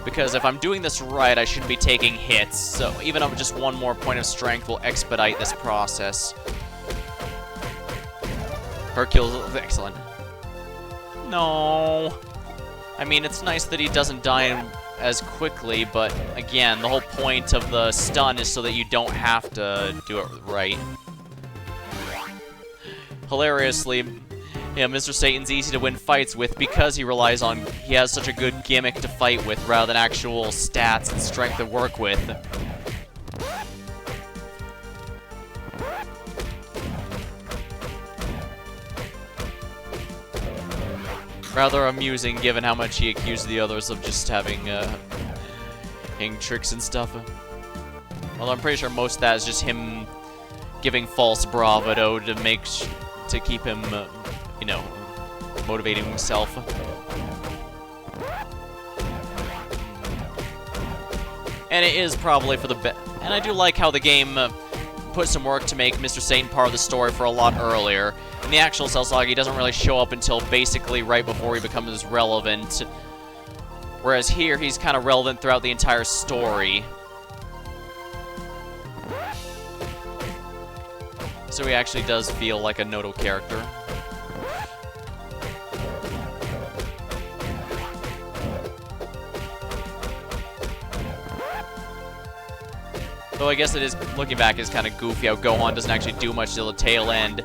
Because if I'm doing this right, I shouldn't be taking hits. So even up just one more point of strength will expedite this process. Hercules, excellent. No. I mean, it's nice that he doesn't die as quickly, but again, the whole point of the stun is so that you don't have to do it right. Hilariously, yeah, Mr. Satan's easy to win fights with because he has such a good gimmick to fight with rather than actual stats and strength to work with. Rather amusing given how much he accused the others of just having tricks and stuff. Although I'm pretty sure most of that is just him giving false bravado to keep him, you know, motivating himself. And it is probably for the best. And I do like how the game put some work to make Mr. Satan part of the story for a lot earlier. In the actual Cell Saga, he doesn't really show up until basically right before he becomes relevant. Whereas here, he's kind of relevant throughout the entire story. So he actually does feel like a Noto character. Though I guess it is, looking back, is kind of goofy how Gohan doesn't actually do much till the tail end.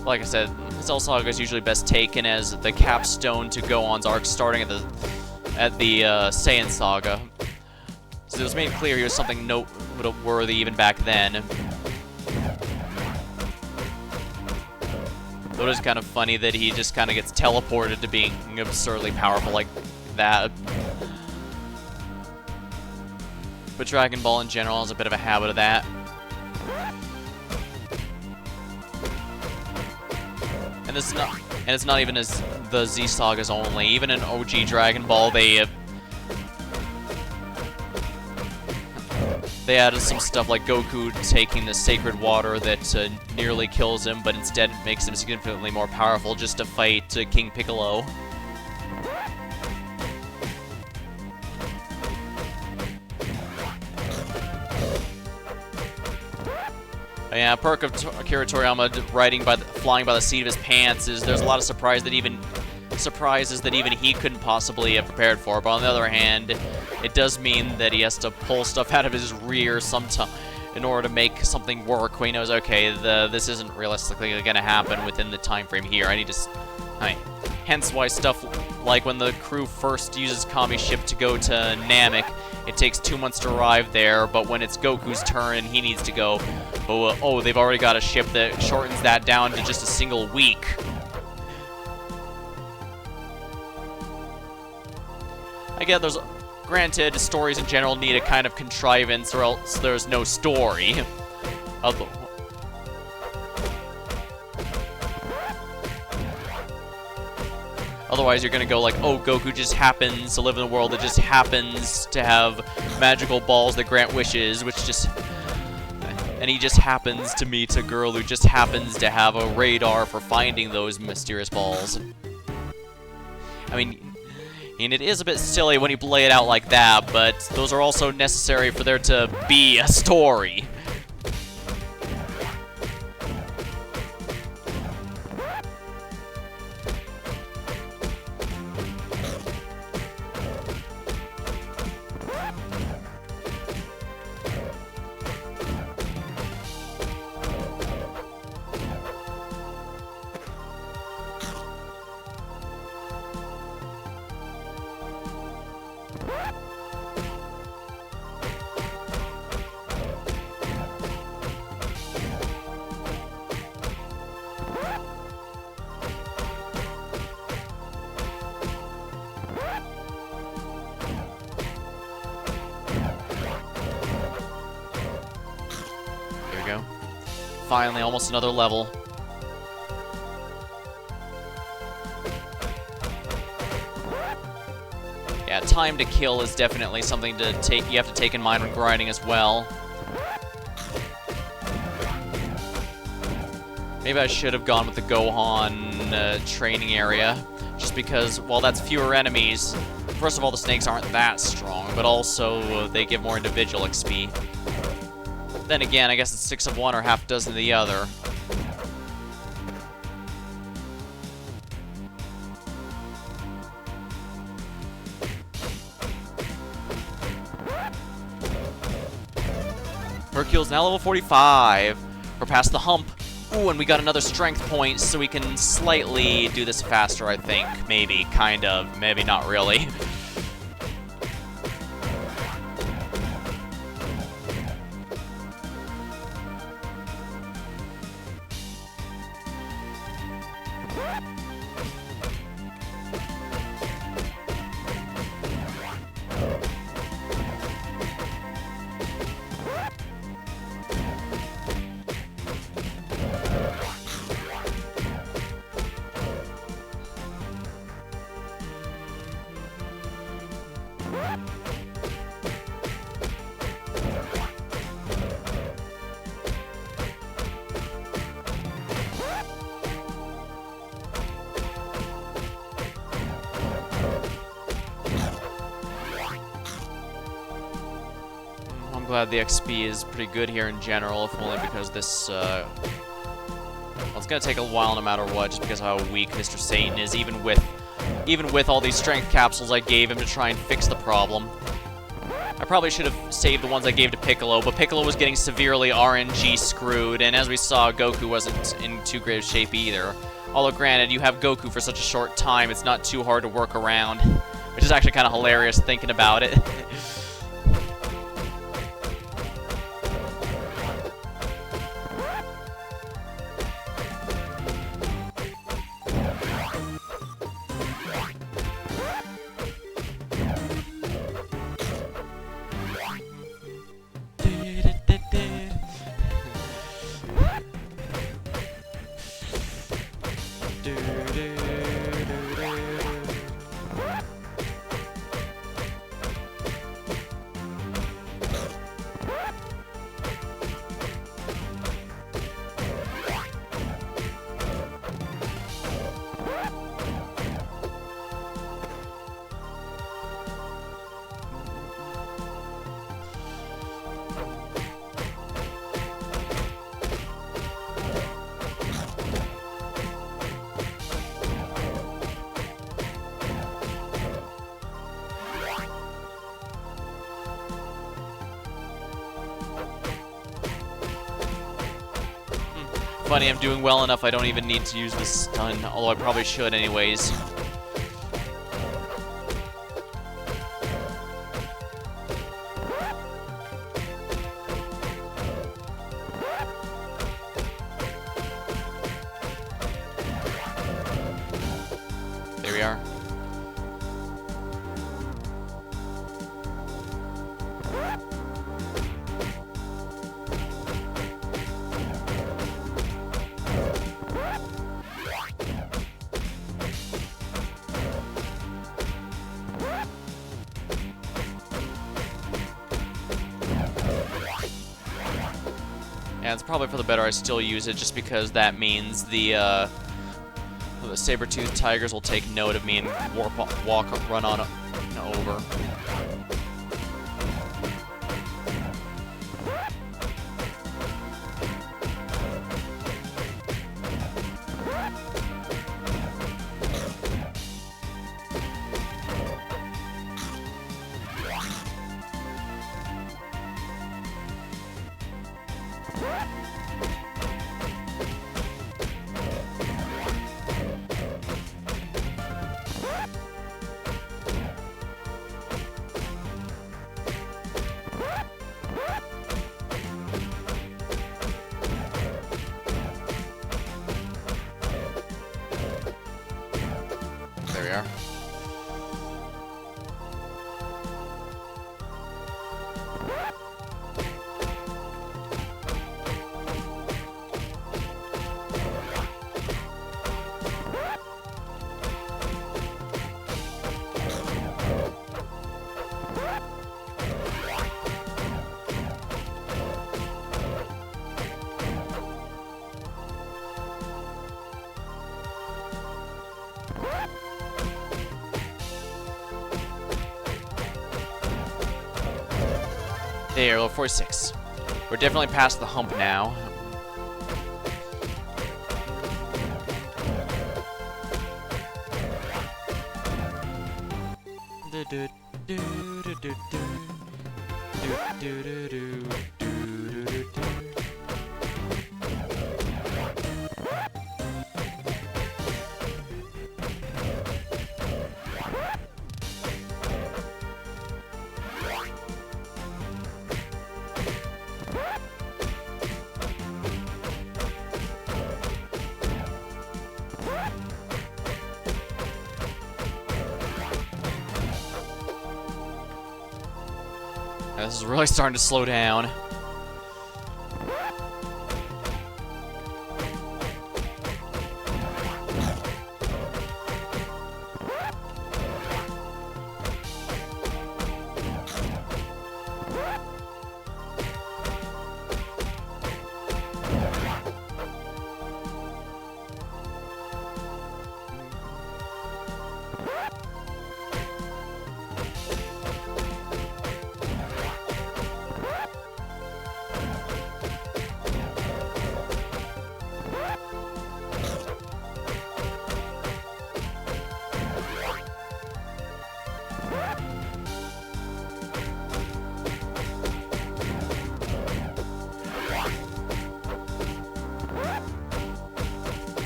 Like I said, Cell Saga is usually best taken as the capstone to Gohan's arc, starting at the Saiyan Saga. So it was made clear he was something noteworthy even back then. Though it is kind of funny that he just kind of gets teleported to being absurdly powerful like that. But Dragon Ball in general has a bit of a habit of that. And it's not even as the Z Sagas only. Even in OG Dragon Ball, they added some stuff like Goku taking the sacred water that nearly kills him, but instead makes him significantly more powerful just to fight King Piccolo. Yeah, perk of Akira Toriyama flying by the seat of his pants is there's a lot of surprises that even he couldn't possibly have prepared for. But on the other hand, it does mean that he has to pull stuff out of his rear sometime in order to make something work. When he knows, okay, this isn't realistically going to happen within the time frame here. Hence why stuff like when the crew first uses Kami's ship to go to Namek, it takes 2 months to arrive there, but when it's Goku's turn and he needs to go, oh, they've already got a ship that shortens that down to just a single week. Again, granted, stories in general need a kind of contrivance or else there's no story. Otherwise, you're gonna go like, oh, Goku just happens to live in a world that just happens to have magical balls that grant wishes, and he just happens to meet a girl who just happens to have a radar for finding those mysterious balls. I mean, it is a bit silly when you lay it out like that, but those are also necessary for there to be a story. Finally, almost another level. Yeah, time to kill is definitely something you have to take in mind when grinding as well. Maybe I should have gone with the Gohan training area, just because, well, that's fewer enemies. First of all, the snakes aren't that strong, but also they give more individual XP. Then again, I guess it's 6 of one or half a dozen of the other. kills, now level 45. We're past the hump. Ooh, and we got another strength point, so we can slightly do this faster, I think. Maybe, kind of, maybe not really. I'm glad the XP is pretty good here in general, if only because this, well, it's gonna take a while no matter what, just because of how weak Mr. Satan is, even with all these strength capsules I gave him to try and fix the problem. I probably should have saved the ones I gave to Piccolo, but Piccolo was getting severely RNG screwed, and as we saw, Goku wasn't in too great of shape either. Although granted, you have Goku for such a short time, it's not too hard to work around, which is actually kind of hilarious thinking about it. Funny, I'm doing well enough I don't even need to use this stun, although I probably should anyways. There we are. And it's probably for the better I still use it, just because that means the saber-toothed tigers will take note of me and run on over. There we are. There, level 46. We're definitely past the hump now. This is really starting to slow down.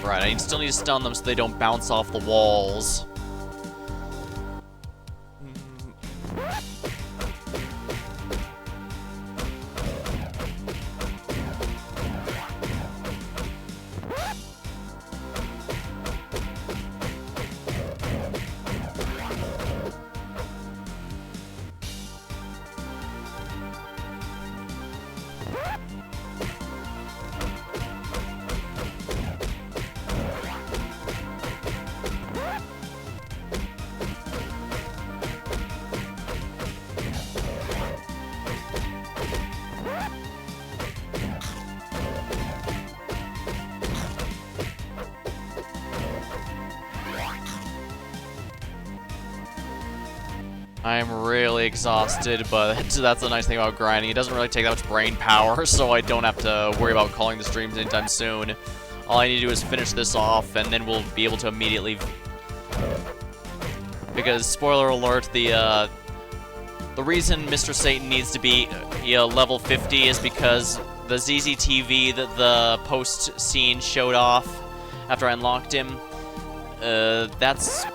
Right, I still need to stun them so they don't bounce off the walls. I'm really exhausted, but that's the nice thing about grinding. It doesn't really take that much brain power, so I don't have to worry about calling the streams anytime soon. All I need to do is finish this off, and then we'll be able to immediately... Because, spoiler alert, the reason Mr. Satan needs to be level 50 is because the ZZTV that the post-scene showed off after I unlocked him, that's...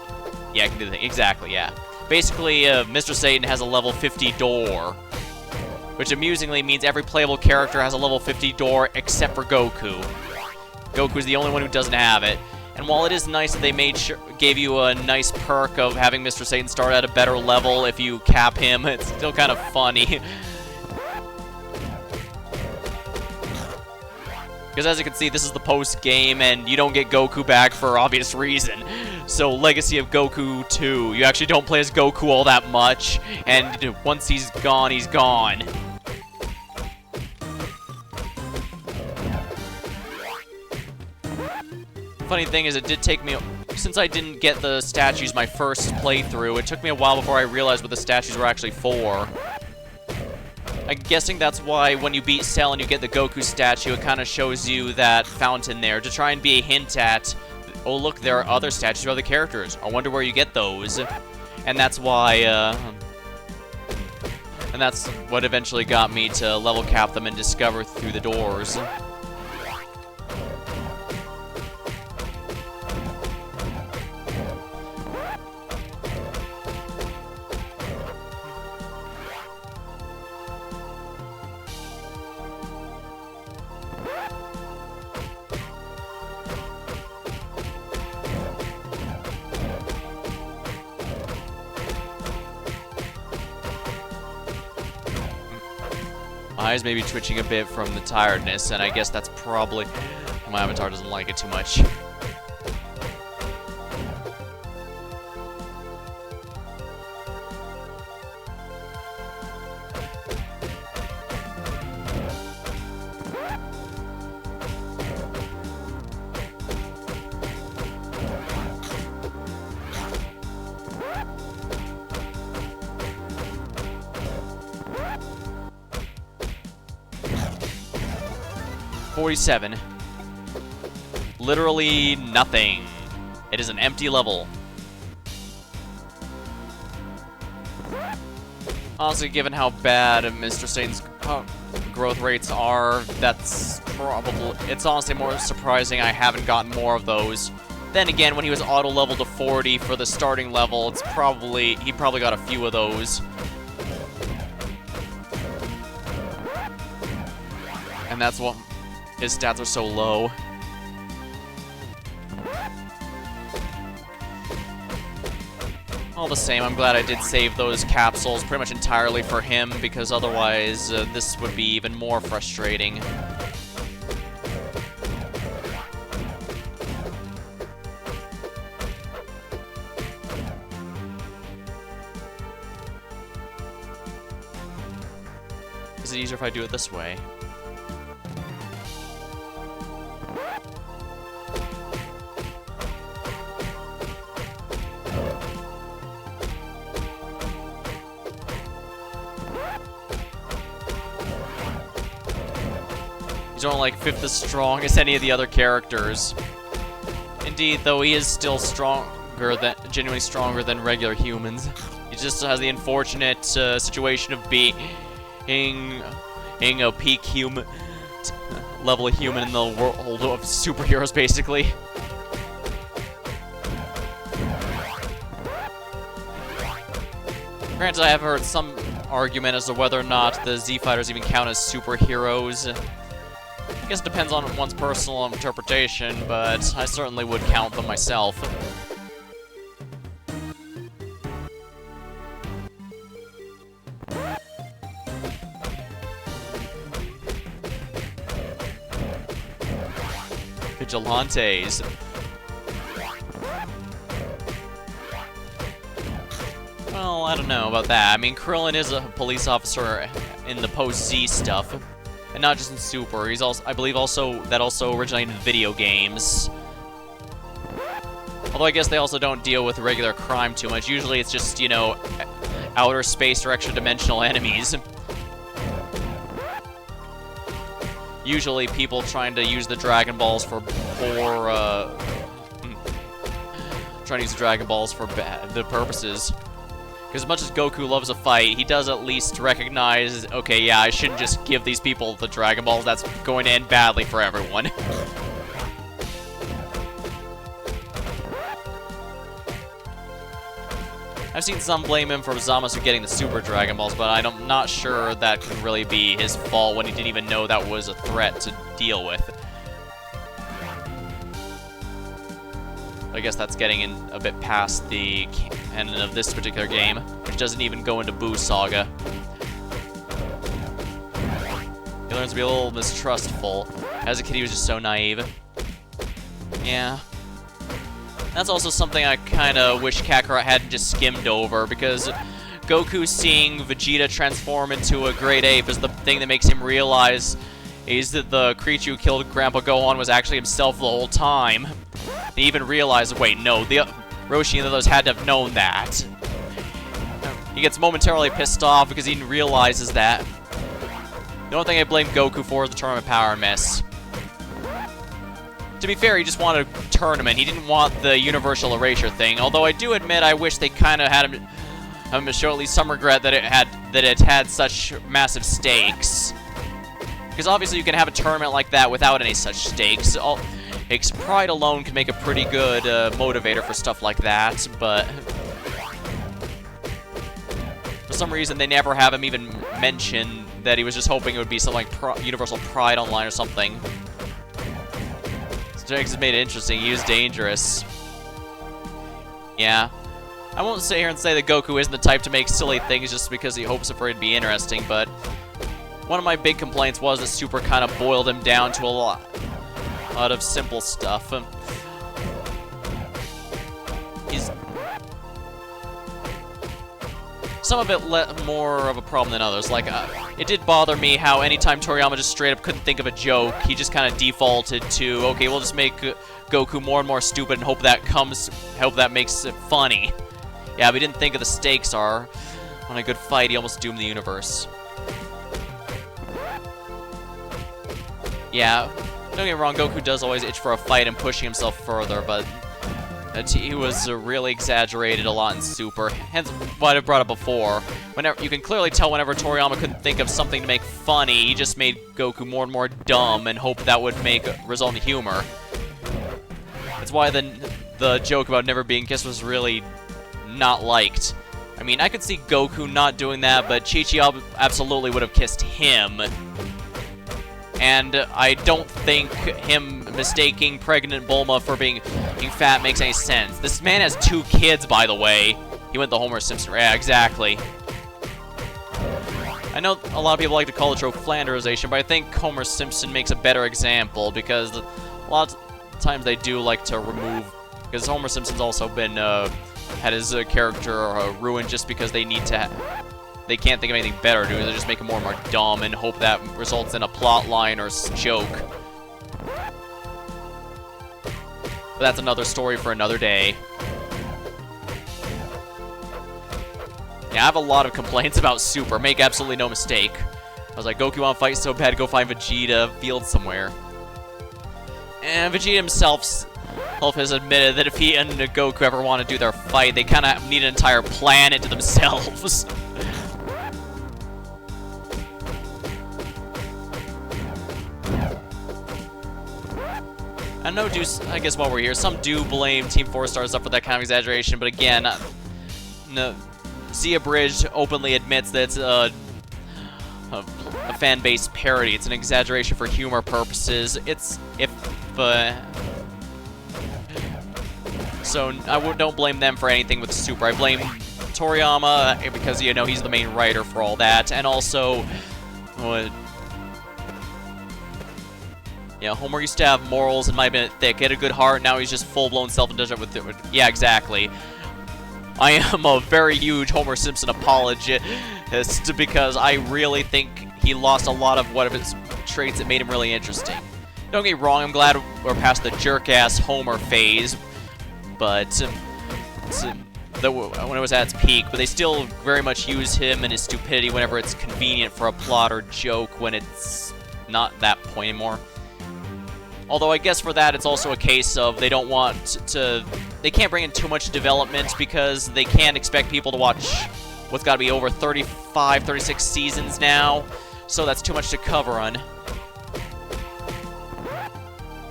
Yeah, I can do the thing. Exactly, yeah. Basically, Mr. Satan has a level 50 door, which amusingly means every playable character has a level 50 door except for Goku. Goku's the only one who doesn't have it. And while it is nice that they gave you a nice perk of having Mr. Satan start at a better level if you cap him, it's still kind of funny. Because as you can see, this is the post-game, and you don't get Goku back for obvious reason. So, Legacy of Goku 2. You actually don't play as Goku all that much, and once he's gone, he's gone. Funny thing is, it did take me... Since I didn't get the statues my first playthrough, it took me a while before I realized what the statues were actually for. I'm guessing that's why when you beat Cell and you get the Goku statue, it kind of shows you that fountain there to try and be a hint at, oh look, there are other statues of other characters. I wonder where you get those. And that's why, and that's what eventually got me to level cap them and discover through the doors. 'My eyes may be twitching a bit from the tiredness, and I guess that's probably... My avatar doesn't like it too much. .47. Literally nothing. It is an empty level. Honestly, given how bad Mr. Satan's growth rates are, that's probably... It's honestly more surprising I haven't gotten more of those. Then again, when he was auto-leveled to 40 for the starting level, it's probably... He probably got a few of those. And that's what... His stats are so low. All the same, I'm glad I did save those capsules pretty much entirely for him, because otherwise this would be even more frustrating. Is it easier if I do it this way? He's only like 5th as strong as any of the other characters. Indeed, though, he is still genuinely stronger than regular humans. He just has the unfortunate situation of being a peak human level of human in the world of superheroes, basically. Granted, I have heard some argument as to whether or not the Z-Fighters even count as superheroes. I guess it depends on one's personal interpretation, but I certainly would count them myself. Vigilantes. Well, I don't know about that. I mean, Krillin is a police officer in the post-Z stuff. And not just in Super. He's also, I believe, also originated in video games. Although I guess they also don't deal with regular crime too much. Usually it's just, you know, outer space or extra-dimensional enemies. Usually people trying to use the Dragon Balls for poor, trying to use the Dragon Balls for bad purposes. Because as much as Goku loves a fight, he does at least recognize, okay, yeah, I shouldn't just give these people the Dragon Balls. That's going to end badly for everyone. I've seen some blame him for Zamasu getting the Super Dragon Balls, but I'm not sure that could really be his fault when he didn't even know that was a threat to deal with. I guess that's getting in a bit past the canon of this particular game, which doesn't even go into Boo Saga. He learns to be a little mistrustful. As a kid, he was just so naive. Yeah. That's also something I kind of wish Kakarot hadn't just skimmed over, because Goku seeing Vegeta transform into a great ape is the thing that makes him realize is that the creature who killed Grandpa Gohan was actually himself the whole time. He even realized, wait, no, Roshi and the others had to have known that. He gets momentarily pissed off because he realizes that. The only thing I blame Goku for is the tournament power miss. To be fair, he just wanted a tournament. He didn't want the universal erasure thing. Although I do admit, I wish they kind of had him show at least some regret that it had such massive stakes. Because obviously you can have a tournament like that without any such stakes. Pride alone can make a pretty good motivator for stuff like that, but for some reason they never have him even mention that he was just hoping it would be something like Universal Pride Online or something. So Jax has made it interesting. He was dangerous. Yeah. I won't sit here and say that Goku isn't the type to make silly things just because he hopes for it to be interesting, but one of my big complaints was that Super kind of boiled him down to a lot of simple stuff. Some of it more of a problem than others. Like, it did bother me how anytime Toriyama just straight up couldn't think of a joke, he just kind of defaulted to, okay, we'll just make Goku more and more stupid and hope that makes it funny. Yeah, but he didn't think of the stakes are. On a good fight, he almost doomed the universe. Yeah, don't get me wrong, Goku does always itch for a fight and pushing himself further, but he was really exaggerated a lot in Super. Hence what I brought up before. Whenever you can clearly tell whenever Toriyama couldn't think of something to make funny, he just made Goku more and more dumb and hoped that would result in humor. That's why the joke about never being kissed was really not liked. I mean, I could see Goku not doing that, but Chi-Chi absolutely would have kissed him. And I don't think him mistaking pregnant Bulma for being fat makes any sense. This man has 2 kids, by the way. He went the Homer Simpson. Yeah, exactly. I know a lot of people like to call it trope Flanderization, but I think Homer Simpson makes a better example because a lot of times they do like to remove, because Homer Simpson's also been had his character ruined just because they need to. They can't think of anything better to do. They just make him more and more dumb and hope that results in a plot line or joke. But that's another story for another day. Yeah, I have a lot of complaints about Super. Make absolutely no mistake. I was like, Goku want to fight so bad, go find Vegeta field somewhere. And Vegeta himself has admitted that if he and Goku ever want to do their fight, they kind of need an entire planet to themselves. I know, I guess while we're here, some do blame Team 4 Star stuff for that kind of exaggeration, but again, no, Zia Bridge openly admits that it's a fan-based parody. It's an exaggeration for humor purposes. So I don't blame them for anything with Super. I blame Toriyama because, you know, he's the main writer for all that, and also, yeah, Homer used to have morals and might have been thick. He had a good heart, now he's just full-blown self-indulgent with it. Yeah, exactly. I am a very huge Homer Simpson apologist because I really think he lost a lot of what of his traits that made him really interesting. Don't get me wrong, I'm glad we're past the jerk-ass Homer phase, but when it was at its peak, but they still very much use him and his stupidity whenever it's convenient for a plot or joke when it's not that point anymore. Although I guess for that it's also a case of they don't want to, they can't bring in too much development because they can't expect people to watch what's got to be over 35, 36 seasons now, so that's too much to cover on.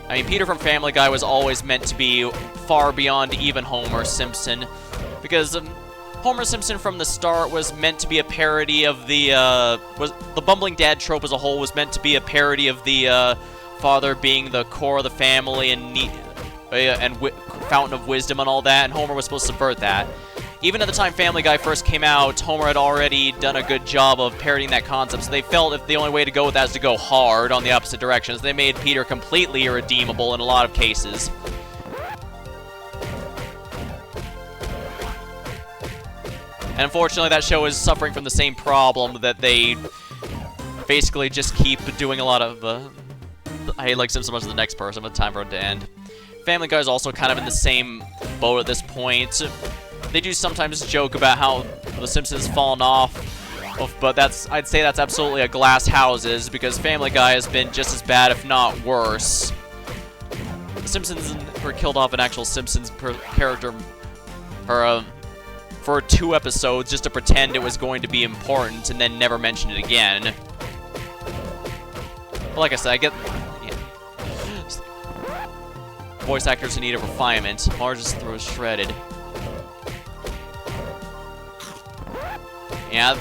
I mean, Peter from Family Guy was always meant to be far beyond even Homer Simpson, because Homer Simpson from the start was meant to be a parody of the bumbling dad trope as a whole was meant to be a parody of the father being the core of the family and fountain of wisdom and all that, and Homer was supposed to subvert that. Even at the time Family Guy first came out, Homer had already done a good job of parodying that concept, so they felt if the only way to go with that is to go hard on the opposite directions. They made Peter completely irredeemable in a lot of cases. And unfortunately, that show is suffering from the same problem that they basically just keep doing a lot of, I hate like Simpson so much as the next person, but time for it to end. Family Guy is also kind of in the same boat at this point. They do sometimes joke about how The Simpsons fallen off, but I'd say that's absolutely a glass houses, because Family Guy has been just as bad, if not worse. The Simpsons were killed off an actual Simpsons character for 2 episodes just to pretend it was going to be important and then never mentioned it again. But like I said, I get... Yeah. Voice actors in need of refinement. Marge's throat is shredded. Yeah,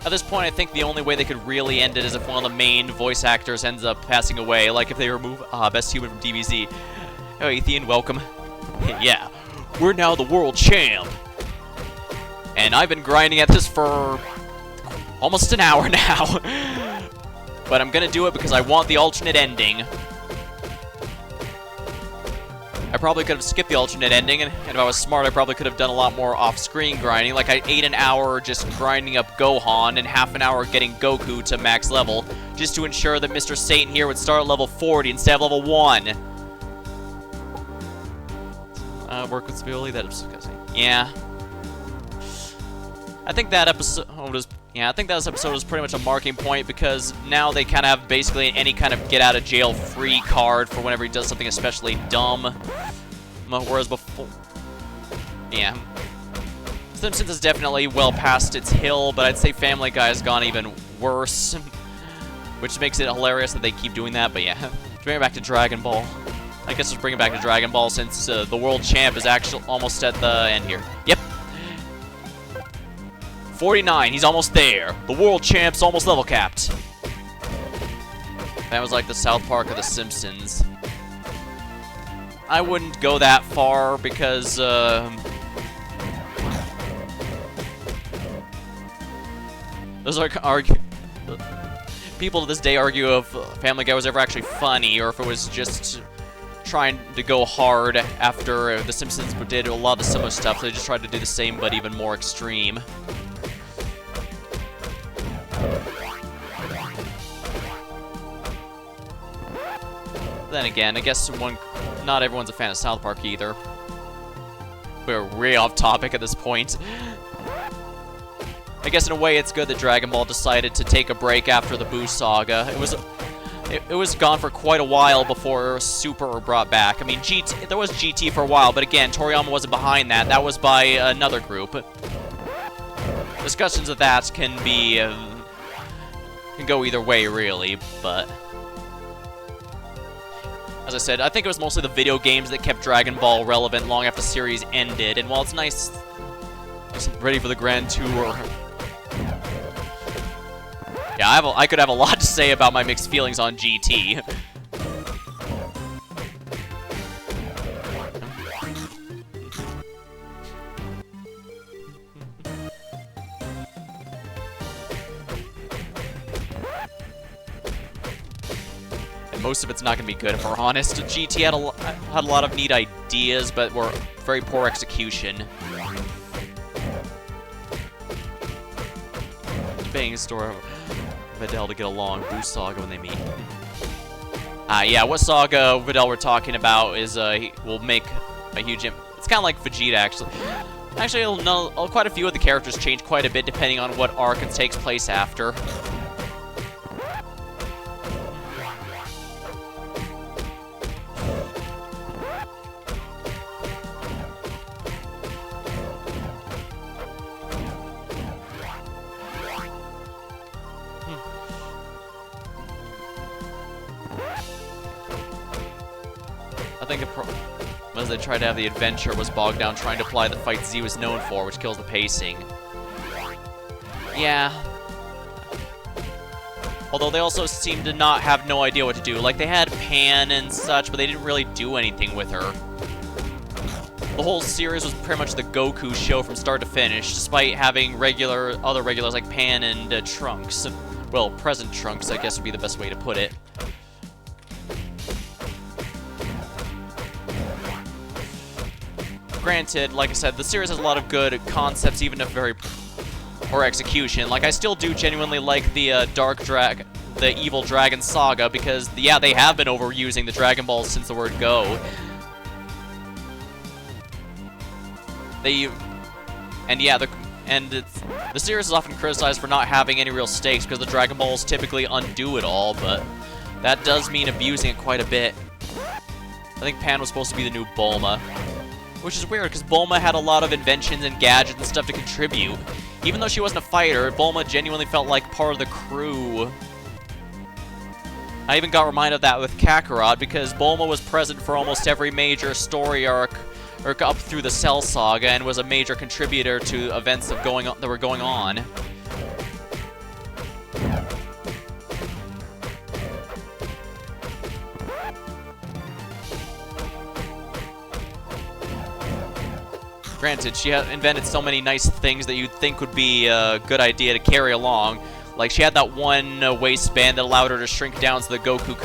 at this point, I think the only way they could really end it is if one of the main voice actors ends up passing away, like if they remove Best Human from DBZ. Oh, Ethan, welcome. Yeah, we're now the world champ. And I've been grinding at this for almost an hour now. But I'm gonna do it because I want the alternate ending. I probably could have skipped the alternate ending, and if I was smart, I probably could have done a lot more off-screen grinding. Like, I ate an hour just grinding up Gohan and half an hour getting Goku to max level, just to ensure that Mr. Satan here would start at level 40 instead of level 1. Work with stability, that is disgusting. Yeah. I think that episode was... Yeah, I think that episode was pretty much a marking point, because now they kind of have basically any kind of get-out-of-jail-free card for whenever he does something especially dumb. Whereas before... Yeah. Simpsons is definitely well past its hill, but I'd say Family Guy has gone even worse. Which makes it hilarious that they keep doing that, but yeah. Bring it back to Dragon Ball. I guess let's bring it back to Dragon Ball since the world champ is actually almost at the end here. Yep. 49, he's almost there. The world champ's almost level capped. That was like the South Park of The Simpsons. I wouldn't go that far because, Those are people to this day argue if Family Guy was ever actually funny, or if it was just trying to go hard after The Simpsons did a lot of the similar stuff, so they just tried to do the same but even more extreme. Then again, I guess not everyone's a fan of South Park either. We're way off topic at this point. I guess in a way it's good that Dragon Ball decided to take a break after the Boo saga. It was gone for quite a while before Super were brought back. I mean, there was GT for a while, but again, Toriyama wasn't behind that. That was by another group. Discussions of that can go either way, really, but as I said, I think it was mostly the video games that kept Dragon Ball relevant long after the series ended, and while it's nice, I'm ready for the Grand Tour. Yeah, I could have a lot to say about my mixed feelings on GT. Most of it's not going to be good, if we're honest. GT had a lot of neat ideas, but were very poor execution. Debating store Videl to get along. Boo Saga when they meet. Yeah, what Saga Videl we're talking about is will make a huge it's kind of like Vegeta, actually. Actually, quite a few of the characters change quite a bit depending on what arc it takes place after. I think as they tried to have the adventure was bogged down trying to apply the fight Z was known for, which kills the pacing. Yeah. Although they also seemed to not have no idea what to do. Like, they had Pan and such, but they didn't really do anything with her. The whole series was pretty much the Goku show from start to finish, despite having other regulars like Pan and Trunks. Well, present Trunks, I guess would be the best way to put it. Granted, like I said, the series has a lot of good concepts, even if very poor execution. Like, I still do genuinely like the the Evil Dragon saga, because, yeah, they have been overusing the Dragon Balls since the word go. The series is often criticized for not having any real stakes, because the Dragon Balls typically undo it all, but that does mean abusing it quite a bit. I think Pan was supposed to be the new Bulma. Which is weird, because Bulma had a lot of inventions and gadgets and stuff to contribute. Even though she wasn't a fighter, Bulma genuinely felt like part of the crew. I even got reminded of that with Kakarot, because Bulma was present for almost every major story arc up through the Cell Saga, and was a major contributor to events that were going on. Granted, she had invented so many nice things that you'd think would be a good idea to carry along. Like, she had that one waistband that allowed her to shrink down so that Goku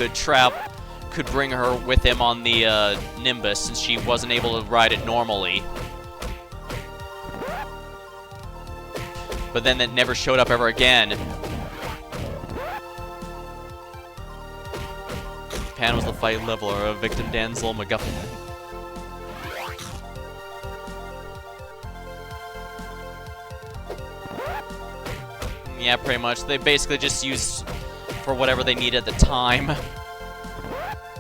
could bring her with him on the Nimbus, since she wasn't able to ride it normally. But then it never showed up ever again. Pan was the fight leveler, a victim damsel MacGuffin. Yeah, pretty much. They basically just used for whatever they needed at the time.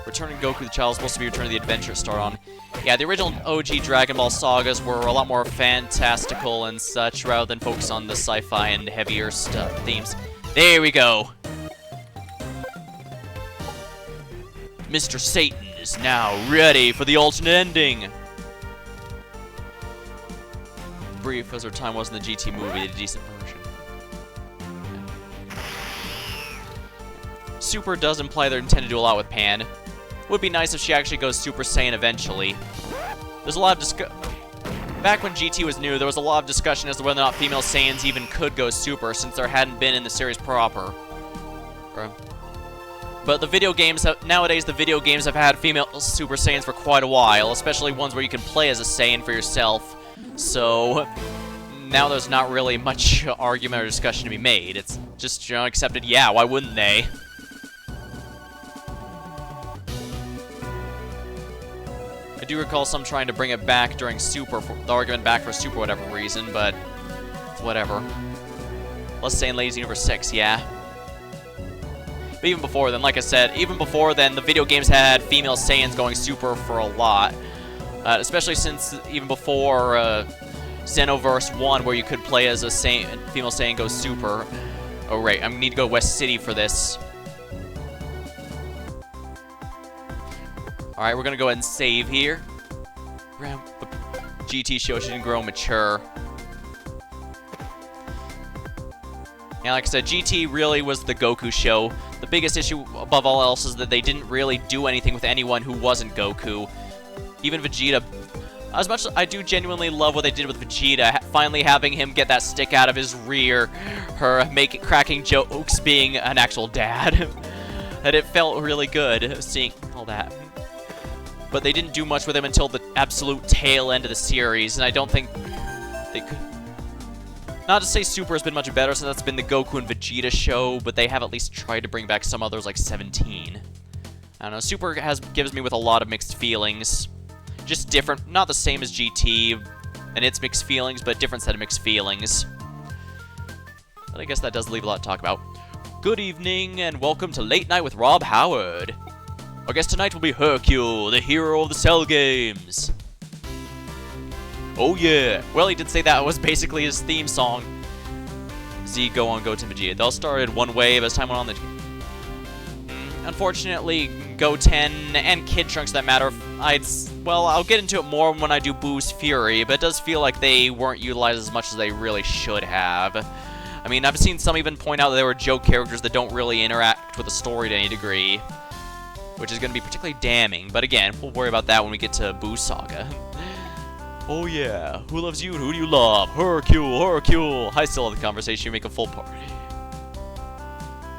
Returning Goku the Child is supposed to be Return of the Adventure Star on. Yeah, the original OG Dragon Ball sagas were a lot more fantastical and such, rather than focus on the sci-fi and heavier themes. There we go! Mr. Satan is now ready for the alternate ending! Brief as her time was in the GT movie, a decent version. Super does imply they're intended to do a lot with Pan. Would be nice if she actually goes Super Saiyan eventually. There's a lot of back when GT was new, there was a lot of discussion as to whether or not female Saiyans even could go Super, since there hadn't been in the series proper. But the video games, nowadays the video games have had female Super Saiyans for quite a while, especially ones where you can play as a Saiyan for yourself. So now there's not really much argument or discussion to be made. It's just, you know, accepted, yeah, why wouldn't they? I do recall some trying to bring it back during Super, the argument back for Super, whatever reason, but whatever. Let's say in Ladies Universe 6, yeah. But even before then, like I said, even before then, the video games had female Saiyans going Super for a lot. Especially since even before Xenoverse 1, where you could play as a female Saiyan go Super. Oh, right, I need to go West City for this. Alright, we're gonna go ahead and save here. The GT show shouldn't grow mature. Yeah, like I said, GT really was the Goku show. The biggest issue above all else is that they didn't really do anything with anyone who wasn't Goku. Even Vegeta. As much as I do genuinely love what they did with Vegeta, finally having him get that stick out of his rear, cracking jokes being an actual dad. And it felt really good seeing all that. But they didn't do much with him until the absolute tail end of the series, and I don't think they could. Not to say Super has been much better since that's been the Goku and Vegeta show, but they have at least tried to bring back some others like 17. I don't know, Super gives me with a lot of mixed feelings. Just different, not the same as GT and its mixed feelings, but different set of mixed feelings. But I guess that does leave a lot to talk about. Good evening, and welcome to Late Night with Rob Howard. Our guest tonight will be Hercule, the hero of the Cell games. Oh yeah. Well, he did say that was basically his theme song. Z, Gohan, Goten, Vegeta. They all started one way, but as time went on, unfortunately, Goten and Kid Trunks, that matter, well, I'll get into it more when I do Boo's Fury, but it does feel like they weren't utilized as much as they really should have. I mean, I've seen some even point out that they were joke characters that don't really interact with the story to any degree, which is going to be particularly damning. But again, we'll worry about that when we get to Boo Saga. Oh yeah, who loves you and who do you love? Hercule, Hercule. I still have the conversation, you make a full party.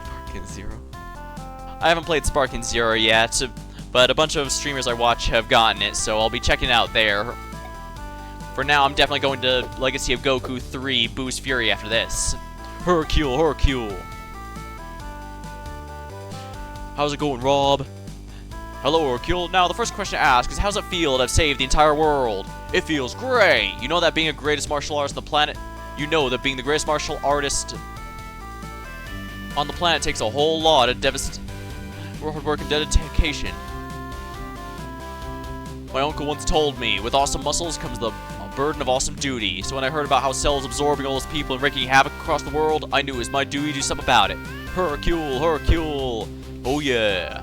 Sparking Zero. I haven't played Sparking Zero yet, but a bunch of streamers I watch have gotten it, so I'll be checking it out there. For now, I'm definitely going to Legacy of Goku 3, Boo's Fury after this. Hercule, Hercule. How's it going, Rob? Hello, Hercule. Now, the first question to ask is, how's it feel to have saved the entire world? It feels great. You know that being the greatest martial artist on the planet, being the greatest martial artist on the planet takes a whole lot of hard work and dedication. My uncle once told me, with awesome muscles comes the burden of awesome duty. So when I heard about how Cell is absorbing all those people and wreaking havoc across the world, I knew it was my duty to do something about it. Hercule, Hercule. Oh yeah.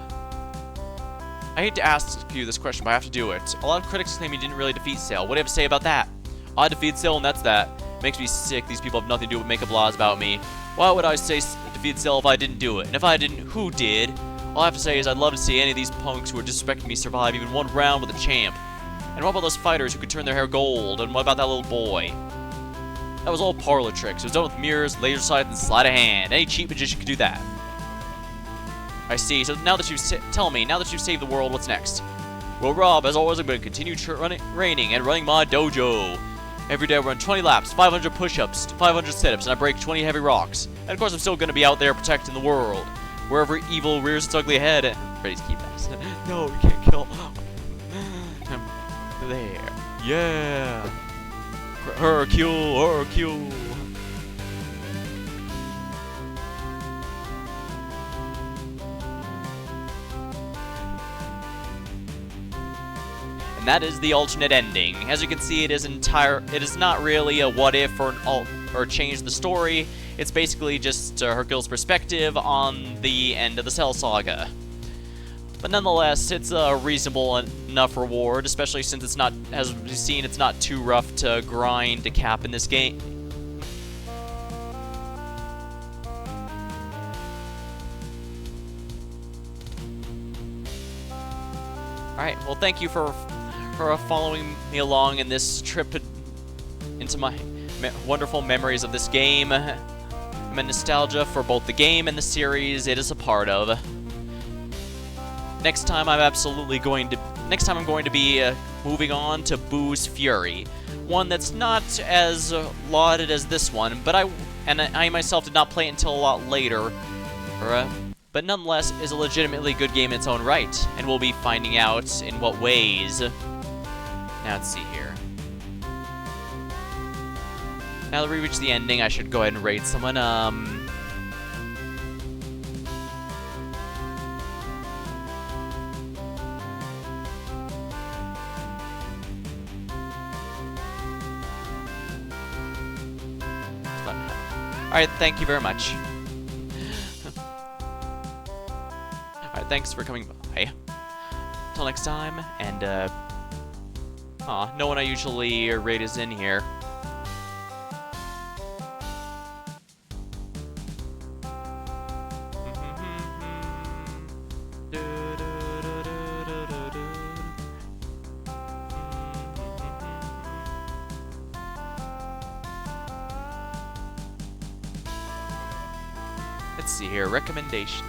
I hate to ask you this question, but I have to do it. A lot of critics claim you didn't really defeat Cell. What do you have to say about that? I defeated Cell and that's that. It makes me sick. These people have nothing to do with make up laws about me. Why would I say defeat Cell if I didn't do it? And if I didn't, who did? All I have to say is I'd love to see any of these punks who are disrespecting me survive even one round with a champ. And what about those fighters who could turn their hair gold? And what about that little boy? That was all parlor tricks. It was done with mirrors, laser sights, and sleight of hand. Any cheap magician could do that. I see. So now that you've now that you've saved the world, what's next? Well, Rob, as always, I'm going to continue training and running my dojo. Every day I run 20 laps, 500 push-ups, 500 sit-ups, and I break 20 heavy rocks. And of course, I'm still going to be out there protecting the world. Wherever evil rears its ugly head. Freddy's keep that. No, you can't kill. There. Yeah. Hercule, Hercule. And that is the alternate ending. As you can see, it is not really a what if or change the story. It's basically just Hercule's perspective on the end of the Cell Saga. But nonetheless, it's a reasonable enough reward, especially since it's not, as we've seen, it's not too rough to grind to cap in this game. Alright, well thank you for following me along in this trip to my wonderful memories of this game. I'm in nostalgia for both the game and the series it is a part of. Next time I'm going to be moving on to Boo's Fury, one that's not as lauded as this one, but I myself did not play it until a lot later, but nonetheless is a legitimately good game in its own right, and we'll be finding out in what ways. Now let's see here. Now that we reach the ending, I should go ahead and raid someone. Alright, thank you very much. Alright, thanks for coming by. Until next time, and, no one I usually raid is in here. Let's see here, recommendations.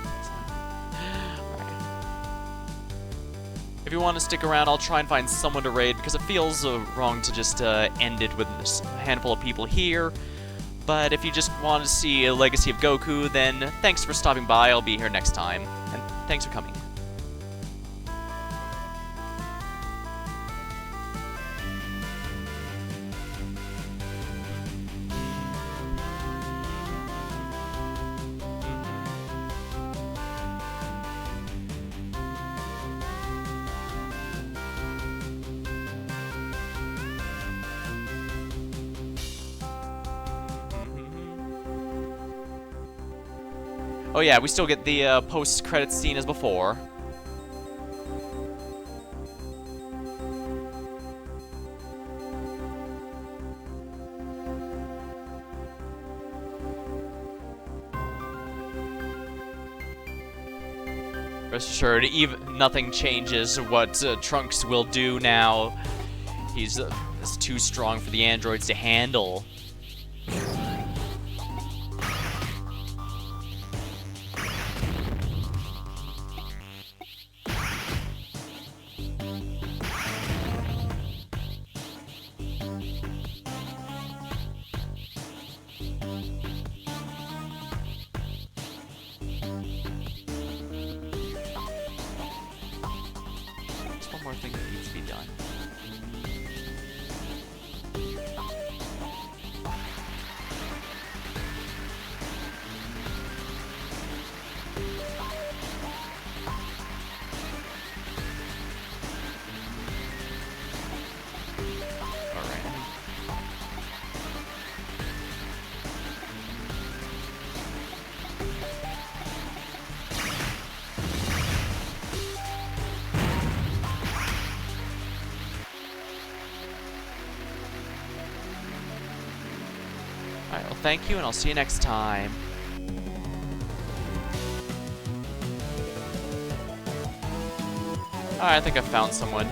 If you want to stick around, I'll try and find someone to raid, because it feels wrong to just end it with a handful of people here. But if you just want to see a Legacy of Goku, then thanks for stopping by. I'll be here next time. And thanks for coming. Oh yeah, we still get the post-credits scene as before. Rest assured, nothing changes what Trunks will do now. He's too strong for the androids to handle. More thing that needs to be done. Alright, well thank you, and I'll see you next time. Alright, I think I found someone.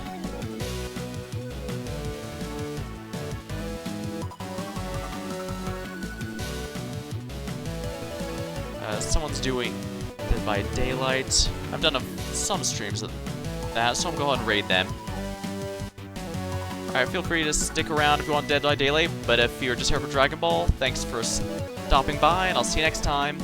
Someone's doing Dead by Daylight. I've done some streams of that, so I'm going to go ahead and raid them. Alright, feel free to stick around if you want Dead by Daylight, but if you're just here for Dragon Ball, thanks for stopping by, and I'll see you next time.